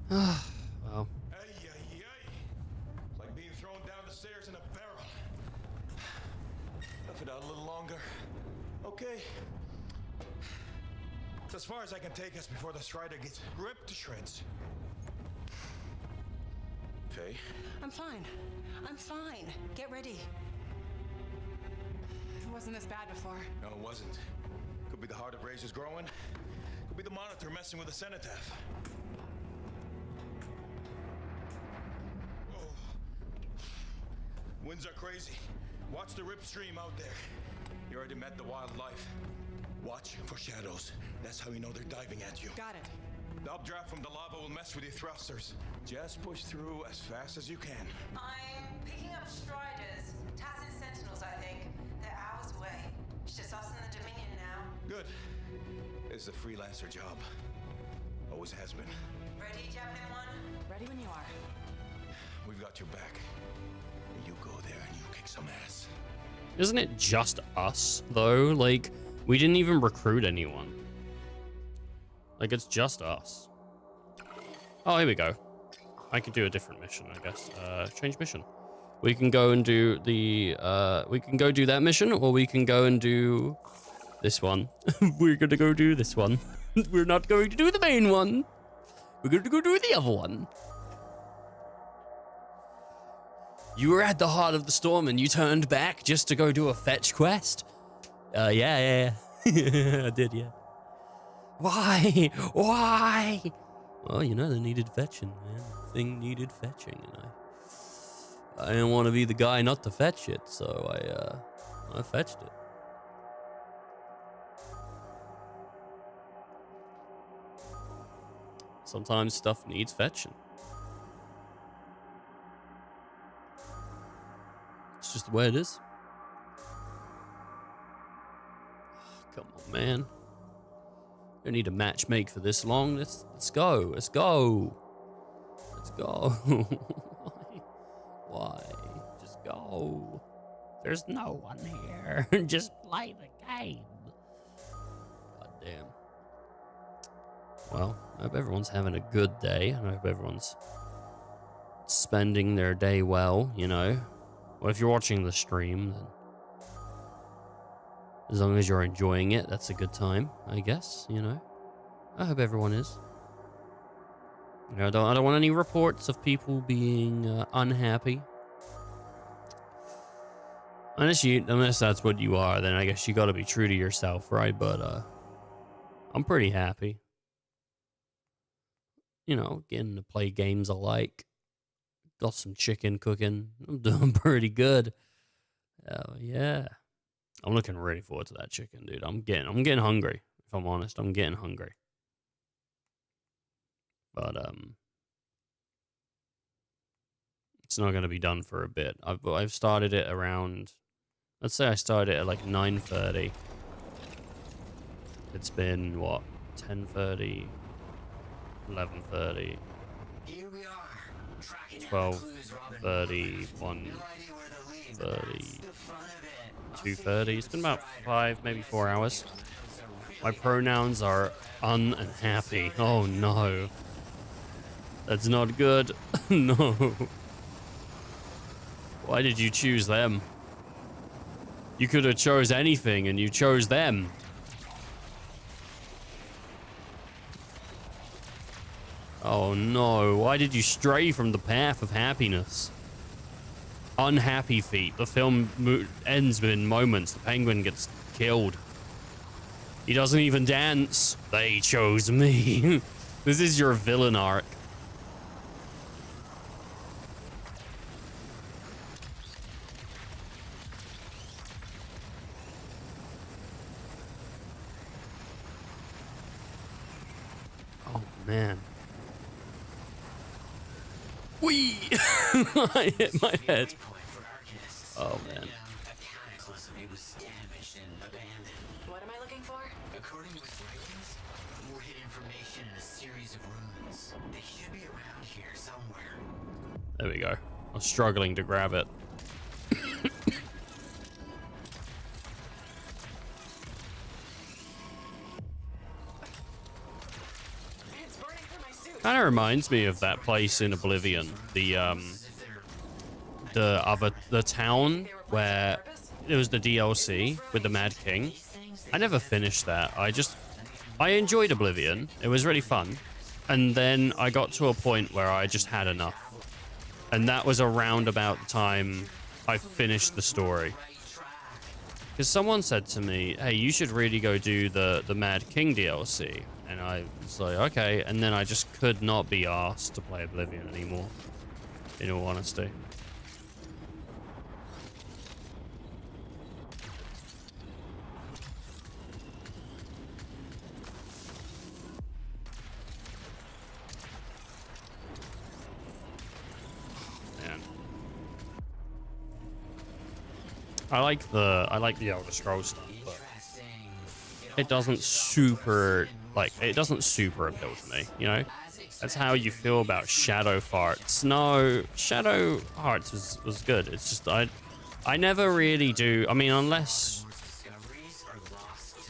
Well. It's like being thrown down the stairs in a barrel. Tough it out a little longer. Okay. It's as far as I can take us before the Strider gets ripped to shreds. Faye? I'm fine. I'm fine. Get ready. It wasn't this bad before. No, it wasn't. Could be the heart of Razor's growing. Could be the Monitor messing with the cenotaph. Whoa. Winds are crazy. Watch the rip stream out there. You already met the wildlife. Watch for shadows. That's how you know they're diving at you. Got it. The updraft from the lava will mess with your thrusters. Just push through as fast as you can. I'm picking up Striders. Tassin Sentinels, I think. They're hours away. It's just us and the Dominion now. Good. It's a freelancer job. Always has been. Ready, Javelin 1? Ready when you are. We've got your back. You go there and you kick some ass. Isn't it just us, though? Like, we didn't even recruit anyone. Like, it's just us. Oh, here we go. I could do a different mission, I guess. Change mission. We can go and do the, we can go do that mission, or we can go and do this one. We're gonna go do this one. We're not going to do the main one. We're going to go do the other one. You were at the heart of the storm and you turned back just to go do a fetch quest? Yeah. I did, yeah. Why? Why? Well, you know, they needed fetching, man. The thing needed fetching, and I didn't want to be the guy not to fetch it, so I fetched it. Sometimes stuff needs fetching. It's just the way it is. Oh, come on, man. Don't need a match make for this long. Let's go. Let's go. Let's go. Why? Just go. There's no one here. Just play the game. God damn. Well, I hope everyone's having a good day. And I hope everyone's spending their day well, you know. Well, if you're watching the stream, then as long as you're enjoying it, that's a good time, I guess, you know. I hope everyone is. You know, I don't want any reports of people being unhappy. Unless that's what you are, then I guess you got to be true to yourself, right? But I'm pretty happy. you know, getting to play games I like. Got some chicken cooking. I'm doing pretty good. Yeah. I'm looking really forward to that chicken, dude. I'm getting hungry. If I'm honest, I'm getting hungry. But it's not going to be done for a bit. I've started it around, let's say I started it at like 9:30. It's been what, 10:30, 11:30, 12:30, 1:30, 2:30. It's been about 5, maybe 4 hours. My pronouns are unhappy. Oh no. That's not good. No. Why did you choose them? You could have chose anything and you chose them. Oh no, why did you stray from the path of happiness? Unhappy feet. The film ends within moments. The penguin gets killed. He doesn't even dance. They chose me. This is your villain arc. Oh, man. Whee! I hit my head. Oh, man. What am I looking for? According to its writings, more hidden information in a series of runes. They should be around here somewhere. There we go. I was struggling to grab it. Kind of reminds me of that place in Oblivion, the town where it was the DLC with the Mad King. I never finished that. I enjoyed Oblivion. It was really fun. And then I got to a point where I just had enough. And that was around about the time I finished the story. Because someone said to me, hey, you should really go do the Mad King DLC. And I was like, okay. And then I just could not be asked to play Oblivion anymore, in all honesty. Man. I like the Elder Scrolls stuff, but it doesn't super appeal to me, you know? That's how you feel about Shadow Farts. No, Shadow Hearts was good. It's just I never really do. I mean, unless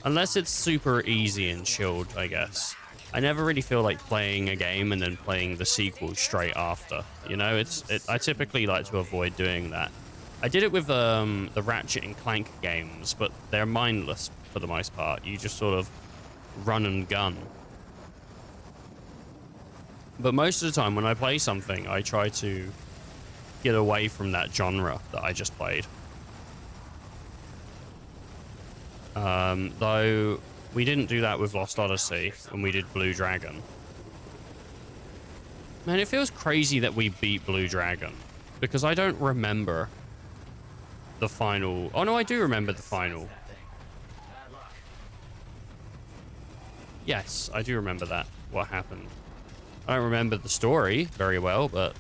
it's super easy and chilled, I guess. I never really feel like playing a game and then playing the sequel straight after. You know, I typically like to avoid doing that. I did it with the Ratchet and Clank games, but they're mindless for the most part. You just sort of run and gun. But most of the time when I play something, I try to get away from that genre that I just played. Though we didn't do that with Lost Odyssey when we did Blue Dragon. Man, it feels crazy that we beat Blue Dragon because I don't remember the final. Oh no, I do remember the final. Yes, I do remember that, what happened. I don't remember the story very well, but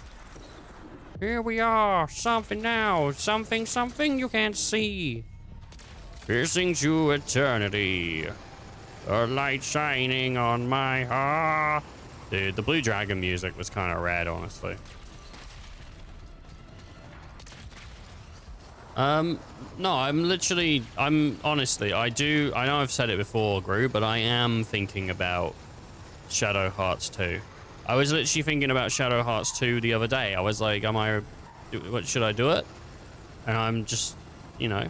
here we are, something now, something you can't see. Piercing to eternity, a light shining on my heart. Dude, the Blue Dragon music was kind of rad, honestly. No, honestly, I know I've said it before, Gru, but I am thinking about Shadow Hearts 2. I was literally thinking about Shadow Hearts 2 the other day. I was like, what, should I do it? And I'm just, you know,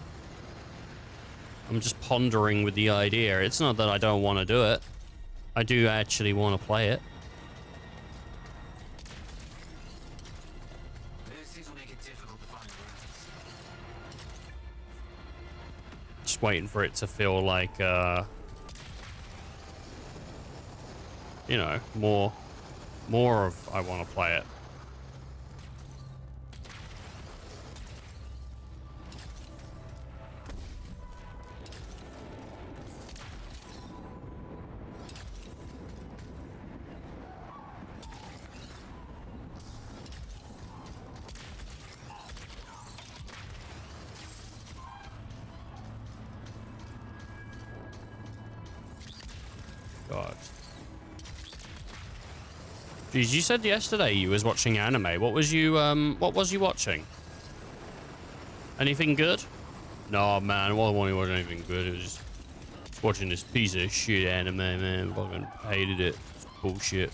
I'm just pondering with the idea. It's not that I don't want to do it. I do actually want to play it. Just waiting for it to feel like, you know, more more of I want to play it. God. Jeez, you said yesterday you was watching anime. What was you watching? Anything good? No, man, it wasn't anything good. It was just watching this piece of shit anime, man. Fucking hated it. It's bullshit.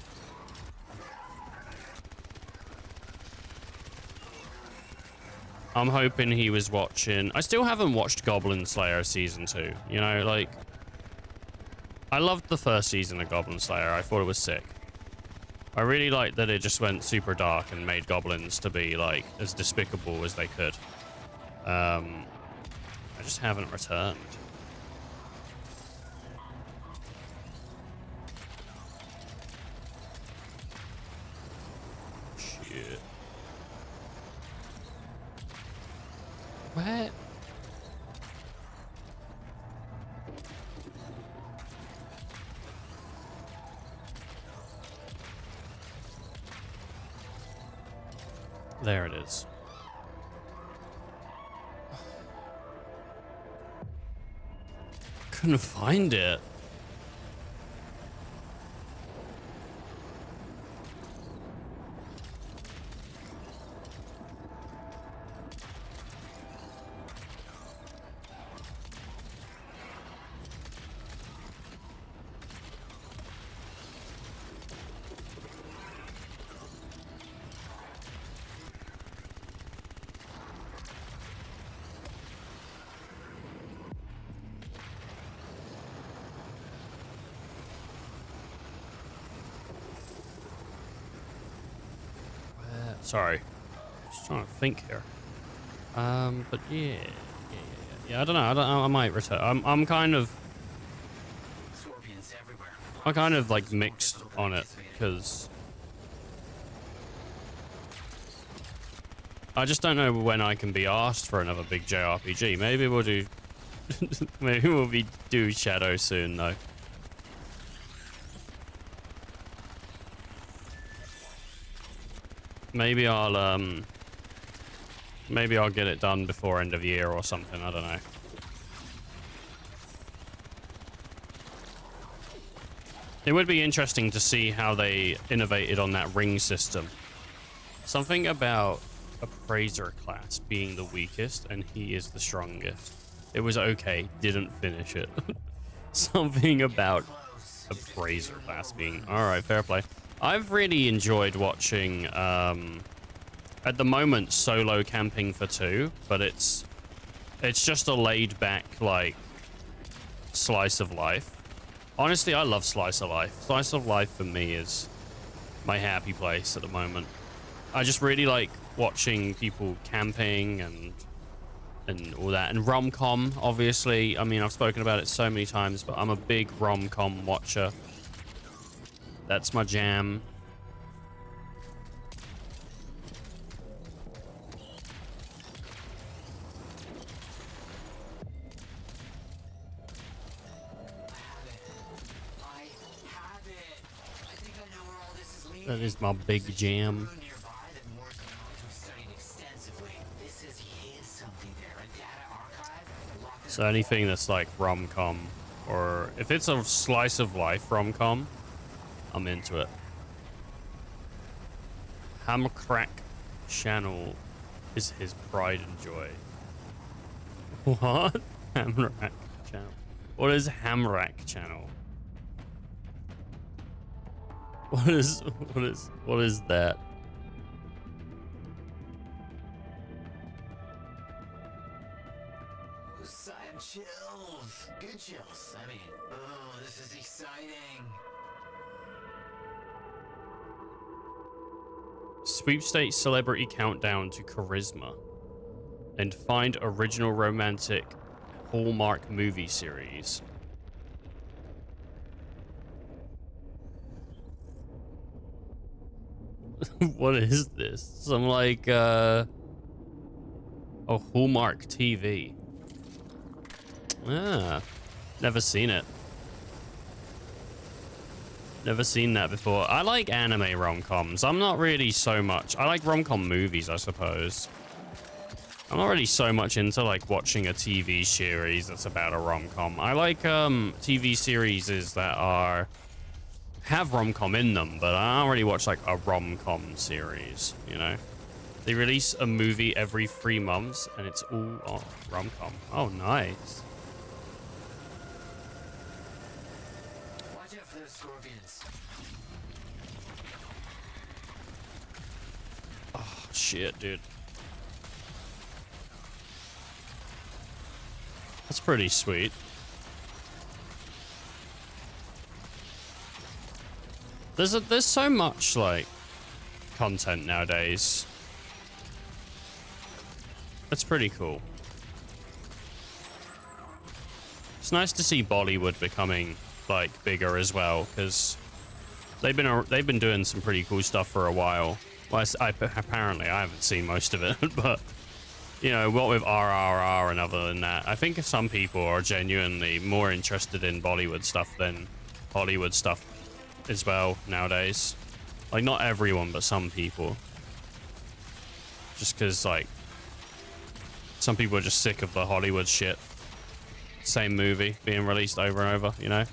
I'm hoping he was watching... I still haven't watched Goblin Slayer Season 2. You know, like... I loved the first season of Goblin Slayer. I thought it was sick. I really liked that it just went super dark and made goblins to be, like, as despicable as they could. I just haven't returned. Shit. What? There it is. Couldn't find it. Sorry, just trying to think here. But yeah. I don't know. I might return. I'm kind of like mixed on it because I just don't know when I can be asked for another big JRPG. Maybe we'll do. Maybe we'll do Shadow soon though. Maybe I'll get it done before end of year or something. I don't know. It would be interesting to see how they innovated on that ring system. Something about Appraiser class being the weakest and he is the strongest. It was okay, didn't finish it. Something about Appraiser class being... Alright, fair play. I've really enjoyed watching, at the moment, solo camping for 2, but it's just a laid-back, like, slice of life. Honestly, I love slice of life. Slice of life for me is my happy place at the moment. I just really like watching people camping and all that. And rom-com, obviously. I mean, I've spoken about it so many times, but I'm a big rom-com watcher. That's my jam. That is my big jam. So anything that's like rom-com, or if it's a slice of life rom-com, I'm into it. Hamcrack channel is his pride and joy. What? Hamrack channel. What is Hamrack channel? What is that? I'm chills. Good chills. I mean, oh, this is exciting. Sweepstakes celebrity countdown to charisma. And find original romantic Hallmark movie series. What is this? Some like oh, Hallmark TV. Ah, never seen it. Never seen that before. I like anime rom-coms. I'm not really so much. I like rom-com movies, I suppose. I'm not really so much into like watching a TV series that's about a rom-com. I like TV series that have rom-com in them, but I don't really watch like a rom-com series, you know? They release a movie every 3 months and it's all rom-com. Oh, nice. Watch out for those scorpions. Oh, shit, dude. That's pretty sweet. There's so much like content nowadays. That's pretty cool. It's nice to see Bollywood becoming like bigger as well, because they've been doing some pretty cool stuff for a while. Well, apparently I haven't seen most of it, but you know, what with RRR and other than that, I think some people are genuinely more interested in Bollywood stuff than Hollywood stuff as well nowadays. Like, not everyone, but some people. Just because, like, some people are just sick of the Hollywood shit. Same movie being released over and over, you know?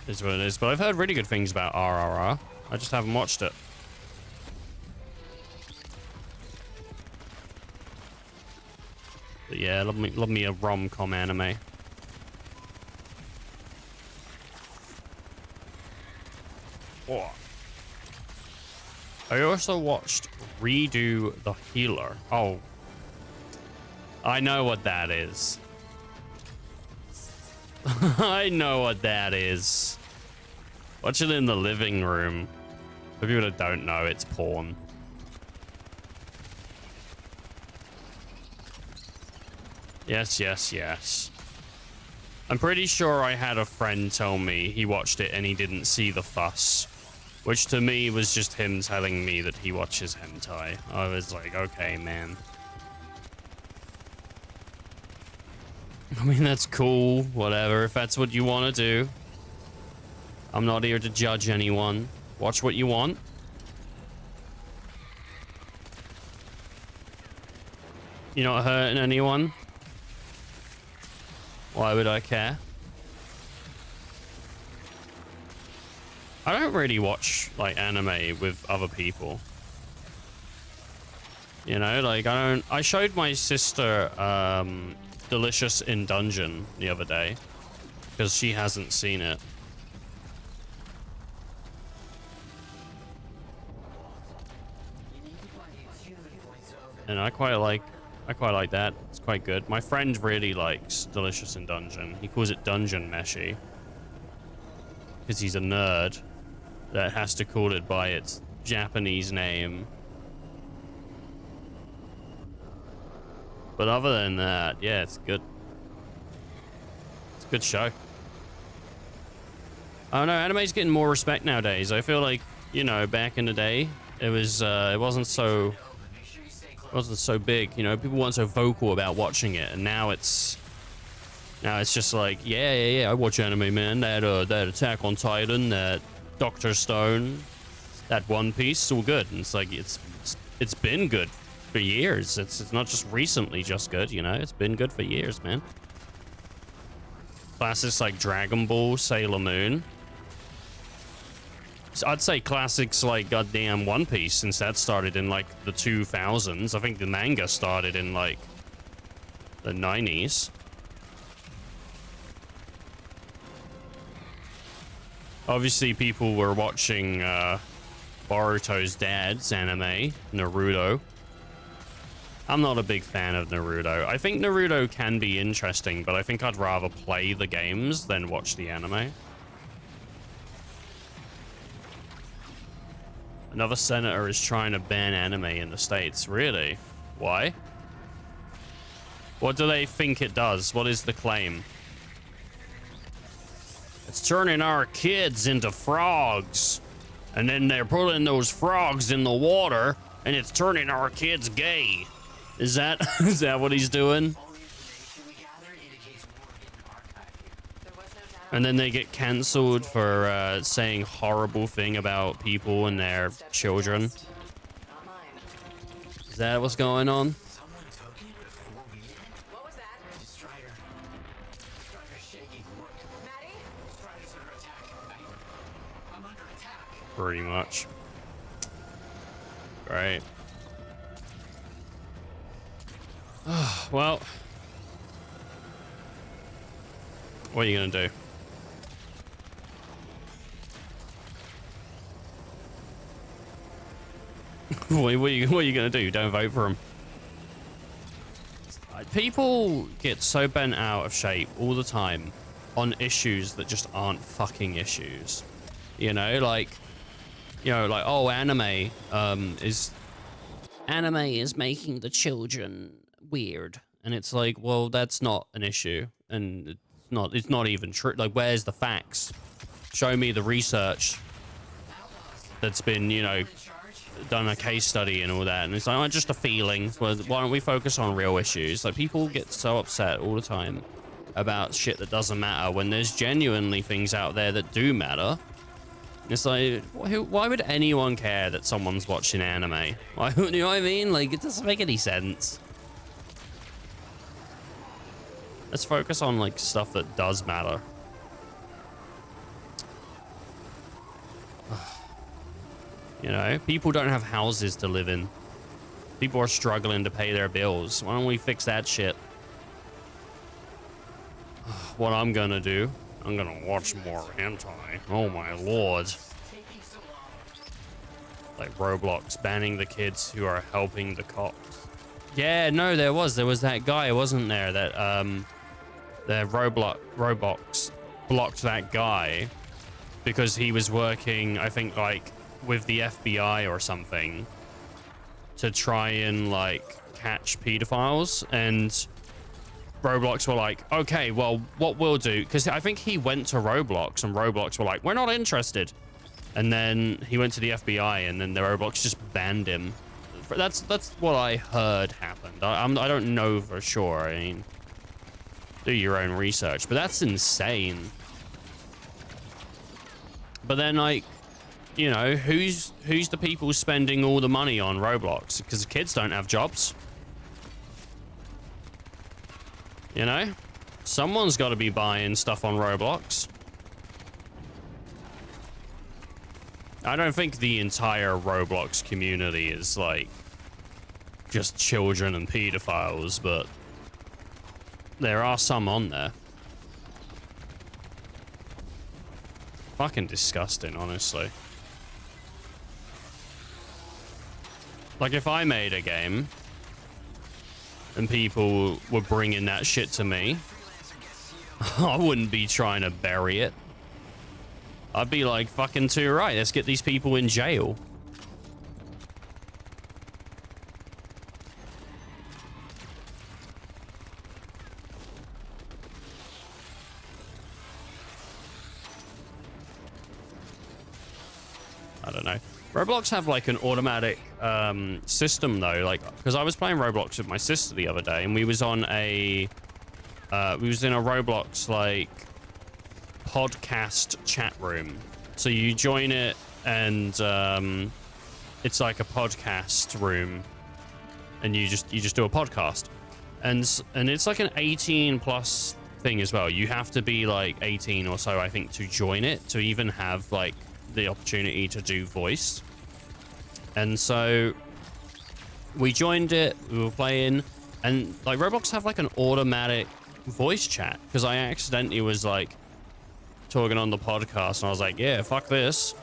Is what it is, but I've heard really good things about RRR. I just haven't watched it. But yeah, love me a rom-com anime. Oh. I also watched Redo the Healer. Oh, I know what that is. I know what that is. Watch it in the living room. For people that don't know, it's porn. Yes, yes, yes. I'm pretty sure I had a friend tell me he watched it and he didn't see the fuss. Which to me was just him telling me that he watches hentai. I was like, okay, man. I mean, that's cool, whatever, if that's what you want to do. I'm not here to judge anyone. Watch what you want. You're not hurting anyone. Why would I care? I don't really watch, like, anime with other people. You know, like, I showed my sister, Delicious in Dungeon the other day because she hasn't seen it. And I quite like that. It's quite good. My friend really likes Delicious in Dungeon. He calls it Dungeon Meshi because he's a nerd that has to call it by its Japanese name. But other than that, yeah, it's good. It's a good show. I don't know, anime's getting more respect nowadays. I feel like, you know, back in the day, it wasn't so big. You know, people weren't so vocal about watching it, and now it's just like, yeah, I watch anime, man. That Attack on Titan, that Dr. Stone, that One Piece, it's all good. And it's like it's been good for years. It's not just recently just good, you know. It's been good for years, man. Classics like Dragon Ball, Sailor Moon. So I'd say classics like goddamn One Piece, since that started in like the 2000s. I think the manga started in like the 90s. Obviously, people were watching Boruto's dad's anime, Naruto. I'm not a big fan of Naruto. I think Naruto can be interesting, but I think I'd rather play the games than watch the anime. Another senator is trying to ban anime in the States. Really? Why? What do they think it does? What is the claim? It's turning our kids into frogs. And then they're putting those frogs in the water, and it's turning our kids gay. Is that what he's doing? And then they get cancelled for saying horrible thing about people and their children. Is that what's going on? Pretty much. Right. Well, what are you gonna do? What are you gonna do? Don't vote for him. People get so bent out of shape all the time on issues that just aren't fucking issues. You know, like, oh, anime is making the children weird, and it's like, well, that's not an issue, and it's not even true. Like, where's the facts? Show me the research that's been, done a case study and all that, and it's like, oh, just a feeling. Well, why don't we focus on real issues? Like, people get so upset all the time about shit that doesn't matter when there's genuinely things out there that do matter. It's like, why would anyone care that someone's watching anime? Why, you know what I mean? Like, it doesn't make any sense. Let's focus on, like, stuff that does matter. You know, people don't have houses to live in. People are struggling to pay their bills. Why don't we fix that shit? What I'm gonna do, I'm gonna watch more hentai. Oh my lord. Like Roblox banning the kids who are helping the cops. Yeah, no, there was that guy, wasn't there, that the Roblox blocked that guy because he was working, I think, like, with the FBI or something to try and, like, catch pedophiles, and Roblox were like, okay, well, what we'll do, because I think he went to Roblox and Roblox were like, we're not interested, and then he went to the FBI and then the Roblox just banned him. That's what I heard happened. I don't know for sure. I mean, do your own research, but that's insane. But then, like, you know, who's the people spending all the money on Roblox? Because the kids don't have jobs. You know? Someone's got to be buying stuff on Roblox. I don't think the entire Roblox community is, like, just children and pedophiles, but there are some on there. Fucking disgusting, honestly. Like, if I made a game and people were bringing that shit to me, I wouldn't be trying to bury it. I'd be like, fucking too right, let's get these people in jail. I don't know. Roblox have, like, an automatic system, though, like, because I was playing Roblox with my sister the other day, and we was on a we was in a Roblox, like, podcast chat room. So you join it, and it's like a podcast room, and you just do a podcast, and it's like an 18+ thing as well. You have to be like 18 or so, I think, to join it, to even have, like, the opportunity to do voice. And so we joined it, we were playing, and, like, Roblox have, like, an automatic voice chat, because I accidentally was, like, talking on the podcast, and I was like, yeah, fuck this,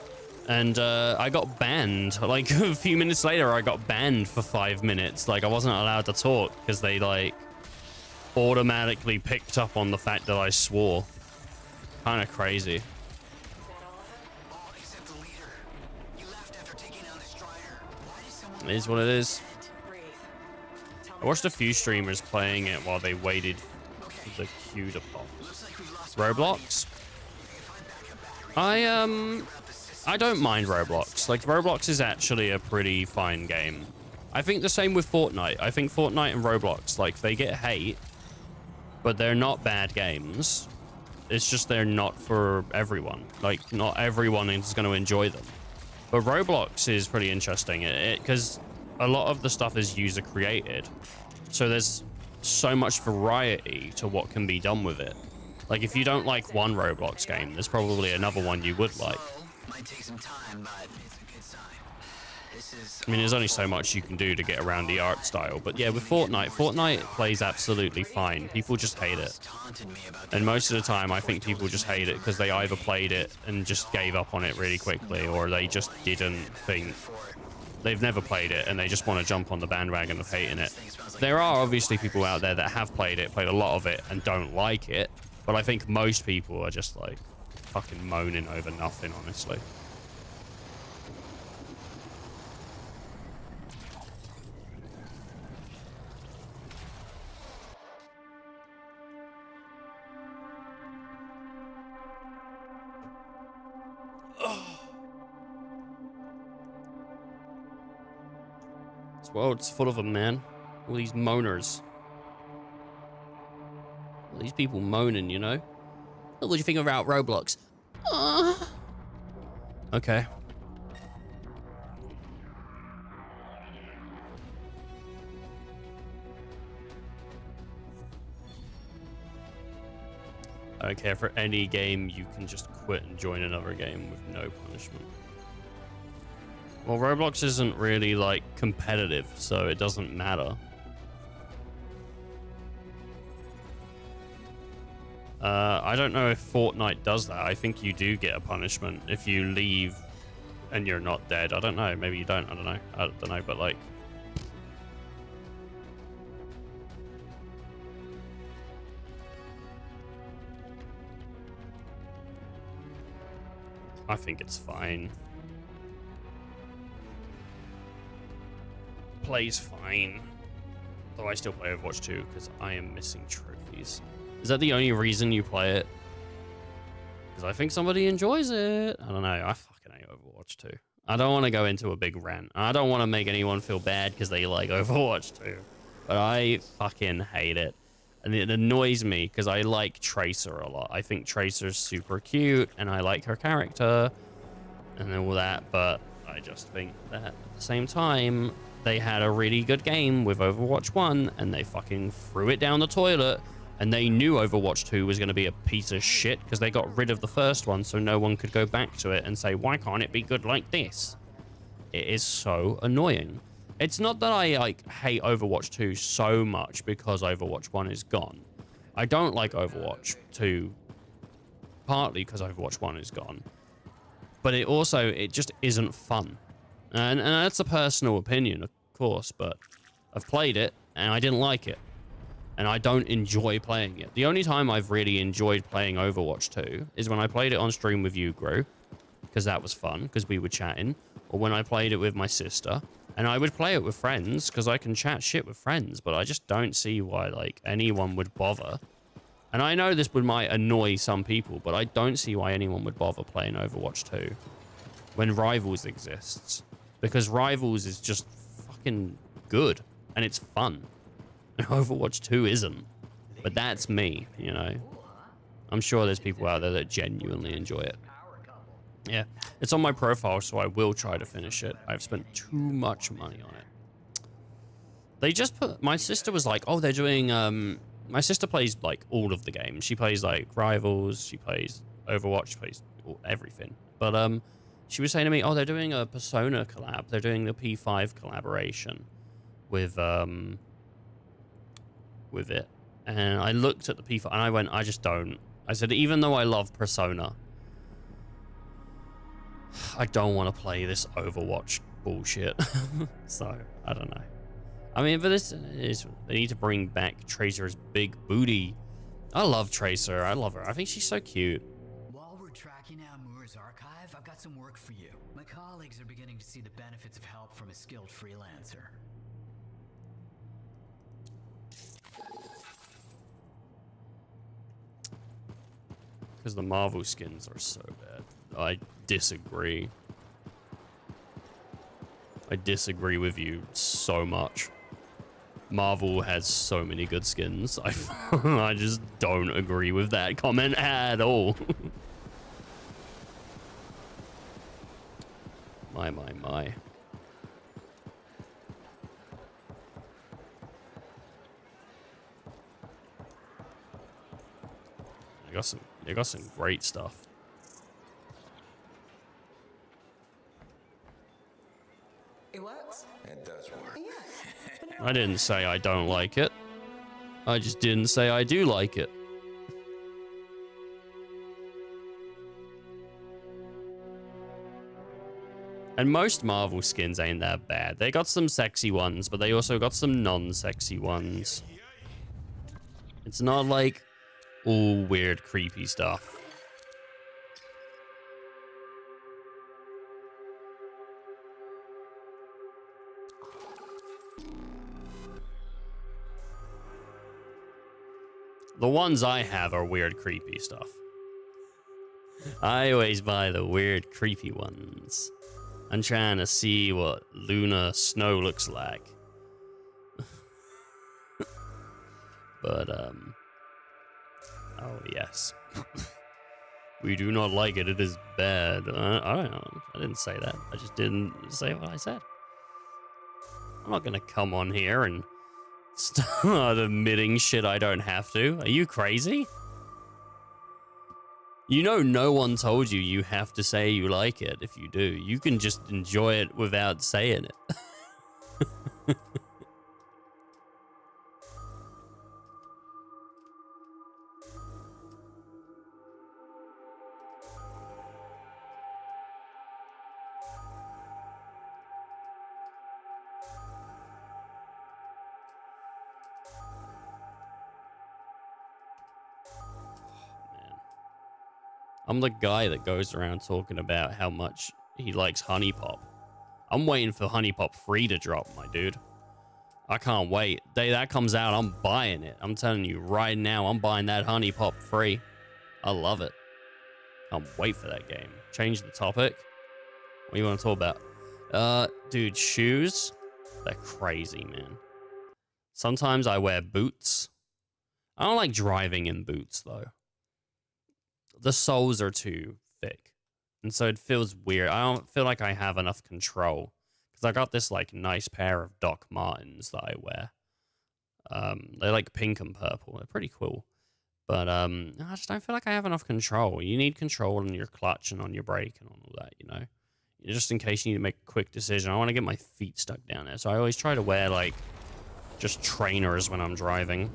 and I got banned. Like, a few minutes later, I got banned for 5 minutes. Like, I wasn't allowed to talk because they, like, automatically picked up on the fact that I swore. Kind of crazy. It is what it is. I watched a few streamers playing it while they waited for the queue to pop. Roblox? I don't mind Roblox. Like, Roblox is actually a pretty fine game. I think the same with Fortnite. I think Fortnite and Roblox, like, they get hate, but they're not bad games. It's just they're not for everyone. Like, not everyone is going to enjoy them. But Roblox is pretty interesting because a lot of the stuff is user created. So there's so much variety to what can be done with it. Like, if you don't like one Roblox game, there's probably another one you would like. Might take some time, but it's a good sign. This is I mean, there's only so much you can do to get around the art style. But yeah, with Fortnite plays absolutely fine. People just hate it. And most of the time, I think people just hate it because they either played it and just gave up on it really quickly, or they just didn't think... They've never played it, and they just want to jump on the bandwagon of hating it. There are obviously people out there that have played a lot of it, and don't like it. But I think most people are just, like, fucking moaning over nothing, honestly. This world's full of them, man. All these moaners. All these people moaning, you know? Oh, what do you think about Roblox? Okay. I don't care for any game. You can just quit and join another game with no punishment. Well, Roblox isn't really, like, competitive, so it doesn't matter. I don't know if Fortnite does that. I think you do get a punishment if you leave and you're not dead. I don't know. Maybe you don't. I don't know. I don't know, but, like... I think it's fine. Plays fine. Though I still play Overwatch 2 because I am missing trophies. Is that the only reason you play it? Because I think somebody enjoys it. I don't know. I fucking hate Overwatch 2. I don't want to go into a big rant. I don't want to make anyone feel bad because they like Overwatch 2. But I fucking hate it. And it annoys me because I like Tracer a lot. I think Tracer's super cute and I like her character and all that. But I just think that at the same time, they had a really good game with Overwatch 1 and they fucking threw it down the toilet. And they knew Overwatch 2 was going to be a piece of shit because they got rid of the first one so no one could go back to it and say, why can't it be good like this? It is so annoying. It's not that I like hate Overwatch 2 so much because Overwatch 1 is gone. I don't like Overwatch 2 partly because Overwatch 1 is gone. But it just isn't fun. And that's a personal opinion, of course, but I've played it and I didn't like it. And I don't enjoy playing it. The only time I've really enjoyed playing Overwatch 2 is when I played it on stream with you, Gru, because that was fun, because we were chatting, or when I played it with my sister. And I would play it with friends, because I can chat shit with friends, but I just don't see why, like, anyone would bother. And I know this might annoy some people, but I don't see why anyone would bother playing Overwatch 2 when Rivals exists. Because Rivals is just fucking good, and it's fun. Overwatch 2 isn't, but that's me, you know. I'm sure there's people out there that genuinely enjoy it. Yeah, it's on my profile, so I will try to finish it. I've spent too much money on it. They just put... My sister was like, oh, they're doing... My sister plays, like, all of the games. She plays, like, Rivals, she plays Overwatch, she plays everything. But, she was saying to me, oh, they're doing a Persona collab. They're doing the P5 collaboration with it. And I looked at the P5 and I went, I just don't. I said, even though I love Persona, I don't want to play this Overwatch bullshit. So, I don't know. I mean, but this is, they need to bring back Tracer's big booty. I love Tracer. I love her. I think she's so cute. While we're tracking down Moor's archive, I've got some work for you. My colleagues are beginning to see the benefits of help from a skilled freelancer. Because the Marvel skins are so bad. I disagree. I disagree with you so much. Marvel has so many good skins. I just don't agree with that comment at all. My. They got some great stuff. It works? It does work. Yeah. I didn't say I don't like it. I just didn't say I do like it. And most Marvel skins ain't that bad. They got some sexy ones, but they also got some non-sexy ones. It's not like all weird, creepy stuff. The ones I have are weird, creepy stuff. I always buy the weird, creepy ones. I'm trying to see what Luna Snow looks like. But, oh, yes. We do not like it. It is bad. I don't know. I didn't say that. I just didn't say what I said. I'm not gonna come on here and start admitting shit I don't have to. Are you crazy? You know, no one told you you have to say you like it. If you do, you can just enjoy it without saying it. I'm the guy that goes around talking about how much he likes Honey Pop. I'm waiting for Honey Pop 3 to drop, my dude. I can't wait. Day that comes out, I'm buying it. I'm telling you right now, I'm buying that Honey Pop 3. I love it. Can't wait for that game. Change the topic. What do you want to talk about? Dude, shoes. They're crazy, man. Sometimes I wear boots. I don't like driving in boots, though. The soles are too thick. And so it feels weird. I don't feel like I have enough control. Because I got this, like, nice pair of Doc Martens that I wear. They're, like, pink and purple. They're pretty cool. But I just don't feel like I have enough control. You need control on your clutch and on your brake and on all that, you know? Just in case you need to make a quick decision. I want to get my feet stuck down there. So I always try to wear, like, just trainers when I'm driving.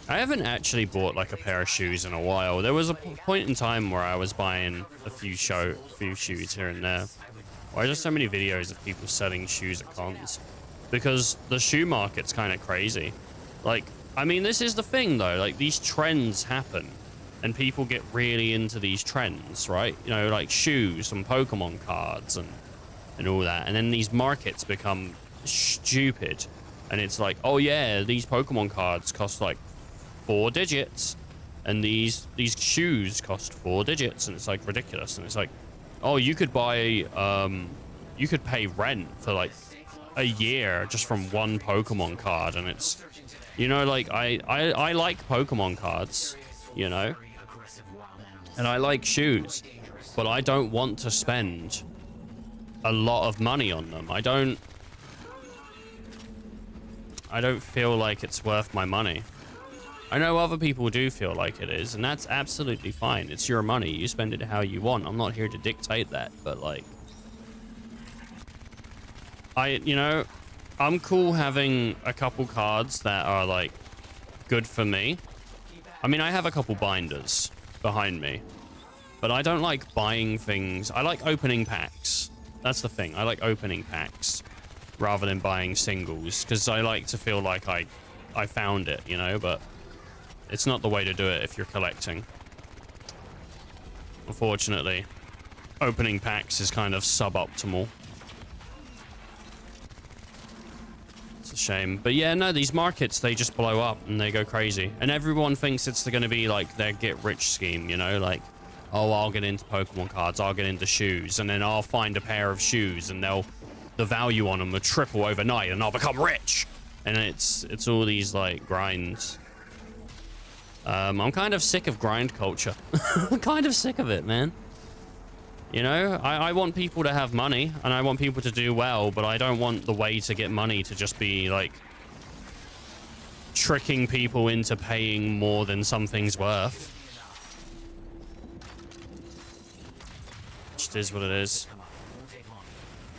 I haven't actually bought like a pair of shoes in a while. There was a point in time where I was buying a few shoes here and there. Why there's so many videos of people selling shoes at cons? Because the shoe market's kind of crazy. Like, I mean, this is the thing though. Like, these trends happen, and people get really into these trends, right? You know, like shoes and Pokemon cards and all that. And then these markets become stupid, and it's like, oh yeah, these Pokemon cards cost like 4 digits, and these shoes cost 4 digits, and it's like ridiculous. And it's like, oh, you could buy you could pay rent for like a year just from one Pokemon card. And it's, you know, like I like Pokemon cards, you know, and I like shoes, but I don't want to spend a lot of money on them. I don't feel like it's worth my money. I know other people do feel like it is, and that's absolutely fine. It's your money. You spend it how you want. I'm not here to dictate that, but like, you know, I'm cool having a couple cards that are like good for me. I mean, I have a couple binders behind me, but I don't like buying things. I like opening packs. That's the thing. I like opening packs rather than buying singles, because I like to feel like I found it, you know, but it's not the way to do it if you're collecting. Unfortunately, opening packs is kind of suboptimal. It's a shame. But yeah, no, these markets, they just blow up and they go crazy. And everyone thinks it's going to be like their get-rich scheme, you know? Like, oh, I'll get into Pokemon cards, I'll get into shoes, and then I'll find a pair of shoes and the value on them will triple overnight and I'll become rich. And it's all these, like, grinds. I'm kind of sick of grind culture. I'm kind of sick of it, man. You know, I want people to have money and I want people to do well, but I don't want the way to get money to just be like tricking people into paying more than something's worth. Just is what it is.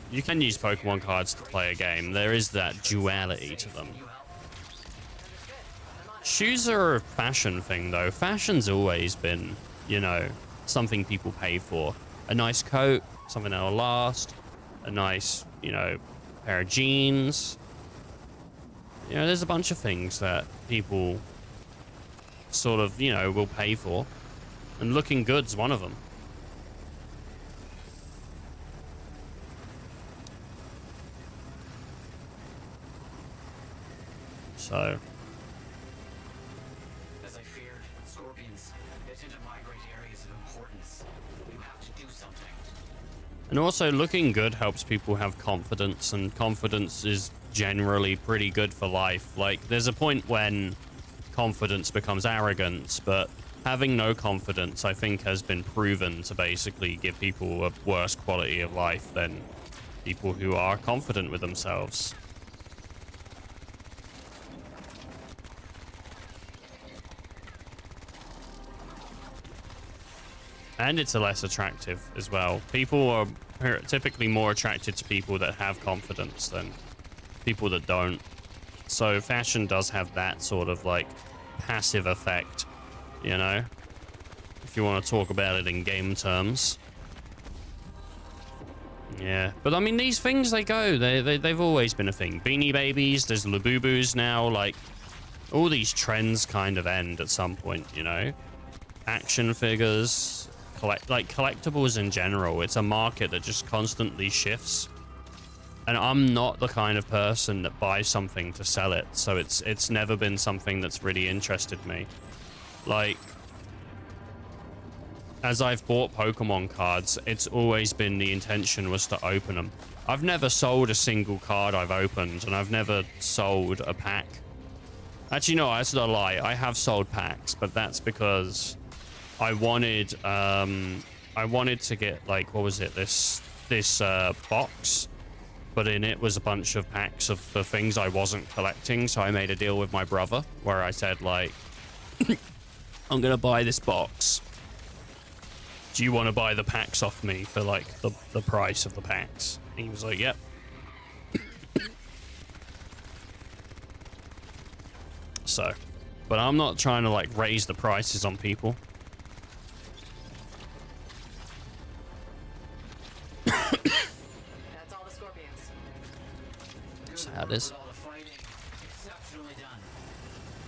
You can use Pokemon cards to play a game. There is that duality to them. Shoes are a fashion thing, though. Fashion's always been, you know, something people pay for. A nice coat, something that'll last, a nice, you know, pair of jeans. You know, there's a bunch of things that people sort of, you know, will pay for. And looking good's one of them. So... As I feared, scorpions, they tend to migrate to areas of importance. You have to do something. And also, looking good helps people have confidence, and confidence is generally pretty good for life. Like, there's a point when confidence becomes arrogance, but having no confidence, I think, has been proven to basically give people a worse quality of life than people who are confident with themselves. And it's a less attractive as well. People are typically more attracted to people that have confidence than people that don't. So fashion does have that sort of like passive effect, you know, if you want to talk about it in game terms. Yeah, but I mean, these things, they go, they've always been a thing. Beanie Babies, there's Labubus now, like all these trends kind of end at some point, you know. Action figures, collectibles in general, it's a market that just constantly shifts. And I'm not the kind of person that buys something to sell it, so it's never been something that's really interested me. Like, as I've bought Pokemon cards, it's always been the intention was to open them. I've never sold a single card I've opened, and I've never sold a pack. Actually, no, that's a lie. I have sold packs, but that's because I wanted to get, like, what was it, this box, but in it was a bunch of packs of the things I wasn't collecting. So I made a deal with my brother where I said, like, I'm gonna buy this box. Do you want to buy the packs off me for like the price of the packs? And he was like, yep. So, but I'm not trying to like raise the prices on people. That's all the scorpions. That's how it is. Exceptionally done.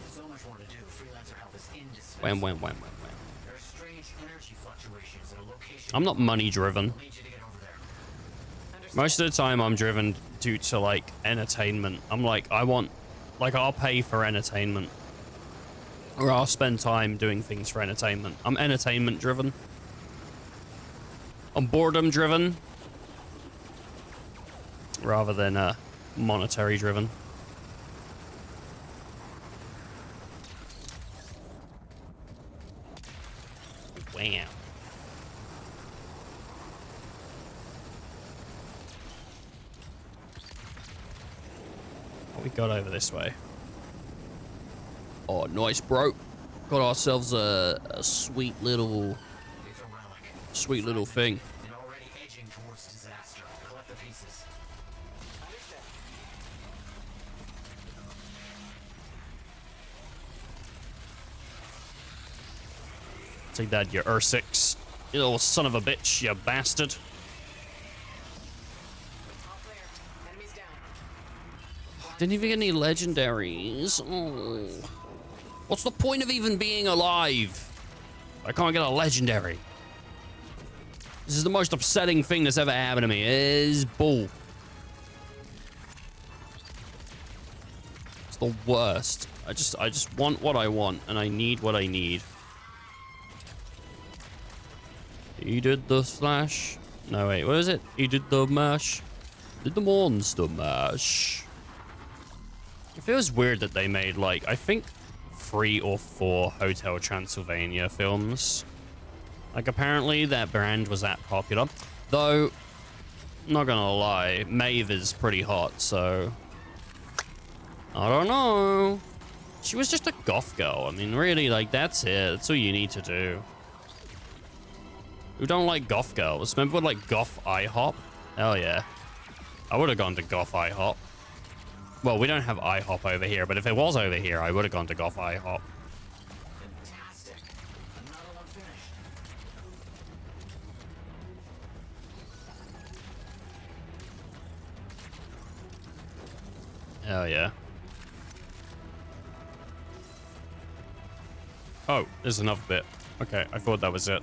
So much more to do. Freelancer help is indispensable. When. There are strange energy fluctuations at a location. I'm not money driven. Most of the time I'm driven due to like entertainment. I'm like, I'll pay for entertainment. Or I'll spend time doing things for entertainment. I'm entertainment driven. I'm boredom driven. Rather than monetary driven. Wow. What we got over this way? Oh, nice, bro. Got ourselves a sweet little thing. Take that, you Ursix. You little son of a bitch, you bastard. Didn't even get any legendaries. Oh. What's the point of even being alive? I can't get a legendary. This is the most upsetting thing that's ever happened to me. It is bull. the worst. I just want what I want, and I need what I need. He did the slash. No, wait, what is it? He did the mash. Did the monster mash. It feels weird that they made, like, I think 3 or 4 Hotel Transylvania films. Like, apparently that brand was that popular. Though, not gonna lie, Maeve is pretty hot, so... I don't know. She was just a goth girl. I mean, really, like, that's it. That's all you need to do. Who don't like goth girls? Remember, like, goth IHOP? Hell yeah. I would have gone to goth IHOP. Well, we don't have IHOP over here, but if it was over here, I would have gone to goth IHOP. Fantastic. Another one finished. Hell yeah. Oh, there's another bit. Okay, I thought that was it.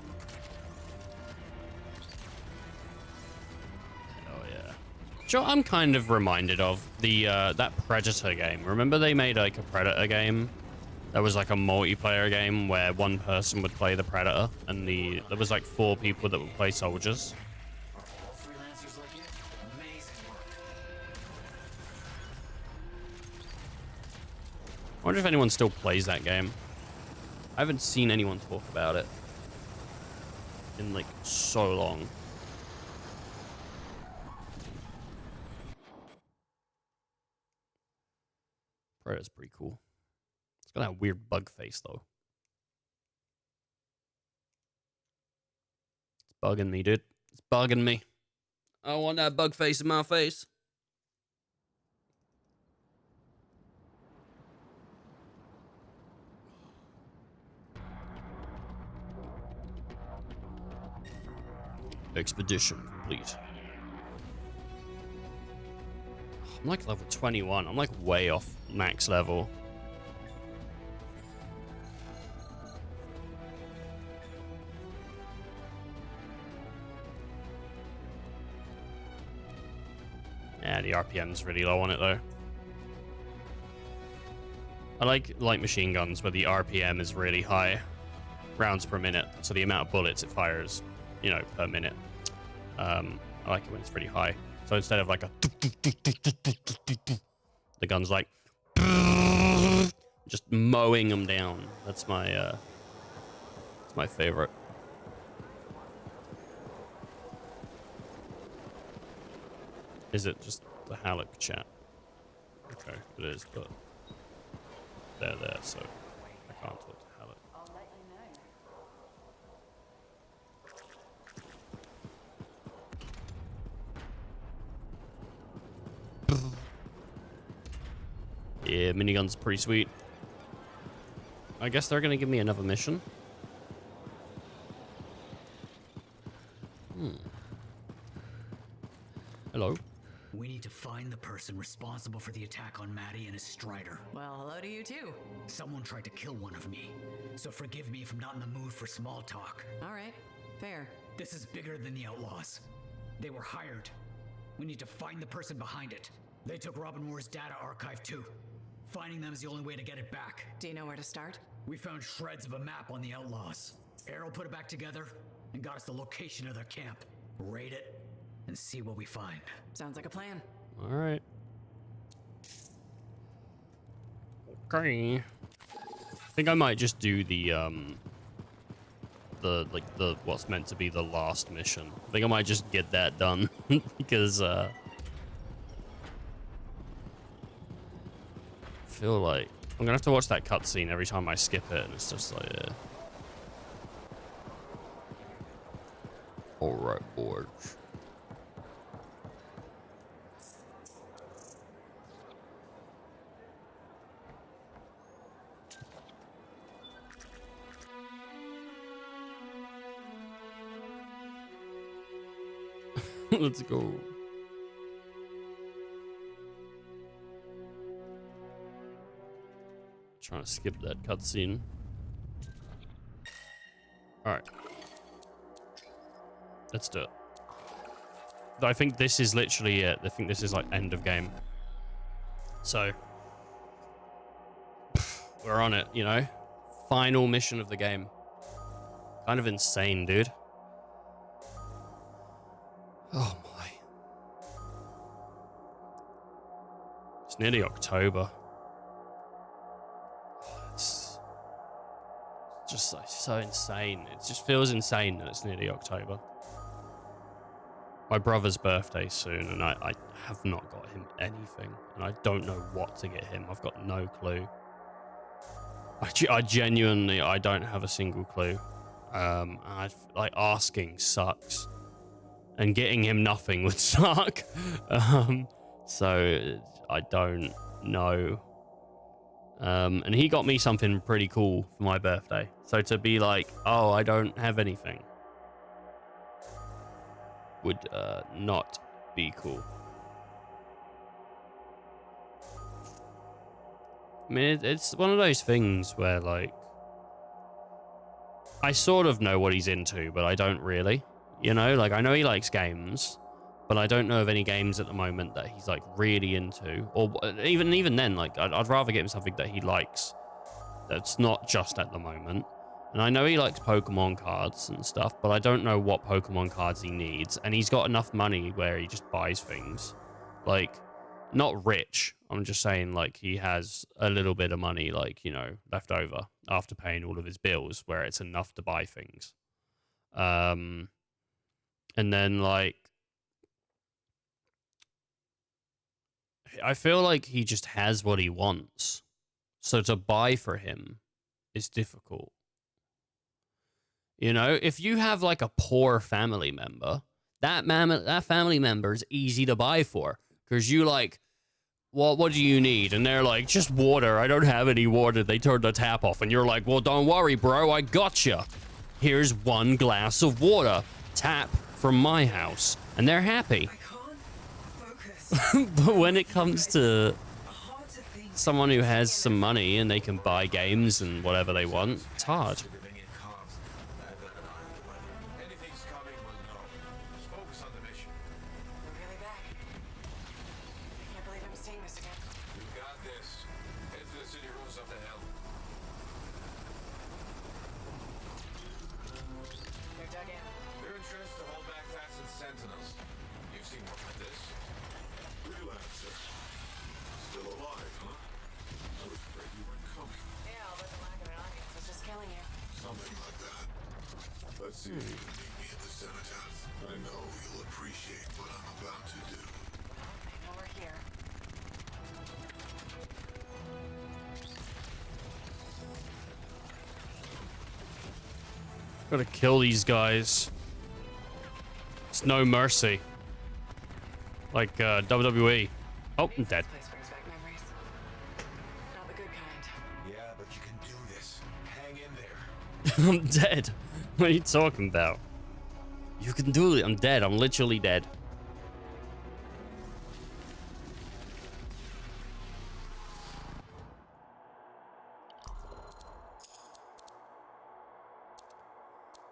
Hell yeah. Sure, I'm kind of reminded of the that Predator game. Remember they made like a Predator game? That was like a multiplayer game where one person would play the Predator and there was like 4 people that would play soldiers. Freelancers like you, amazing work. I wonder if anyone still plays that game. I haven't seen anyone talk about it in like so long. Predator's pretty cool. It's got that weird bug face though. It's bugging me, dude. It's bugging me. I don't want that bug face in my face. Expedition complete. I'm like level 21. I'm like way off max level. Yeah, the RPM's really low on it though. I like light machine guns where the RPM is really high. Rounds per minute. So the amount of bullets it fires, you know, per minute. I like it when it's pretty high. So instead of like a the gun's like just mowing them down. That's my favorite. Is it just the Halleck chat? Okay, it is, but they're there, so I can't talk to Halleck. I'll let you know. Yeah, minigun's pretty sweet. I guess they're gonna give me another mission. Hello. We need to find the person responsible for the attack on Maddie and his Strider. Well, hello to you too. Someone tried to kill one of me, so forgive me if I'm not in the mood for small talk. All right, fair. This is bigger than the Outlaws. They were hired. We need to find the person behind it. They took Robin Moore's data archive too. Finding them is the only way to get it back. Do you know where to start? We found shreds of a map on the Outlaws. Errol put it back together and got us the location of their camp. Raid it and see what we find. Sounds like a plan. All right. Okay. I think I might just do the what's meant to be the last mission. I think I might just get that done because I feel like I'm gonna have to watch that cutscene every time I skip it, and it's just like, yeah. All right, boys. Let's go. Trying to skip that cutscene. All right. Let's do it. I think this is literally it. I think this is like end of game. So we're on it, you know? Final mission of the game. Kind of insane, dude. Oh my. It's nearly October. It's just like so insane. It just feels insane that it's nearly October. My brother's birthday soon, and I have not got him anything, and I don't know what to get him. I've got no clue. I genuinely, I don't have a single clue. Like asking sucks, and getting him nothing would suck. So I don't know. And he got me something pretty cool for my birthday. So to be like, oh, I don't have anything, would not be cool. I mean, it's one of those things where, like, I sort of know what he's into, but I don't really. You know, like, I know he likes games, but I don't know of any games at the moment that he's, like, really into. Or even then, like, I'd rather get him something that he likes that's not just at the moment. And I know he likes Pokemon cards and stuff, but I don't know what Pokemon cards he needs. And he's got enough money where he just buys things. Like, not rich. I'm just saying, like, he has a little bit of money, like, you know, left over after paying all of his bills, where it's enough to buy things. And then, like, I feel like he just has what he wants. So to buy for him is difficult. You know, if you have, like, a poor family member, that family member is easy to buy for. Because you, like, well, what do you need? And they're like, just water. I don't have any water. They turned the tap off. And you're like, well, don't worry, bro. I gotcha. Here's 1 glass of water. Tap from my house. And they're happy. But when it comes to someone who has some money and they can buy games and whatever they want, it's hard. Let's see if you can meet me at the cenotaph. I know you'll appreciate what I'm about to do. I know we're here. Gotta kill these guys. It's no mercy. Like WWE. Oh, I'm dead. Place brings back memories. Not the good kind. Yeah, but you can do this. Hang in there. I'm dead. What are you talking about? You can do it. I'm dead. I'm literally dead.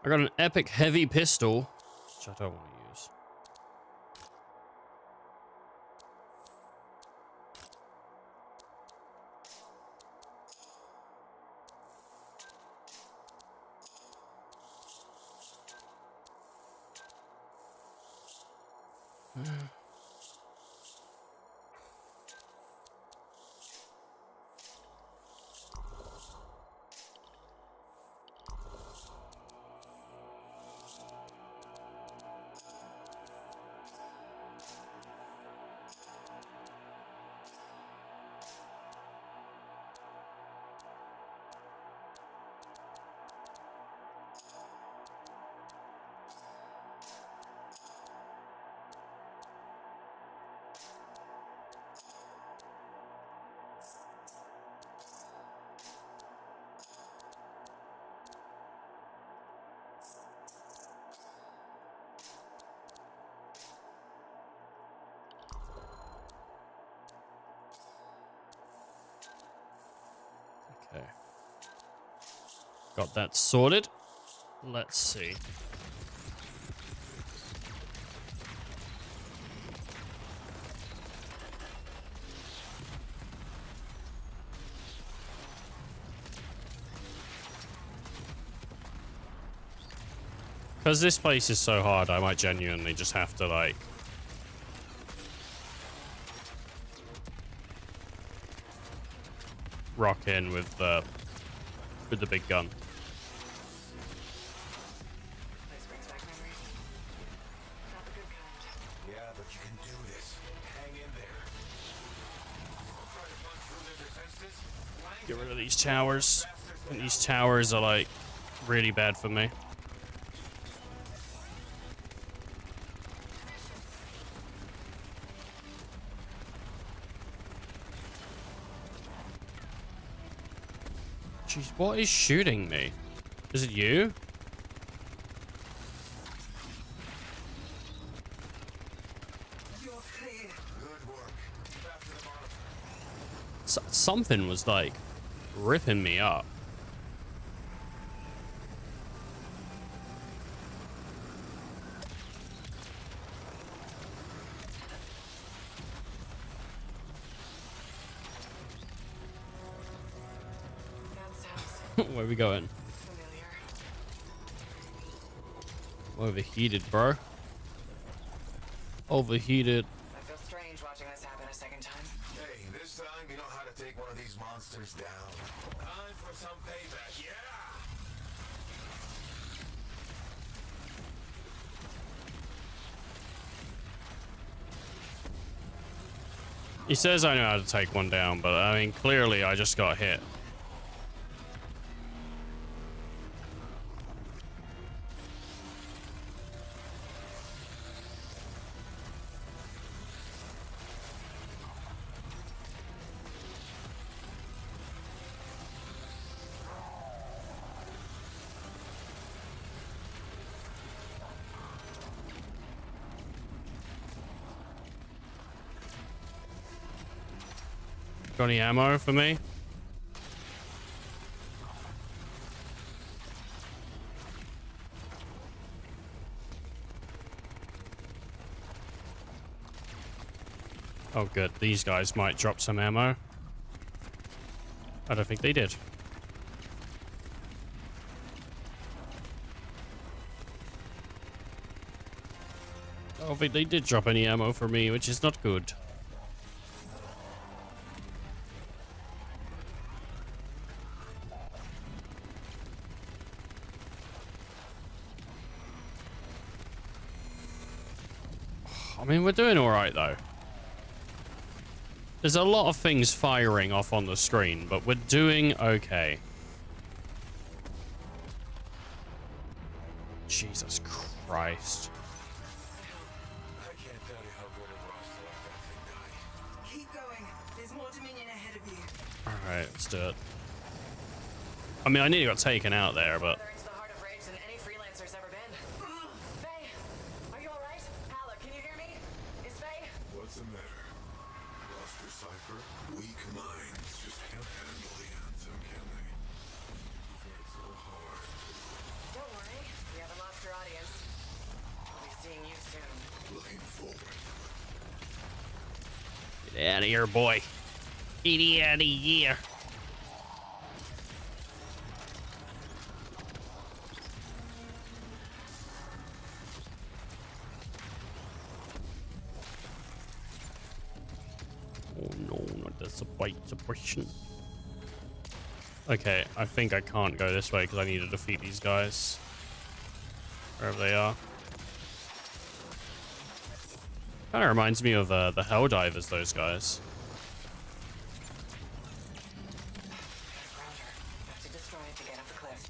I got an epic heavy pistol, which I don't want to use. Okay. Got that sorted. Let's see. Because this place is so hard, I might genuinely just have to, like... rock in with the big gun. Yeah, but you can do this. Hang in there. Try to punch through their defenses. Get rid of these towers. And these towers are, like, really bad for me. Jeez, what is shooting me? Is it you? Something was, like, ripping me up. Where are we going? Overheated, bro. Overheated. I feel strange watching this happen a second time. Hey, this time you know how to take one of these monsters down. Time for some payback, yeah! He says I know how to take one down, but I mean, clearly I just got hit. Got any ammo for me? Oh good, these guys might drop some ammo. I don't think they did. I don't think they did drop any ammo for me, which is not good. I mean, we're doing all right, though. There's a lot of things firing off on the screen, but we're doing okay. Jesus Christ. I can't tell you how good it was to let that thing die. Keep going. There's more Dominion ahead of you. All right, let's do it. I mean, I nearly got taken out there, but... Into the heart of rage than any freelancer's ever been. Faye, are you alright? Halleck, can you hear me? Is Faye? What's the matter? Lost your cipher? Weak minds just can't handle the anthem, can they? It's so hard. Don't worry, we haven't lost your audience. We'll be seeing you soon. Looking forward. Get out of here, boy. Get out of here. Oh no, not the supply suppression. Okay, I think I can't go this way because I need to defeat these guys. Wherever they are. Kind of reminds me of the Helldivers, those guys. Have to destroy it to get off the cliff.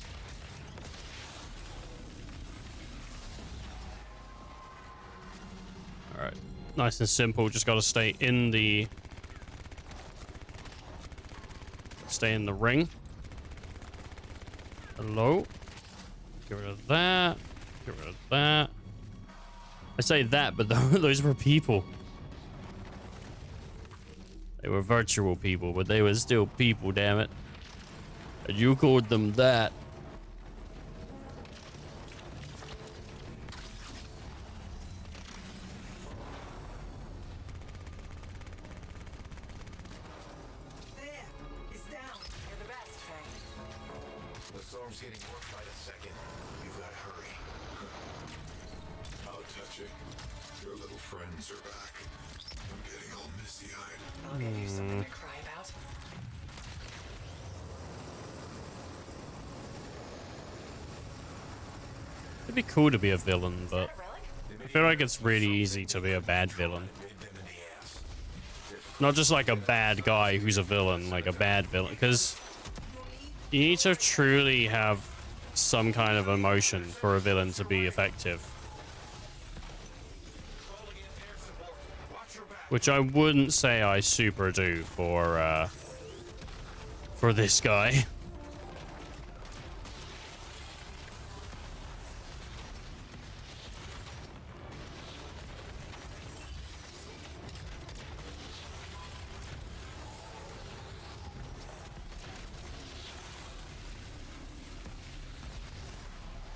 Alright, nice and simple. Just got to stay in the... Stay in the ring. Hello? Get rid of that. Get rid of that. I say that, but those were people. They were virtual people, but they were still people, damn it. And you called them that. There. It's down. You're the best, Faye. The storm's getting worse by the second. You've got to hurry. watching. Your little friends are back. I'm getting all misty-eyed. I'll give you something to cry about. It'd be cool to be a villain, but I feel like it's really easy to be a bad villain. Not just like a bad guy who's a villain, like a bad villain, because you need to truly have some kind of emotion for a villain to be effective. Which I wouldn't say I super do for this guy.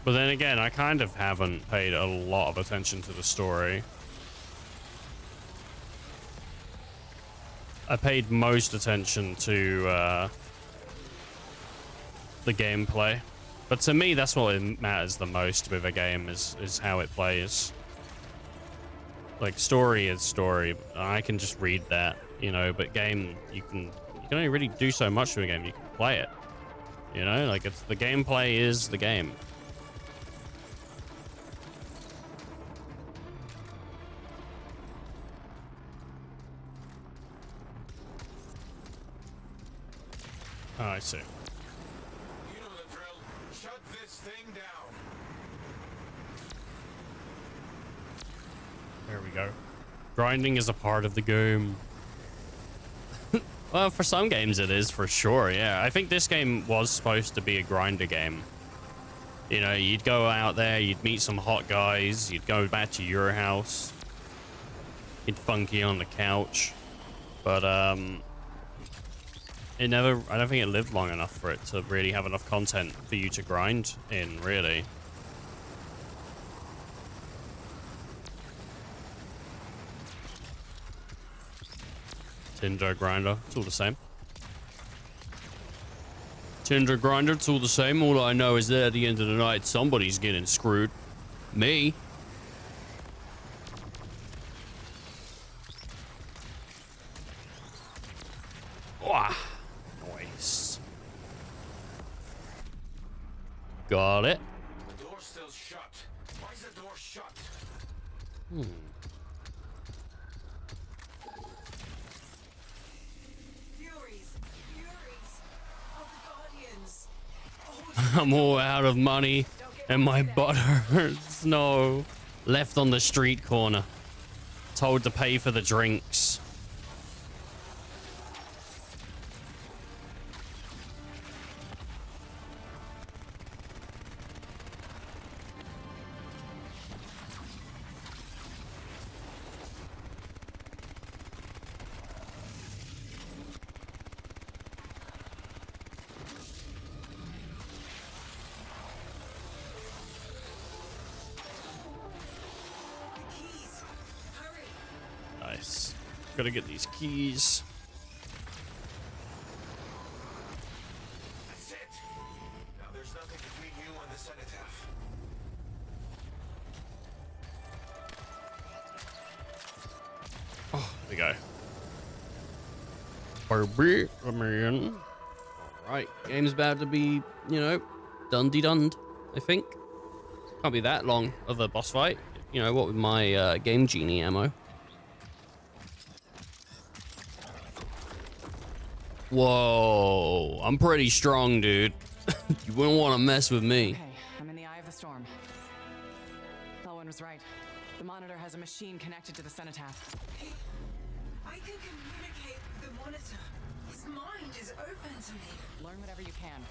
But then again, I kind of haven't paid a lot of attention to the story. I paid most attention to the gameplay. But to me, that's what matters the most with a game is how it plays. Like, story is story. I can just read that, you know, but game, you can only really do so much with a game. You can play it. You know, like, it's the gameplay is the game. Oh, I see. You know the drill. Shut this thing down. There we go. Grinding is a part of the game. Well, for some games it is, for sure, yeah. I think this game was supposed to be a grinder game. You know, you'd go out there, you'd meet some hot guys, you'd go back to your house. You'd funky on the couch. But, I don't think it lived long enough for it to really have enough content for you to grind in, really. Tinder grinder, it's all the same. Tinder grinder, it's all the same. All I know is that at the end of the night, somebody's getting screwed. Me. Wah. Nice. Got it. The door's still shut. Why is the door shut? Furies of the Guardians. I'm all out of money and my butt hurts. No. Left on the street corner. Told to pay for the drinks. Nice. Gotta get these keys. That's it. Now there's nothing between you and the cenotaph. Oh, there we go. Barbarian. Alright, game's about to be, you know, done-de-done, I think. Can't be that long of a boss fight. You know, what with my Game Genie ammo. Whoa, I'm pretty strong, dude. You wouldn't want to mess with me. Okay, I'm in the eye of the storm. Elwyn was right. The monitor has a machine connected to the cenotaph. I can communicate with the monitor. His mind is open to me. Learn whatever you can.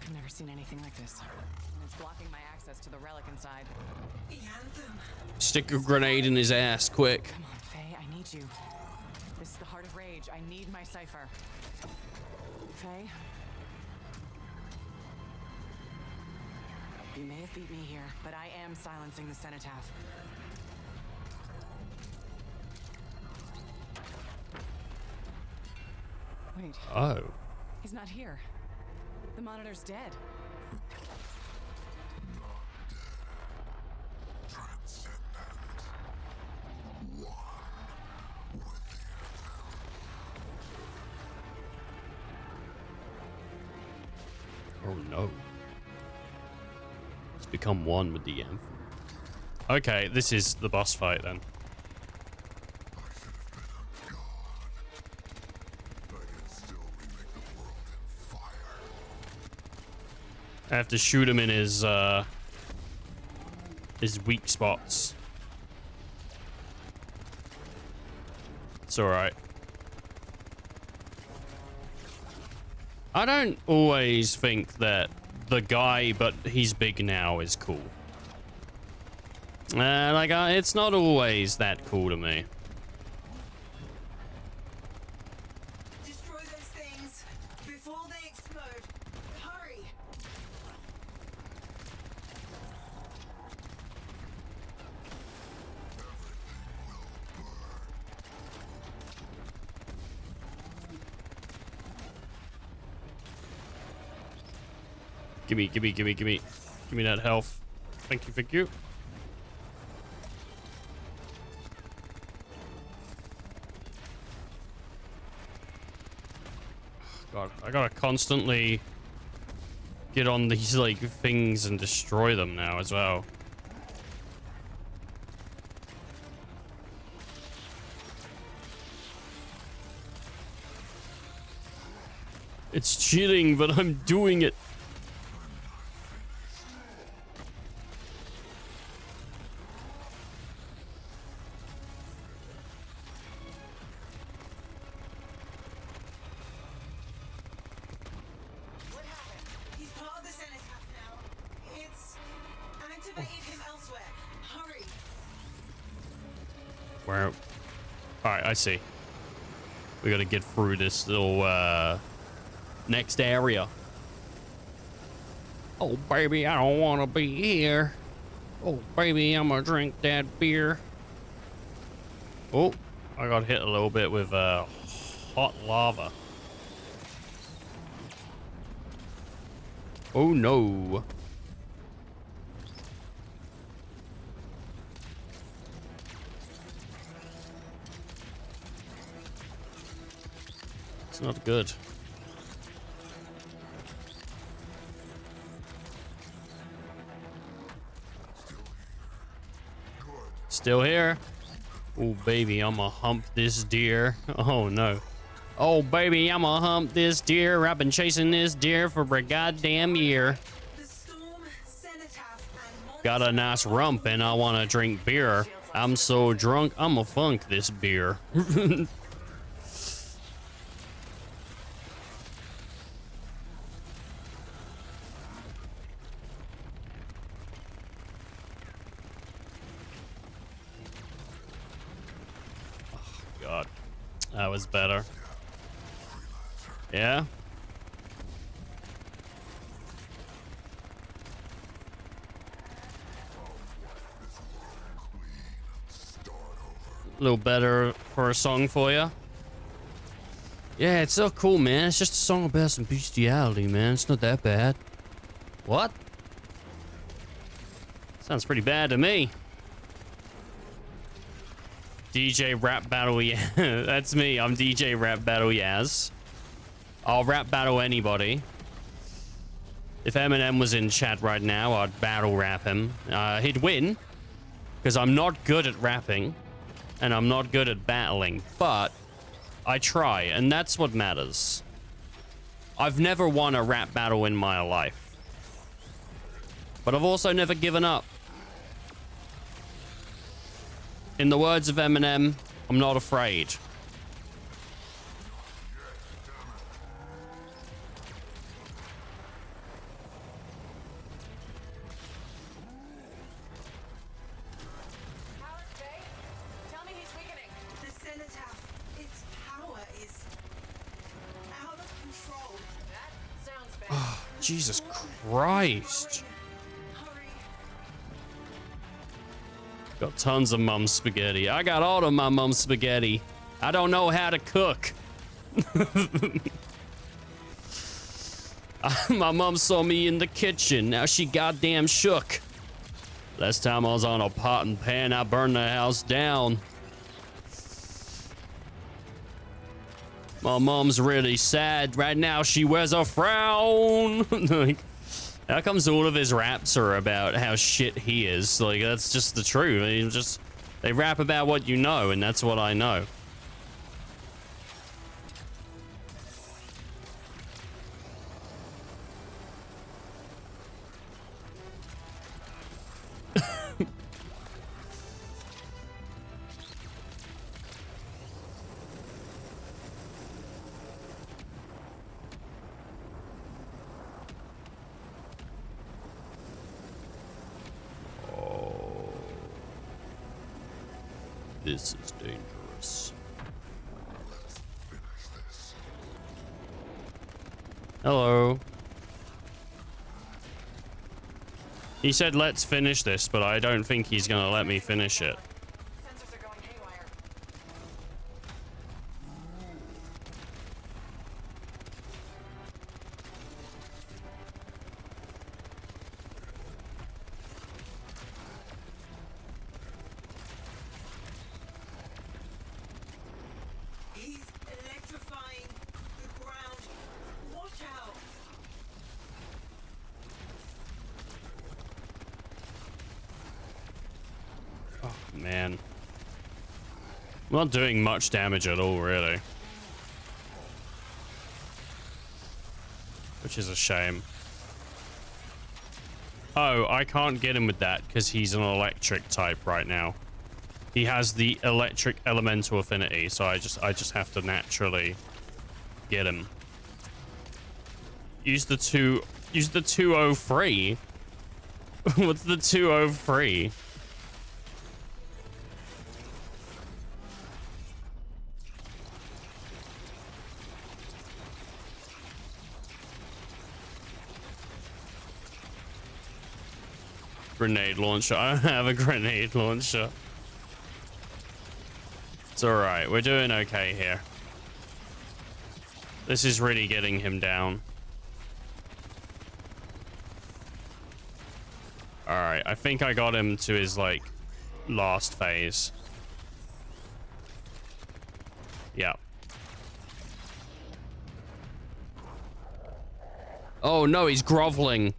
I've never seen anything like this. And it's blocking my access to the relic inside. The Anthem. Stick a grenade in his ass, quick. Come on, Faye, I need you. This is the heart of rage. I need my cipher. Faye? You may have beat me here, but I am silencing the cenotaph. Wait. Oh. He's not here. The monitor's dead. Transcend Oh no. It's become one with the Anthem. Okay, this is the boss fight then. I have to shoot him in his weak spots. It's alright. I don't always think that the guy, but he's big now, is cool. It's not always that cool to me. Destroy those things before they explode. Hurry! Gimme that health. Thank you. God, I gotta constantly get on these, like, things and destroy them now as well. It's cheating, but I'm doing it. He's part of the cenotaph now. It's activated him elsewhere. Hurry! Where? Alright, I see. We gotta get through this little, next area. Oh, baby, I don't want to be here. Oh, baby, I'm gonna drink that beer. Oh, I got hit a little bit with, hot lava. Oh, no. It's not good. Still here? Oh, baby, I'ma hump this deer. Oh, no. Oh, baby, I'ma hump this deer. I've been chasing this deer for a goddamn year. Got a nice rump and I want to drink beer. I'm so drunk, I'ma funk this beer. God, that was better. Yeah. A little better for a song for you. Yeah, it's so cool, man. It's just a song about some bestiality, man. It's not that bad. What? Sounds pretty bad to me. DJ Rap Battle, yeah. That's me. I'm DJ Rap Battle Yaz. I'll rap battle anybody. If Eminem was in chat right now, I'd battle rap him. He'd win, because I'm not good at rapping, and I'm not good at battling, but I try, and that's what matters. I've never won a rap battle in my life, but I've also never given up. In the words of Eminem, I'm not afraid. Tell me he's weakening. The cenotaph, its power is out of control. That sounds bad. Oh, Jesus Christ. Got tons of mum's spaghetti. I got all of my mum's spaghetti. I don't know how to cook. My mom saw me in the kitchen. Now she goddamn shook. Last time I was on a pot and pan, I burned the house down. My mom's really sad right now. She wears a frown. Like, how comes all of his raps are about how shit he is? Like, that's just the truth. I mean, they rap about what you know, and that's what I know. This is dangerous. Hello. He said, let's finish this, but I don't think he's gonna let me finish it. Sensors are going haywire. He's electrifying the ground. Watch out. Oh, man. I'm not doing much damage at all, really. Which is a shame. Oh, I can't get him with that because he's an electric type right now. He has the electric elemental affinity, so I just have to naturally get him. Use the 203. What's the 203? Grenade launcher. I don't have a grenade launcher. It's alright. We're doing okay here. This is really getting him down. Alright. I think I got him to his, like, last phase. Yeah. Oh no, he's groveling.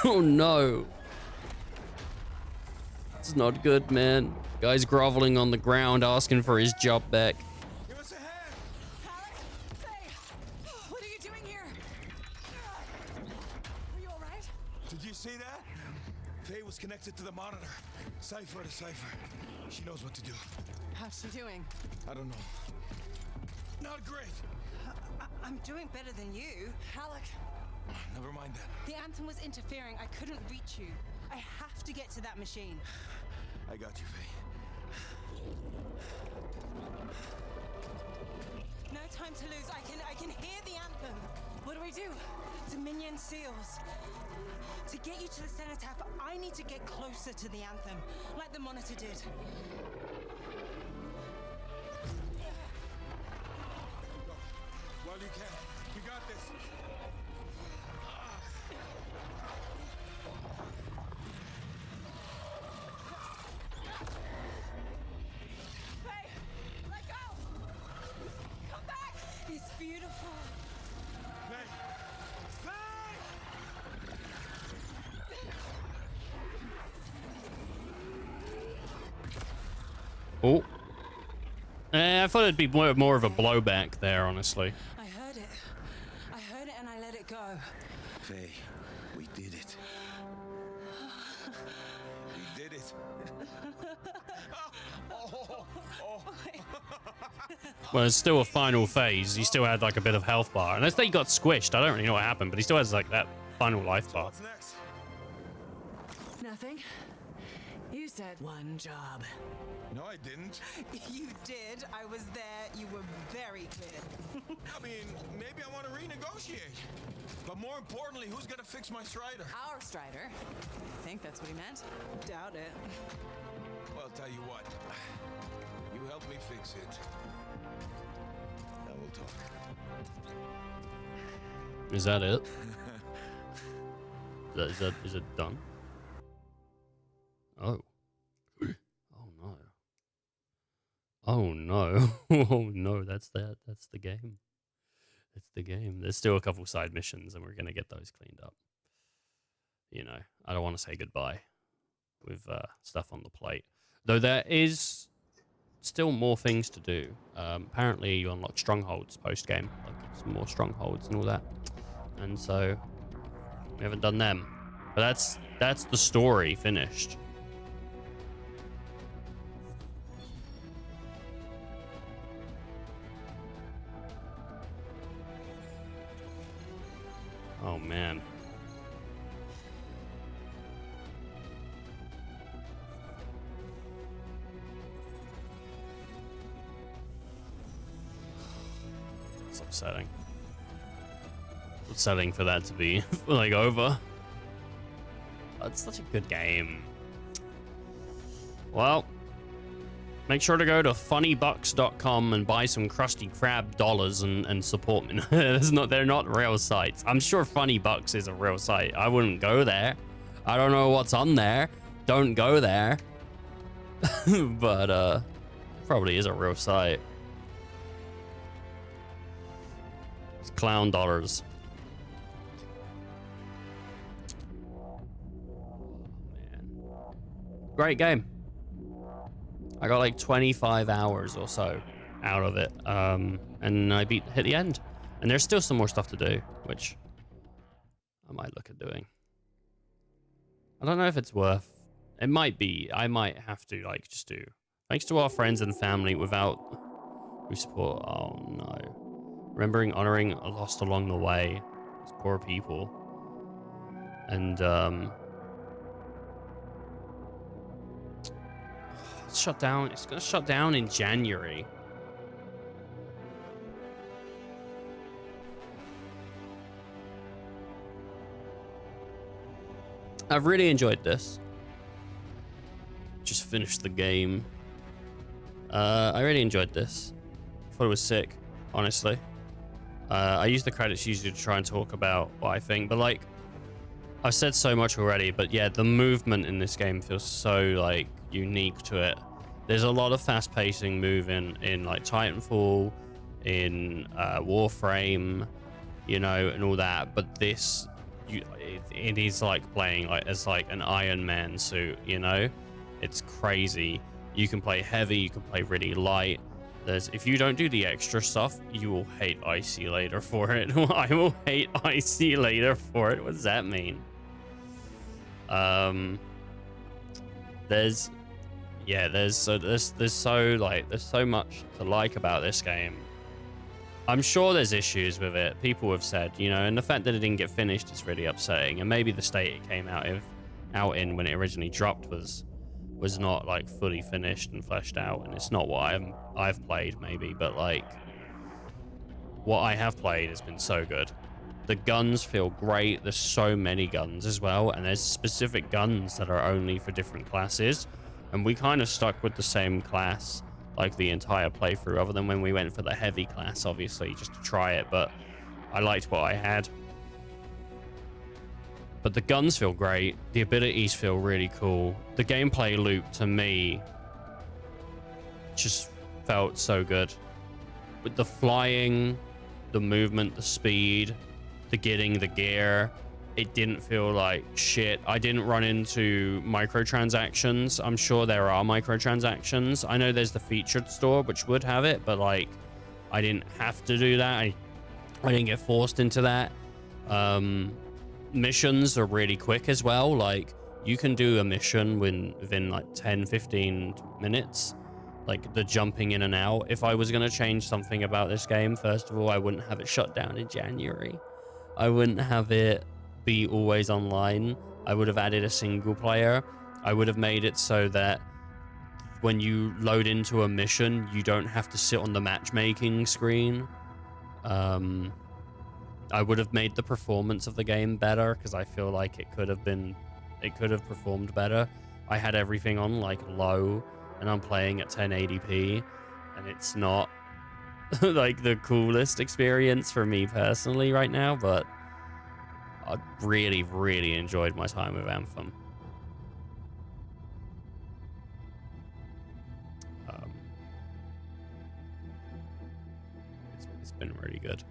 Oh no. It's not good, man. Guy's groveling on the ground asking for his job back. Give us a hand. Alex, Faye, what are you doing here? Are you all right? Did you see that? Faye was connected to the monitor. Cipher to cipher. She knows what to do. How's she doing? I don't know. Not great. I'm doing better than you. Alec, Never mind that. The Anthem was interfering. I couldn't reach you. I have to get to that machine. I got you, Faye. No time to lose. I can hear the Anthem. What do we do? Dominion seals. To get you to the cenotaph, I need to get closer to the Anthem, like the monitor did. Well, you can. You got this. Faye, let go! Come back! It's beautiful. Faye! Faye! Oh. I thought it'd be more of a blowback there, honestly. I heard it. I heard it and I let it go. Faye, we did it. We did it. Well, it's still a final phase. He still had like a bit of health bar. Unless they got squished. I don't really know what happened, but he still has like that final life bar. What's next? nothing? You said one job. No, I didn't. You did. I was there. You were very clear. I mean, maybe I want to renegotiate. But more importantly, who's gonna fix my Strider? Our Strider? I think that's what he meant. Doubt it. Well, I'll tell you what. You help me fix it. Now we'll talk. Is that it? Is it done? Oh. Oh no. Oh no. Oh no. know. That's the game. It's the game. There's still a couple side missions, and we're gonna get those cleaned up. You know, I don't want to say goodbye with stuff on the plate, though. There is still more things to do. Apparently, you unlock strongholds post game, like some more strongholds and all that. And so we haven't done them, but that's the story finished. Oh man. It's upsetting. It's upsetting for that to be like over. It's such a good game. Well, make sure to go to funnybucks.com and buy some Krusty Krab dollars and support me. They're not real sites. I'm sure Funny Bucks is a real site. I wouldn't go there. I don't know what's on there. Don't go there. But it probably is a real site. It's clown dollars. Great game. I got like 25 hours or so out of it, and I hit the end. And there's still some more stuff to do, which I might look at doing. I don't know if it's worth. It might be. I might have to like just do. Thanks to our friends and family. Without we support. Oh no. Remembering honoring a lost along the way. These poor people. And it's shut down. It's gonna shut down in January. I've really enjoyed this. Just finished the game. I really enjoyed this. Thought it was sick, honestly. I use the credits usually to try and talk about what I think, but like I've said so much already, but yeah, the movement in this game feels so like unique to it. There's a lot of fast pacing moving in like Titanfall, in Warframe, you know, and all that, but this it is like playing like as like an Iron Man suit, you know. It's crazy. You can play heavy, you can play really light. If you don't do the extra stuff, you will hate IC later for it. I will hate IC later for it. What does that mean? There's so much to like about this game. I'm sure there's issues with it. People have said, you know, and the fact that it didn't get finished is really upsetting. And maybe the state it came out in when it originally dropped was not like fully finished and fleshed out, and it's not what I've played maybe, but like what I have played has been so good. The guns feel great. There's so many guns as well, and there's specific guns that are only for different classes, and we kind of stuck with the same class like the entire playthrough, other than when we went for the heavy class, obviously, just to try it, but I liked what I had. But the guns feel great. The abilities feel really cool. The gameplay loop, to me, just felt so good. With the flying, the movement, the speed, the getting the gear, it didn't feel like shit. I didn't run into microtransactions. I'm sure there are microtransactions. I know there's the featured store, which would have it, but like, I didn't have to do that. I didn't get forced into that. Missions are really quick as well. Like, you can do a mission within like 10-15 minutes, like the jumping in and out. If I was going to change something about this game, first of all, I wouldn't have it shut down in January. I wouldn't have it be always online. I would have added a single player. I would have made it so that when you load into a mission, you don't have to sit on the matchmaking screen. I would have made the performance of the game better, because I feel like it could have performed better. I had everything on like low, and I'm playing at 1080p, and it's not like the coolest experience for me personally right now, but I really, really enjoyed my time with Anthem. It's been really good.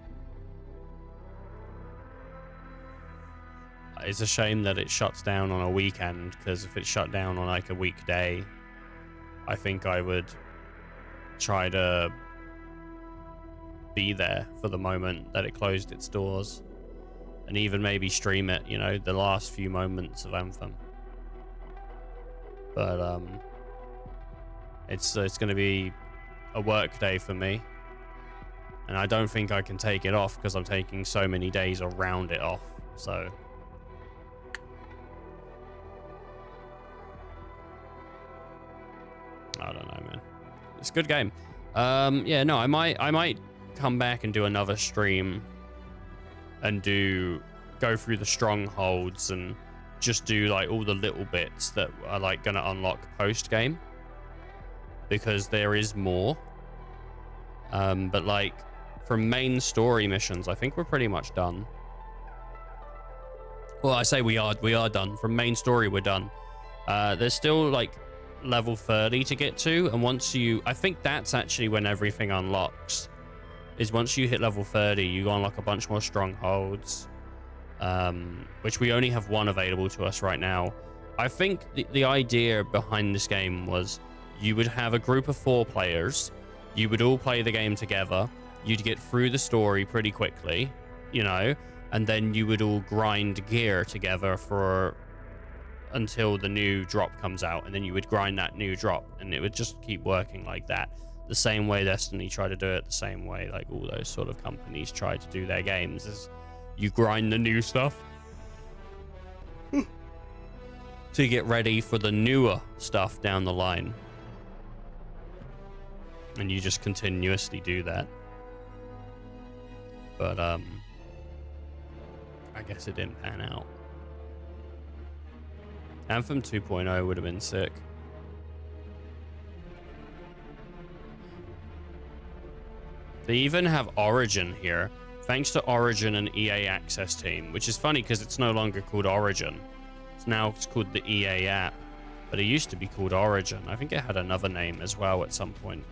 It's a shame that it shuts down on a weekend, because if it shut down on like a weekday, I think I would try to be there for the moment that it closed its doors, and even maybe stream it, you know, the last few moments of Anthem. But it's going to be a work day for me, and I don't think I can take it off because I'm taking so many days around it off. So I don't know, man. It's a good game. Yeah, no, I might come back and do another stream and go through the strongholds and just do like all the little bits that are like gonna unlock post game, because there is more. But like from main story missions, I think we're pretty much done. Well, I say we are done. From main story, we're done. There's still like level 30 to get to, and once you, I think that's actually when everything unlocks, is once you hit level 30, you unlock a bunch more strongholds, which we only have one available to us right now. I think the idea behind this game was you would have a group of 4 players, you would all play the game together, you'd get through the story pretty quickly, you know, and then you would all grind gear together until the new drop comes out, and then you would grind that new drop, and it would just keep working like that. The same way Destiny tried to do it, the same way like all those sort of companies try to do their games, is you grind the new stuff to get ready for the newer stuff down the line. And you just continuously do that. But I guess it didn't pan out. Anthem 2.0 would have been sick. They even have Origin here, thanks to Origin and EA Access Team, which is funny because it's no longer called Origin. It's called the EA app, but it used to be called Origin. I think it had another name as well at some point.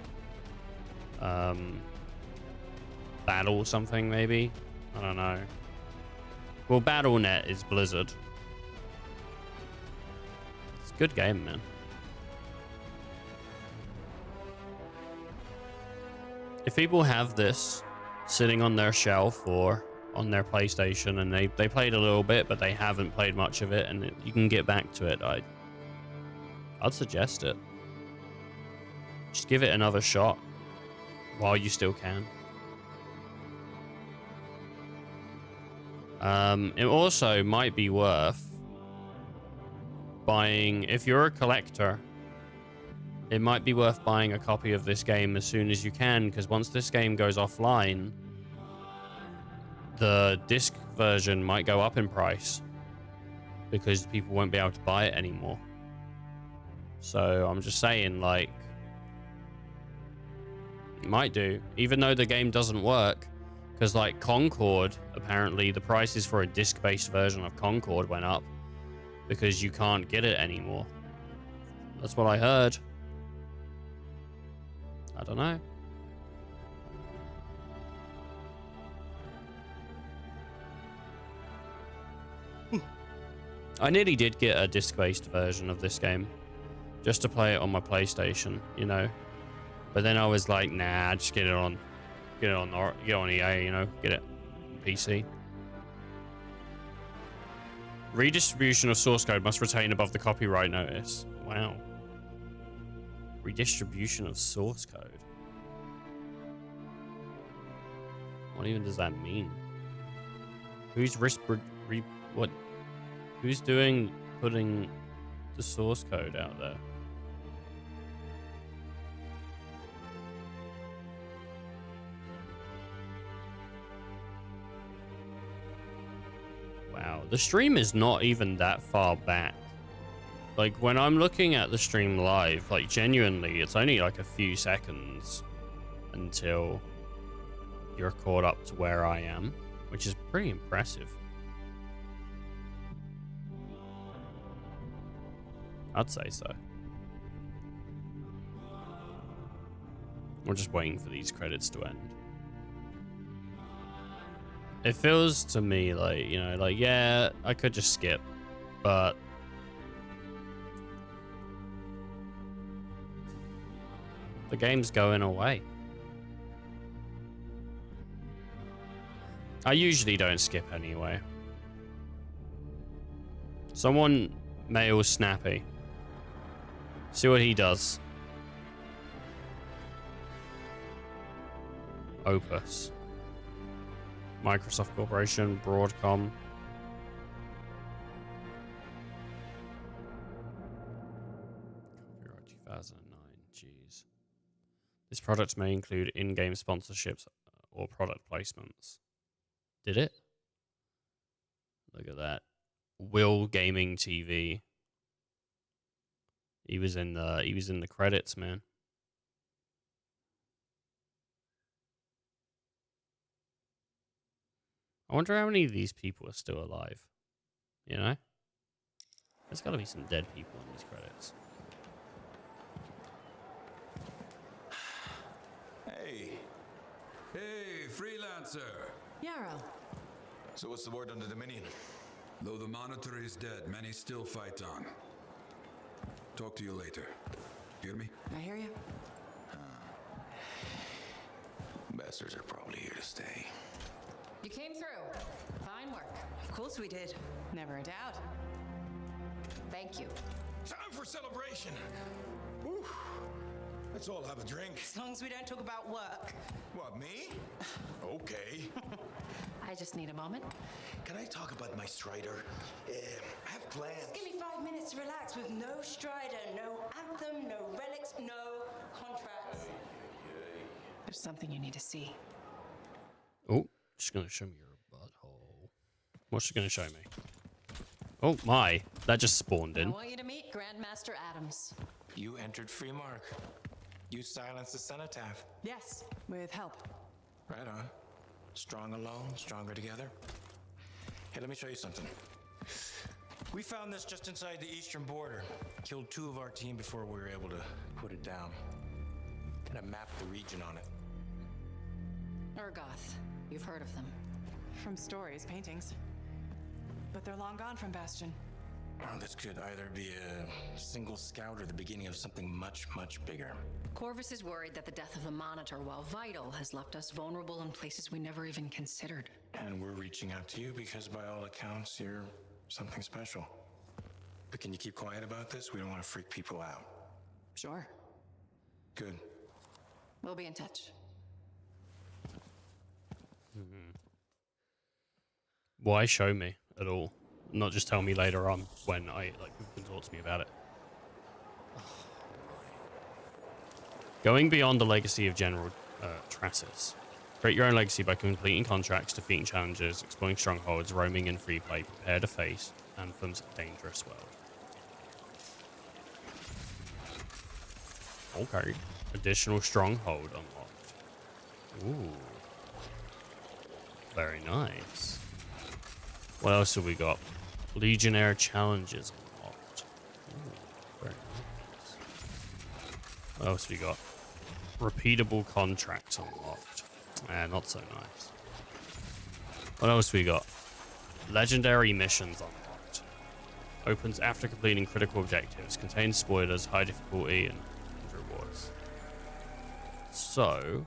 Battle something maybe? I don't know. Well, BattleNet is Blizzard. It's a good game, man. If people have this sitting on their shelf or on their PlayStation and they played a little bit but they haven't played much of it, and you can get back to it, I'd suggest it. Just give it another shot while you still can. It also might be worth buying, if you're a collector, it might be worth buying a copy of this game as soon as you can, because once this game goes offline, the disc version might go up in price because people won't be able to buy it anymore. So I'm just saying, like, it might do, even though the game doesn't work, because like Concord, apparently the prices for a disc-based version of Concord went up because you can't get it anymore. That's what I heard. I don't know. I nearly did get a disc-based version of this game just to play it on my PlayStation, you know. But then I was like, nah, just get it on EA, you know, get it on PC. Redistribution of source code must retain above the copyright notice. Wow. Redistribution of source code. What even does that mean? Who's what? Who's putting the source code out there? Wow, the stream is not even that far back. Like, when I'm looking at the stream live, like, genuinely, it's only like a few seconds until you're caught up to where I am, which is pretty impressive. I'd say so. We're just waiting for these credits to end. It feels to me like, you know, like, yeah, I could just skip, but the game's going away. I usually don't skip anyway. Someone mail Snappy. See what he does. Opus. Microsoft Corporation, Broadcom. Copyright 2009. Jeez. This product may include in-game sponsorships or product placements. Did it? Look at that. Will Gaming TV. He was in the credits, man. I wonder how many of these people are still alive. You know? There's got to be some dead people in these credits. Hey. Hey, freelancer. Yarrow. So what's the word on the Dominion? Though the Monitor is dead, many still fight on. Talk to you later. Hear me? I hear you. Bastards are probably here to stay. You came through. Fine work. Of course we did. Never a doubt. Thank you. Time for celebration. Whew. Let's all have a drink. As long as we don't talk about work. What, me? Okay. I just need a moment. Can I talk about my Strider? I have plans. Just give me 5 minutes to relax with no Strider, no Anthem, no relics, no contracts. There's something you need to see. Oh, she's going to show me your butthole. What's she going to show me? Oh my, that just spawned in. I want you to meet Grandmaster Adams. You entered Freemark. You silenced the cenotaph. Yes, with help. Right on. Strong alone, stronger together. Hey, let me show you something. We found this just inside the eastern border. Killed 2 of our team before we were able to put it down. And I mapped the region on it. Urgoth. You've heard of them. From stories, paintings. But they're long gone from Bastion. Oh, this could either be a single scout or the beginning of something much, much bigger. Corvus is worried that the death of the Monitor, while vital, has left us vulnerable in places we never even considered. And we're reaching out to you because by all accounts, you're something special. But can you keep quiet about this? We don't want to freak people out. Sure. Good. We'll be in touch. Why show me at all? Not just tell me later on when people can talk to me about it. Going beyond the legacy of General Trassus. Create your own legacy by completing contracts, defeating challenges, exploring strongholds, roaming in free play. Prepare to face Anthem's dangerous world. Okay. Additional stronghold unlocked. Ooh. Very nice. What else have we got? Legionnaire challenges unlocked. Ooh, very nice. What else have we got? Repeatable contracts unlocked. Not so nice. What else have we got? Legendary missions unlocked. Opens after completing critical objectives. Contains spoilers, high difficulty, and rewards. So...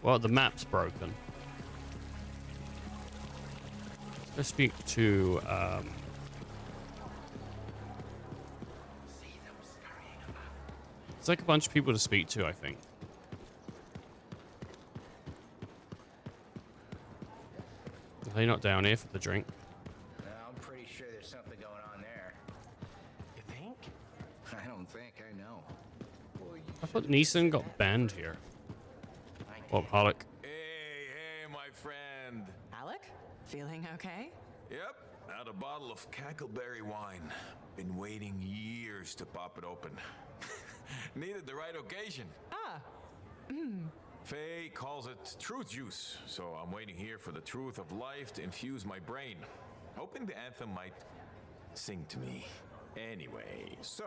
well, the map's broken. Let's speak to, it's like a bunch of people to speak to, I think. Are they not down here for the drink? No, I'm pretty sure there's something going on there. You think? I don't think, I know. I thought Neeson got banned here. What, Pollock? Hey, my friend. Alec? Feeling okay? Yep, out a bottle of cackleberry wine. Been waiting years to pop it open. Needed the right occasion. Ah. Faye calls it truth juice, so I'm waiting here for the truth of life to infuse my brain. Hoping the anthem might sing to me. Anyway, so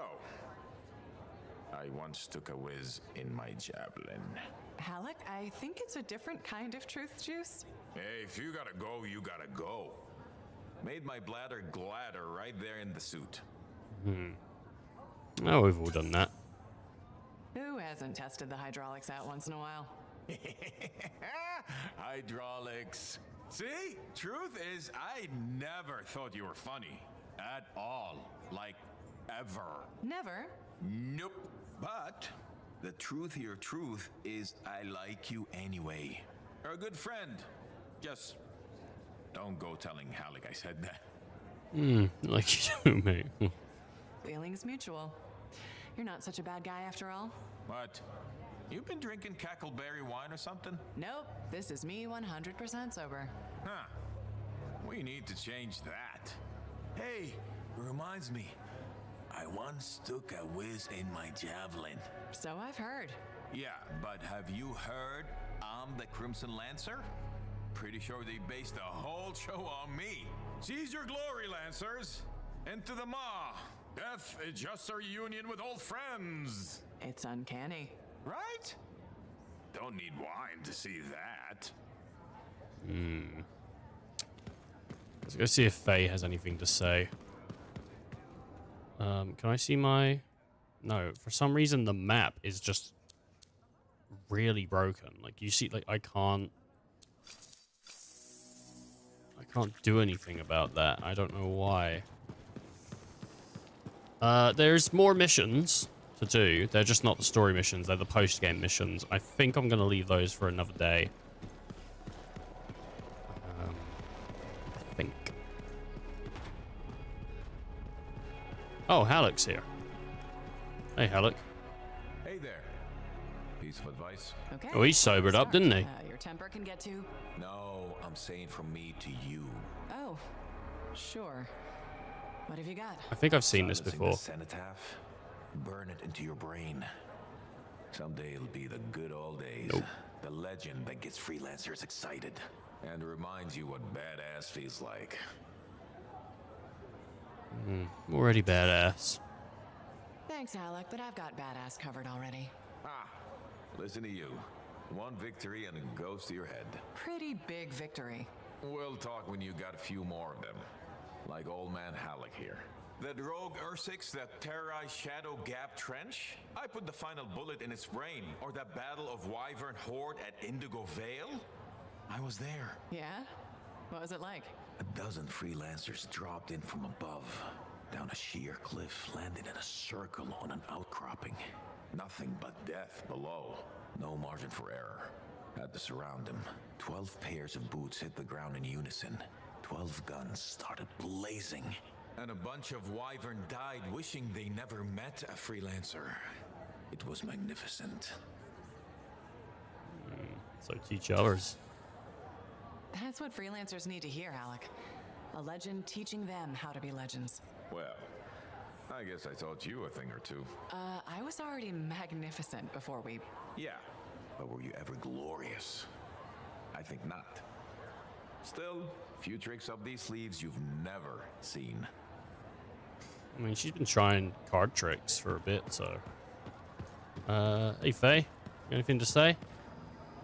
I once took a whiz in my javelin. Halleck, I think it's a different kind of truth juice. Hey, if you gotta go, you gotta go. Made my bladder gladder right there in the suit. Oh, we've all done that. Who hasn't tested the hydraulics out once in a while? Hydraulics. See? Truth is, I never thought you were funny. At all. Like, ever. Never? Nope. But the truthier truth is I like you anyway. You're a good friend. Just don't go telling Halleck I said that. Like you do, mate. Feelings mutual. You're not such a bad guy after all. What? You've been drinking cackleberry wine or something? Nope. This is me 100% sober. Huh. We need to change that. Hey, reminds me. I once took a whiz in my javelin. So I've heard. Yeah, but have you heard I'm the Crimson Lancer? Pretty sure they based the whole show on me. Seize your glory, Lancers! Into the maw! Death is just a reunion with old friends! It's uncanny. Right? Don't need wine to see that. Let's go see if Faye has anything to say. Can I see my... No, for some reason the map is just really broken. Like, you see, like, I can't do anything about that. I don't know why. There's more missions to do. They're just not the story missions. They're the post-game missions. I think I'm going to leave those for another day. I think. Oh, Halleck's here. Hey, Halleck. Hey there. Piece of advice? Okay. Oh, he sobered up, didn't he? Your temper can get to... No, I'm saying from me to you. Oh, sure. What have you got? I think I've seen this Silencing before. the cenotaph. Burn it into your brain. Someday it'll be the good old days. Nope. The legend that gets freelancers excited. And reminds you what badass feels like. Already badass. Thanks, Alec, but I've got badass covered already. Ah, listen to you. One victory and it goes to your head. Pretty big victory. We'll talk when you got a few more of them. Like old man Halleck here. That rogue Ursix that terrorized Shadow Gap Trench? I put the final bullet in its brain. Or that battle of Wyvern Horde at Indigo Vale? I was there. Yeah? What was it like? A dozen freelancers dropped in from above. Down a sheer cliff, landed in a circle on an outcropping. Nothing but death below. No margin for error. Had to surround them. 12 pairs of boots hit the ground in unison. 12 guns started blazing. And a bunch of Wyvern died wishing they never met a freelancer. It was magnificent. So teach others. That's what freelancers need to hear, Alec. A legend teaching them how to be legends. Well, I guess I taught you a thing or two. I was already magnificent before we... Yeah, but were you ever glorious? I think not. Still, few tricks up these sleeves you've never seen. I mean, she's been trying card tricks for a bit, so... hey, Faye. Anything to say?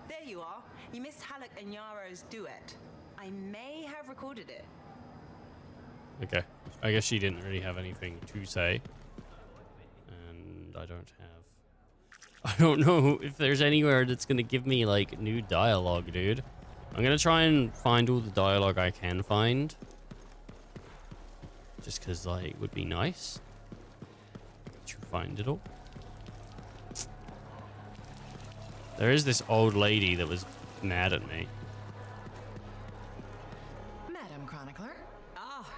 There you are. You missed Halleck and Yaro's duet. I may have recorded it. Okay. I guess she didn't really have anything to say. And I don't have... I don't know if there's anywhere that's going to give me, like, new dialogue, dude. I'm going to try and find all the dialogue I can find. Just because, like, it would be nice to find it all. There is this old lady that was mad at me. Madam Chronicler? Ah,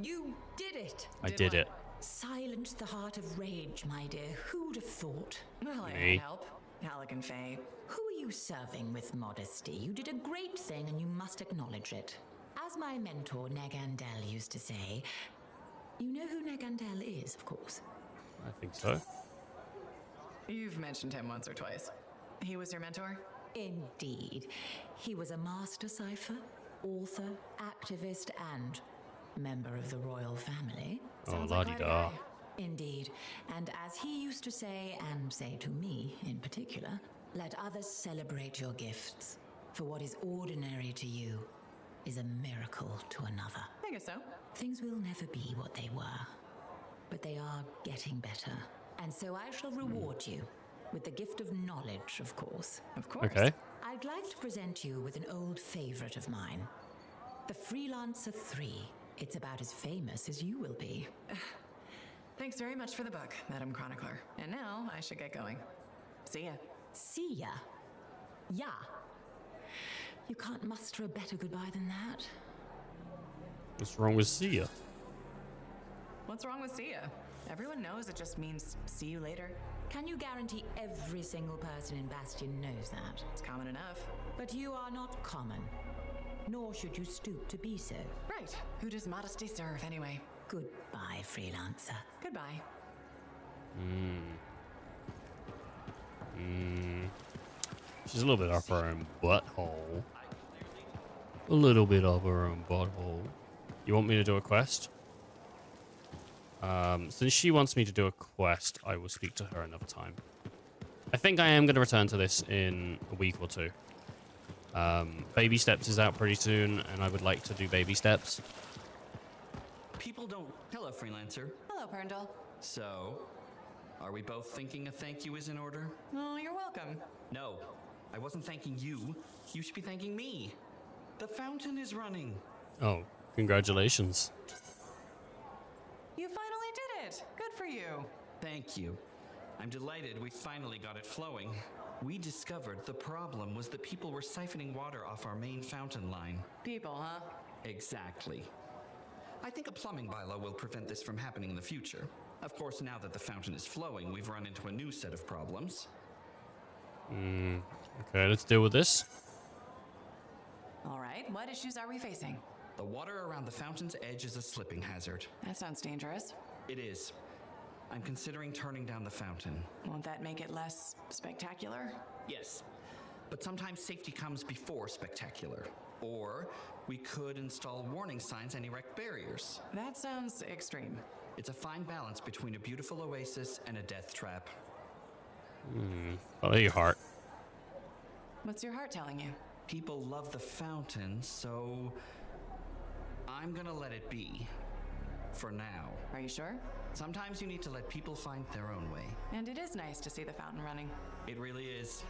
you did it. I did it. Silence the heart of rage, my dear. Who'd have thought? Well, I Me. need help. Alec and Faye. Who are you serving with modesty? You did a great thing and you must acknowledge it. As my mentor, Negandel, used to say, you know who Negandel is, of course. I think so. You've mentioned him once or twice. He was your mentor? Indeed. He was a master cipher, author, activist, and member of the royal family. Oh, Sounds like quite a la-di-da. guy. Indeed. And as he used to say, and say to me in particular, let others celebrate your gifts. For what is ordinary to you is a miracle to another. I guess so. Things will never be what they were, but they are getting better. And so I shall reward you with the gift of knowledge, of course. Of course. Okay. I'd like to present you with an old favorite of mine. The Freelancer 3. It's about as famous as you will be. Thanks very much for the book, Madam Chronicler. And now I should get going. See ya. See ya? Yeah. You can't muster a better goodbye than that. What's wrong with see ya? What's wrong with see ya? Everyone knows it just means see you later. Can you guarantee every single person in Bastion knows that? It's common enough. But you are not common. Nor should you stoop to be so. Right. Who does modesty serve, anyway? Goodbye, Freelancer. Goodbye. She's a little bit off her own butthole. A little bit of her own butthole. You want me to do a quest? Since she wants me to do a quest, I will speak to her another time. I think I am going to return to this in a week or two. Baby Steps is out pretty soon, and I would like to do Baby Steps. People don't... Hello, Freelancer. Hello, Perndle. So, are we both thinking a thank you is in order? Oh, you're welcome. No, I wasn't thanking you. You should be thanking me. The fountain is running. Oh, congratulations. You finally did it. Good for you. Thank you. I'm delighted we finally got it flowing. We discovered the problem was that people were siphoning water off our main fountain line. People, huh? Exactly. I think a plumbing bylaw will prevent this from happening in the future. Of course, now that the fountain is flowing, we've run into a new set of problems. Okay, let's deal with this. All right, what issues are we facing? The water around the fountain's edge is a slipping hazard. That sounds dangerous. It is. I'm considering turning down the fountain. Won't that make it less spectacular? Yes, but sometimes safety comes before spectacular. Or we could install warning signs and erect barriers. That sounds extreme. It's a fine balance between a beautiful oasis and a death trap. Follow your heart. What's your heart telling you? People love the fountain, so I'm gonna let it be. For now. Are you sure? Sometimes you need to let people find their own way. And it is nice to see the fountain running. It really is.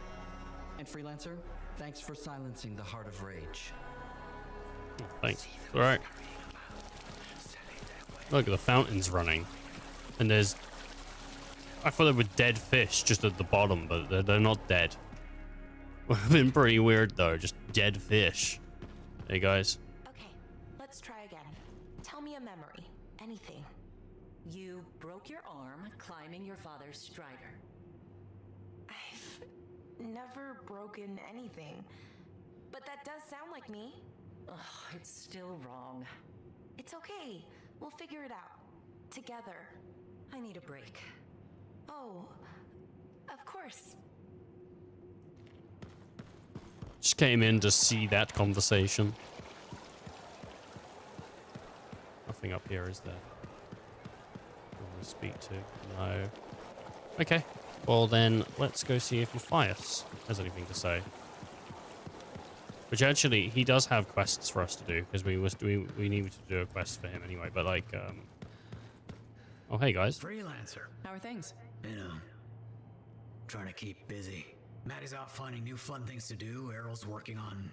And Freelancer, thanks for silencing the heart of rage. Oh, thanks. All right. Look, the fountain's running. And there's... I thought there were dead fish just at the bottom, but they're not dead. Would have been pretty weird, though. Just dead fish. Hey, guys. Okay, let's try again. Tell me a memory. Anything. You broke your arm climbing your father's strider. I've never broken anything. But that does sound like me. Ugh, it's still wrong. It's okay. We'll figure it out. Together. I need a break. Oh, of course. Just came in to see that conversation. Nothing up here, is there? I want to speak to. No. Okay. Well then, let's go see if Matthias has anything to say. Which actually, he does have quests for us to do, because we needed to do a quest for him anyway. But like, oh hey guys. Freelancer. How are things? You know, trying to keep busy. Maddie's out finding new fun things to do. Errol's working on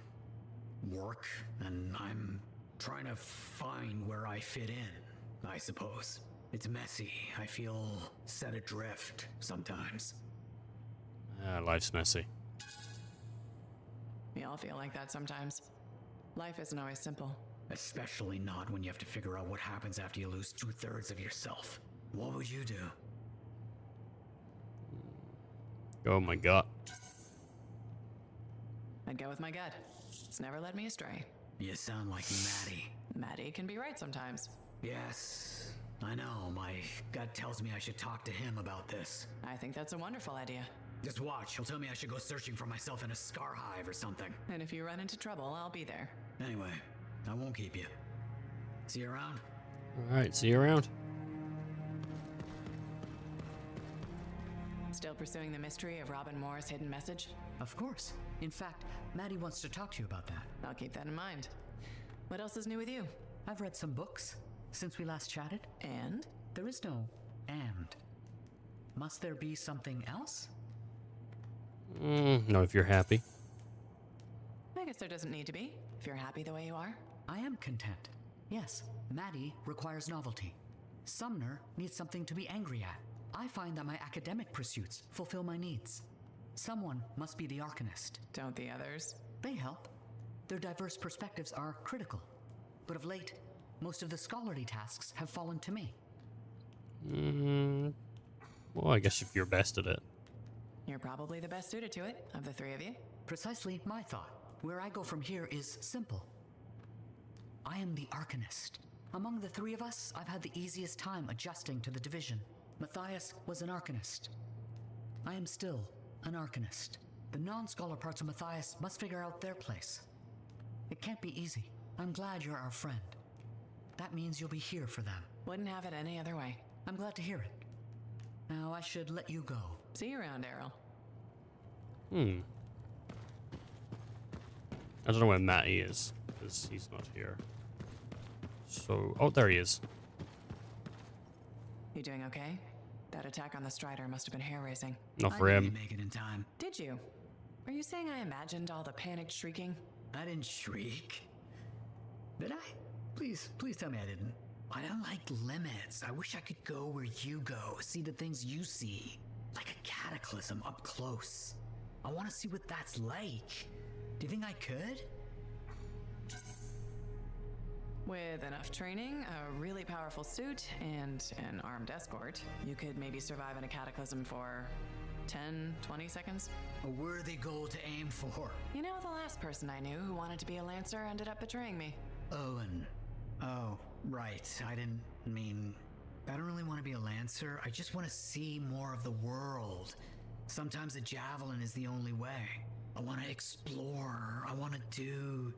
work, and I'm trying to find where I fit in, I suppose. It's messy. I feel set adrift sometimes. Life's messy. We all feel like that sometimes. Life isn't always simple. Especially not when you have to figure out what happens after you lose 2/3 of yourself. What would you do? Oh my god. I'd go with my gut. It's never led me astray. You sound like Maddie. Maddie can be right sometimes. Yes, I know. My gut tells me I should talk to him about this. I think that's a wonderful idea. Just watch. He'll tell me I should go searching for myself in a scar hive or something. And if you run into trouble, I'll be there. Anyway, I won't keep you. See you around? Alright, see you around. Still pursuing the mystery of Robin Moore's hidden message? Of course. In fact, Maddie wants to talk to you about that. I'll keep that in mind. What else is new with you? I've read some books since we last chatted. And? There is no and. Must there be something else? No, if you're happy. I guess there doesn't need to be, if you're happy the way you are. I am content. Yes, Maddie requires novelty. Sumner needs something to be angry at. I find that my academic pursuits fulfill my needs. Someone must be the Arcanist. Don't the others? They help. Their diverse perspectives are critical. But of late, most of the scholarly tasks have fallen to me. Well, I guess if you're best at it. You're probably the best suited to it, of the three of you. Precisely my thought. Where I go from here is simple. I am the Arcanist. Among the three of us, I've had the easiest time adjusting to the division. Matthias was an Arcanist. I am still an Arcanist. The non-scholar parts of Matthias must figure out their place. It can't be easy. I'm glad you're our friend. That means you'll be here for them. Wouldn't have it any other way. I'm glad to hear it. Now I should let you go. See you around, Errol. I don't know where Matty is, because he's not here. So, oh, there he is. You doing okay? That attack on the Strider must have been hair-raising. Not for him. I didn't make it in time. Did you? Are you saying I imagined all the panicked shrieking? I didn't shriek. Did I? Please tell me I didn't. I don't like limits. I wish I could go where you go, see the things you see. Like a cataclysm up close. I want to see what that's like. Do you think I could? With enough training, a really powerful suit, and an armed escort, you could maybe survive in a cataclysm for 10, 20 seconds. A worthy goal to aim for. You know, the last person I knew who wanted to be a Lancer ended up betraying me. Owen. Oh, right. I didn't mean... I don't really want to be a Lancer. I just want to see more of the world. Sometimes a javelin is the only way. I want to explore. I want to do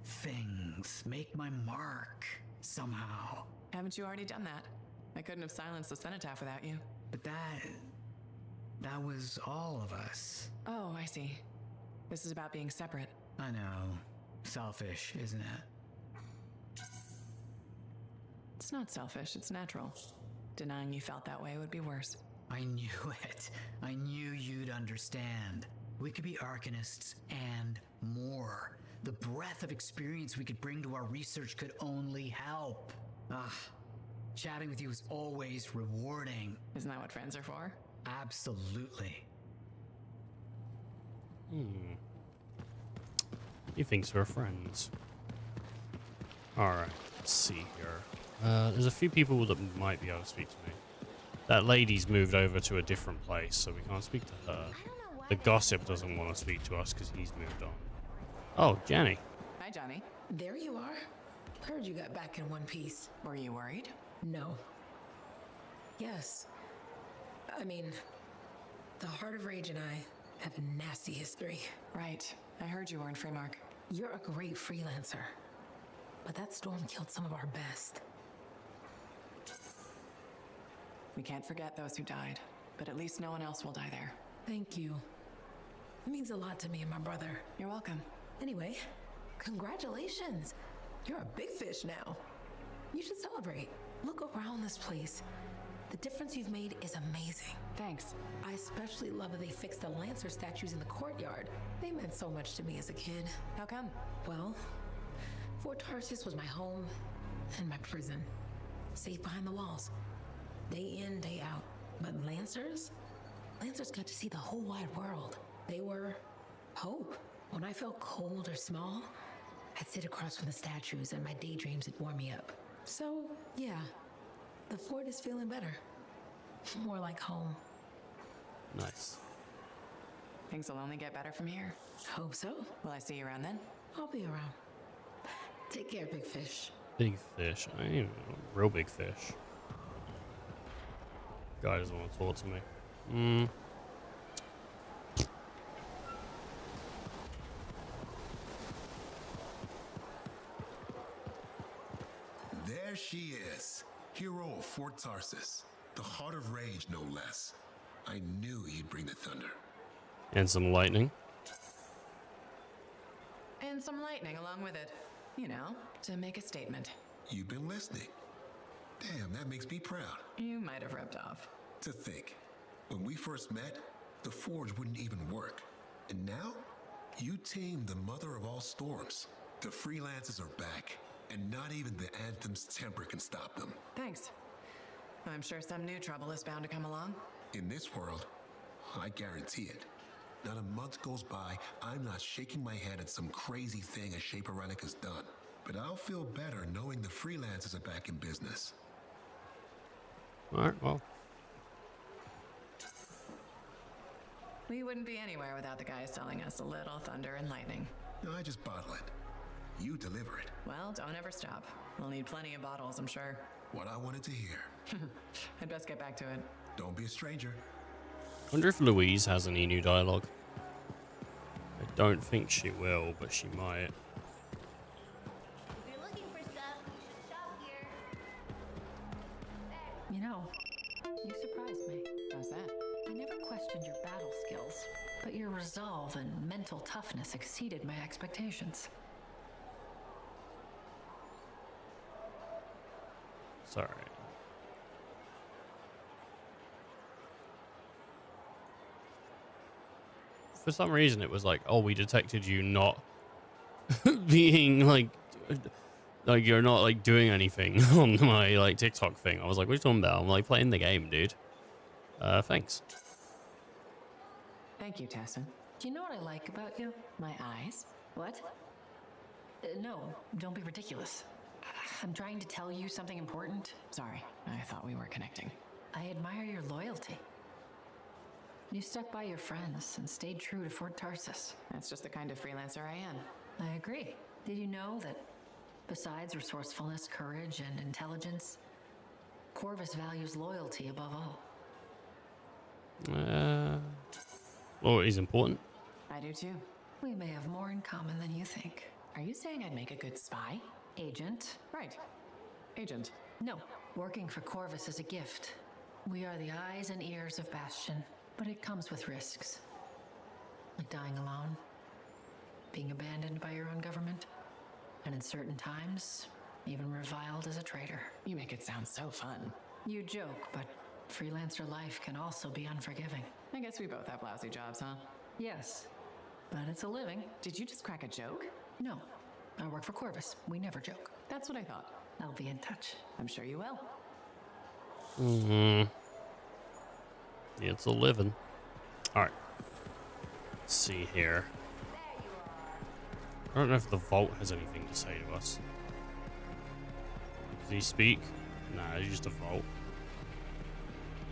things. Make my mark. Somehow. Haven't you already done that? I couldn't have silenced the cenotaph without you. But that was all of us. Oh, I see. This is about being separate. I know. Selfish, isn't it? It's not selfish, it's natural. Denying you felt that way would be worse. I knew it. I knew you'd understand. We could be Arcanists and more. The breadth of experience we could bring to our research could only help. Chatting with you is always rewarding. Isn't that what friends are for? Absolutely. He thinks we're friends. Alright, let's see here. There's a few people that might be able to speak to me. That lady's moved over to a different place, so we can't speak to her. The gossip doesn't want to speak to us because he's moved on. Oh, Jenny. Hi, Johnny. There you are. Heard you got back in one piece. Were you worried? No. Yes. I mean, the Heart of Rage and I have a nasty history. Right. I heard you were in Freemark. You're a great freelancer. But that storm killed some of our best. We can't forget those who died, but at least no one else will die there. Thank you. It means a lot to me and my brother. You're welcome. Anyway, congratulations. You're a big fish now. You should celebrate. Look around this place. The difference you've made is amazing. Thanks. I especially love that they fixed the Lancer statues in the courtyard. They meant so much to me as a kid. How come? Well, Fort Tarsus was my home and my prison. Safe behind the walls. Day in, day out. But Lancers got to see the whole wide world. They were hope. When I felt cold or small, I'd sit across from the statues and my daydreams would warm me up. So, yeah, the fort is feeling better. More like home. Nice. Things will only get better from here. Hope so. Will I see you around then? I'll be around. Take care, big fish. Big fish. I ain't a real big fish. Guy doesn't want to talk to me. There she is. Hero of Fort Tarsus. The Heart of Rage, no less. I knew you'd bring the thunder. And some lightning. And some lightning along with it. You know, to make a statement. You've been listening. Damn, that makes me proud. You might have rubbed off. To think, when we first met, the forge wouldn't even work. And now, you tamed the mother of all storms. The freelancers are back, and not even the Anthem's temper can stop them. Thanks. I'm sure some new trouble is bound to come along. In this world, I guarantee it. Not a month goes by, I'm not shaking my head at some crazy thing a Shaper Relic has done. But I'll feel better knowing the freelancers are back in business. Alright, well. We wouldn't be anywhere without the guys selling us a little thunder and lightning. No, I just bottle it. You deliver it. Well, don't ever stop. We'll need plenty of bottles, I'm sure. What I wanted to hear. I'd best get back to it. Don't be a stranger. Wonder if Louise has any new dialogue. I don't think she will, but she might. If you're looking for stuff, you should shop here. You know, you surprised me. How's that? I never questioned your battle skills, but your resolve and mental toughness exceeded my expectations. Sorry. For some reason, it was like, oh, we detected you not being like you're not like doing anything on my like TikTok thing. I was like, what are you talking about? I'm like playing the game, dude. Thanks. Thank you, Tessin. Do you know what I like about you? My eyes? What? No, don't be ridiculous. I'm trying to tell you something important. Sorry, I thought we were connecting. I admire your loyalty. You stuck by your friends and stayed true to Fort Tarsus. That's just the kind of freelancer I am. I agree. Did you know that besides resourcefulness, courage, and intelligence, Corvus values loyalty above all? Loyalty's important. I do too. We may have more in common than you think. Are you saying I'd make a good spy? Agent? Right. Agent. No. Working for Corvus is a gift. We are the eyes and ears of Bastion, but it comes with risks. Like dying alone, being abandoned by your own government, and in certain times, even reviled as a traitor. You make it sound so fun. You joke, but freelancer life can also be unforgiving. I guess we both have lousy jobs, huh? Yes, but it's a living. Did you just crack a joke? No. I work for Corvus. We never joke. That's what I thought. I'll be in touch. I'm sure you will. Mm-hmm. It's a living. Alright. Let's see here. I don't know if the vault has anything to say to us. Does he speak? Nah, it's just a vault.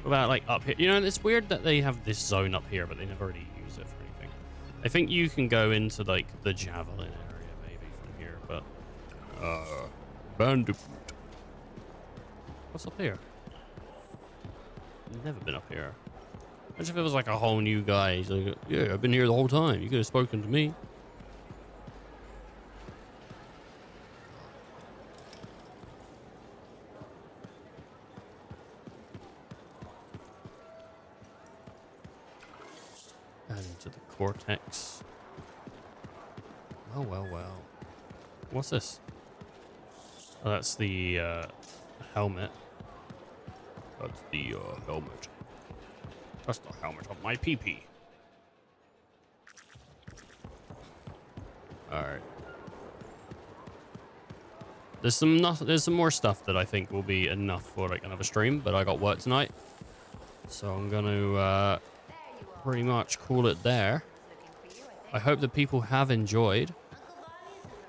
What about like up here? You know, it's weird that they have this zone up here, but they never really use it for anything. I think you can go into like the javelin area maybe from here, but Bandicoot. What's up here? Never been up here. Imagine if it was like a whole new guy. He's like, yeah, I've been here the whole time. You could have spoken to me. Add into the cortex. Oh, well, well. What's this? Oh, that's the helmet. That's the helmet. That's the helmet of my PP. Alright. There's some more stuff that I think will be enough for like another stream, but I got work tonight. So I'm gonna pretty much call it there. I hope that people have enjoyed.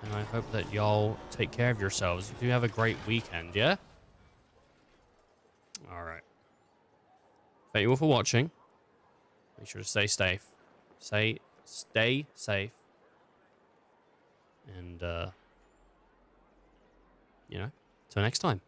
And I hope that y'all take care of yourselves. You have a great weekend, yeah? Alright. Thank you all for watching. Make sure to stay safe. Stay safe. And, you know, till next time.